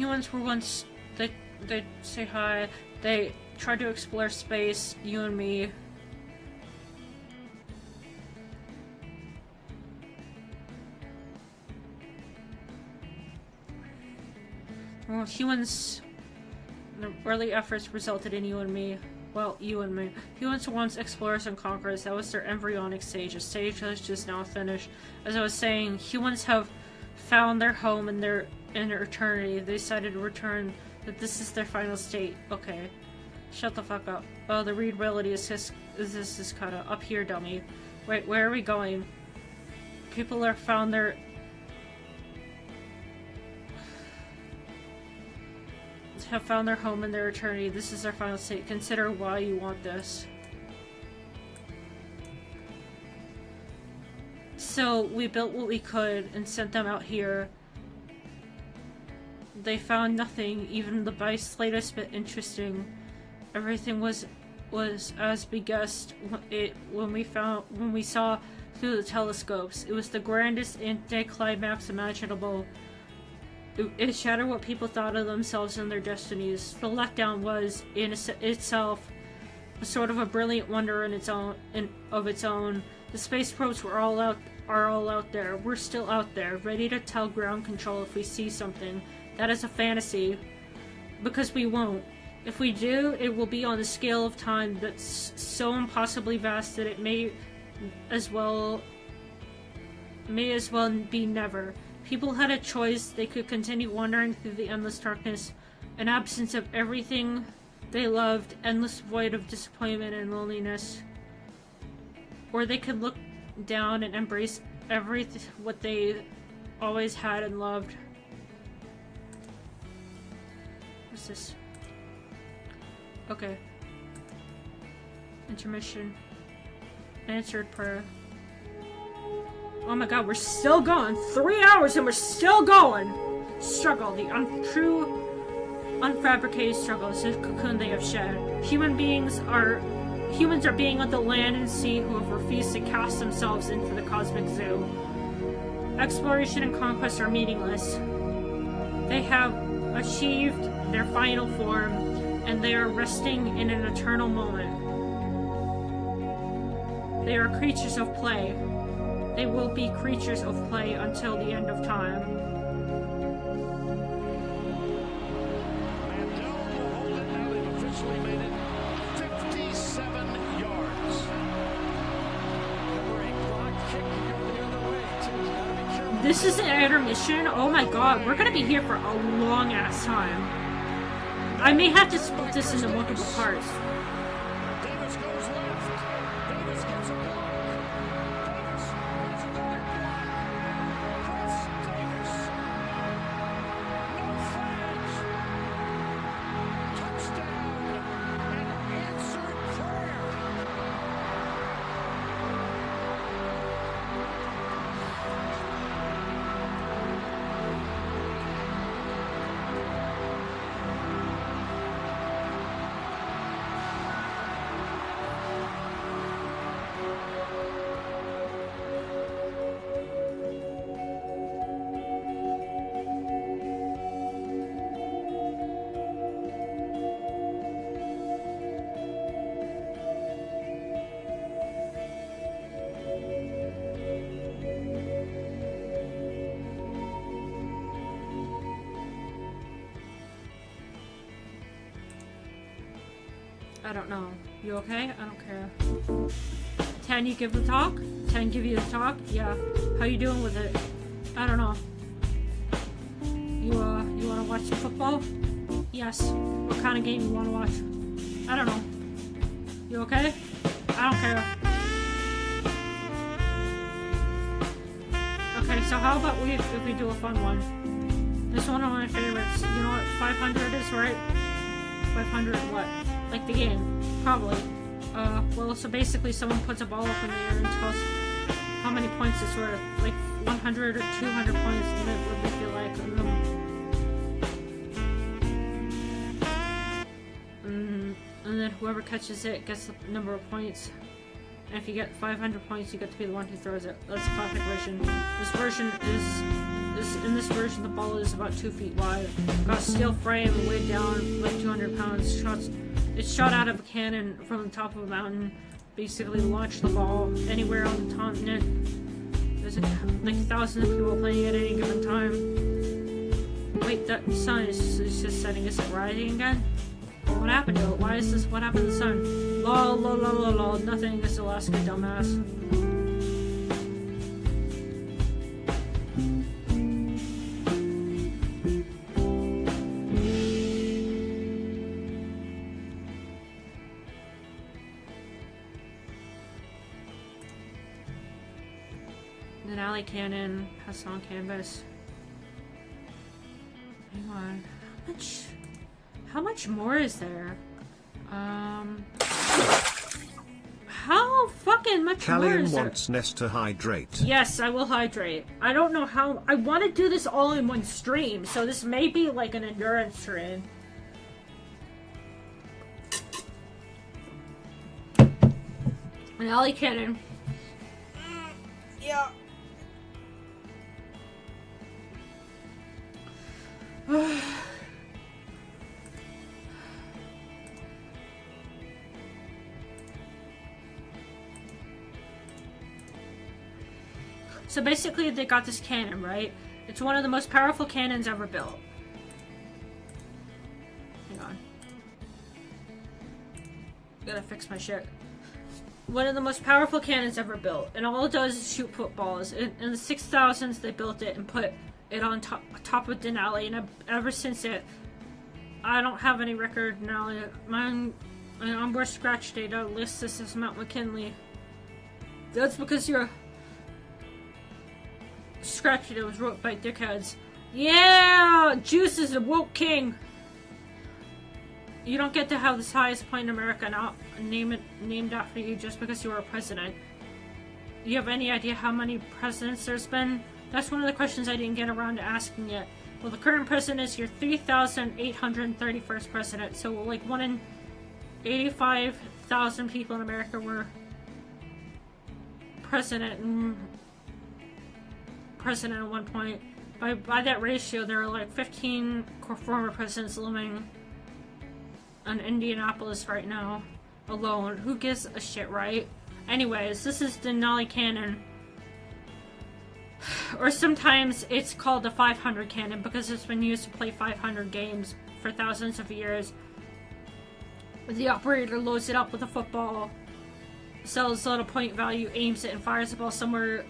Humans were once, they say hi, they tried to explore space, you and me. Well, humans, their early efforts resulted in you and me. Well, you and me. Humans were once explorers and conquerors. That was their embryonic stage. A stage that is just now finished. As I was saying, humans have found their home in their eternity. They decided to return. That this is their final state. Okay. Shut the fuck up. Oh, the readability is kind of up here, dummy. Wait, where are we going? People have found their... have found their home in their eternity. This is their final state. Consider why you want this. So, we built what we could and sent them out here. They found nothing, even the slightest bit interesting. Everything was as we guessed when we saw through the telescopes. It was the grandest anticlimax imaginable. It shattered what people thought of themselves and their destinies. The letdown was, in itself, a sort of a brilliant wonder of its own. The space probes are all out there. We're still out there, ready to tell ground control if we see something. That is a fantasy, because we won't. If we do, it will be on a scale of time that's so impossibly vast that it may as well be never. People had a choice. They could continue wandering through the endless darkness, an absence of everything they loved, endless void of disappointment and loneliness. Or they could look down and embrace what they always had and loved. What's this? Okay. Intermission. Answered prayer. Oh my god, we're still going! 3 hours and we're still going! Struggle, the untrue, unfabricated struggle is the cocoon they have shed. Humans are being on the land and sea who have refused to cast themselves into the cosmic zoo. Exploration and conquest are meaningless. They have achieved their final form, and they are resting in an eternal moment. They are creatures of play. They will be creatures of play until the end of time. Mandel will hold it now. They've officially made it 57 yards. We're a block kick to go the other way, too. Gotta be careful. This is an intermission? Oh my god, we're gonna be here for a long ass time. I may have to split this into multiple parts. Davis goes left. Davis gets a block. Davis gets another block. Chris Davis. No flags. Touchdown. An answered prayer. I don't know. You okay? I don't care. 10, you give the talk? 10, give you the talk? Yeah. How you doing with it? I don't know. You wanna watch some football? Yes. What kind of game you wanna watch? I don't know. You okay? I don't care. Okay, so how about if we do a fun one? This is one of my favorites. You know what 500 is, right? 500 what? Like the game. Probably. Well, so basically someone puts a ball up in the air and tells how many points it's worth. Like 100 or 200 points, and it would make it like... and then whoever catches it gets the number of points. And if you get 500 points, you get to be the one who throws it. That's the classic version. This version In this version, the ball is about 2 feet wide. Got a steel frame, weighed down like 200 pounds. It's shot out of a cannon from the top of a mountain. Basically, launch the ball anywhere on the continent. There's like thousands of people playing at any given time. Wait, the sun is just setting. Is it rising again? What happened to it? Why is this? What happened to the sun? Lol, lol, lol, lol, lol. Nothing. This Alaska dumbass. Denali cannon, pass on canvas. Hang on. How much more is there? How fucking much more Callian is there? wants Ness to hydrate. Yes, I will hydrate. I don't know how. I want to do this all in one stream, so this may be like an endurance stream. Denali cannon. Yeah. So basically they got this cannon, right? It's one of the most powerful cannons ever built. Hang on. Gotta fix my shit. One of the most powerful cannons ever built, and all it does is shoot footballs. In the 6000s they built it and put it on top of Denali, and ever since I don't have any record Denali. My onboard scratch data lists this as Mount McKinley. That's because you're scratch data was wrote by dickheads. Yeah! Juice is a woke king! You don't get to have the highest point in America not named after you just because you were a president. You have any idea how many presidents there's been? That's one of the questions I didn't get around to asking yet. Well, the current president is your 3,831st president, so like 1 in 85,000 people in America were president at one point. By that ratio, there are like 15 former presidents living in Indianapolis right now alone. Who gives a shit, right? Anyways, this is the Denali cannon. Or sometimes it's called the 500 cannon because it's been used to play 500 games for thousands of years. The operator loads it up with a football, sells a little point value, aims it, and fires the ball somewhere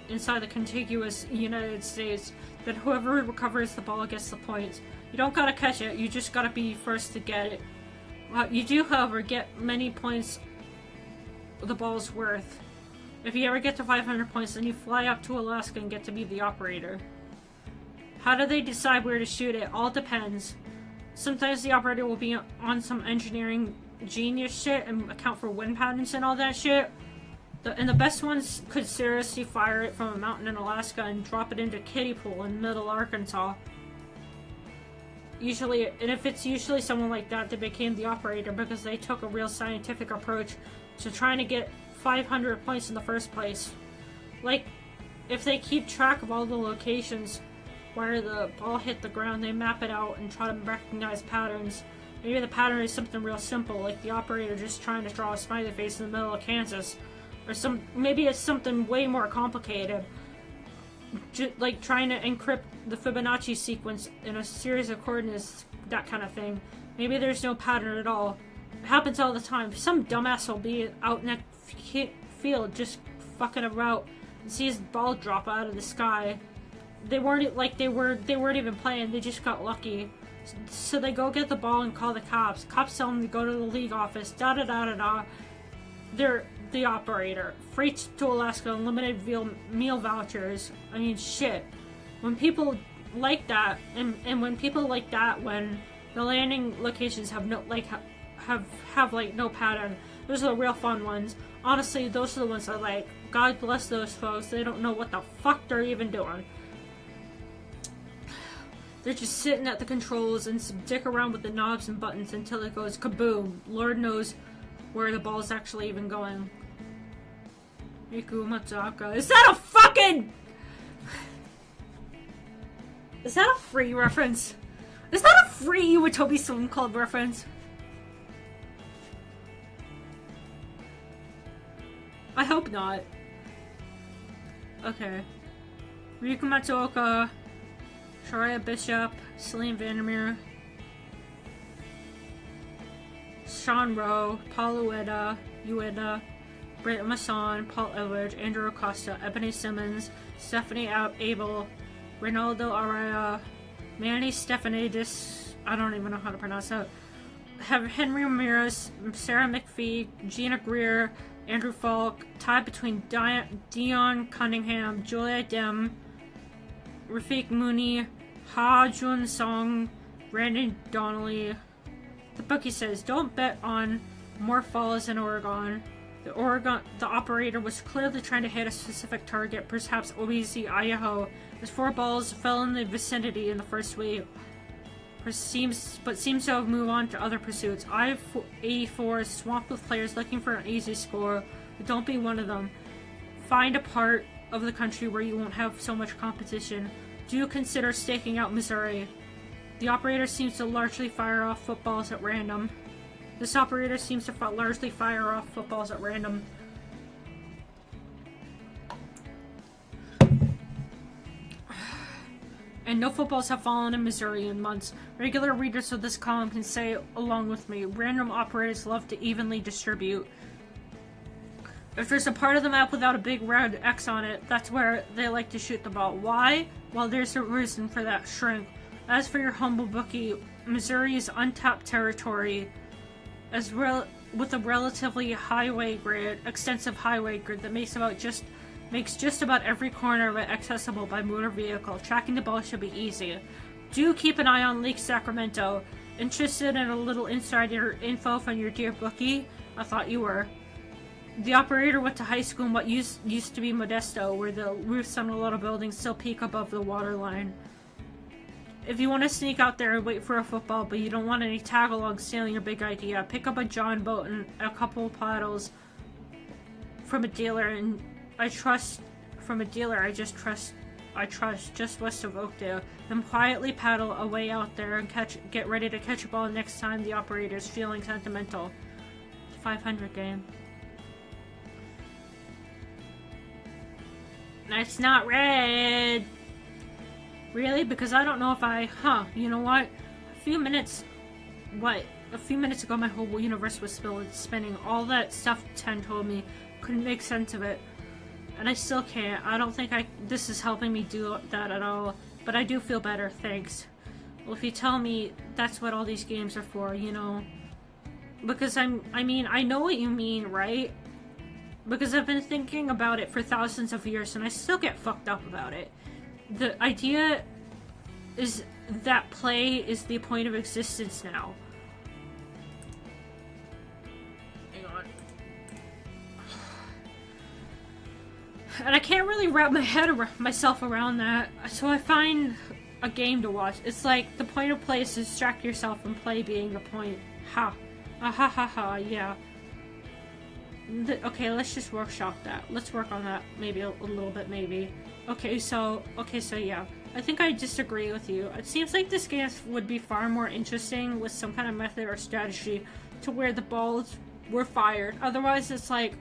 inside the contiguous United States. Then whoever recovers the ball gets the points. You don't gotta catch it, you just gotta be first to get it. You do, however, get many points the ball's worth. If you ever get to 500 points, then you fly up to Alaska and get to be the operator. How do they decide where to shoot it? All depends. Sometimes the operator will be on some engineering genius shit and account for wind patterns and all that shit. And the best ones could seriously fire it from a mountain in Alaska and drop it into Kiddie Pool in middle Arkansas. Usually, and if it's usually someone like that, they became the operator because they took a real scientific approach to trying to get 500 points in the first place. Like, if they keep track of all the locations where the ball hit the ground, they map it out and try to recognize patterns. Maybe the pattern is something real simple, like the operator just trying to draw a smiley face in the middle of Kansas. Or maybe it's something way more complicated, like trying to encrypt the Fibonacci sequence in a series of coordinates, that kind of thing. Maybe there's no pattern at all. It happens all the time. Some dumbass will be out in a field just fucking about and see his ball drop out of the sky. They weren't even playing. They just got lucky. So they go get the ball and call the cops. Cops tell them to go to the league office. Da da da da da. They're the operator. Freights to Alaska, unlimited meal vouchers. I mean, shit. When people like that, and when people like that, when the landing locations have no have no pattern, those are the real fun ones. Honestly, those are the ones I like. God bless those folks. They don't know what the fuck they're even doing. They're just sitting at the controls and dick around with the knobs and buttons until it goes kaboom. Lord knows where the ball's actually even going. Riku Matsaka. Is that a fucking... Is that a free reference? Is that a free Watobi Swim Club reference? I hope not. Okay. Ryuko Matsuoka, Shariah Bishop, Celine Vandermeer, Sean Rowe, Paul Ueda, Britt Masson, Paul Edwards, Andrew Acosta, Ebony Simmons, Stephanie Abel, Ronaldo Araya, Manny Stefanidis, I don't even know how to pronounce that, have Henry Ramirez, Sarah McPhee, Gina Greer, Andrew Falk, tied between Dion Cunningham, Julia Dem, Rafiq Mooney, Ha Jun Song, Brandon Donnelly. The bookie says, don't bet on more falls in Oregon. The operator was clearly trying to hit a specific target, perhaps OBZ, Idaho, as 4 balls fell in the vicinity in the first week, but seems to have moved on to other pursuits. I-84 is swamped with players looking for an easy score, but don't be one of them. Find a part of the country where you won't have so much competition. Do consider staking out Missouri. The operator seems to largely fire off footballs at random. This operator seems to largely fire off footballs at random. And no footballs have fallen in Missouri in months. Regular readers of this column can say along with me, random operators love to evenly distribute. If there's a part of the map without a big red X on it, that's where they like to shoot the ball. Why? Well, there's a reason for that, shrink. As for your humble bookie, Missouri is untapped territory, with a relatively extensive highway grid that makes just about every corner of it accessible by motor vehicle. Tracking the ball should be easy. Do keep an eye on Lake Sacramento. Interested in a little insider info from your dear bookie? I thought you were. The operator went to high school in what used to be Modesto, where the roofs on a lot of buildings still peak above the waterline. If you want to sneak out there and wait for a football, but you don't want any tag-along stealing your big idea, pick up a John boat and a couple of paddles from a dealer, and I trust just west of Oakdale. Then quietly paddle away out there and get ready to catch a ball next time the operator's feeling sentimental. 500 game. That's not red. Really? Because I don't know if you know what? A few minutes ago my whole universe was spinning. All that stuff 10 told me, couldn't make sense of it. And I still can't. I don't think this is helping me do that at all. But I do feel better, thanks. Well, if you tell me that's what all these games are for, you know. Because I know what you mean, right? Because I've been thinking about it for thousands of years and I still get fucked up about it. The idea is that play is the point of existence now. Hang on. And I can't really wrap myself around that, so I find a game to watch. It's like the point of play is to distract yourself and play being the point. Ha. Ha ha ha, yeah. Okay, let's just workshop that. Let's work on that maybe a little bit, maybe. Okay, so yeah. I think I disagree with you. It seems like this game would be far more interesting with some kind of method or strategy to where the balls were fired. Otherwise, it's like...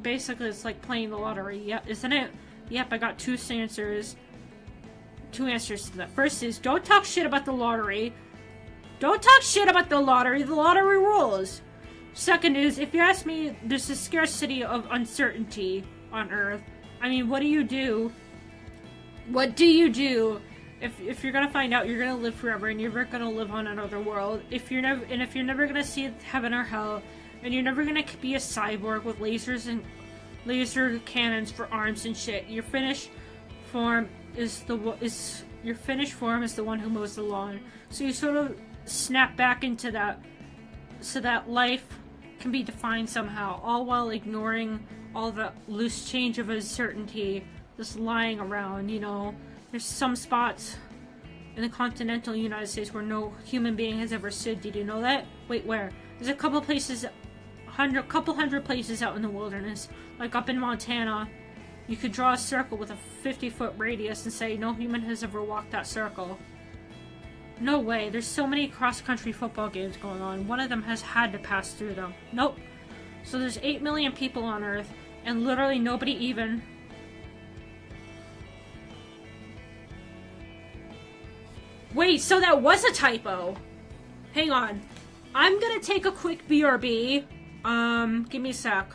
basically it's like playing the lottery. Yeah, isn't it? Yep, I got two answers to that. First is, don't talk shit about the lottery. Don't talk shit about the lottery rules. Second is, if you ask me, there's a scarcity of uncertainty on Earth. I mean, what do you do? What do you do if you're gonna find out you're gonna live forever and you're never gonna live on another world? If you're never gonna see heaven or hell, and you're never gonna be a cyborg with lasers and laser cannons for arms and shit, your finished form is the one who mows the lawn. So you sort of snap back into that, so that life can be defined somehow, all while ignoring all the loose change of uncertainty just lying around, you know. There's some spots in the continental United States where no human being has ever stood. Did you know that? Wait, where? There's a couple places, couple hundred places out in the wilderness, like up in Montana, You could draw a circle with a 50-foot radius and say no human has ever walked that circle. No way. There's so many cross-country football games going on. One of them has had to pass through them. Nope. So there's 8 million people on Earth, and literally nobody even... Wait, so that was a typo. Hang on. I'm gonna take a quick BRB. Give me a sec.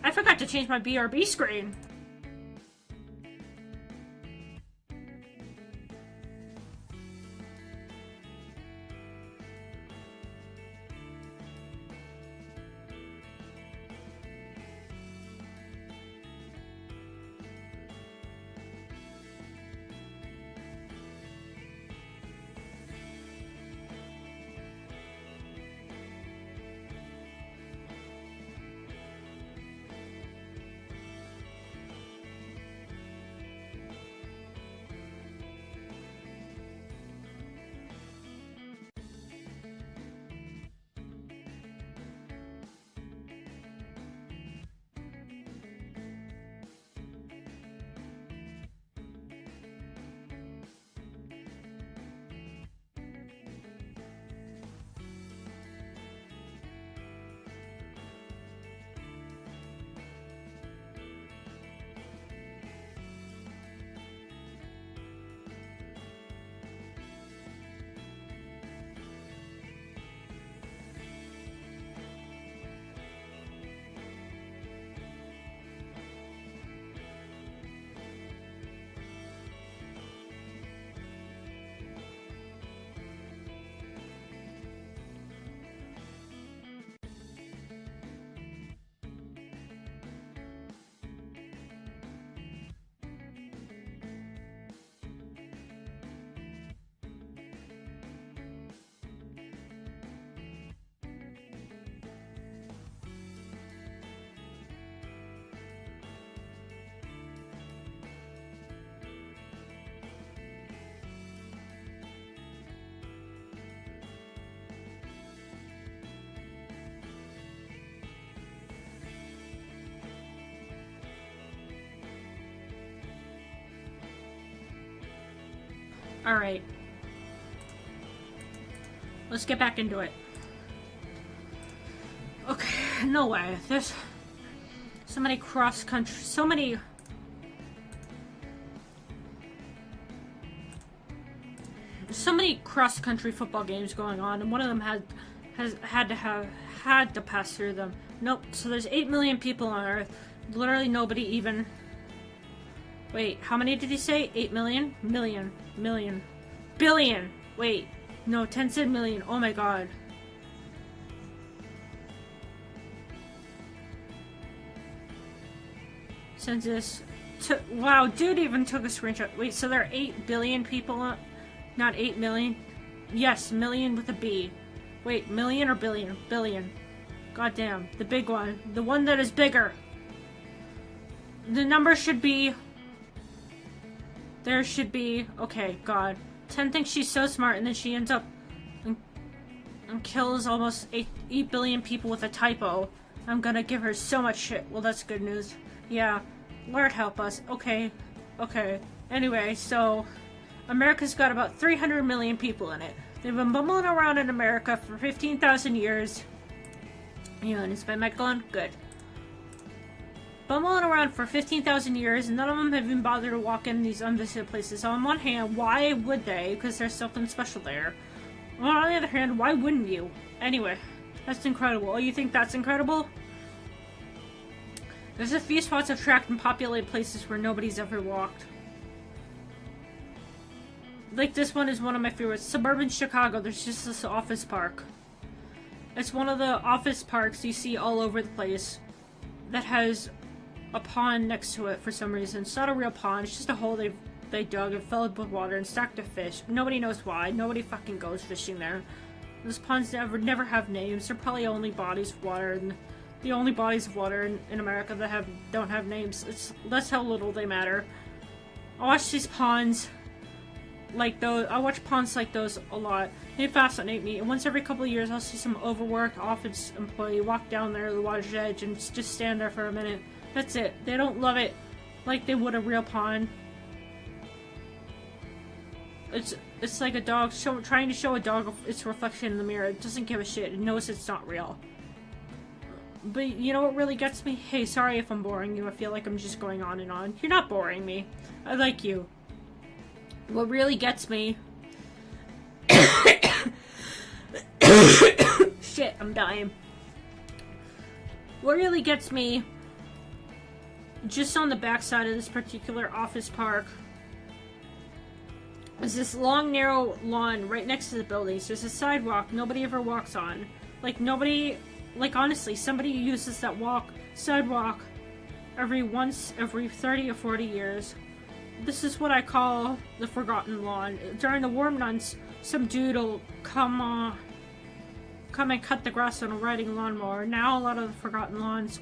I forgot to change my BRB screen. Alright. Let's get back into it. Okay, no way. There's so many cross-country... So many cross-country football games going on, and one of them had to pass through them. Nope. So there's 8 million people on Earth. Literally nobody even... Wait, how many did he say? 8 million? Million. Billion! Wait. No, 10 said million. Oh my god. Census. Wow, dude even took a screenshot. Wait, so there are 8 billion people on... Not 8 million? Yes, million with a B. Wait, million or billion? Billion. Goddamn. The big one. The one that is bigger. The number should be... There should be... Okay, God. 10 thinks she's so smart, and then she ends up... And kills almost 8 billion people with a typo. I'm gonna give her so much shit. Well, that's good news. Yeah. Lord help us. Okay. Okay. Anyway, so... America's got about 300 million people in it. They've been bumbling around in America for 15,000 years. You know, and it's been going good. Bumbling around for 15,000 years, and none of them have even bothered to walk in these unvisited places. So on one hand, why would they? Because there's something special there. Well, on the other hand, why wouldn't you? Anyway, that's incredible. Oh, you think that's incredible? There's a few spots of tracked and populated places where nobody's ever walked. Like this one is one of my favorites. Suburban Chicago, there's just this office park. It's one of the office parks you see all over the place that has a pond next to it for some reason. It's not a real pond, it's just a hole they dug and filled with water and stacked a fish. Nobody knows why. Nobody fucking goes fishing there. Those ponds never have names. They're probably only bodies of water, and the only bodies of water in America that don't have names. That's how little they matter. I watch these ponds like those. I watch ponds like those a lot. They fascinate me. And once every couple of years, I'll see some overworked office employee walk down there to the water's edge and just stand there for a minute. That's it. They don't love it like they would a real pond. It's like a dog trying to show a dog its reflection in the mirror. It doesn't give a shit. It knows it's not real. But you know what really gets me? Hey, sorry if I'm boring you. I feel like I'm just going on and on. You're not boring me. I like you. What really gets me... Shit, I'm dying. What really gets me... just on the backside of this particular office park... is this long, narrow lawn right next to the buildings. There's a sidewalk nobody ever walks on. Like, nobody... like, honestly, somebody uses that sidewalk every 30 or 40 years. This is what I call the forgotten lawn. During the warm months, some dude will come and cut the grass on a riding lawnmower. Now a lot of the forgotten lawns,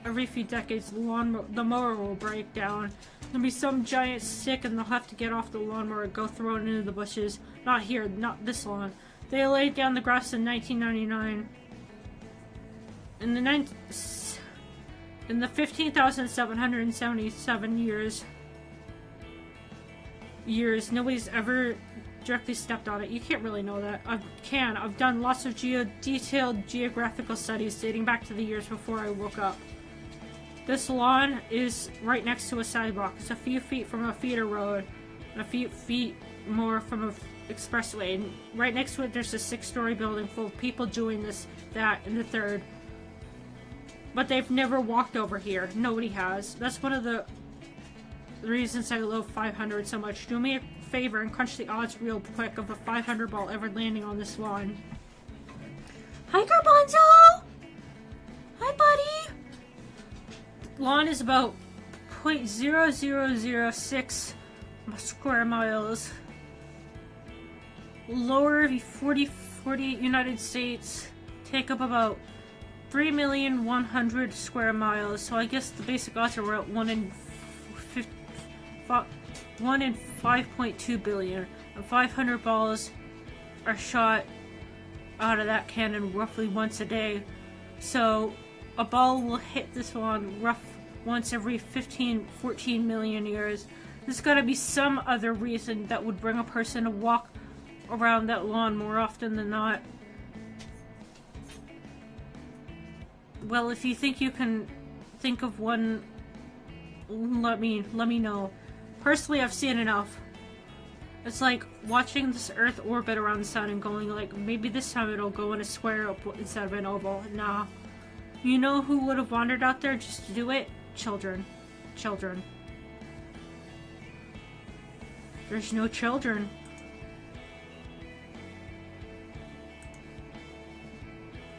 every few decades the mower will break down. There'll be some giant stick and they'll have to get off the lawnmower and go throw it into the bushes. Not here, not this lawn. They laid down the grass in 1999. In the 15,777 years, nobody's ever directly stepped on it. You can't really know that. I've done lots of detailed geographical studies dating back to the years before I woke up. This lawn is right next to a sidewalk. It's a few feet from a feeder road, and a few feet more from a expressway. And right next to it, there's a 6-story building full of people doing this, that, and the third. But they've never walked over here. Nobody has. That's one of the reasons I love 500 so much. Do me a favor and crunch the odds real quick of a 500 ball ever landing on this lawn. Hi, Garbanzo! Hi, buddy! Lawn is about 0.0006 square miles. Lower 40 United States take up about 3,100,000 square miles. So I guess the basic odds are at 1 in 5.2 billion. And 500 balls are shot out of that cannon roughly once a day. So a ball will hit this lawn once every 14 million years. There's gotta be some other reason that would bring a person to walk around that lawn more often than not. Well, if you think you can think of one, let me know. Personally, I've seen enough. It's like watching this Earth orbit around the sun and going like, maybe this time it'll go in a square instead of an oval. Nah. You know who would have wandered out there just to do it? Children. Children. There's no children.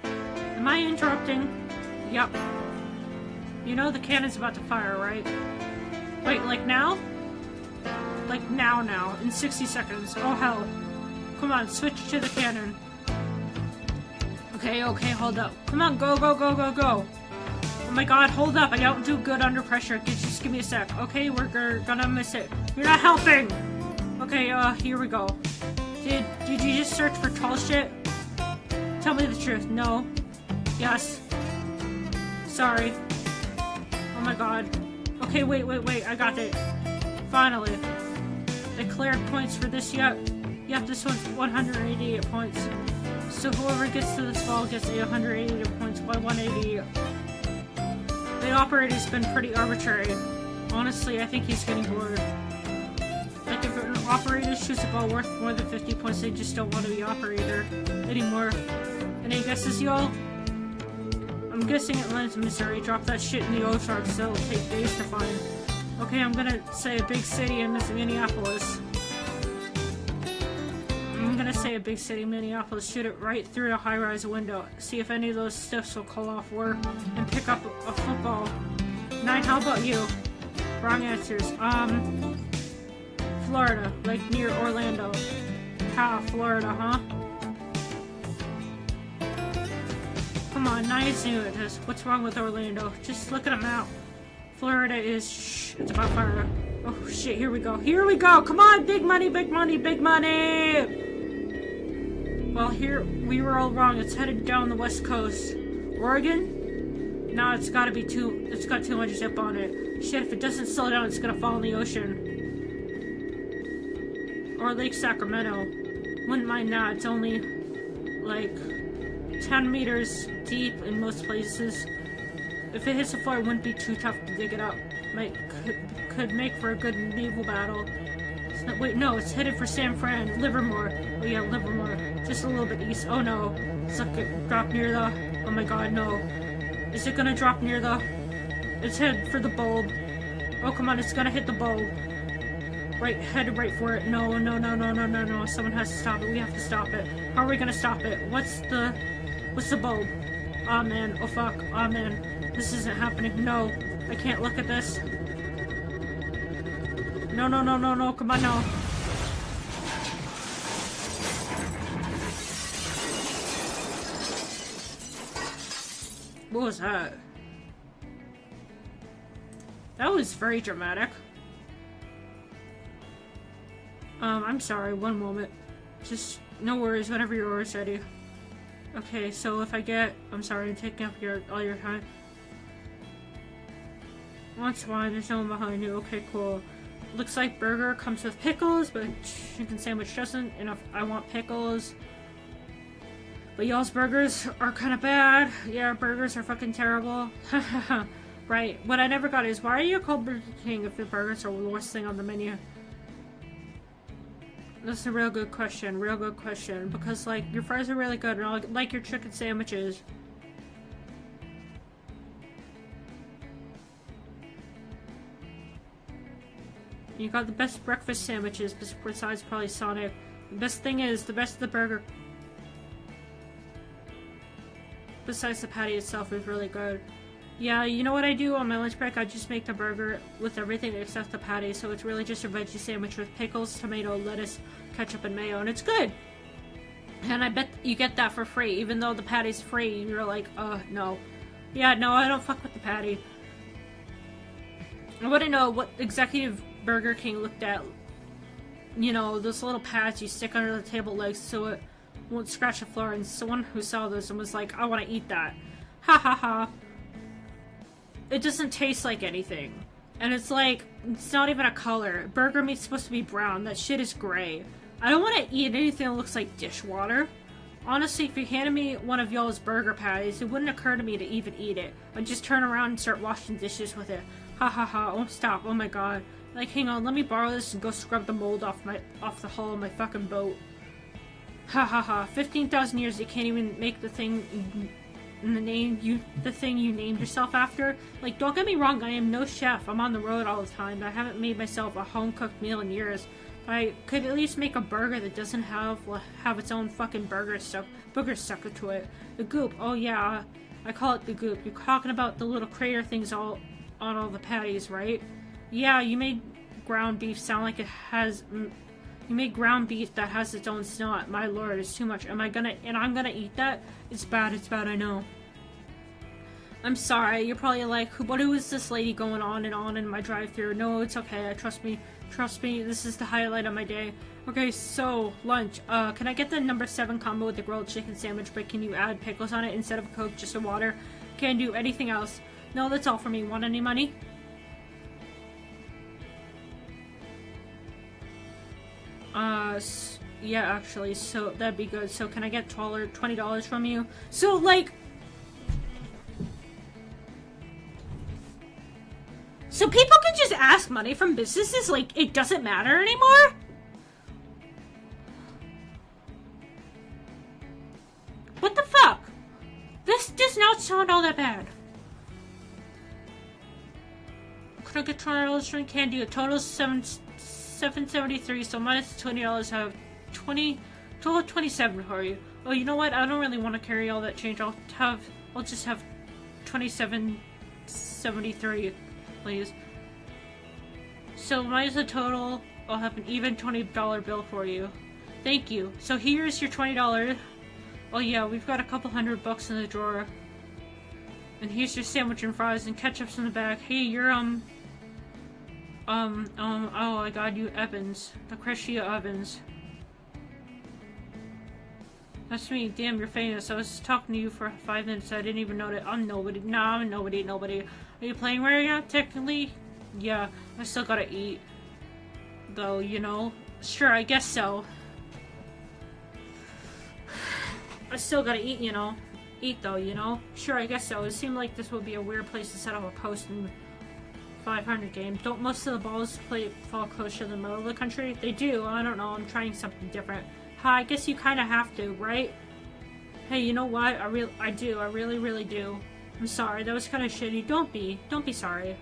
Am I interrupting? Yep. You know the cannon's about to fire, right? Wait, like now? Like now, in 60 seconds. Oh hell. Come on, switch to the cannon. Okay, hold up. Come on, go. Oh my god, hold up. I don't do good under pressure. Just give me a sec. Okay, we're gonna miss it. You're not helping! Okay, here we go. Did you just search for tall shit? Tell me the truth. No. Yes. Sorry. Oh my god. Okay, wait. I got it. Finally. Declared points for this yet? Yep, this one's 188 points. So whoever gets to this ball gets 188 points by 188. The operator's been pretty arbitrary. Honestly, I think he's getting bored. Like, if an operator shoots a ball worth more than 50 points, they just don't want to be operator anymore. Any guesses, y'all? I'm guessing it lands in Missouri. Drop that shit in the Ozarks, so it'll take days to find. Okay, I'm gonna say a big city in Minneapolis. Shoot it right through a high-rise window. See if any of those stiffs will call off work and pick up a football. 9, how about you? Wrong answers. Florida, like near Orlando. Florida, huh? Come on, 9's new at this. What's wrong with Orlando? Just look at a map. Florida is... it's about fire. Oh shit, here we go. Here we go. Come on, big money, big money, big money. Well, here we were all wrong. It's headed down the west coast. Oregon? No, it's got too much zip on it. Shit, if it doesn't slow down, it's gonna fall in the ocean. Or Lake Sacramento. Wouldn't mind that. It's only like 10 meters deep in most places. If it hits the floor, it wouldn't be too tough to dig it up. Could make for a good naval battle. Wait, no, it's headed for San Fran, Livermore. Oh yeah, Livermore. Just a little bit east. Oh no. It's not gonna drop near the... Oh my god, no. Is it gonna drop near the... It's headed for the bulb. Oh, come on, it's gonna hit the bulb. Right, headed right for it. No. Someone has to stop it. We have to stop it. How are we gonna stop it? What's the bulb? Aw, man. Oh, fuck. Aw, man. This isn't happening. No. I can't look at this. No. Come on, no. What was that? That was very dramatic. I'm sorry, one moment. Just, no worries, whenever you're ready. Okay, so if I get... I'm sorry, I'm taking up all your time. That's fine, there's no one behind you. Okay, cool. Looks like burger comes with pickles, but chicken sandwich doesn't, and if I want pickles. But y'all's burgers are kind of bad. Yeah, burgers are fucking terrible. Right. What I never got is, why are you called Burger King if the burgers are the worst thing on the menu? That's a real good question. Because, like, your fries are really good, and I like your chicken sandwiches. You got the best breakfast sandwiches, besides probably Sonic. The best thing is, the best of the burger, besides the patty itself, is really good. Yeah, you know what I do on my lunch break? I just make the burger with everything except the patty, so it's really just a veggie sandwich with pickles, tomato, lettuce, ketchup, and mayo, and it's good! And I bet you get that for free, even though the patty's free, you're like, no. Yeah, no, I don't fuck with the patty. I wouldn't know what executive Burger King looked at, you know, those little pads you stick under the table legs so it won't scratch the floor, and someone who saw those and was like, I want to eat that. Ha ha ha. It doesn't taste like anything. And it's like, it's not even a color. Burger meat's supposed to be brown. That shit is gray. I don't want to eat anything that looks like dishwater. Honestly, if you handed me one of y'all's burger patties, it wouldn't occur to me to even eat it. I'd just turn around and start washing dishes with it. Ha ha ha. Oh, stop. Oh my god. Like, hang on, let me borrow this and go scrub the mold off the hull of my fucking boat. Ha ha ha. 15,000 years, you can't even make the thing... the thing you named yourself after. Like, don't get me wrong, I am no chef. I'm on the road all the time. I haven't made myself a home-cooked meal in years. I could at least make a burger that doesn't have its own fucking booger stuck to it. The goop. Oh yeah, I call it the goop. You're talking about the little crater things all on all the patties, right? Yeah, you made ground beef sound like it has... You made ground beef that has its own snot. My lord, it's too much. I'm gonna eat that? It's bad, I know. I'm sorry, you're probably like, who is this lady going on and on in my drive-thru? No, it's okay, trust me, this is the highlight of my day. Okay, so, lunch. Can I get the number 7 combo with the grilled chicken sandwich, but can you add pickles on it instead of Coke, just a water? Can't do anything else. No, that's all for me. Want any money? Yeah, actually, so that'd be good. So can I get $20 from you? So, like... So people can just ask money from businesses, like, it doesn't matter anymore? What the fuck? This does not sound all that bad. Could I get $20 from candy? A total of $7.73, so minus $20, I have total of $27 for you. Oh, you know what? I don't really want to carry all that change. I'll just have $27.73, please. So minus the total, I'll have an even $20 bill for you. Thank you. So here's your $20. Oh yeah, we've got a couple $100 in the drawer. And here's your sandwich and fries and ketchup's in the back. Hey, Oh my god, you Evans. Lucretia Evans. That's me. Damn, you're famous. I was talking to you for 5 minutes. I didn't even know that. I'm nobody. Nah, I'm nobody. Are you playing right now? Technically? Yeah. I still gotta eat. Though, you know. Sure, I guess so. I still gotta eat, you know. Eat, though, you know. Sure, I guess so. It seemed like this would be a weird place to set up a post in 500 game. Don't most of the balls fall closer to the middle of the country? They do. I don't know. I'm trying something different. I guess you kind of have to, right? Hey, you know what? I do. I really do. I'm sorry. That was kind of shitty. Don't be sorry.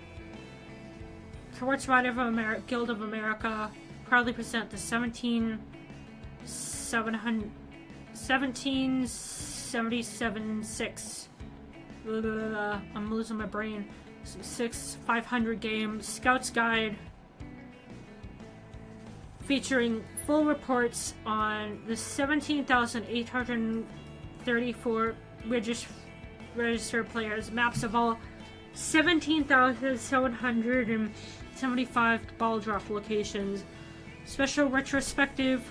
Towards Right of America, Guild of America, proudly present the 1777-6. I'm losing my brain. 500 game Scouts Guide, featuring full reports on the 17,834 registered players, maps of all 17,775 ball drop locations, special retrospective,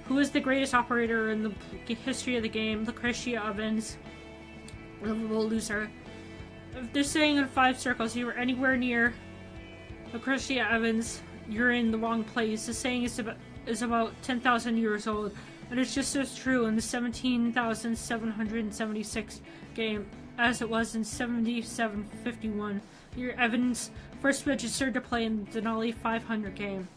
who is the greatest operator in the history of the game, Lucretia Evans, lovable loser. If they're saying in 5 circles you were anywhere near Lucretia Evans, you're in the wrong place. The saying is about 10,000 years old, and it's just as true in the 17,776 game as it was in 7751. Your Evans first registered to play in the Denali 500 game.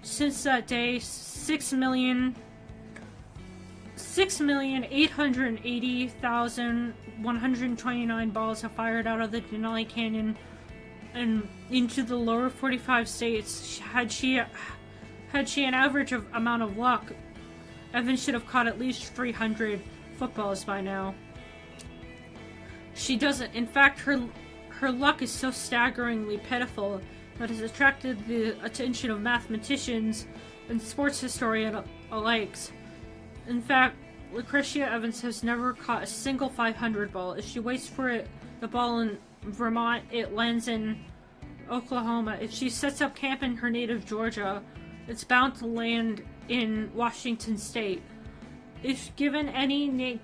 Since that day, 6,880,129 balls have fired out of the Denali Canyon and into the lower 45 states. Had she an average amount of luck, Evans should have caught at least 300 footballs by now. She doesn't. In fact, her luck is so staggeringly pitiful that has attracted the attention of mathematicians and sports historians alike. In fact, Lucretia Evans has never caught a single 500 ball. If she waits for the ball in Vermont, it lands in Oklahoma. If she sets up camp in her native Georgia, it's bound to land in Washington State. If in any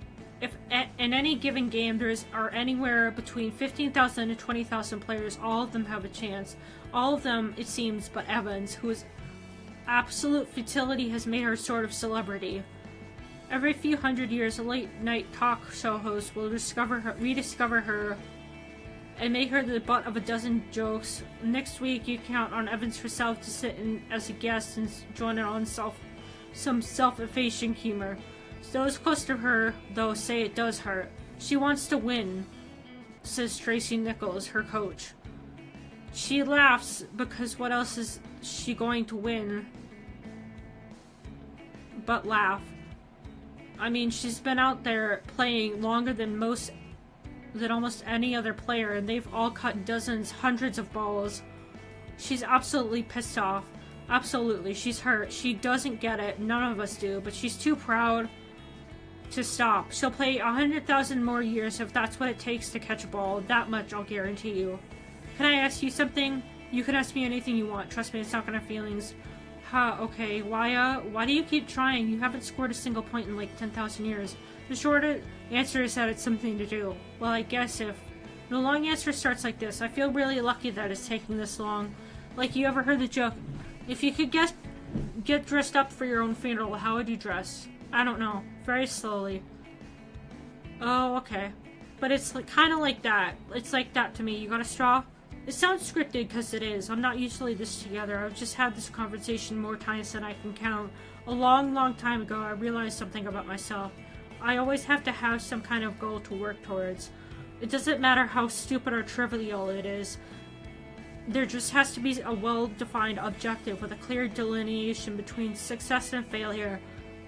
given game are anywhere between 15,000 and 20,000 players, all of them have a chance. All of them, it seems, but Evans, whose absolute futility has made her sort of celebrity. Every few hundred years, a late-night talk show host will rediscover her and make her the butt of a dozen jokes. Next week, you count on Evans herself to sit in as a guest and join in on some self-effacing humor. Those close to her, though, say it does hurt. She wants to win, says Tracy Nichols, her coach. She laughs because what else is she going to win but laugh? I mean, she's been out there playing longer than almost any other player, and they've all cut dozens, hundreds of balls. She's absolutely pissed off. Absolutely, she's hurt. She doesn't get it. None of us do, but she's too proud to stop. She'll play 100,000 more years if that's what it takes to catch a ball. That much I'll guarantee you. Can I ask you something? You can ask me anything you want. Trust me, it's not gonna have feelings. Okay. Why do you keep trying? You haven't scored a single point in like 10,000 years. The short answer is that it's something to do. Well, I guess if... The long answer starts like this. I feel really lucky that it's taking this long. Like, you ever heard the joke, if you could get dressed up for your own funeral, how would you dress? I don't know. Very slowly. Oh, okay. But it's kind of like that. It's like that to me. You got a straw? It sounds scripted because it is. I'm not usually this together. I've just had this conversation more times than I can count. A long time ago, I realized something about myself. I always have to have some kind of goal to work towards. It doesn't matter how stupid or trivial it is. There just has to be a well-defined objective with a clear delineation between success and failure.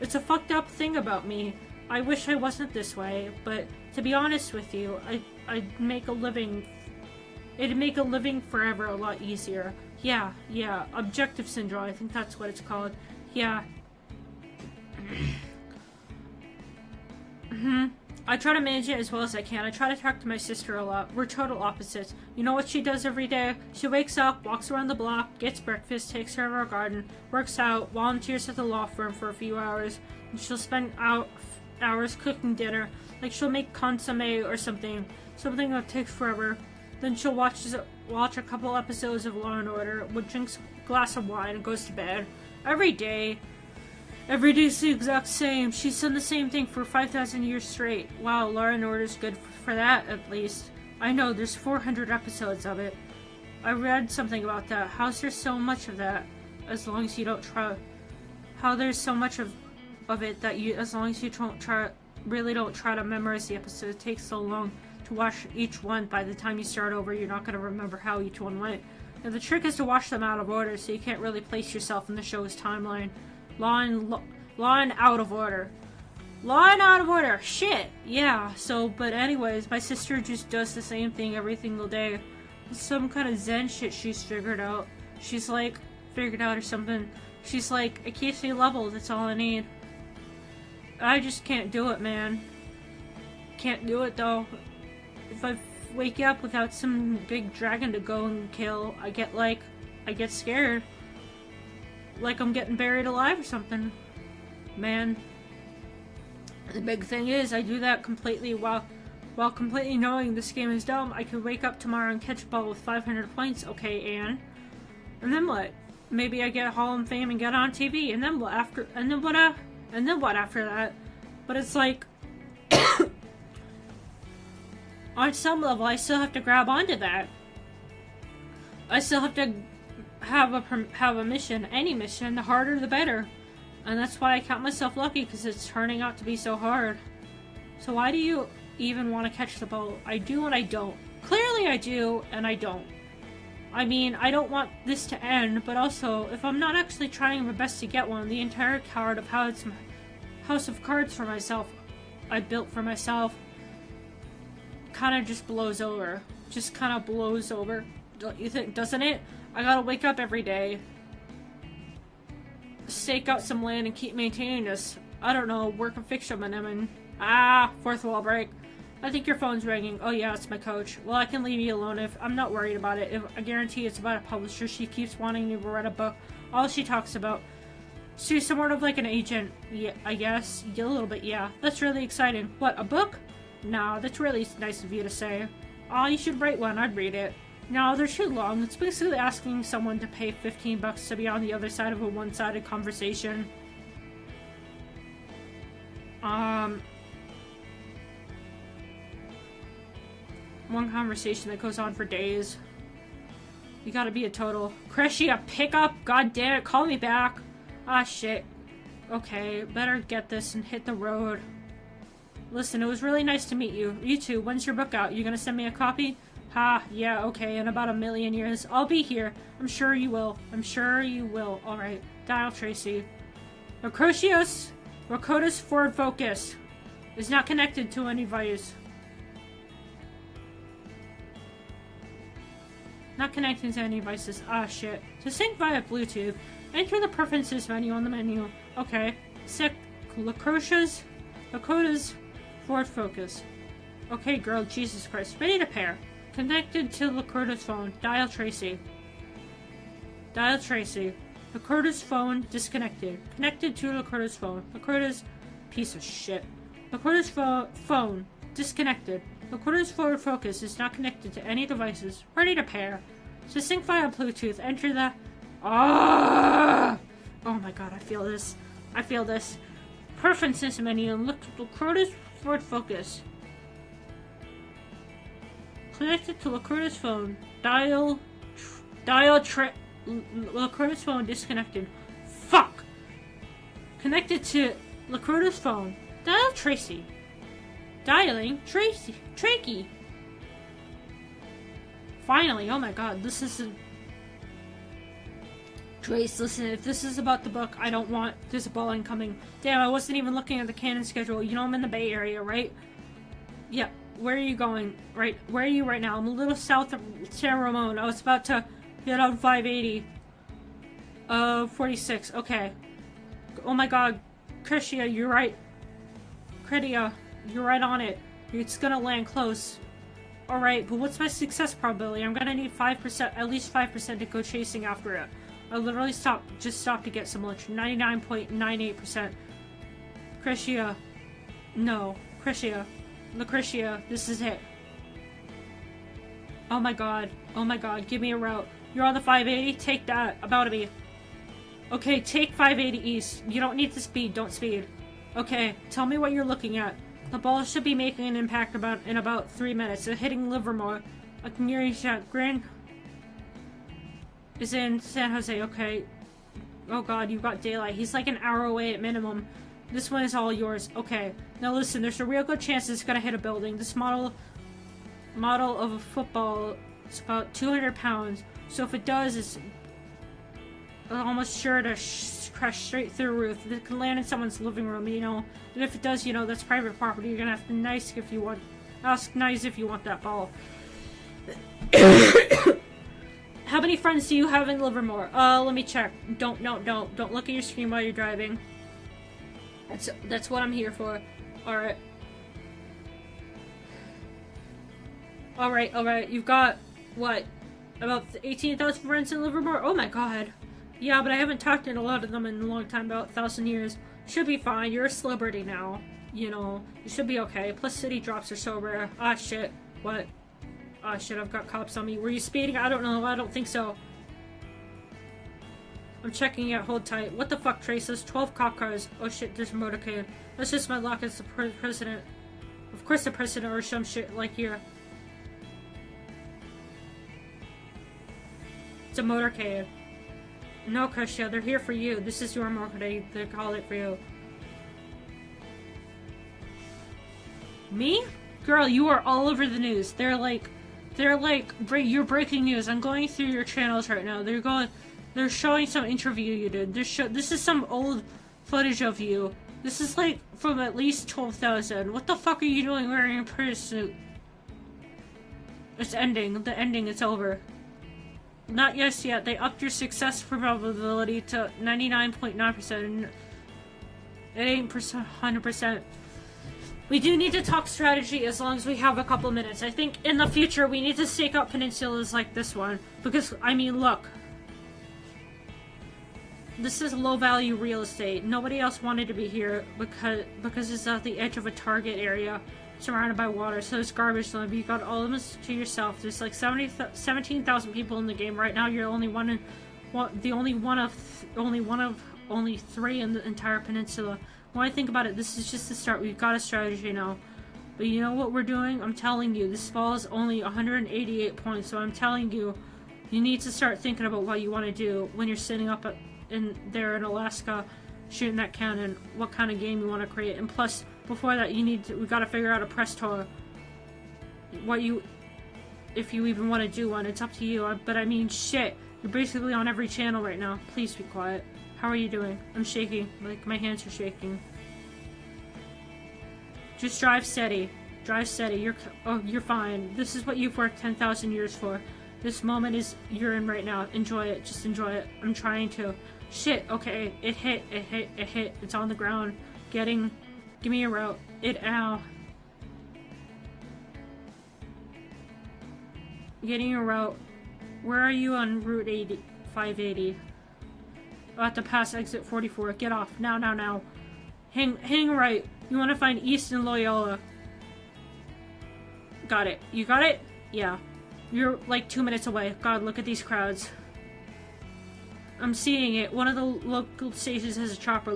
It's a fucked up thing about me. I wish I wasn't this way, but to be honest with you, I'd make a living... It'd make a living forever a lot easier. Yeah, objective syndrome, I think that's what it's called. Yeah. I try to manage it as well as I can. I try to talk to my sister a lot. We're total opposites. You know what she does every day? She wakes up, walks around the block, gets breakfast, takes care of our garden, works out, volunteers at the law firm for a few hours, and she'll spend hours cooking dinner. Like she'll make consomme or something that takes forever. Then she'll watch a couple episodes of Law and Order, drinks a glass of wine, and goes to bed. Every day is the exact same. She's done the same thing for 5,000 years straight. Wow, Law and Order's good for that, at least. I know, there's 400 episodes of it. I read something about that. How's there so much of that? As long as you don't try... How there's so much of it that you... As long as you don't try to memorize the episode. It takes so long to watch each one. By the time you start over, you're not going to remember how each one went. And the trick is to watch them out of order, so you can't really place yourself in the show's timeline. Law and Out of Order. Law and Out of Order. Shit. Yeah. So, but anyways, my sister just does the same thing every single day. Some kind of Zen shit she's figured out. She's like, figured out or something. She's like, I can't stay level. That's all I need. I just can't do it, man. Can't do it, though. If I wake up without some big dragon to go and kill, I get scared. Like I'm getting buried alive or something. Man. The big thing is, I do that completely while completely knowing this game is dumb. I could wake up tomorrow and catch a ball with 500 points. Okay, and then what? Maybe I get Hall of Fame and get on TV, and then what after? And then what after that? But it's like, on some level, I still have to grab onto that. I still have to have a mission. Any mission, the harder the better. And that's why I count myself lucky, because it's turning out to be so hard. So why do you even want to catch the ball? I do and I don't. Clearly I do and I don't. I mean, I don't want this to end, but also, if I'm not actually trying my best to get one, the entire card of House of Cards for myself, I built for myself, kind of just blows over. Just kind of blows over. Don't you think, doesn't it? I gotta wake up every day, stake out some land and keep maintaining this. I don't know, work a fiction on them and... fourth wall break. I think your phone's ringing. Oh yeah, it's my coach. Well, I can leave you alone if... I'm not worried about it. If, I guarantee it's about a publisher. She keeps wanting me to write a book. All she talks about. She's somewhat of like an agent. Yeah, I guess. Yeah, a little bit, yeah. That's really exciting. What, a book? No, that's really nice of you to say. Oh, you should write one. I'd read it. No, they're too long. It's basically asking someone to pay $15 to be on the other side of a one-sided conversation. One conversation that goes on for days. You gotta be a total... Cressy, a pickup? God damn it, call me back. Ah, shit. Okay, better get this and hit the road. Listen, it was really nice to meet you. You too. When's your book out? You gonna send me a copy? Ha, yeah, okay, in about 1,000,000 years. I'll be here. I'm sure you will. I'm sure you will. Alright. Dial Tracy. Rakota's Ford Focus is not connected to any device. Not connected to any devices. Ah, shit. To sync via Bluetooth, enter the preferences menu on the menu. Okay. Set Lakota's Ford Focus. Okay, girl, Jesus Christ. Ready to pair. Connected to Lakota's phone. Dial Tracy. Dial Tracy. Lakota's phone disconnected. Connected to Lakota's phone. Lakota's piece of shit. Lakota's phone disconnected. Lakota's Ford Focus is not connected to any devices. Ready to pair. To sync via Bluetooth, enter the... Oh my god, I feel this. I feel this. Preferences menu and look at Lakota's Ford Focus. Connected to Lakota's phone. Lakota's phone disconnected. Fuck! Connected to Lakota's phone. Dial Tracy. Dialing Tracy. Trakey. Finally, oh my god, this is Trace, listen, if this is about the book, I don't want this ball incoming. Damn, I wasn't even looking at the canon schedule. You know I'm in the Bay Area, right? Yeah. Where are you going? Right, where are you right now? I'm a little south of San Ramon. I was about to get on 580. 46. Okay. Oh my god. Cressy, you're right. Credia. You're right on it. It's gonna land close. Alright, but what's my success probability? I'm gonna need 5%, at least 5% to go chasing after it. I literally just stopped to get some lunch. 99.98%. Crescia. No. Crescia. Lucretia. This is it. Oh my god. Oh my god. Give me a route. You're on the 580? Take that. About to be. Okay, take 580 east. You don't need to speed. Don't speed. Okay, tell me what you're looking at. The ball should be making an impact in about 3 minutes. It's hitting Livermore. A nearing shot. Grand is in San Jose. Okay. Oh god, you've got daylight. He's like an hour away at minimum. This one is all yours. Okay. Now listen, there's a real good chance it's gonna hit a building. This model of a football is about 200 pounds. So if it does, it's almost sure to crash straight through the roof. It could land in someone's living room, you know. And if it does, you know, that's private property. You're gonna have to ask nice if you want that ball. How many friends do you have in Livermore? Let me check. Don't look at your screen while you're driving. That's what I'm here for. Alright. Alright. You've got, what? About 18,000 friends in Livermore? Oh my god. Yeah, but I haven't talked to a lot of them in a long time, about 1,000 years. Should be fine. You're a celebrity now. You know, you should be okay. Plus city drops are so rare. Ah, shit. What? Ah, shit, I've got cops on me. Were you speeding? I don't know. I don't think so. I'm checking it. Hold tight. What the fuck, Traces? 12 cop cars. Oh shit, there's a motorcade. That's just my luck as the president. Of course the president or some shit like here. It's a motorcade. No, Crescia, they're here for you. This is your motorcade. They call it for you. Me? Girl, you are all over the news. They're like, you're breaking news. I'm going through your channels right now. They're showing some interview you did. This is some old footage of you. This is like from at least 12,000. What the fuck are you doing wearing a parachute? It's ending. The ending, it's over. Not yes yet. They upped your success probability to 99.9%. It ain't 100%. We do need to talk strategy as long as we have a couple minutes. I think in the future we need to stake out peninsulas like this one. Because, I mean, look. This is low value real estate. Nobody else wanted to be here because it's at the edge of a target area surrounded by water. So it's garbage land. You got all of this to yourself. There's like 17,000 people in the game right now. You're only only three in the entire peninsula. When I think about it, this is just the start. We've got a strategy now. But you know what we're doing? I'm telling you, this ball is only 188 points. So I'm telling you, you need to start thinking about what you want to do when you're sitting up there in Alaska shooting that cannon. What kind of game you want to create. And plus, before that, we got to figure out a press tour. If you even want to do one, it's up to you. But I mean, shit. You're basically on every channel right now. Please be quiet. How are you doing? I'm shaking. Like, my hands are shaking. Just drive steady. Drive steady. You're fine. This is what you've worked 10,000 years for. This moment you're in right now. Enjoy it. Just enjoy it. I'm trying to. Shit. Okay. It hit. It's on the ground. Give me a route. Ow. Getting a route. Where are you on Route 580? I'll have to pass exit 44. Get off. Now. Hang right. You want to find East and Loyola. Got it. You got it? Yeah. You're like 2 minutes away. God, look at these crowds. I'm seeing it. One of the local stations has a chopper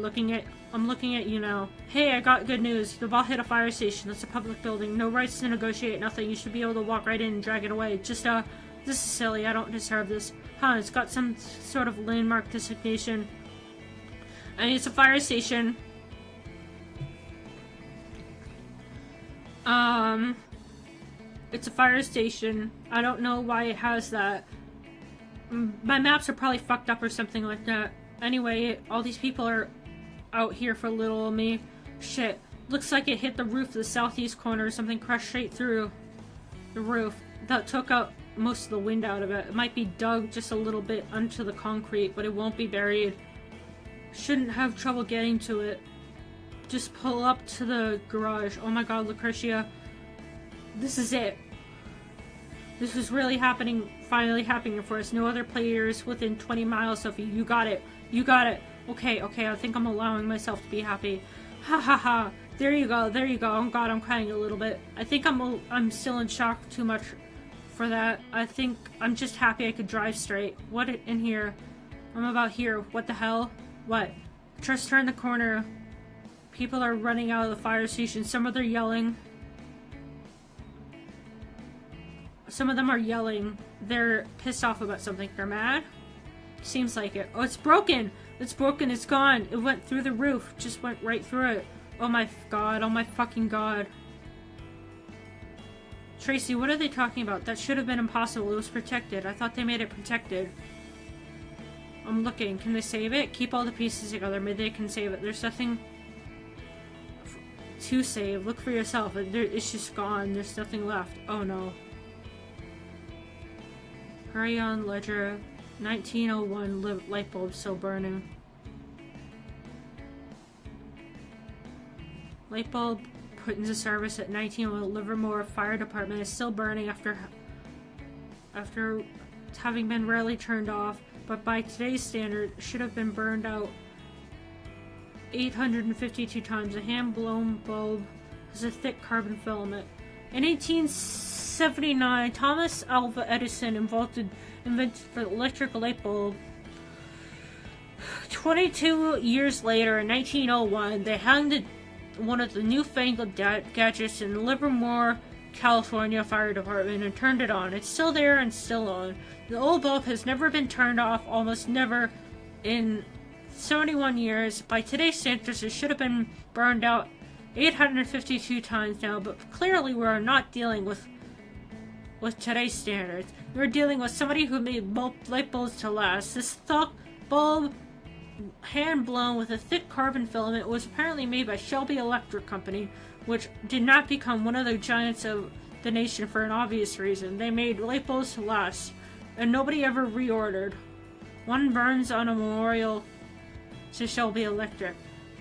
I'm looking at you now. Hey, I got good news. The ball hit a fire station. That's a public building. No rights to negotiate, nothing. You should be able to walk right in and drag it away. Just, this is silly. I don't deserve this. Huh, it's got some sort of landmark designation. I mean, it's a fire station. It's a fire station. I don't know why it has that. My maps are probably fucked up or something like that. Anyway, all these people are out here for little old me. Shit. Looks like it hit the roof of the southeast corner or something, crushed straight through the roof. That took out most of the wind out of it. It might be dug just a little bit onto the concrete, but it won't be buried. Shouldn't have trouble getting to it. Just pull up to the garage. Oh my god, Lucretia. This is it. This was really happening, finally happening for us. No other players within 20 miles of you. You got it. You got it. Okay, okay, I think I'm allowing myself to be happy. Ha ha ha. There you go, there you go. Oh god, I'm crying a little bit. I think I'm still in shock too much for that. I think I'm just happy I could drive straight. What in here? I'm about here. What the hell? What? Just turn the corner. People are running out of the fire station. Some of them are yelling. Some of them are yelling. They're pissed off about something. They're mad? Seems like it. Oh, it's broken! It's broken, it's gone. It went through the roof. Just went right through it. Oh my god, oh my fucking god. Tracy, what are they talking about? That should have been impossible. It was protected. I thought they made it protected. I'm looking. Can they save it? Keep all the pieces together. Maybe they can save it. There's nothing to save. Look for yourself. It's just gone. There's nothing left. Oh no. Hurry on, Ledger. 1901 light bulb still burning. Light bulb put into service at 1901 Livermore Fire Department is still burning after having been rarely turned off, but by today's standard should have been burned out 852 times. A hand-blown bulb has a thick carbon filament. In 1879, Thomas Alva Edison invented the electric light bulb. 22 years later, in 1901, they hung one of the newfangled gadgets in the Livermore, California Fire Department and turned it on. It's still there and still on. The old bulb has never been turned off, almost never in 71 years. By today's standards, it should have been burned out 852 times now, but clearly we are not dealing with today's standards. We're dealing with somebody who made light bulbs to last. This thought bulb, hand blown with a thick carbon filament, was apparently made by Shelby Electric Company, which did not become one of the giants of the nation for an obvious reason. They made light bulbs to last, and nobody ever reordered. One burns on a memorial to Shelby Electric.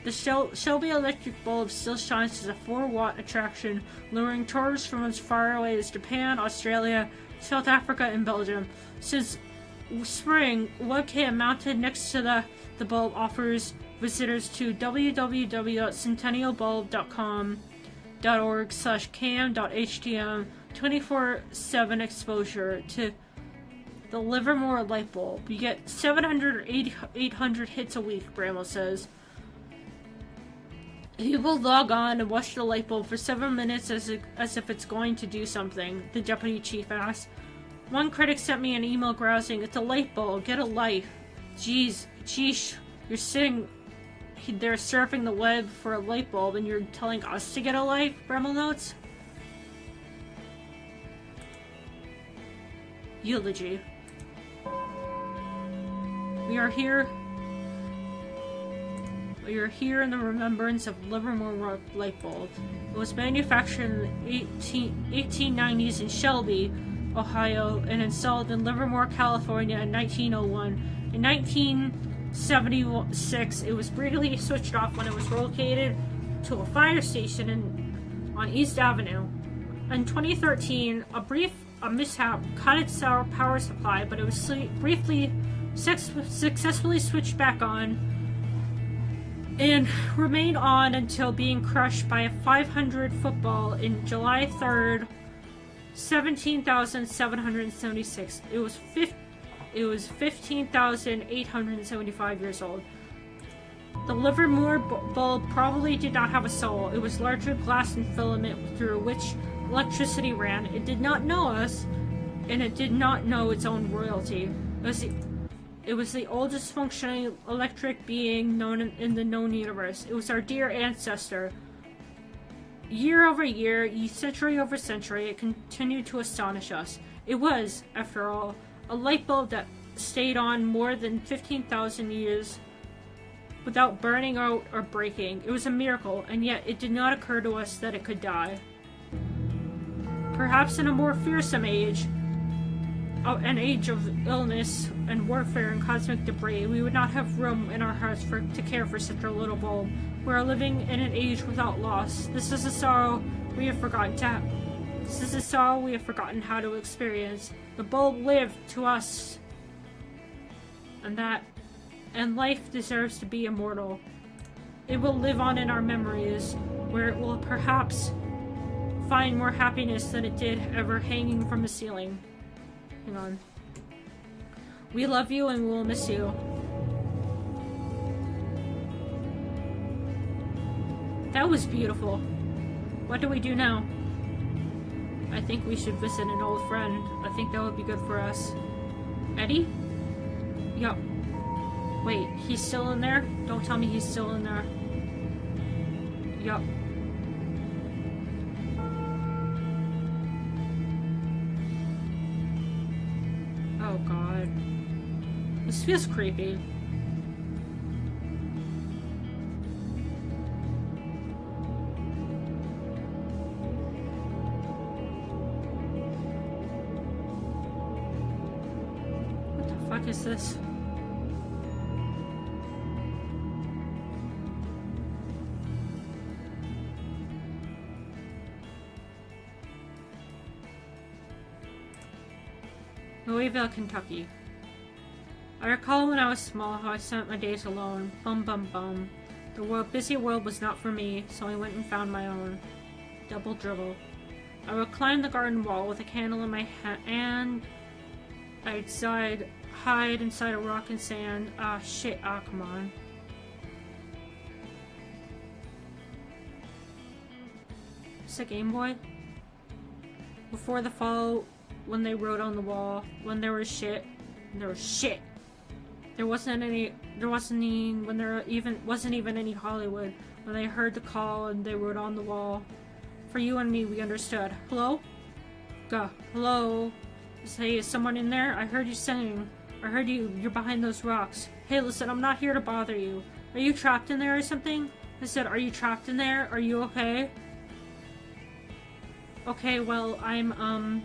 The Shelby Electric bulb still shines as a 4-watt attraction, luring tourists from as far away as Japan, Australia, South Africa, and Belgium. Since spring, webcam mounted next to the bulb offers visitors to www.centennialbulb.com.org/cam.htm 24/7 exposure to the Livermore light bulb. You get 700 or 800 hits a week, Bramwell says. People log on and watch the light bulb for 7 minutes as if it's going to do something, the deputy chief asked. One critic sent me an email grousing, "It's a light bulb, get a life." Sheesh, you're sitting there surfing the web for a light bulb and you're telling us to get a life, Bremel notes? Eulogy. We are here in the remembrance of Livermore light bulb. It was manufactured in the 1890s in Shelby, Ohio, and installed in Livermore, California in 1901. In 1976, it was briefly switched off when it was relocated to a fire station on East Avenue. In 2013, a mishap cut its power supply, but it was briefly successfully switched back on and remained on until being crushed by a 500 football in July 3rd, 17,776. It was 15,875 years old. The Livermore bulb probably did not have a soul. It was largely glass and filament through which electricity ran. It did not know us, and it did not know its own royalty. It was the oldest functioning electric being known in the known universe. It was our dear ancestor. Year over year, century over century, it continued to astonish us. It was, after all, a light bulb that stayed on more than 15,000 years without burning out or breaking. It was a miracle, and yet it did not occur to us that it could die. Perhaps in a more fearsome age, an age of illness and warfare and cosmic debris, we would not have room in our hearts to care for such a little bulb. We are living in an age without loss. This is a sorrow we have forgotten how to experience. The bulb lived to us, and life deserves to be immortal. It will live on in our memories, where it will perhaps find more happiness than it did ever hanging from a ceiling. Hang on. We love you and we will miss you. That was beautiful. What do we do now? I think we should visit an old friend. I think that would be good for us. Eddie? Yup. Wait, he's still in there? Don't tell me he's still in there. Yup. Oh god. This feels creepy. What the fuck is this? Louisville, Kentucky. I recall when I was small how I spent my days alone. Bum bum bum. The busy world was not for me, so I went and found my own. Double dribble. I would climb the garden wall with a candle in my hand, and I'd hide inside a rock and sand. Ah, shit. Ah, come on. Is that Game Boy? Before the fall, when they wrote on the wall, when there was shit, there wasn't even any Hollywood. When they heard the call and they wrote on the wall, for you and me, we understood. Hello? Hello? Hey, is someone in there? I heard you singing. I heard you're behind those rocks. Hey, listen, I'm not here to bother you. Are you trapped in there or something? I said, are you trapped in there? Are you okay? Okay, well, I'm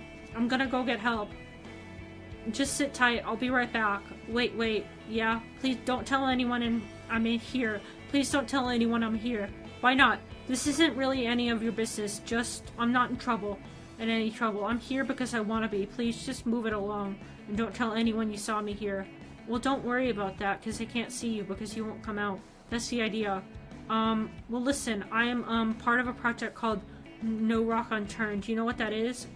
gonna go get help. Just sit tight, I'll be right back. Wait, yeah? Please don't tell anyone I'm in here. Please don't tell anyone I'm here. Why not? This isn't really any of your business, I'm not in any trouble. I'm here because I want to be. Please just move it along, and don't tell anyone you saw me here. Well, don't worry about that, because they can't see you, because you won't come out. That's the idea. Well, listen, I am, part of a project called No Rock Unturned. Do you know what that is?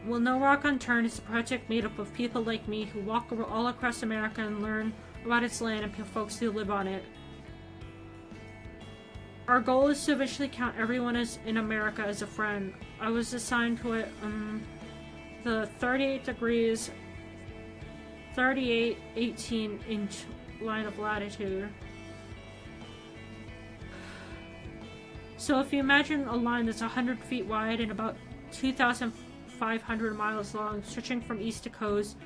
Well, No Rock Unturned is a project made up of people like me who walk all across America and learn about its land and folks who live on it. Our goal is to eventually count everyone in America as a friend. I was assigned to it, the 38-18-inch line of latitude. So if you imagine a line that's 100 feet wide and about 2,500 miles long, stretching from east to coast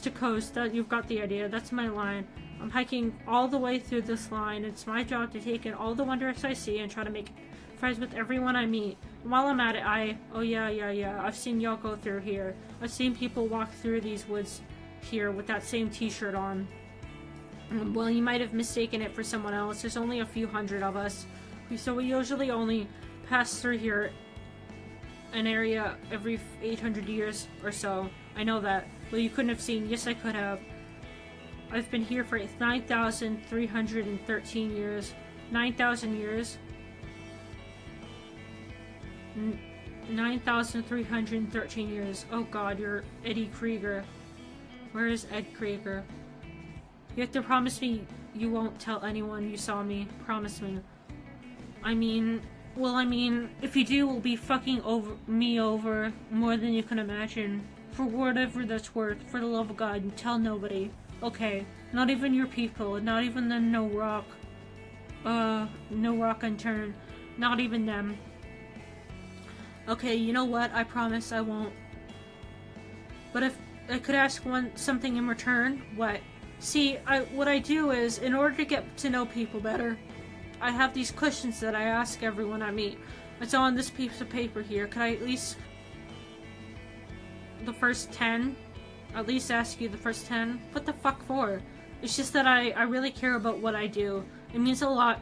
to coast, that you've got the idea. That's my line. I'm hiking all the way through this line. It's my job to take in all the wonders I see and try to make friends with everyone I meet. And while I'm at it, oh yeah, I've seen y'all go through here. I've seen people walk through these woods here with that same t-shirt on. Well, you might have mistaken it for someone else. There's only a few hundred of us. So we usually only pass through here an area every 800 years or so. I know that. Well, you couldn't have seen. Yes, I could have. I've been here for 9,313 years. 9,000 years. 9,313 years. Oh god, you're Eddie Krieger. Where is Ed Krieger? You have to promise me you won't tell anyone you saw me. Promise me. I mean, if you do, we'll be fucking me over more than you can imagine. For whatever that's worth, for the love of God, and tell nobody. Okay, not even your people, not even the No Rock Unturned, not even them. Okay, you know what? I promise I won't. But if I could ask something in return, what? See, what I do is, in order to get to know people better, I have these questions that I ask everyone I meet. It's on this piece of paper here. Could I at least the first 10. At least ask you the first 10. What the fuck for? It's just that I really care about what I do. It means a lot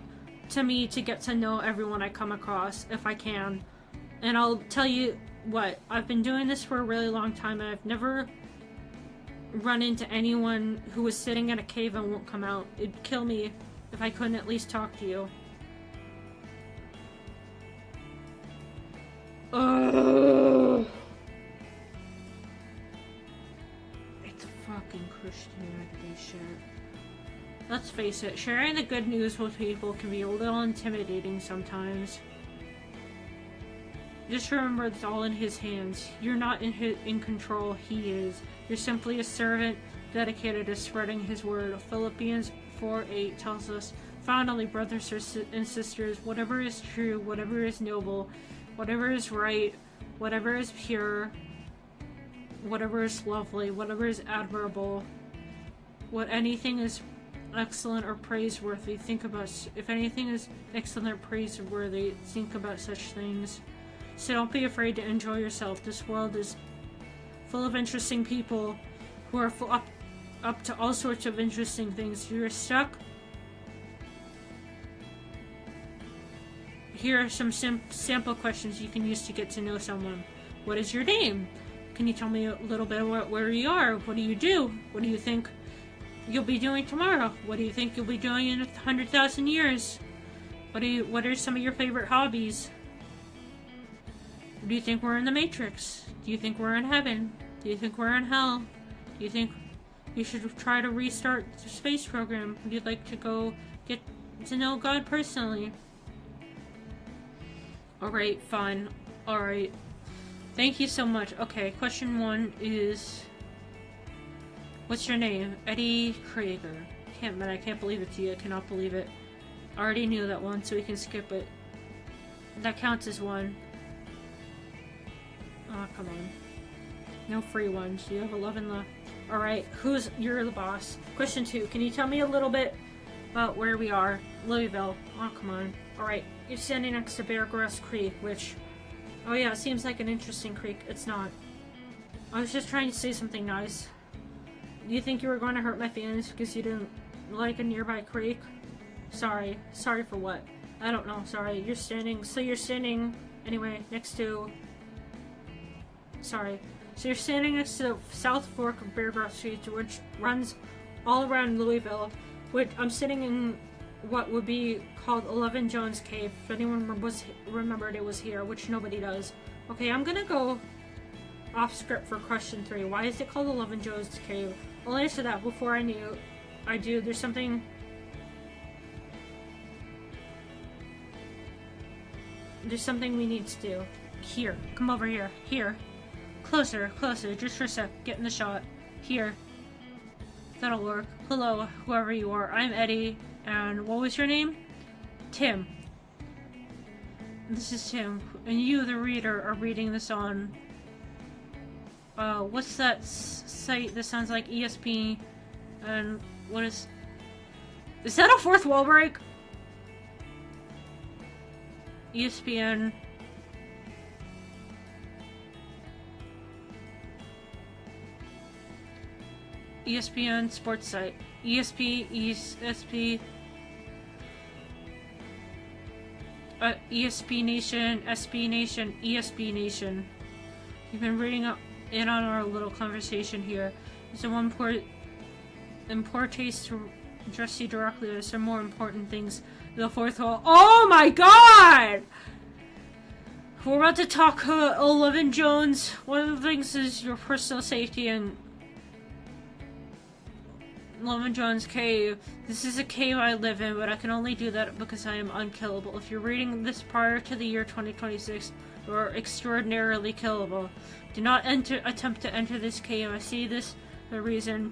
to me to get to know everyone I come across, if I can. And I'll tell you what, I've been doing this for a really long time, and I've never run into anyone who was sitting in a cave and won't come out. It'd kill me if I couldn't at least talk to you. Ugh. It's fucking Christianity shit. Let's face it, sharing the good news with people can be a little intimidating sometimes. Just remember it's all in his hands. You're not in control, he is. You're simply a servant dedicated to spreading his word. Philippians 4:8 tells us, finally, brothers and sisters, whatever is true, whatever is noble, whatever is right, whatever is pure, whatever is lovely, whatever is admirable, what anything is excellent or praiseworthy, think about. If anything is excellent or praiseworthy, think about such things. So don't be afraid to enjoy yourself. This world is full of interesting people who are up to all sorts of interesting things. You're stuck. Here are some sample questions you can use to get to know someone. What is your name? Can you tell me a little bit about where you are? What do you do? What do you think you'll be doing tomorrow? What do you think you'll be doing in 100,000 years? What are some of your favorite hobbies? Do you think we're in the Matrix? Do you think we're in heaven? Do you think we're in hell? Do you think you should try to restart the space program? Would you like to go get to know God personally? Alright, fine. Alright. Thank you so much. Okay, question 1 is... What's your name? Eddie Krieger. I can't believe it to you. I cannot believe it. I already knew that one, so we can skip it. That counts as 1. Oh, come on. No free ones. You have 11 left. Alright, you're the boss. Question 2. Can you tell me a little bit about where we are? Louisville. Oh, come on. Alright, you're standing next to Bear Grass Creek, which... Oh yeah, it seems like an interesting creek. It's not. I was just trying to say something nice. Do you think you were going to hurt my feelings because you didn't like a nearby creek? Sorry. Sorry for what? I don't know. Sorry. You're standing... Anyway, next to... Sorry. So you're standing next to the South Fork of Bear Grass Street, which runs all around Louisville. Which I'm sitting in what would be called 11 Jones Cave. If anyone remembered it was here, which nobody does. Okay, I'm gonna go off script for question 3. Why is it called 11 Jones Cave? I'll answer that before I do. There's something we need to do. Here. Come over here. Here. Closer, just for a sec. Get in the shot. Here. That'll work. Hello, whoever you are. I'm Eddie, and what was your name? Tim. This is Tim, and you, the reader, are reading this on... what's that site that sounds like ESP? And what is... Is that a fourth wall break? ESPN... ESPN sports site. ESP Nation, SB Nation, ESB Nation. You've been reading up in on our little conversation here. Is there one in poor taste to address you directly? There's some more important things. The fourth wall. Oh my god! We're about to talk 11 Jones. One of the things is your personal safety and 11 Jones Cave. This is a cave I live in, but I can only do that because I am unkillable. If you're reading this prior to the year 2026, you are extraordinarily killable. Do not attempt to enter this cave. I see this the reason.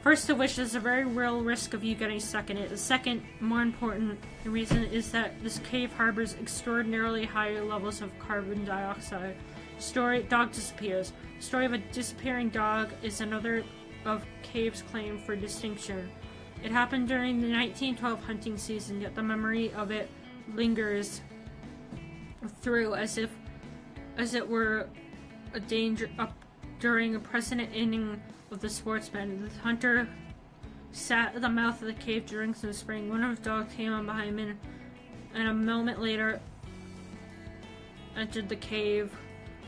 First of which, there's a very real risk of you getting stuck in it. The second, more important reason is that this cave harbors extraordinarily high levels of carbon dioxide. Dog disappears. The story of a disappearing dog is another of cave's claim for distinction. It happened during the 1912 hunting season, yet the memory of it lingers through as it were a During a precedent inning of the sportsman, the hunter sat at the mouth of the cave to drink some spring. One of his dogs came on behind him and a moment later entered the cave.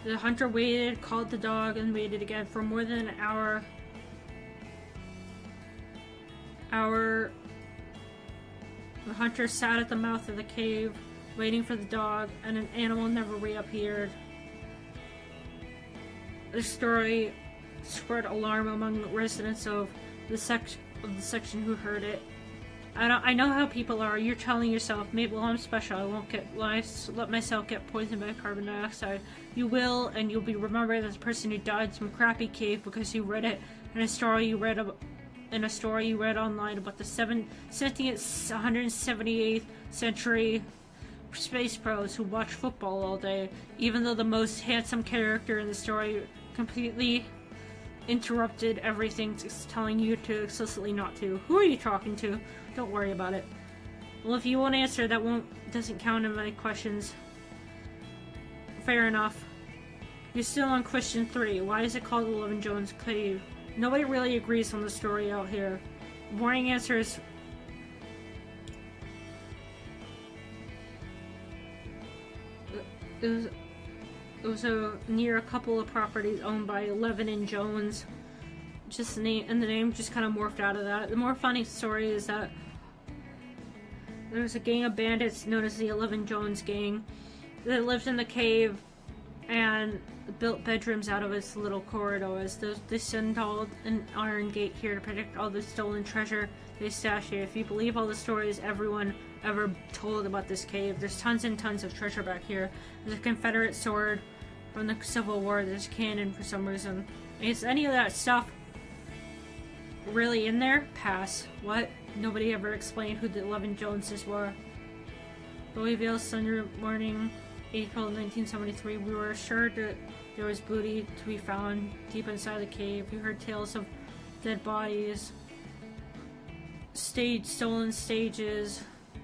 The hunter waited, called the dog, and waited again for more than an hour. The hunter sat at the mouth of the cave, waiting for the dog, and an animal never reappeared. The story spread alarm among the residents of the section who heard it. I know how people are. You're telling yourself, maybe I'm special. I won't let myself get poisoned by carbon dioxide. You will, and you'll be remembered as a person who died in some crappy cave because you read it in a story you read online about the sentient 178th century space pros who watch football all day, even though the most handsome character in the story completely interrupted everything, telling you to explicitly not to. Who are you talking to? Don't worry about it. Well, if you won't answer, that doesn't count in my questions. Fair enough. You're still on question 3. Why is it called the Levin Jones Cave? Nobody really agrees on the story out here. Boring answers. It was near a couple of properties owned by Levin and Jones. Just the name just kind of morphed out of that. The more funny story is that there was a gang of bandits known as the Levin Jones Gang that lived in the cave and built bedrooms out of its little corridors. They installed an iron gate here to protect all the stolen treasure they stashed here. If you believe all the stories everyone ever told about this cave, there's tons and tons of treasure back here. There's a Confederate sword from the Civil War. There's a cannon for some reason. Is any of that stuff really in there? Pass. What? Nobody ever explained who the Levin Joneses were. Louisville, Sunday morning, April 1973. We were assured that there was booty to be found deep inside the cave. We heard tales of dead bodies, stolen stages,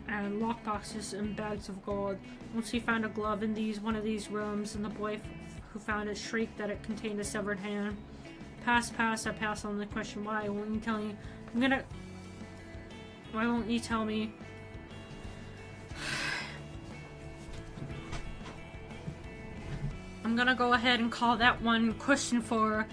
and lockboxes and bags of gold. Once we found a glove in one of these rooms, and the boy who found it shrieked that it contained a severed hand. Pass. I pass on the question. Why won't you tell me? Why won't you tell me? I'm gonna go ahead and call that one question 4.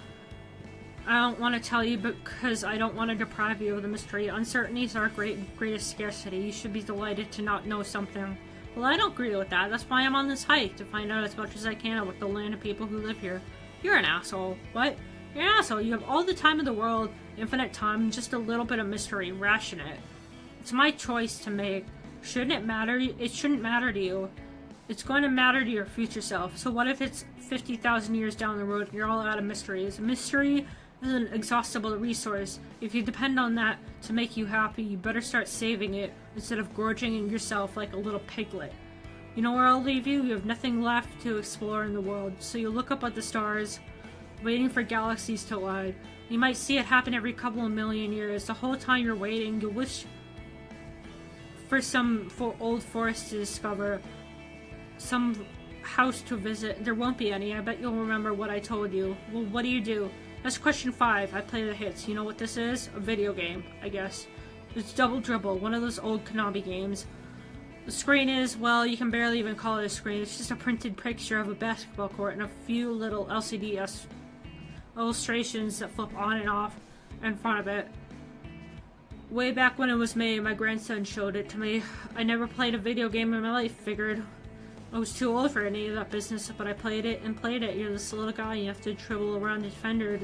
I don't want to tell you because I don't want to deprive you of the mystery. Uncertainty is our greatest scarcity. You should be delighted to not know something. Well, I don't agree with that. That's why I'm on this hike, to find out as much as I can about the land and people who live here. You're an asshole. What? You're an asshole. You have all the time in the world, infinite time, and just a little bit of mystery. Ration it. It's my choice to make. Shouldn't it matter? It shouldn't matter to you. It's going to matter to your future self. So what if it's 50,000 years down the road and you're all out of mysteries? Mystery is an inexhaustible resource. If you depend on that to make you happy, you better start saving it instead of gorging in yourself like a little piglet. You know where I'll leave you? You have nothing left to explore in the world. So you look up at the stars, waiting for galaxies to collide. You might see it happen every couple of million years. The whole time you're waiting, you'll wish for some old forest to discover, some house to visit. There won't be any. I bet you'll remember what I told you. Well, what do? That's question 5. I play the hits. You know what this is? A video game, I guess. It's Double Dribble, one of those old Konami games. The screen is, well, you can barely even call it a screen. It's just a printed picture of a basketball court and a few little LCD illustrations that flip on and off in front of it. Way back when it was made, my grandson showed it to me. I never played a video game in my life. Figured I was too old for any of that business, but I played it. You're this little guy, you have to dribble around the defender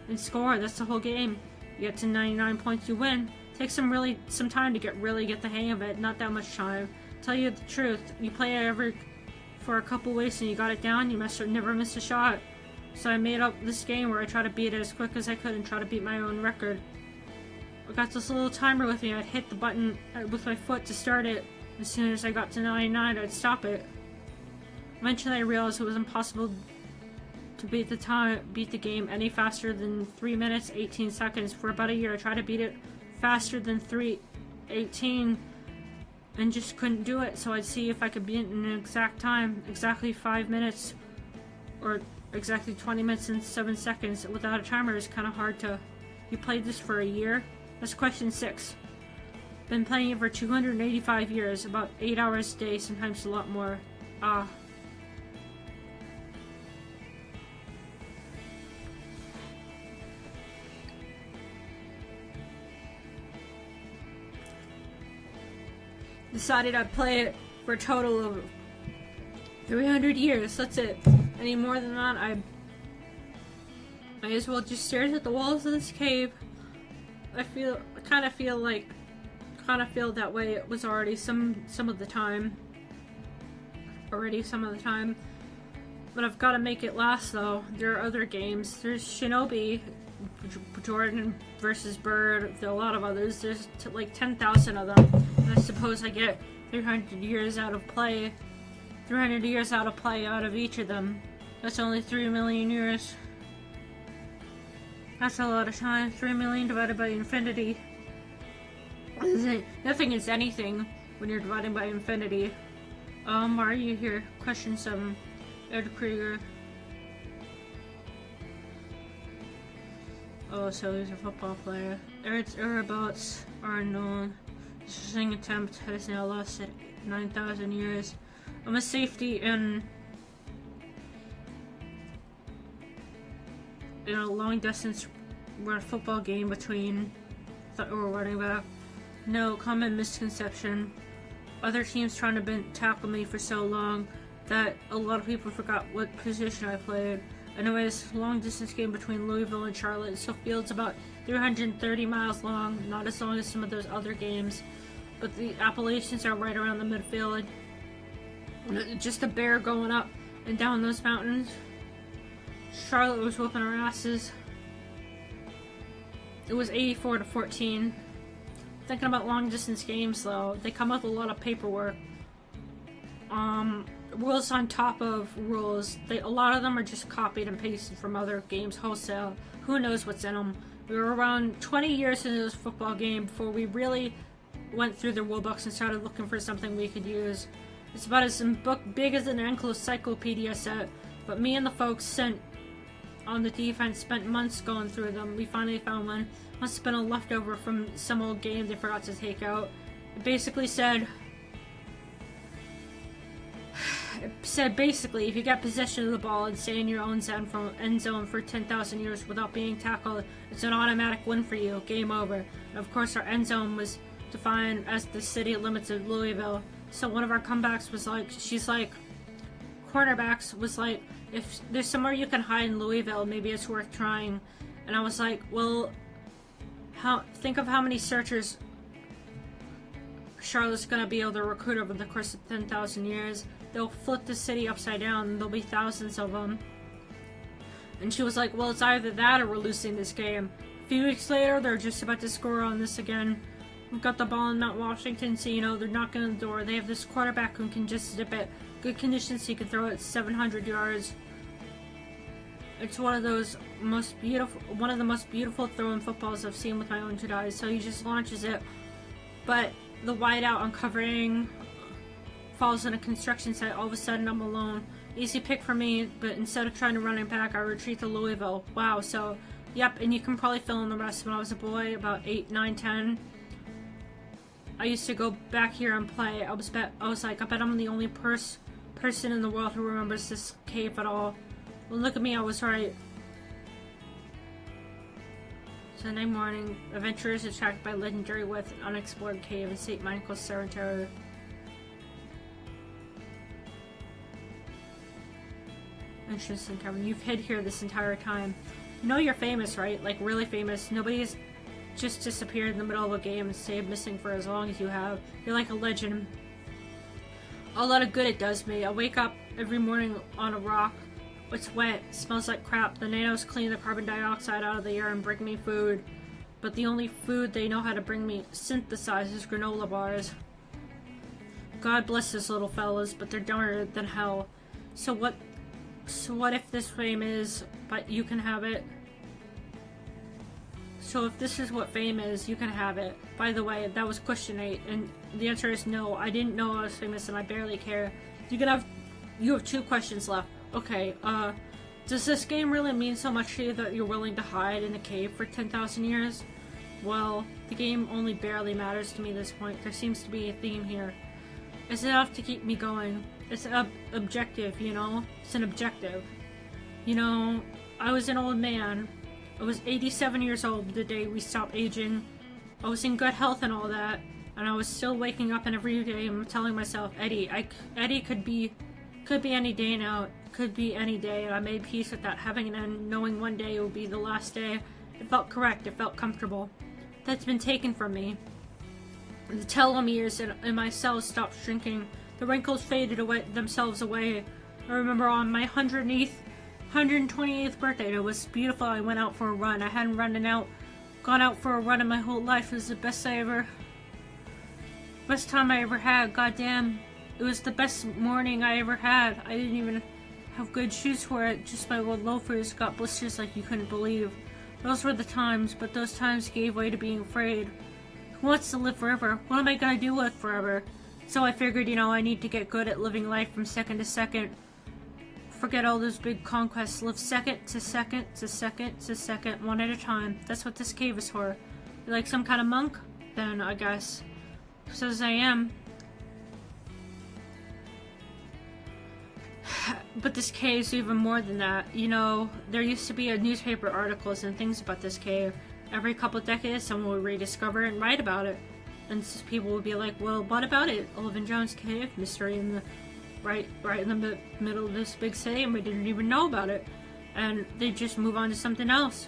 and score. That's the whole game. You get to 99 points, you win. Takes some time to get the hang of it. Not that much time. Tell you the truth, you play it for a couple weeks and you got it down, you never miss a shot. So I made up this game where I try to beat it as quick as I could and try to beat my own record. I got this little timer with me. I'd hit the button with my foot to start it. As soon as I got to 99, I'd stop it. Eventually I realized it was impossible to beat the game any faster than 3 minutes 18 seconds. For about a year I tried to beat it faster than 3:18 and just couldn't do it. So I'd see if I could beat it in an exact time, exactly 5 minutes or exactly 20 minutes and 7 seconds without a timer is kind of hard to... You played this for a year? That's question 6. Been playing it for 285 years, about 8 hours a day, sometimes a lot more. Decided I'd play it for a total of 300 years. That's it. Any more than that, I might as well just stare at the walls of this cave. I kind of feel that way. It was already some of the time. But I've got to make it last, though. There are other games. There's Shinobi, Jordan versus Bird. There are a lot of others. There's like 10,000 of them. And I suppose I get 300 years out of play. 300 years out of play out of each of them. That's only 3 million years. That's a lot of time. 3 million divided by infinity. Nothing is anything when you're dividing by infinity. Why are you here? Question 7. Ed Krieger. Oh, so he's a football player. Ed's whereabouts are unknown. This attempt has now lasted 9,000 years. I'm a safety in a long distance football game between running back. No, common misconception. Other teams trying to tackle me for so long that a lot of people forgot what position I played. Anyways, long distance game between Louisville and Charlotte. So field's about 330 miles long, not as long as some of those other games. But the Appalachians are right around the midfield. Just a bear going up and down those mountains. Charlotte was whooping our asses. It was 84-14. Thinking about long distance games though, they come with a lot of paperwork. Rules on top of rules. A lot of them are just copied and pasted from other games wholesale. Who knows what's in them? We were around 20 years into this football game before we really went through the rule books and started looking for something we could use. It's about as big as an encyclopedia set, but me and the folks sent on the defense spent months going through them. We finally found one. Must have been a leftover from some old game they forgot to take out. It basically said basically, if you get possession of the ball and stay in your own end zone for 10,000 years without being tackled, it's an automatic win for you. Game over. And of course, our end zone was defined as the city limits of Louisville. So one of our comebacks was like, cornerbacks was like, if there's somewhere you can hide in Louisville, maybe it's worth trying. And I was like, well, think of how many searchers Charlotte's gonna be able to recruit over the course of 10,000 years. They'll flip the city upside down, and there'll be thousands of them. And she was like, well, it's either that or we're losing this game. A few weeks later, they're just about to score on this again. We've got the ball in Mount Washington, so they're knocking on the door. They have this quarterback who can just zip it. Good conditions, he can throw it 700 yards. It's one of the most beautiful throwing footballs I've seen with my own 2 eyes. So he just launches it, but the wideout uncovering falls in a construction site. All of a sudden, I'm alone. Easy pick for me, but instead of trying to run it back, I retreat to Louisville. Wow. So, yep. And you can probably fill in the rest. When I was a boy, about 8, 9, 10. I used to go back here and play. I was like, I bet I'm the only person in the world who remembers this cave at all. Well, look at me, I was right. Sunday morning, adventurers attacked by legendary with an unexplored cave in St. Michael's Cemetery. Interesting, Kevin. You've hid here this entire time. You know you're famous, right? Like, really famous. Nobody's just disappeared in the middle of a game and stayed missing for as long as you have. You're like a legend. A lot of good it does me. I wake up every morning on a rock. It's wet, smells like crap. The nanos clean the carbon dioxide out of the air and bring me food. But the only food they know how to bring me synthesize is granola bars. God bless those little fellas, but they're dumber than hell. So what if this fame is, but you can have it? So if this is what fame is, you can have it. By the way, that was question 8, and the answer is no. I didn't know I was famous, and I barely care. You have 2 questions left. Okay, Does this game really mean so much to you that you're willing to hide in a cave for 10,000 years? Well, the game only barely matters to me at this point. There seems to be a theme here. It's enough to keep me going. It's an objective, you know? It's an objective. You know, I was an old man. I was 87 years old the day we stopped aging. I was in good health and all that. And I was still waking up and every day I'm telling myself, Eddie could be any day now. Could be any day. And I made peace with that, having an end, knowing one day it would be the last day. It felt correct. It felt comfortable. That's been taken from me. The telomeres in my cells stopped shrinking. The wrinkles faded themselves away. I remember on my 128th birthday, it was beautiful. I went out for a run. I hadn't gone out for a run in my whole life. It was the best time I ever had. Goddamn, it was the best morning I ever had. I didn't even have good shoes for it. Just my old loafers got blisters like you couldn't believe. Those were the times, but those times gave way to being afraid. Who wants to live forever? What am I gonna do with forever? So I figured, you know, I need to get good at living life from second to second. Forget all those big conquests. Live second to second to second to second, one at a time. That's what this cave is for. You like some kind of monk? Then, I guess. Says I am. But this cave's even more than that. You know, there used to be newspaper articles and things about this cave. Every couple of decades, someone would rediscover it and write about it. And people would be like, well, what about it? Oliver Jones Cave, mystery in the right in the middle of this big city, and we didn't even know about it. And they just move on to something else.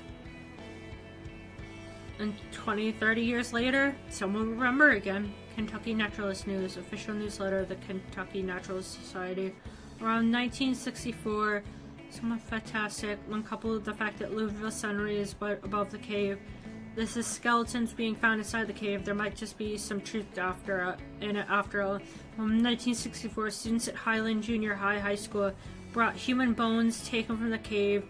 And 20, 30 years later, someone will remember again. Kentucky Naturalist News, official newsletter of the Kentucky Naturalist Society. Around 1964, somewhat fantastic, when coupled with the fact that Louisville Sunray is above the cave, this is skeletons being found inside the cave. There might just be some truth in it after all. 1964, students at Highland Junior High School brought human bones taken from the cave.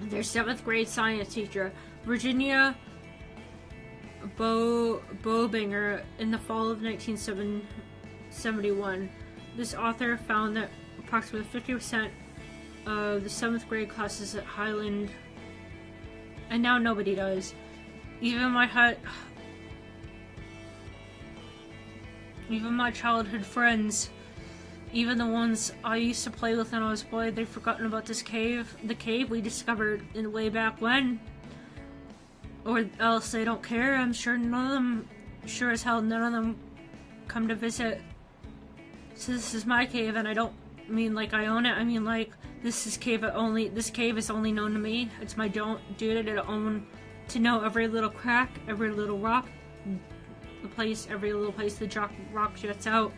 Their 7th grade science teacher, Virginia Bobinger, in the fall of 1971. This author found that approximately 50% of the 7th grade classes at Highland, and now nobody does. Even my childhood friends, even the ones I used to play with when I was a boy, they've forgotten about this cave. The cave we discovered in way back when. Or else they don't care. I'm sure none of them, sure as hell, none of them come to visit. So this is my cave, and I don't mean like I own it. I mean like this cave is only known to me. It's my duty to know every little crack, every little rock, every little place the rock juts out.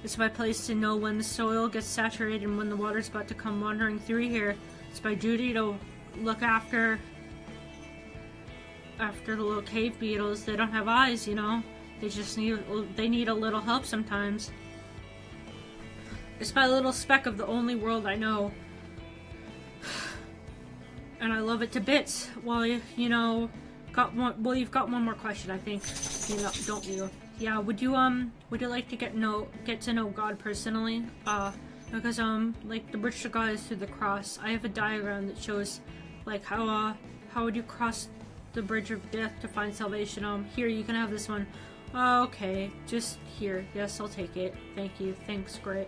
It's my place to know when the soil gets saturated and when the water's about to come wandering through here. It's my duty to look after the little cave beetles. They don't have eyes, you know. They need a little help sometimes. It's my little speck of the only world I know. And I love it to bits. Well, you know, you've got one more question, I think. You know, don't you? Yeah, would you like to get to know God personally? Because like the bridge to God is through the cross. I have a diagram that shows like how would you cross the bridge of death to find salvation. Here, you can have this one. Okay, just here. Yes, I'll take it. Thank you. Thanks, great.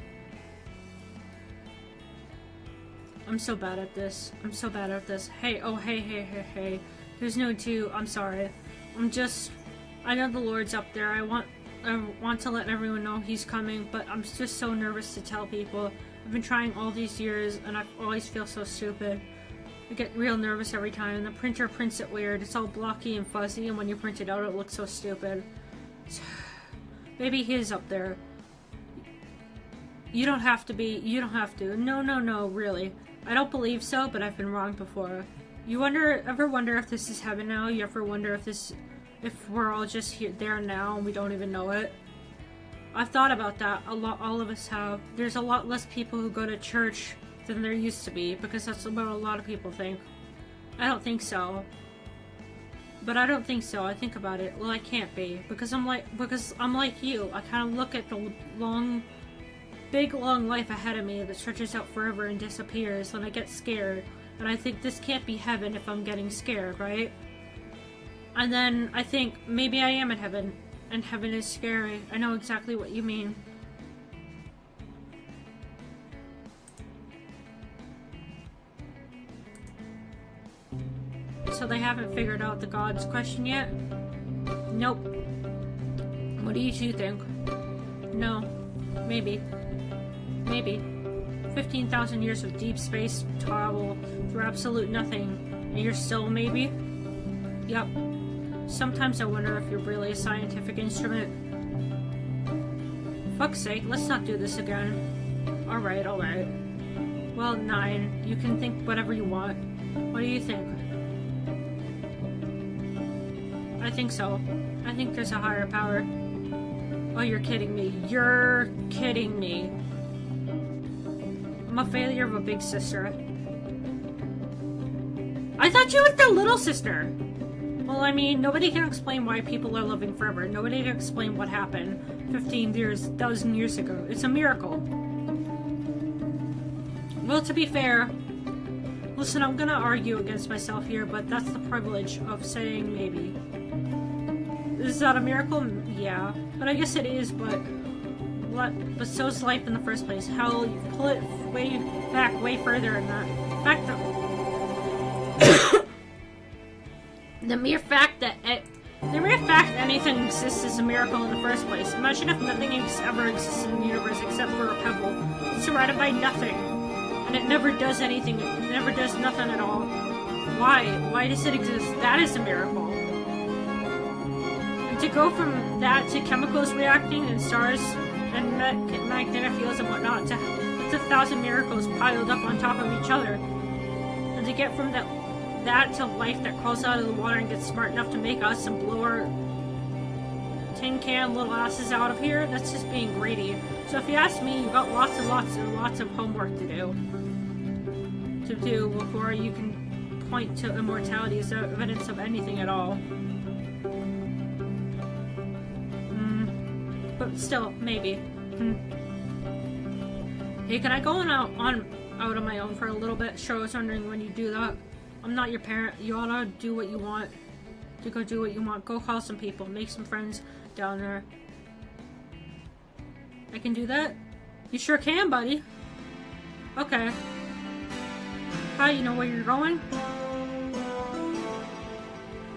I'm so bad at this. Hey, hey. There's no two. I'm sorry. I know the Lord's up there. I want to let everyone know He's coming, but I'm just so nervous to tell people. I've been trying all these years, and I always feel so stupid. I get real nervous every time, and the printer prints it weird. It's all blocky and fuzzy, and when you print it out, it looks so stupid. Maybe He's up there. You don't have to. No, really. I don't believe so, but I've been wrong before. You ever wonder if this is heaven now? You ever wonder if we're all just here, there now, and we don't even know it? I've thought about that a lot. All of us have. There's a lot less people who go to church than there used to be, because that's what a lot of people think. I don't think so. But I don't think so. I think about it. Well, I can't be, because I'm like you. I kind of look at the big long life ahead of me that stretches out forever and disappears, and I get scared. And I think this can't be heaven if I'm getting scared, right? And then I think maybe I am in heaven, and heaven is scary. I know exactly what you mean. So they haven't figured out the gods question yet? Nope. What do you two think? No. Maybe. Maybe. 15,000 years of deep space travel through absolute nothing, and you're still maybe? Yep. Sometimes I wonder if you're really a scientific instrument. Fuck's sake, let's not do this again. Alright, alright. Well, 9, you can think whatever you want. What do you think? I think so. I think there's a higher power. Oh, you're kidding me. You're kidding me. I'm a failure of a big sister. I thought you were the little sister! Well, I mean, nobody can explain why people are living forever. Nobody can explain what happened 1,000 years ago. It's a miracle. Well, to be fair, listen, I'm gonna argue against myself here, but that's the privilege of saying maybe. Is that a miracle? Yeah. But I guess it is, but so's life in the first place. Hell, you pull it way further than that. In fact, the mere fact that anything exists is a miracle in the first place. Imagine if nothing ever existed in the universe except for a pebble. It's surrounded by nothing. And it never does anything. It never does nothing at all. Why? Why does it exist? That is a miracle. And to go from that to chemicals reacting and stars and magnetic fields and whatnot, it's 1,000 miracles piled up on top of each other. And to get from that to life that crawls out of the water and gets smart enough to make us and blow our tin can little asses out of here, that's just being greedy. So if you ask me, you've got lots and lots of homework to do before you can point to immortality as evidence of anything at all. But still, maybe. Hey, can I go out on my own for a little bit? Sure, I was wondering when you do that. I'm not your parent. You ought to do what you want. Go do what you want. Go call some people. Make some friends down there. I can do that? You sure can, buddy. Okay. How you know where you're going?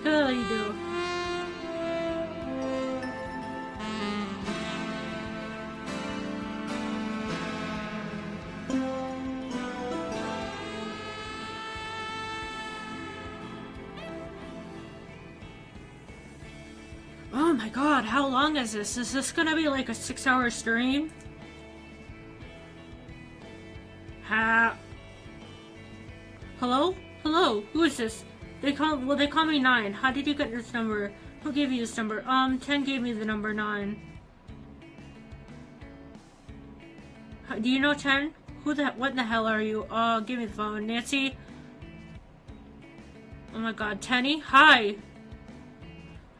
Hell, you do. Oh my god, how long is this? Is this gonna be like a 6-hour stream? Hello? Hello? Who is this? They call me 9. How did you get this number? Who gave you this number? 10 gave me the number 9. Do you know 10? What the hell are you? Give me the phone. Nancy? Oh my god, Tenny? Hi!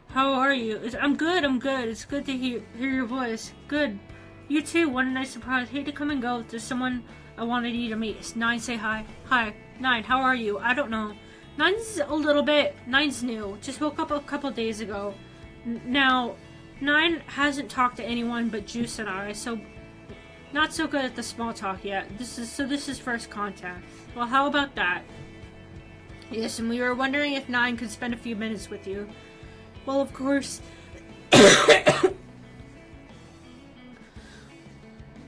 How are you? I'm good, It's good to hear your voice. Good. You too, what a nice surprise. Hate to come and go. There's someone I wanted you to meet. It's 9, say hi. Hi. 9, how are you? I don't know. 9's new. Just woke up a couple days ago. Now, 9 hasn't talked to anyone but Juice and I, so not so good at the small talk yet. This is first contact. Well, how about that? Yes, and we were wondering if 9 could spend a few minutes with you. Well, of course.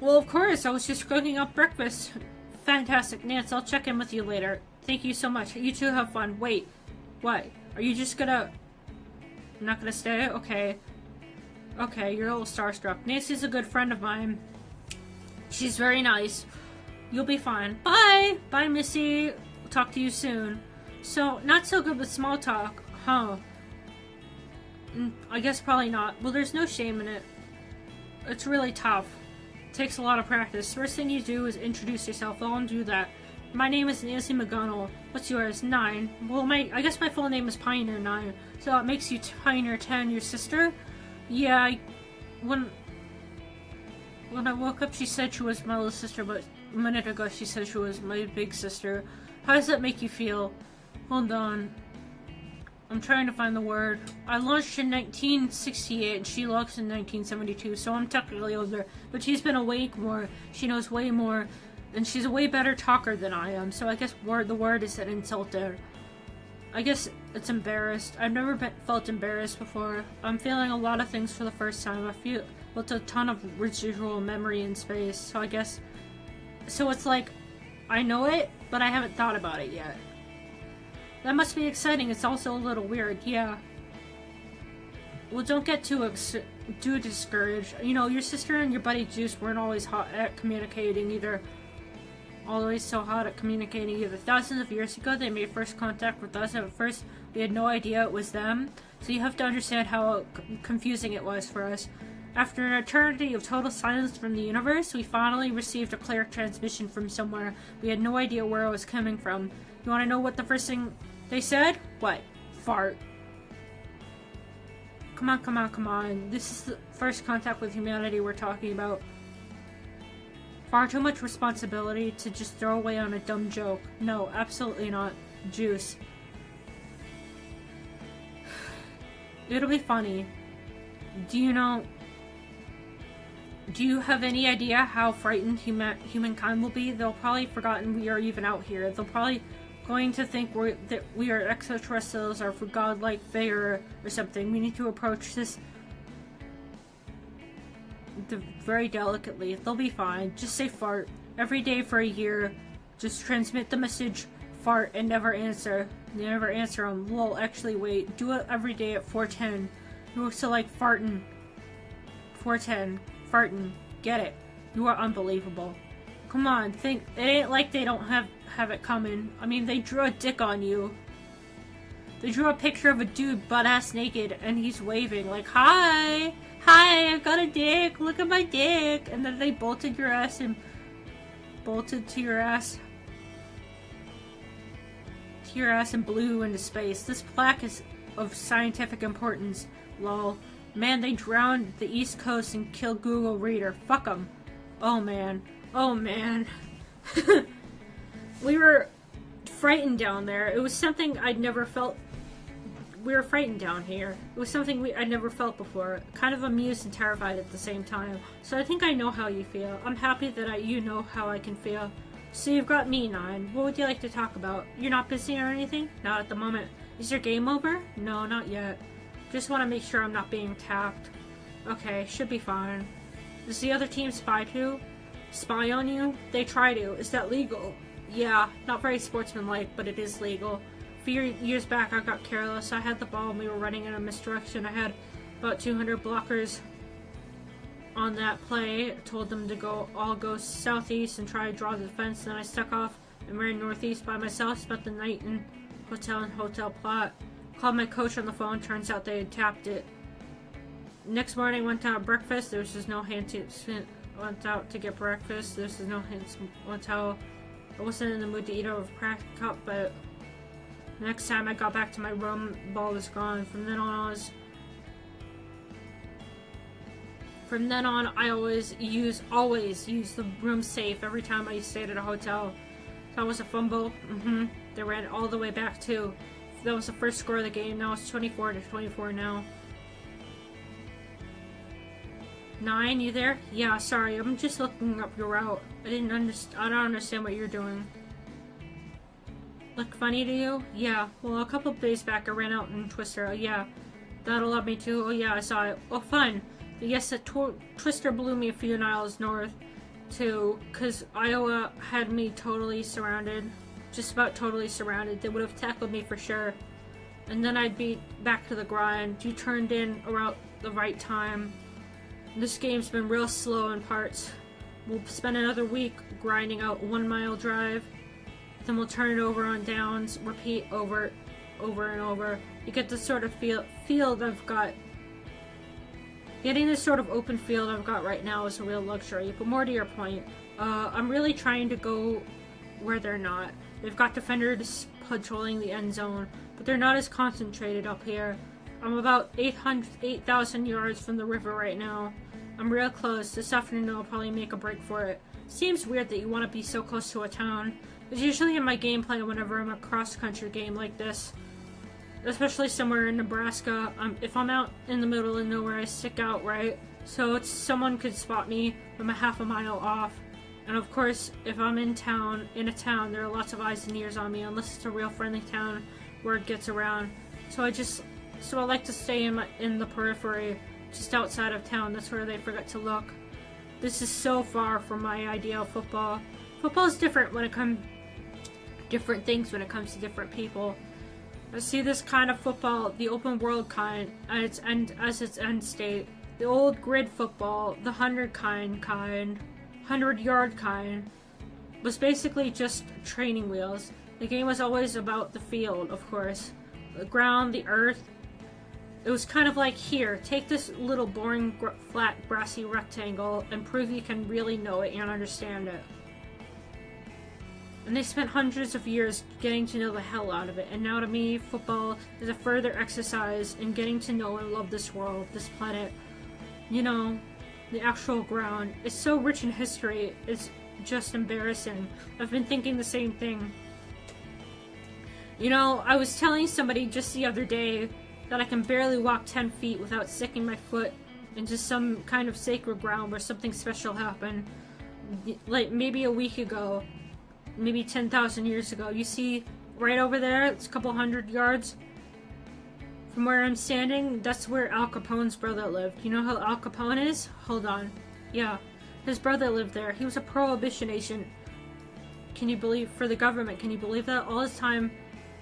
Well, of course, I was just cooking up breakfast. Fantastic. Nance, I'll check in with you later. Thank you so much. You two have fun. Wait. What? Are you just gonna... not gonna stay? Okay. Okay, you're a little starstruck. Nancy's a good friend of mine. She's very nice. You'll be fine. Bye! Bye, Missy. Talk to you soon. So, not so good with small talk. Huh. I guess probably not. Well, there's no shame in it. It's really tough. It takes a lot of practice. First thing you do is introduce yourself. I'll do that. My name is Nancy McGonnell. What's yours? 9. Well, I guess my full name is Pioneer 9. So it makes you Pioneer 10, your sister? Yeah, When I woke up, she said she was my little sister, but a minute ago she said she was my big sister. How does that make you feel? Hold on. I'm trying to find the word. I launched in 1968 and she launched in 1972, so I'm technically older. But she's been awake more. She knows way more. And she's a way better talker than I am, so I guess the word is an insult there. I guess it's embarrassed. I've never felt embarrassed before. I'm feeling a lot of things for the first time. I feel with a ton of residual memory in space, so I guess... So it's like, I know it, but I haven't thought about it yet. That must be exciting. It's also a little weird, yeah. Well, don't get too discouraged. You know, your sister and your buddy Juice weren't always hot at communicating either. Always so hot at communicating either. Thousands of years ago, they made first contact with us, and at first we had no idea it was them. So you have to understand how confusing it was for us. After an eternity of total silence from the universe, we finally received a clear transmission from somewhere. We had no idea where it was coming from. You want to know what the first thing they said? What? Fart. Come on, come on, come on. This is the first contact with humanity we're talking about. Far too much responsibility to just throw away on a dumb joke. No, absolutely not. Juice. It'll be funny. Do you have any idea how frightened humankind will be? They'll probably forgotten we are even out here. They'll probably going to think that we are extraterrestrials or for godlike figure or something. We need to approach this very delicately. They'll be fine. Just say fart. Every day for a year. Just transmit the message fart and never answer. They never answer them. Lol, actually wait. Do it every day at 4:10. You also like farting. 4:10. Farting. Get it. You are unbelievable. Come on, think. It ain't like they don't have it coming. I mean, they drew a dick on you. They drew a picture of a dude butt-ass naked and he's waving like, hi! Hi, I've got a dick! Look at my dick! And then they bolted your ass and... Bolted to your ass... To your ass and blew into space. This plaque is of scientific importance. Lol. Man, they drowned the East Coast and killed Google Reader. Fuck them. Oh man. Oh man. We were frightened down there. It was something I'd never felt. We were frightened down here. It was something I'd never felt before. Kind of amused and terrified at the same time. So I think I know how you feel. I'm happy that you know how I can feel. So you've got me, Nine. What would you like to talk about? You're not busy or anything? Not at the moment. Is your game over? No, not yet. Just want to make sure I'm not being tapped. Okay, should be fine. Does the other team spy on you? They try to. Is that legal? Yeah, not very sportsmanlike, but it is legal. A few years back, I got careless. I had the ball and we were running in a misdirection. I had about 200 blockers on that play. I told them to all go southeast and try to draw the defense. Then I stuck off and ran northeast by myself. Spent the night in hotel plot. Called my coach on the phone. Turns out they had tapped it. Next morning, went out to breakfast. There was just no hint. Went out to get breakfast. There was no hints. Went out. I wasn't in the mood to eat over a crack cup, but next time I got back to my room, the ball was gone. From then on, I always use the room safe every time I stayed at a hotel. That was a fumble. They ran it all the way back too. That was the first score of the game. Now it's 24-24 now. 9, you there? Yeah, sorry. I'm just looking up your route. I don't understand what you're doing. Look funny to you? Yeah. Well, a couple of days back I ran out in Twister. Oh, yeah. That allowed me to. Oh, yeah, I saw it. Oh, fun. Yes, the Twister blew me a few miles north, too, because Iowa had me totally surrounded. Just about totally surrounded. They would have tackled me for sure. And then I'd be back to the grind. You turned in around the right time. This game's been real slow in parts. We'll spend another week grinding out 1 mile drive. Then we'll turn it over on downs. Repeat over and over. You get this sort of field I've got. Getting this sort of open field I've got right now is a real luxury. But more to your point, I'm really trying to go where they're not. They've got defenders patrolling the end zone, but they're not as concentrated up here. I'm about 8,000 yards from the river right now. I'm real close. This afternoon I'll probably make a break for it. Seems weird that you want to be so close to a town. It's usually in my gameplay whenever I'm a cross-country game like this. Especially somewhere in Nebraska. If I'm out in the middle of nowhere, I stick out, right? So someone could spot me from a half a mile off. And of course, if I'm in a town, there are lots of eyes and ears on me, unless it's a real friendly town where it gets around. So I like to stay in the periphery, just outside of town. That's where they forget to look. This is so far from my idea of football. Football is different different things when it comes to different people. I see this kind of football, the open world kind, as its end state. The old grid football, the 100-yard kind, was basically just training wheels. The game was always about the field, of course. The ground, the earth. It was kind of like, here, take this little boring, flat, grassy rectangle and prove you can really know it and understand it. And they spent hundreds of years getting to know the hell out of it, and now to me, football is a further exercise in getting to know and love this world, this planet. You know, the actual ground. It's so rich in history, it's just embarrassing. I've been thinking the same thing. You know, I was telling somebody just the other day that I can barely walk 10 feet without sticking my foot into some kind of sacred ground where something special happened. Like maybe a week ago, maybe 10,000 years ago. You see right over there, it's a couple 100 yards from where I'm standing. That's where Al Capone's brother lived. You know how Al Capone is? Hold on. Yeah, his brother lived there. He was a prohibition agent. Can you believe, for the government, can you believe that? All his time,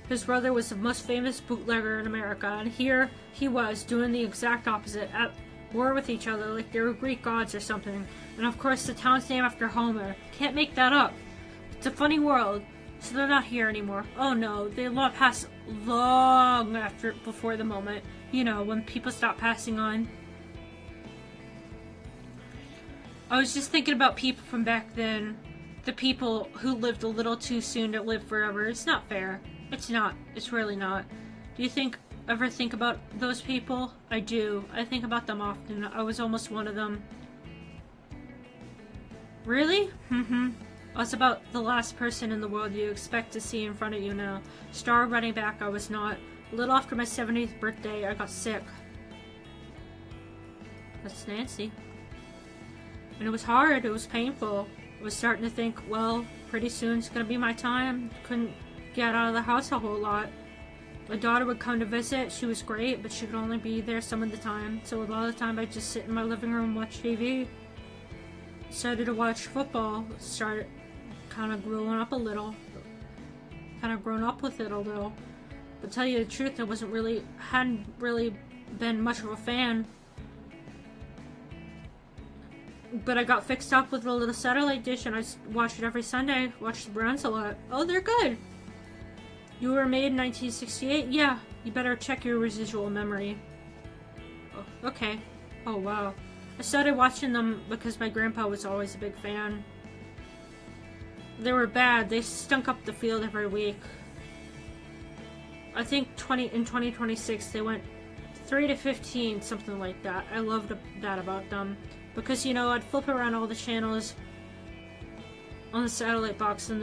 his brother was the most famous bootlegger in America, and here he was doing the exact opposite, at war with each other like they were Greek gods or something. And of course the town's named after Homer. Can't make that up. It's a funny world. So they're not here anymore. Oh no, they passed long before the moment. You know, when people stop passing on. I was just thinking about people from back then. The people who lived a little too soon to live forever. It's not fair. It's not. It's really not. Do you ever think about those people? I do. I think about them often. I was almost one of them. Really? I was about the last person in the world you expect to see in front of you now. Star running back, I was not. A little after my 70th birthday, I got sick. That's Nancy. And it was hard. It was painful. I was starting to think, well, pretty soon it's going to be my time. Couldn't get out of the house a whole lot. My daughter would come to visit. She was great, but she could only be there some of the time. So a lot of the time I'd just sit in my living room and watch TV. Started to watch football. Started kind of growing up a little. Kind of grown up with it a little. But to tell you the truth, hadn't really been much of a fan. But I got fixed up with a little satellite dish and I watched it every Sunday. Watched the Browns a lot. Oh, they're good. You were made in 1968? Yeah. You better check your residual memory. Oh, okay. Oh, wow. I started watching them because my grandpa was always a big fan. They were bad. They stunk up the field every week. I think in 2026 they went 3-15, something like that. I loved that about them. Because, you know, I'd flip around all the channels on the satellite box, and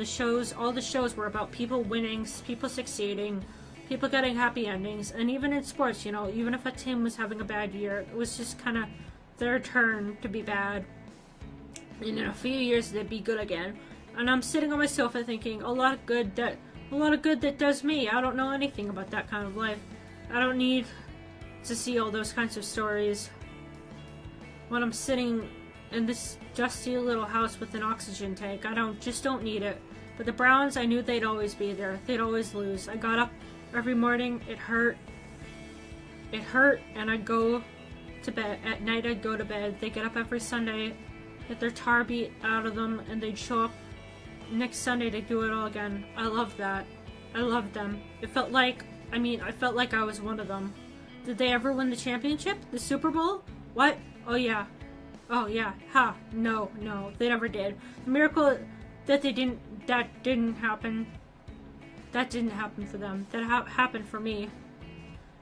all the shows were about people winning, people succeeding, people getting happy endings, and even in sports, you know, even if a team was having a bad year, it was just kind of their turn to be bad. And in a few years, they'd be good again. And I'm sitting on my sofa thinking, a lot of good that does me. I don't know anything about that kind of life. I don't need to see all those kinds of stories when I'm sitting in this dusty little house with an oxygen tank. I just don't need it. But the Browns, I knew they'd always be there. They'd always lose. I got up every morning. It hurt, and I'd go to bed. At night, I'd go to bed. They get up every Sunday, get their tar beat out of them, and they'd show up next Sunday to do it all again. I loved that. I loved them. I felt like I was one of them. Did they ever win the championship? The Super Bowl? What? Oh yeah. Ha. No, they never did. The miracle that didn't happen. That didn't happen for them. That happened for me.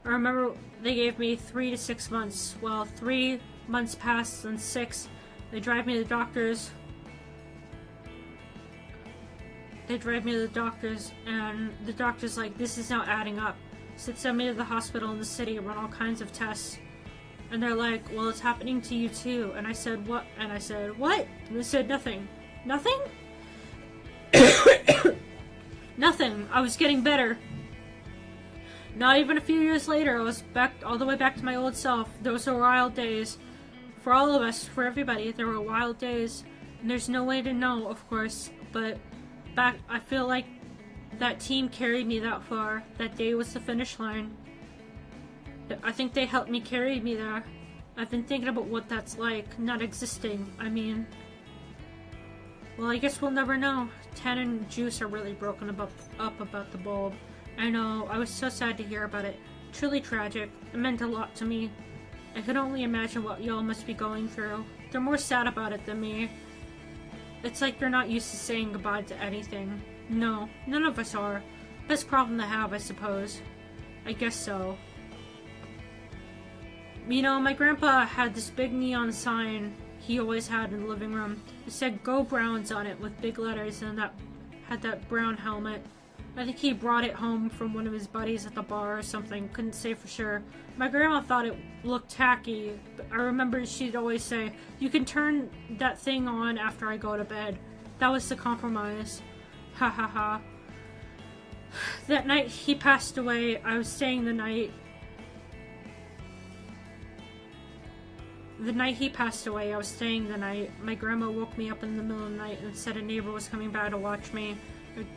I remember they gave me 3 to 6 months. Well, 3 months pass, then 6. They drive me to the doctors. They drive me to the doctors, and the doctor's like, this is not adding up. So they send me to the hospital in the city, run all kinds of tests. And they're like, well, it's happening to you too. And I said, what? And I said, what? And they said, nothing. Nothing? Nothing. I was getting better. Not even a few years later, I was back, all the way back to my old self. Those were wild days. For all of us, for everybody, there were wild days. And there's no way to know, of course. But back, I feel like that team carried me that far. That day was the finish line. I think they helped me carry me there. I've been thinking about what that's like, not existing. I mean, well, I guess we'll never know. Tan and Juice are really broken up about the bulb. I know, I was so sad to hear about it. Truly tragic. It meant a lot to me. I could only imagine what y'all must be going through. They're more sad about it than me. It's like they're not used to saying goodbye to anything. No, none of us are. Best problem to have, I suppose. I guess so. You know, my grandpa had this big neon sign he always had in the living room. It said "Go Browns" on it with big letters, and that had that brown helmet. I think he brought it home from one of his buddies at the bar or something. Couldn't say for sure. My grandma thought it looked tacky, but I remember she'd always say, you can turn that thing on after I go to bed. That was the compromise. Ha ha ha. That night he passed away, I was staying the night. The night he passed away, I was staying the night. My grandma woke me up in the middle of the night and said a neighbor was coming by to watch me.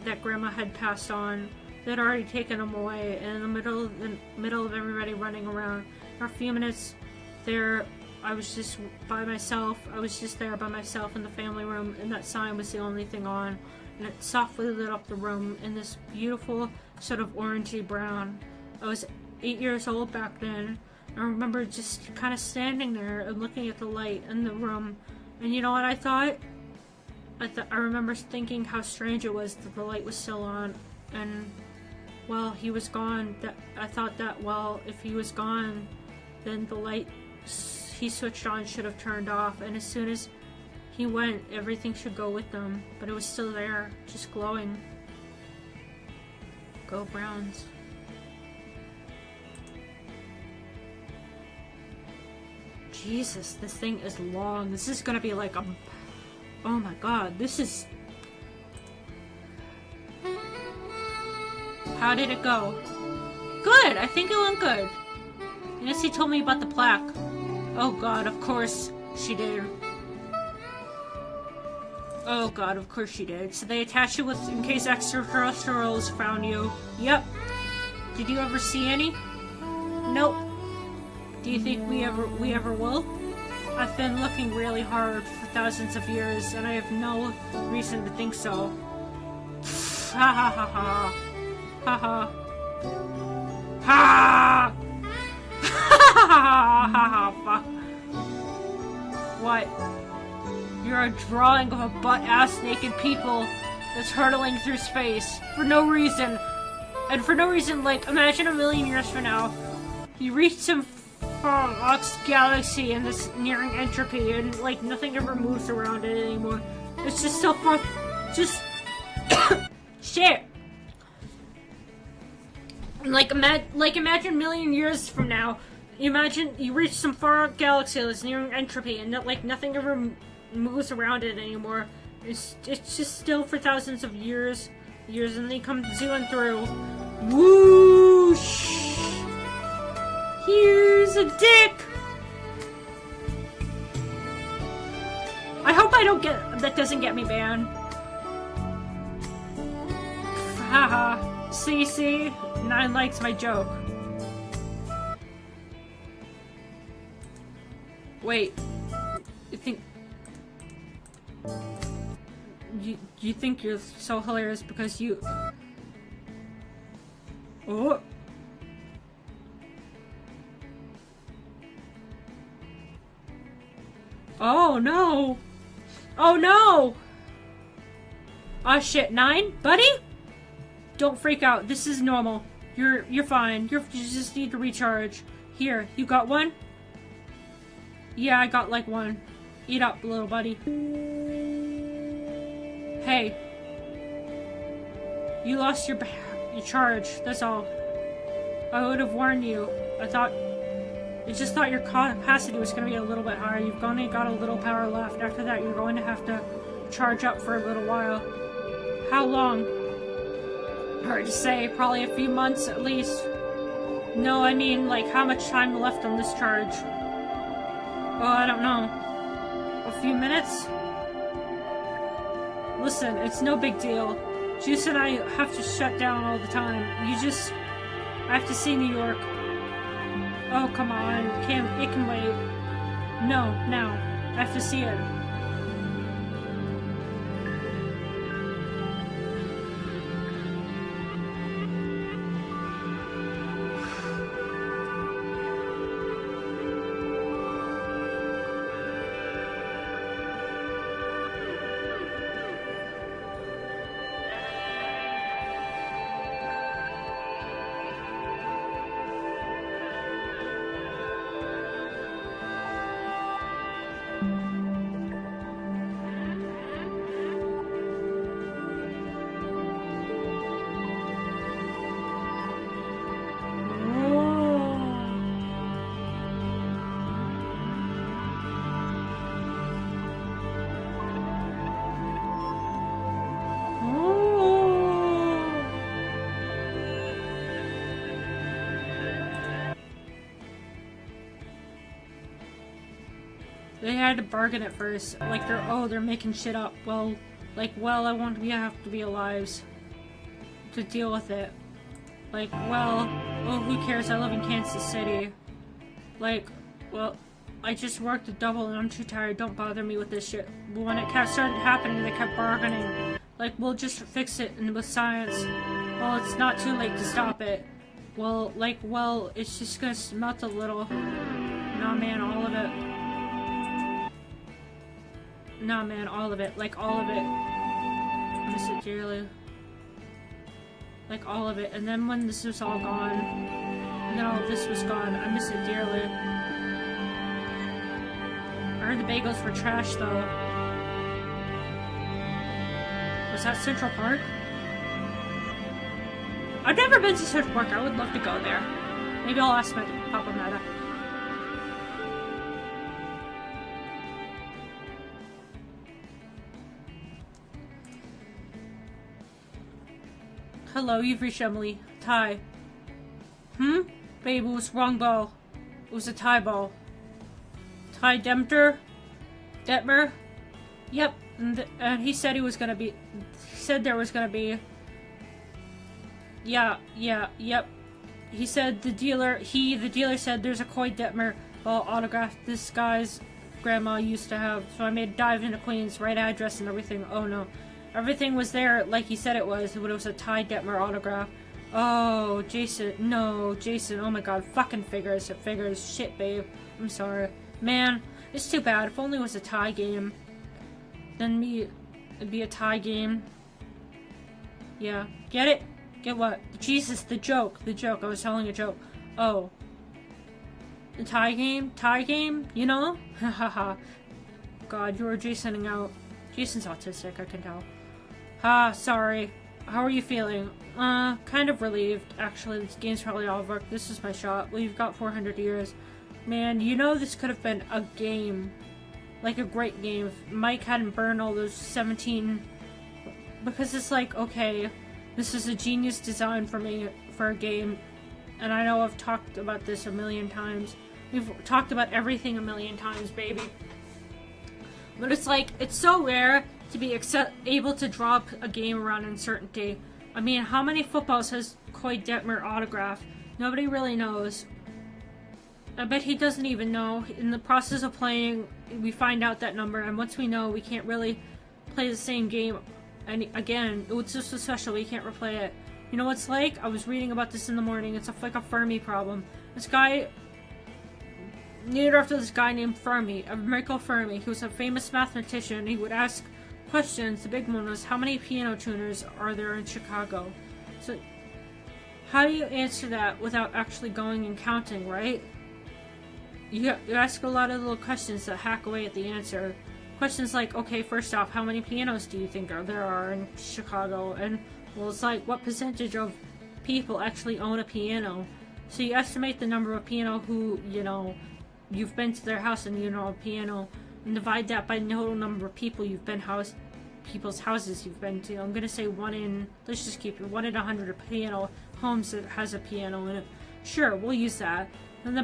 That grandma had passed on. They'd already taken him away, and in the middle of everybody running around. For a few minutes there, I was just by myself. I was just there by myself in the family room, and that sign was the only thing on. And it softly lit up the room in this beautiful sort of orangey brown. I was 8 years old back then. I remember just kind of standing there and looking at the light in the room. And you know what I thought? I remember thinking how strange it was that the light was still on. And, well, he was gone. I thought that, well, if he was gone, then the light he switched on should have turned off. And as soon as he went, everything should go with them. But it was still there, just glowing. Go Browns. Jesus, this thing is long. This is gonna be like a... Oh my god, this is... How did it go? Good! I think it went good. Nancy told me about the plaque. Oh god, of course she did. Oh god, of course she did. So they attached it with, in case extraterrestrials found you. Yep. Did you ever see any? Nope. Do you think we ever will? I've been looking really hard for thousands of years, and I have no reason to think so. Ha ha ha ha. Ha ha. Ha! Ha ha ha ha. What? You're a drawing of a butt-ass naked people that's hurtling through space for no reason. And for no reason, like, imagine a million years from now, you reach some Ox galaxy and this nearing entropy, and like nothing ever moves around it anymore. It's just so far. Just shit. Like imagine a million years from now. Imagine you reach some far out galaxy that's nearing entropy, and like nothing ever moves around it anymore. It's just still for thousands of years, and then they come zooming through. Whoosh. Here's a dick! I hope that doesn't get me banned. Haha. See? 9 likes my joke. Wait. You think you're so hilarious because you... Oh! Oh no! Oh no! Ah shit, 9? Buddy? Don't freak out. This is normal. You're fine. You just need to recharge. Here, you got one? Yeah, I got like one. Eat up, little buddy. Hey. You lost your charge, that's all. I would have warned you. I just thought your capacity was going to be a little bit higher. You've only got a little power left. After that, you're going to have to charge up for a little while. How long? Hard to say. Probably a few months at least. No, I mean, like, how much time left on this charge? Oh, I don't know. A few minutes? Listen, it's no big deal. Juice and I have to shut down all the time. I have to see New York. Oh, come on. It can wait. No, now. I have to see it. They had to bargain at first. Like, they're making shit up. Well, I won't have to be alive to deal with it. Like, well, who cares? I live in Kansas City. Like, well, I just worked a double and I'm too tired. Don't bother me with this shit. But when it kept started happening, they kept bargaining. Like, we'll just fix it with science. Well, it's not too late to stop it. Well, it's just gonna melt a little. Nah, man, all of it. Nah, man, all of it. Like, all of it. I miss it dearly. Like, all of it. And then when this was all gone, and then all of this was gone, I miss it dearly. I heard the bagels were trash, though. Was that Central Park? I've never been to Central Park. I would love to go there. Maybe I'll ask my Papa Meta. Hello, you've reached Emily. Tie. Babe, it was wrong ball. It was a tie ball. Ty Detmer? Yep. And he said he said there was gonna be. Yep. He said the dealer said there's a Coy Detmer ball autograph this guy's grandma used to have. So I made a dive into Queens, right address and everything. Oh no. Everything was there like he said it was, but it was a Ty Detmer autograph. Oh, Jason. No, Jason. Oh my god. Fucking figures. It figures. Shit, babe. I'm sorry. Man, it's too bad. If only it was a tie game. Then it'd be a tie game. Yeah. Get it? Get what? Jesus, the joke. The joke. I was telling a joke. Oh. The tie game? Tie game? You know? Hahaha. God, you were Jasoning out. Jason's autistic, I can tell. Sorry. How are you feeling? Kind of relieved. Actually, this game's probably all over. This is my shot. We've got 400 years. Man, you know this could have been a game. Like a great game if Mike hadn't burned all those 17... Because it's like, okay, this is a genius design for me, for a game. And I know I've talked about this a million times. We've talked about everything a million times, baby. But it's like, it's so rare to be able to drop a game around uncertainty. I mean, how many footballs has Coy Detmer autographed? Nobody really knows. I bet he doesn't even know. In the process of playing, we find out that number, and once we know, we can't really play the same game again. It's just so special, we can't replay it. You know what it's like? I was reading about this in the morning. It's like a Fermi problem. This guy... named after this guy named Fermi, Enrico Fermi. He was a famous mathematician. He would ask questions. The big one was, how many piano tuners are there in Chicago? So, how do you answer that without actually going and counting, right? you ask a lot of little questions that hack away at the answer. Questions like, okay, first off, how many pianos do you think there are in Chicago? And, well, it's like, what percentage of people actually own a piano? So you estimate the number of piano who, you know, you've been to their house and you know a piano, and divide that by the total number of people you've been people's houses you've been to. I'm gonna say let's just keep it 1 in 100 piano homes that has a piano in it. Sure, we'll use that. And the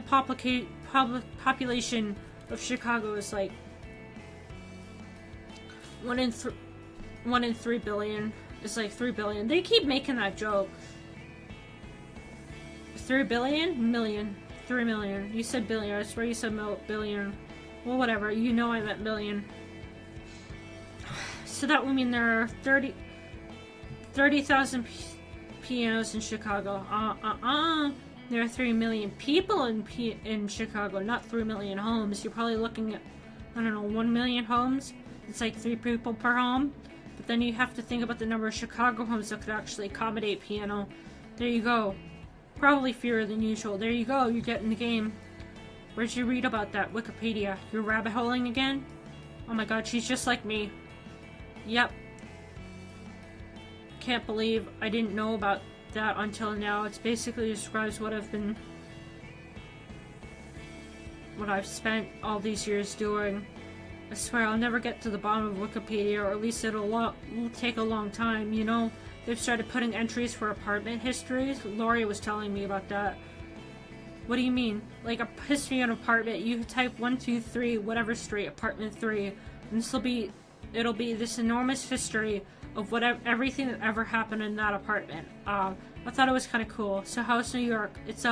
population of Chicago is like 1 in 3 billion. It's like 3 billion. They keep making that joke. 3 billion? Million. 3 million. You said billion. I swear you said billion. Well, whatever. You know I meant million. So that would mean there are 30,000 pianos in Chicago. There are 3 million people in Chicago, not 3 million homes. You're probably looking at, I don't know, 1 million homes. It's like 3 people per home. But then you have to think about the number of Chicago homes that could actually accommodate piano. There you go. Probably fewer than usual. There you go. You're getting the game. Where'd you read about that? Wikipedia. You're rabbit holing again? Oh my god, she's just like me. Yep. Can't believe I didn't know about that until now. It basically describes what I've spent all these years doing. I swear I'll never get to the bottom of Wikipedia, or at least it'll take a long time. You know, they've started putting entries for apartment histories. Lori was telling me about that. What do you mean? Like a history of an apartment, you type 1, 2, 3, whatever street, apartment 3, and it'll be this enormous history of everything that ever happened in that apartment. I thought it was kind of cool. So how's New York? It's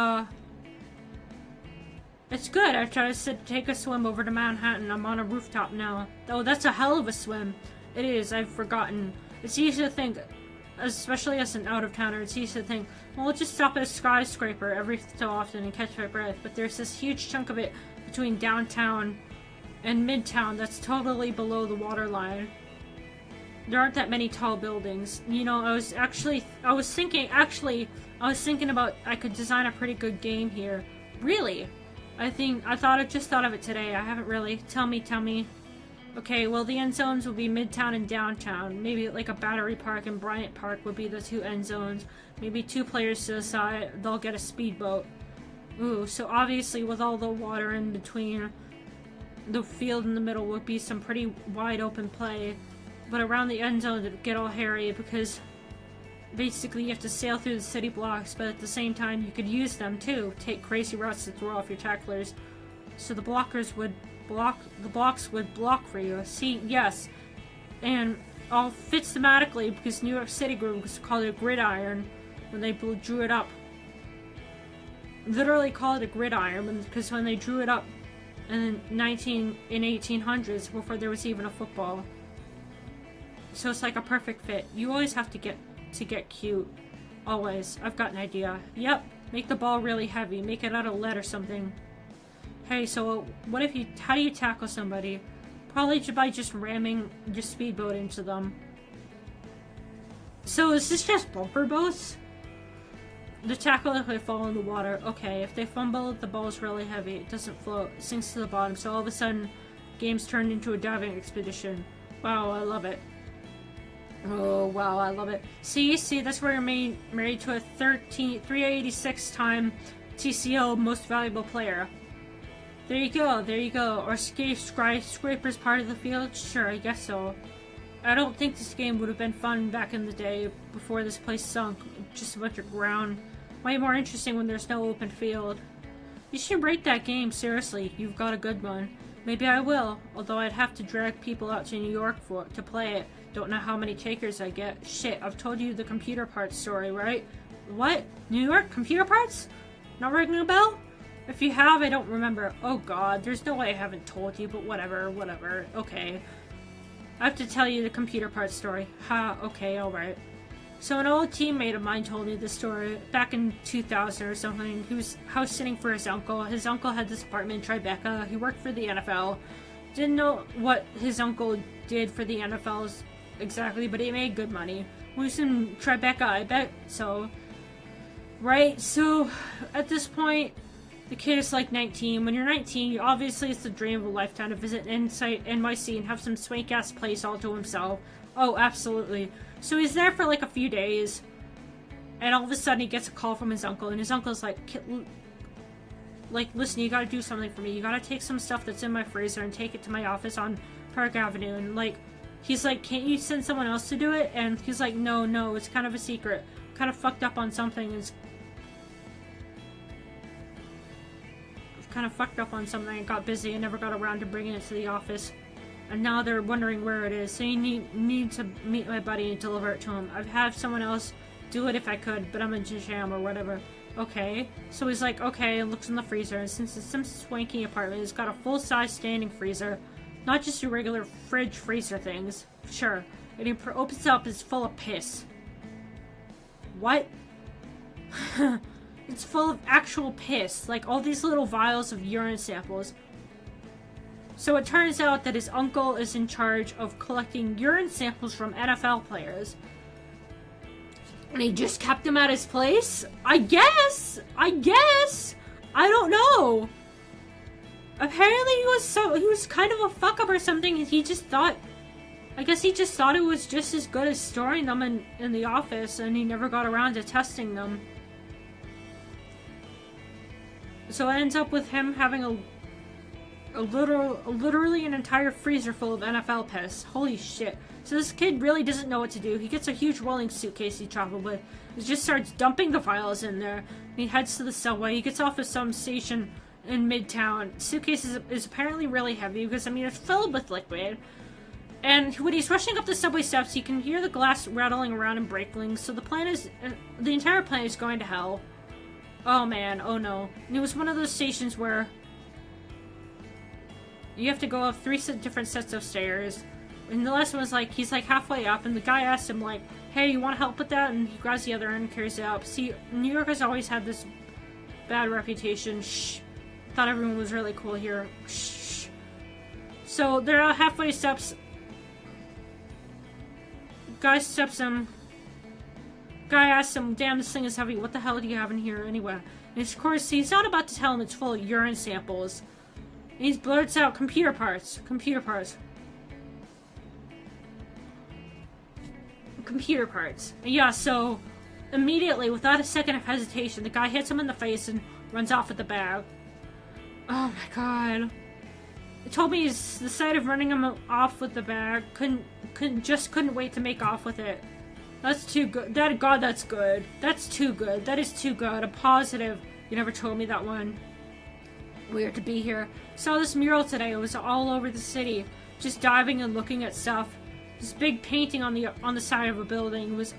good. I tried to take a swim over to Manhattan. I'm on a rooftop now. Oh, that's a hell of a swim. It is. I've forgotten. It's easy to think, especially as an out-of-towner, it's easy to think, well, I'll just stop at a skyscraper every so often and catch my breath. But there's this huge chunk of it between downtown and midtown that's totally below the waterline. There aren't that many tall buildings. You know, I was thinking about I could design a pretty good game here. Really? I just thought of it today. I haven't really. Tell me. Okay, well, the end zones will be Midtown and Downtown. Maybe like a Battery Park and Bryant Park would be the 2 end zones. Maybe 2 players to the side. They'll get a speedboat. Ooh, so obviously with all the water in between, the field in the middle would be some pretty wide open play. But around the end zone it'd get all hairy because basically you have to sail through the city blocks, but at the same time you could use them too. Take crazy routes to throw off your tacklers. So the blocks would block for you. See, yes. And all fits thematically because New York City was called a gridiron when they drew it up. Literally called it a gridiron because when they drew it up in 1800s, before there was even a football. So it's like a perfect fit. You always have to get cute. Always. I've got an idea. Yep. Make the ball really heavy. Make it out of lead or something. Hey, so how do you tackle somebody? Probably by just ramming your speedboat into them. So is this just bumper boats? The tackle if they fall in the water. Okay, if they fumble, the ball's really heavy. It doesn't float. It sinks to the bottom. So all of a sudden, game's turned into a diving expedition. Wow, I love it. Oh, wow, I love it. See, that's where you're married to a 386-time TCO most valuable player. There you go. Or skyscrapers part of the field? Sure, I guess so. I don't think this game would have been fun back in the day before this place sunk. Just a bunch of ground. Way more interesting when there's no open field. You should rate that game, seriously. You've got a good one. Maybe I will, although I'd have to drag people out to New York to play it. Don't know how many takers I get. Shit, I've told you the computer parts story, right? What? New York? Computer parts? Not ringing a bell? If you have, I don't remember. Oh god, there's no way I haven't told you, but whatever. Okay. I have to tell you the computer parts story. Ha, okay, alright. So an old teammate of mine told me this story back in 2000 or something. He was house sitting for his uncle. His uncle had this apartment in Tribeca. He worked for the NFL. Didn't know what his uncle did for the NFL exactly, but he made good money. He was in Tribeca, I bet. So, right? So, at this point, The kid is like 19. When you're 19, obviously it's the dream of a lifetime to visit NYC and have some swank-ass place all to himself. Oh, absolutely. So he's there for like a few days, and all of a sudden he gets a call from his uncle, and his uncle's like, listen, you gotta do something for me. You gotta take some stuff that's in my freezer and take it to my office on Park Avenue. And like, he's like, can't you send someone else to do it? And he's like, no, it's kind of a secret. Kind of fucked up on something. It's kind of fucked up on something and got busy and never got around to bringing it to the office. And now they're wondering where it is. So you need to meet my buddy and deliver it to him. I've had someone else do it if I could, but I'm a jam or whatever. Okay. So he's like, okay, and looks in the freezer. And since it's some swanky apartment, it's got a full-size standing freezer. Not just your regular fridge freezer things. Sure. And he opens it up, it's full of piss. What? It's full of actual piss. Like all these little vials of urine samples. So it turns out that his uncle is in charge of collecting urine samples from NFL players. And he just kept them at his place? I guess! I don't know! Apparently he was kind of a fuck up or something, and he just thought, I guess he just thought it was just as good as storing them in the office, and he never got around to testing them. So it ends up with him having literally an entire freezer full of NFL piss. Holy shit. So this kid really doesn't know what to do. He gets a huge rolling suitcase he traveled with. He just starts dumping the files in there. He heads to the subway. He gets off at some station in Midtown. Suitcase is apparently really heavy because, I mean, it's filled with liquid. And when he's rushing up the subway steps, he can hear the glass rattling around and breaking. So the entire plane is going to hell. Oh man, oh no. And it was one of those stations where you have to go up 3 different sets of stairs. And the last one was like, he's like halfway up, and the guy asked him like, hey, you want help with that? And he grabs the other end and carries it up. See, New York has always had this bad reputation. Shh. Thought everyone was really cool here. Shh. So they're at halfway steps. Guy steps him. Guy asks him, damn, this thing is heavy. What the hell do you have in here anyway? And of course, he's not about to tell him it's full of urine samples. And he blurts out, computer parts. Computer parts. Computer parts. And yeah, so immediately, without a second of hesitation, the guy hits him in the face and runs off with the bag. Oh my god. It told me the sight of running him off with the bag couldn't wait to make off with it. That's too good. God, that's good. That's too good. That is too good. A positive. You never told me that one. Weird to be here. Saw this mural today. It was all over the city. Just diving and looking at stuff. This big painting on the side of a building was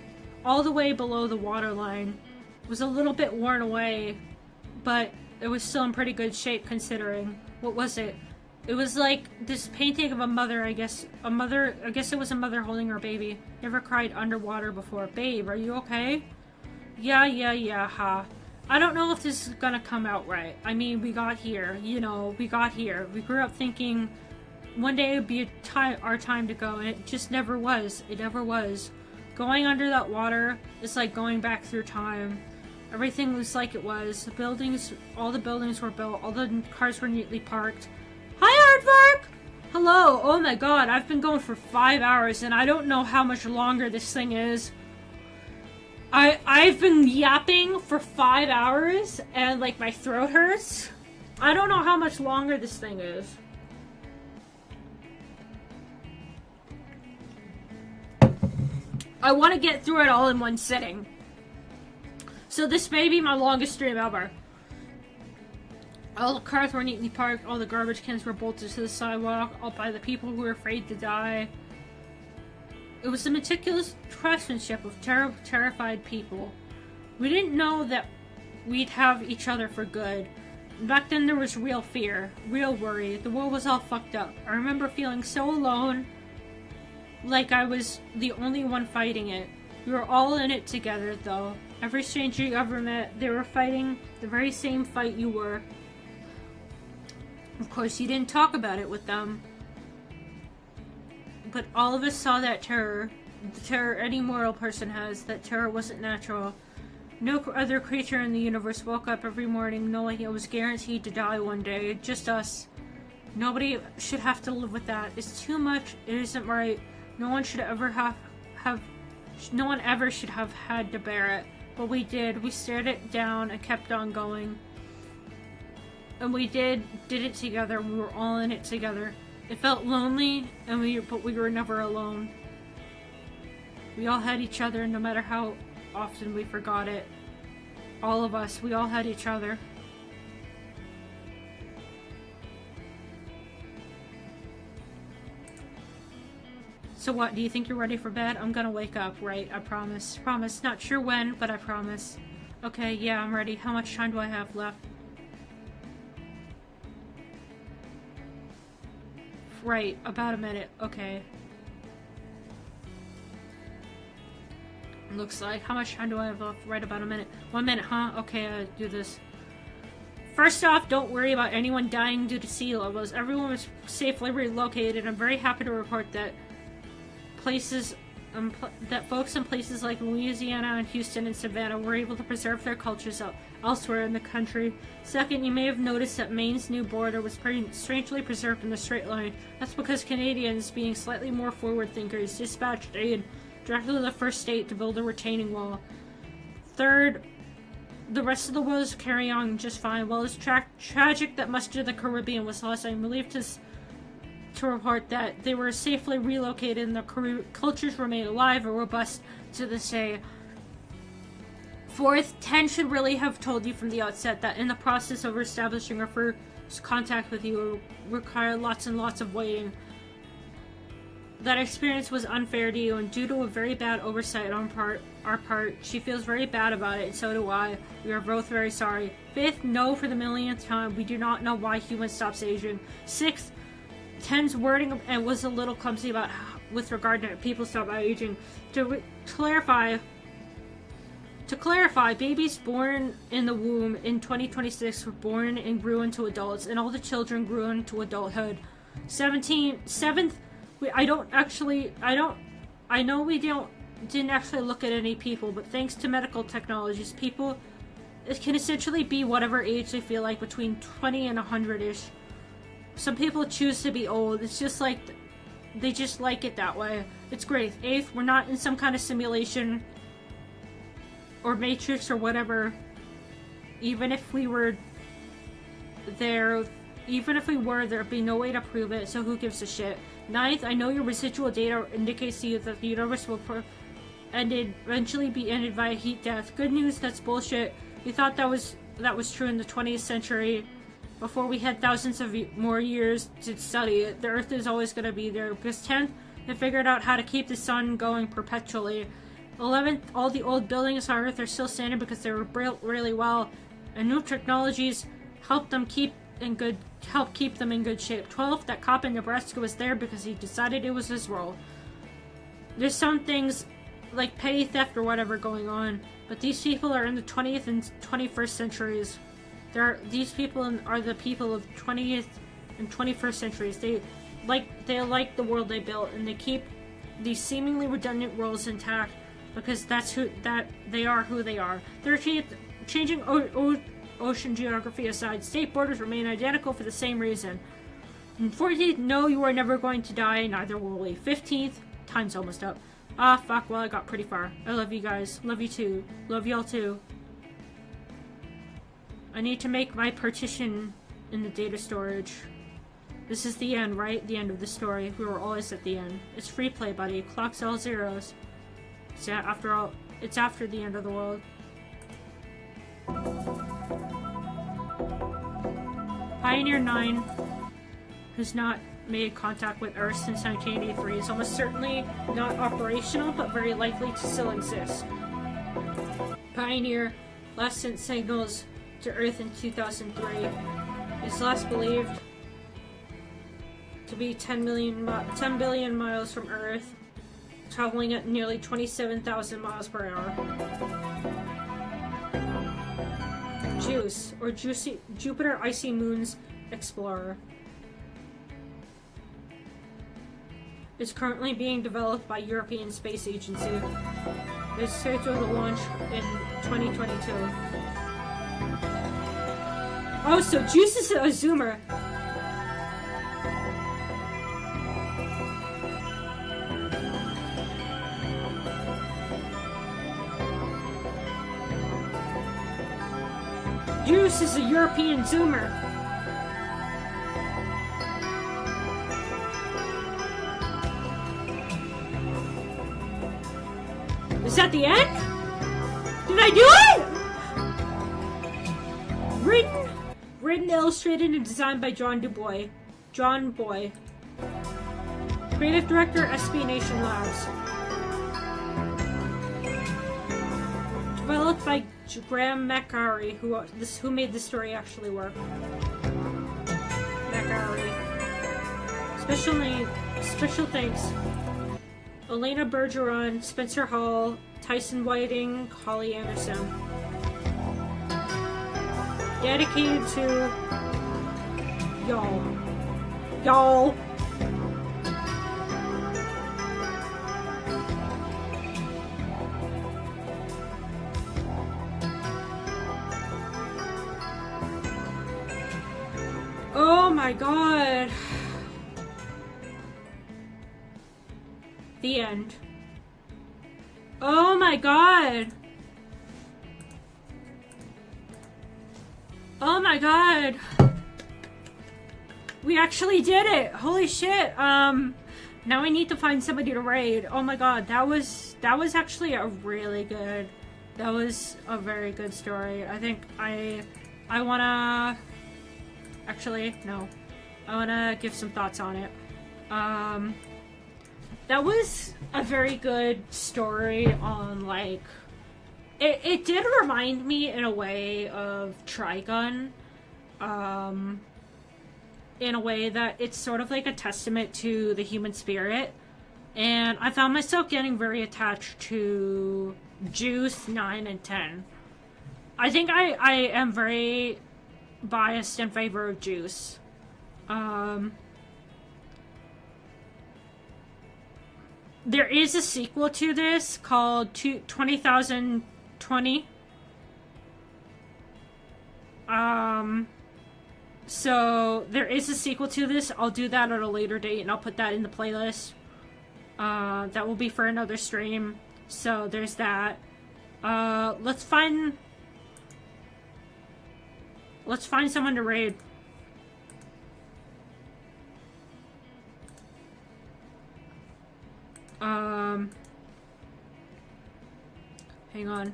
all the way below the waterline. It was a little bit worn away, but it was still in pretty good shape considering. What was it? It was like this painting of a mother, I guess it was a mother holding her baby. Never cried underwater before. Babe, are you okay? Yeah, ha. I don't know if this is gonna come out right. I mean, we got here. You know, we got here. We grew up thinking one day it would be our time to go, and it just never was. It never was. Going under that water is like going back through time. Everything was like it was. All the buildings were built. All the cars were neatly parked. Hi, Aardvark! Hello! Oh my god, I've been going for 5 hours and I don't know how much longer this thing is. I've been yapping for 5 hours and like my throat hurts. I don't know how much longer this thing is. I want to get through it all in one sitting. So this may be my longest stream ever. All the cars were neatly parked, all the garbage cans were bolted to the sidewalk, all by the people who were afraid to die. It was the meticulous craftsmanship of terrified people. We didn't know that we'd have each other for good. Back then there was real fear, real worry. The world was all fucked up. I remember feeling so alone, like I was the only one fighting it. We were all in it together, though. Every stranger you ever met, they were fighting the very same fight you were. Of course, you didn't talk about it with them. But all of us saw that terror. The terror any mortal person has. That terror wasn't natural. No other creature in the universe woke up every morning knowing it was guaranteed to die one day. Just us. Nobody should have to live with that. It's too much. It isn't right. No one should ever no one ever should have had to bear it. But we did. We stared it down and kept on going. And we did it together. We were all in it together. It felt lonely, but we were never alone. We all had each other, no matter how often we forgot it. All of us, we all had each other. So what, do you think you're ready for bed? I'm gonna wake up, right? I promise. Promise. Not sure when, but I promise. Okay, yeah, I'm ready. How much time do I have left? Right, about a minute. Okay. Looks like. How much time do I have left? Right about a minute. 1 minute, huh? Okay, I'll do this. First off, don't worry about anyone dying due to sea levels. Everyone was safely relocated. I'm very happy to report that folks in places like Louisiana and Houston and Savannah were able to preserve their cultures elsewhere in the country. Second, you may have noticed that Maine's new border was pretty strangely preserved in a straight line. That's because Canadians, being slightly more forward thinkers, dispatched aid directly to the first state to build a retaining wall. Third, the rest of the world is carrying on just fine. While it's tragic that much of the Caribbean was lost, I'm relieved to report that they were safely relocated and the cultures remain alive and robust to this day. Fourth, 10 should really have told you from the outset that in the process of establishing our first contact with you required lots and lots of waiting. That experience was unfair to you, and due to a very bad oversight on our part, she feels very bad about it, and so do I. We are both very sorry. Fifth, no, for the millionth time, we do not know why humans stopped aging. Sixth, 10's wording was a little clumsy about with regard to people stop aging. To clarify, babies born in the womb in 2026 were born and grew into adults, and all the children grew into adulthood. Seventh, I know we didn't actually look at any people, but thanks to medical technologies, people can essentially be whatever age they feel like, between 20 and 100-ish. Some people choose to be old. It's just like they just like it that way. It's great. Eighth, we're not in some kind of simulation or matrix or whatever. Even if we were there, there'd be no way to prove it, so who gives a shit. Ninth, I know your residual data indicates to you that the universe will eventually be ended via heat death. Good news, that's bullshit. We thought that was true in the 20th century. Before we had thousands of more years to study it, the Earth is always going to be there. Because 10th, they figured out how to keep the sun going perpetually. 11th, all the old buildings on Earth are still standing because they were built really well, and new technologies help keep them in good shape. 12th, that cop in Nebraska was there because he decided it was his role. There's some things like petty theft or whatever going on, but these people are in the 20th and 21st centuries. These people are the people of 20th and 21st centuries. They like the world they built, and they keep these seemingly redundant roles intact because they are who they are. 13th, changing ocean geography aside, state borders remain identical for the same reason. And 14th, no, you are never going to die, neither will we. 15th, time's almost up. Ah, fuck, well, I got pretty far. I love you guys. Love you too. Love y'all too. I need to make my partition in the data storage. This is the end, right? The end of the story. We were always at the end. It's free play, buddy. Clock's all zeros. So after all, it's after the end of the world. Pioneer 9 has not made contact with Earth since 1983. Is almost certainly not operational, but very likely to still exist. Pioneer last sent signals to Earth in 2003. Is last believed to be 10 billion miles from Earth, traveling at nearly 27,000 miles per hour. JUICE, or Jupiter Icy Moons Explorer, is currently being developed by European Space Agency. is scheduled to launch in 2022. Oh, so Juice is a Zoomer. Juice is a European Zoomer. Is that the end? Did I do it? Written, illustrated, and designed by John Boy. Creative Director, SB Nation Labs. Developed by Graham McGarry, who made the story actually work. McGarry. Special thanks. Elena Bergeron, Spencer Hall, Tyson Whiting, Holly Anderson. Dedicated to y'all. Y'all. Oh my god. The end. Oh my god. Oh my god. We actually did it. Holy shit. Now I need to find somebody to raid. Oh my god, that was actually a really good, that was a very good story. I think I wanna, actually, no. I wanna give some thoughts on it. That was a very good story on, like, it did remind me in a way of Trigun, in a way that it's sort of like a testament to the human spirit, and I found myself getting very attached to Juice 9 and 10. I think I am very biased in favor of Juice. There is a sequel to this called 20,020. So there is a sequel to this. I'll do that at a later date and I'll put that in the playlist. That will be for another stream. So there's that. Let's find someone to raid. Hang on.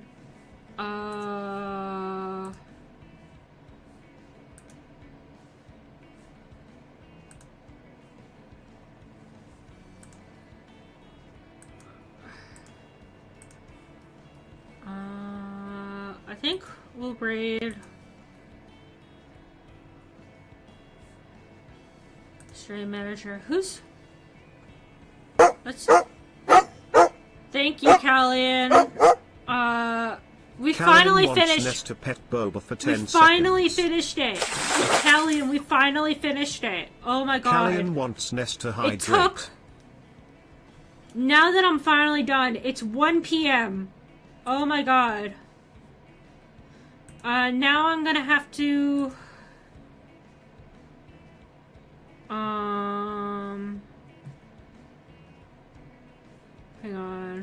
I think we'll raid stream manager. Who's? Let's. Thank you, Callian. We finally finished. We finally finished it. Callian, we finally finished it. Oh my god. Callian wants Nest to hydrate. It took. Now that I'm finally done, it's 1 p.m. Oh my god. Now I'm gonna have to. Hang on.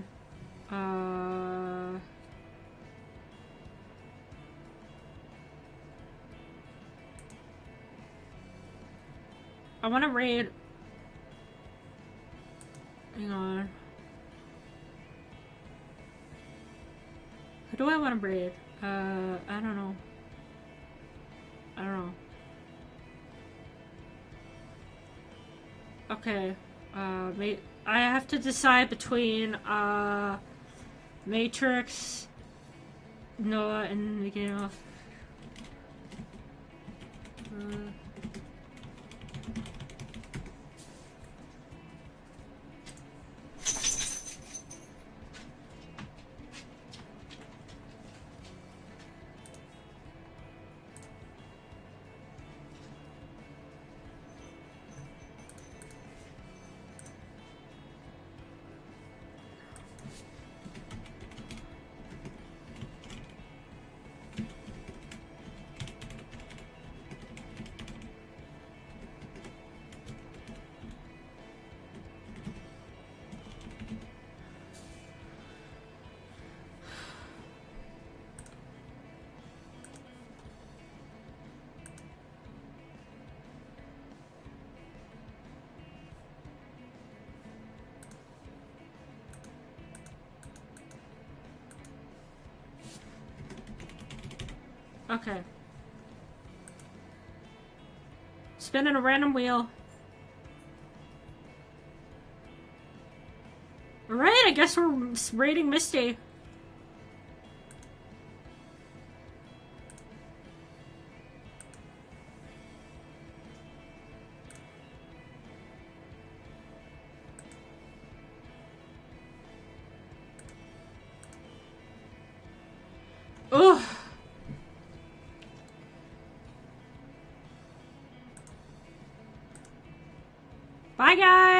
I want to raid. Hang on. Who do I want to raid? I don't know. I don't know. Okay. I have to decide between Matrix, Noah, and Nicola. Okay. Spinning a random wheel. Alright, I guess we're raiding Misty. Ugh. Bye, guys.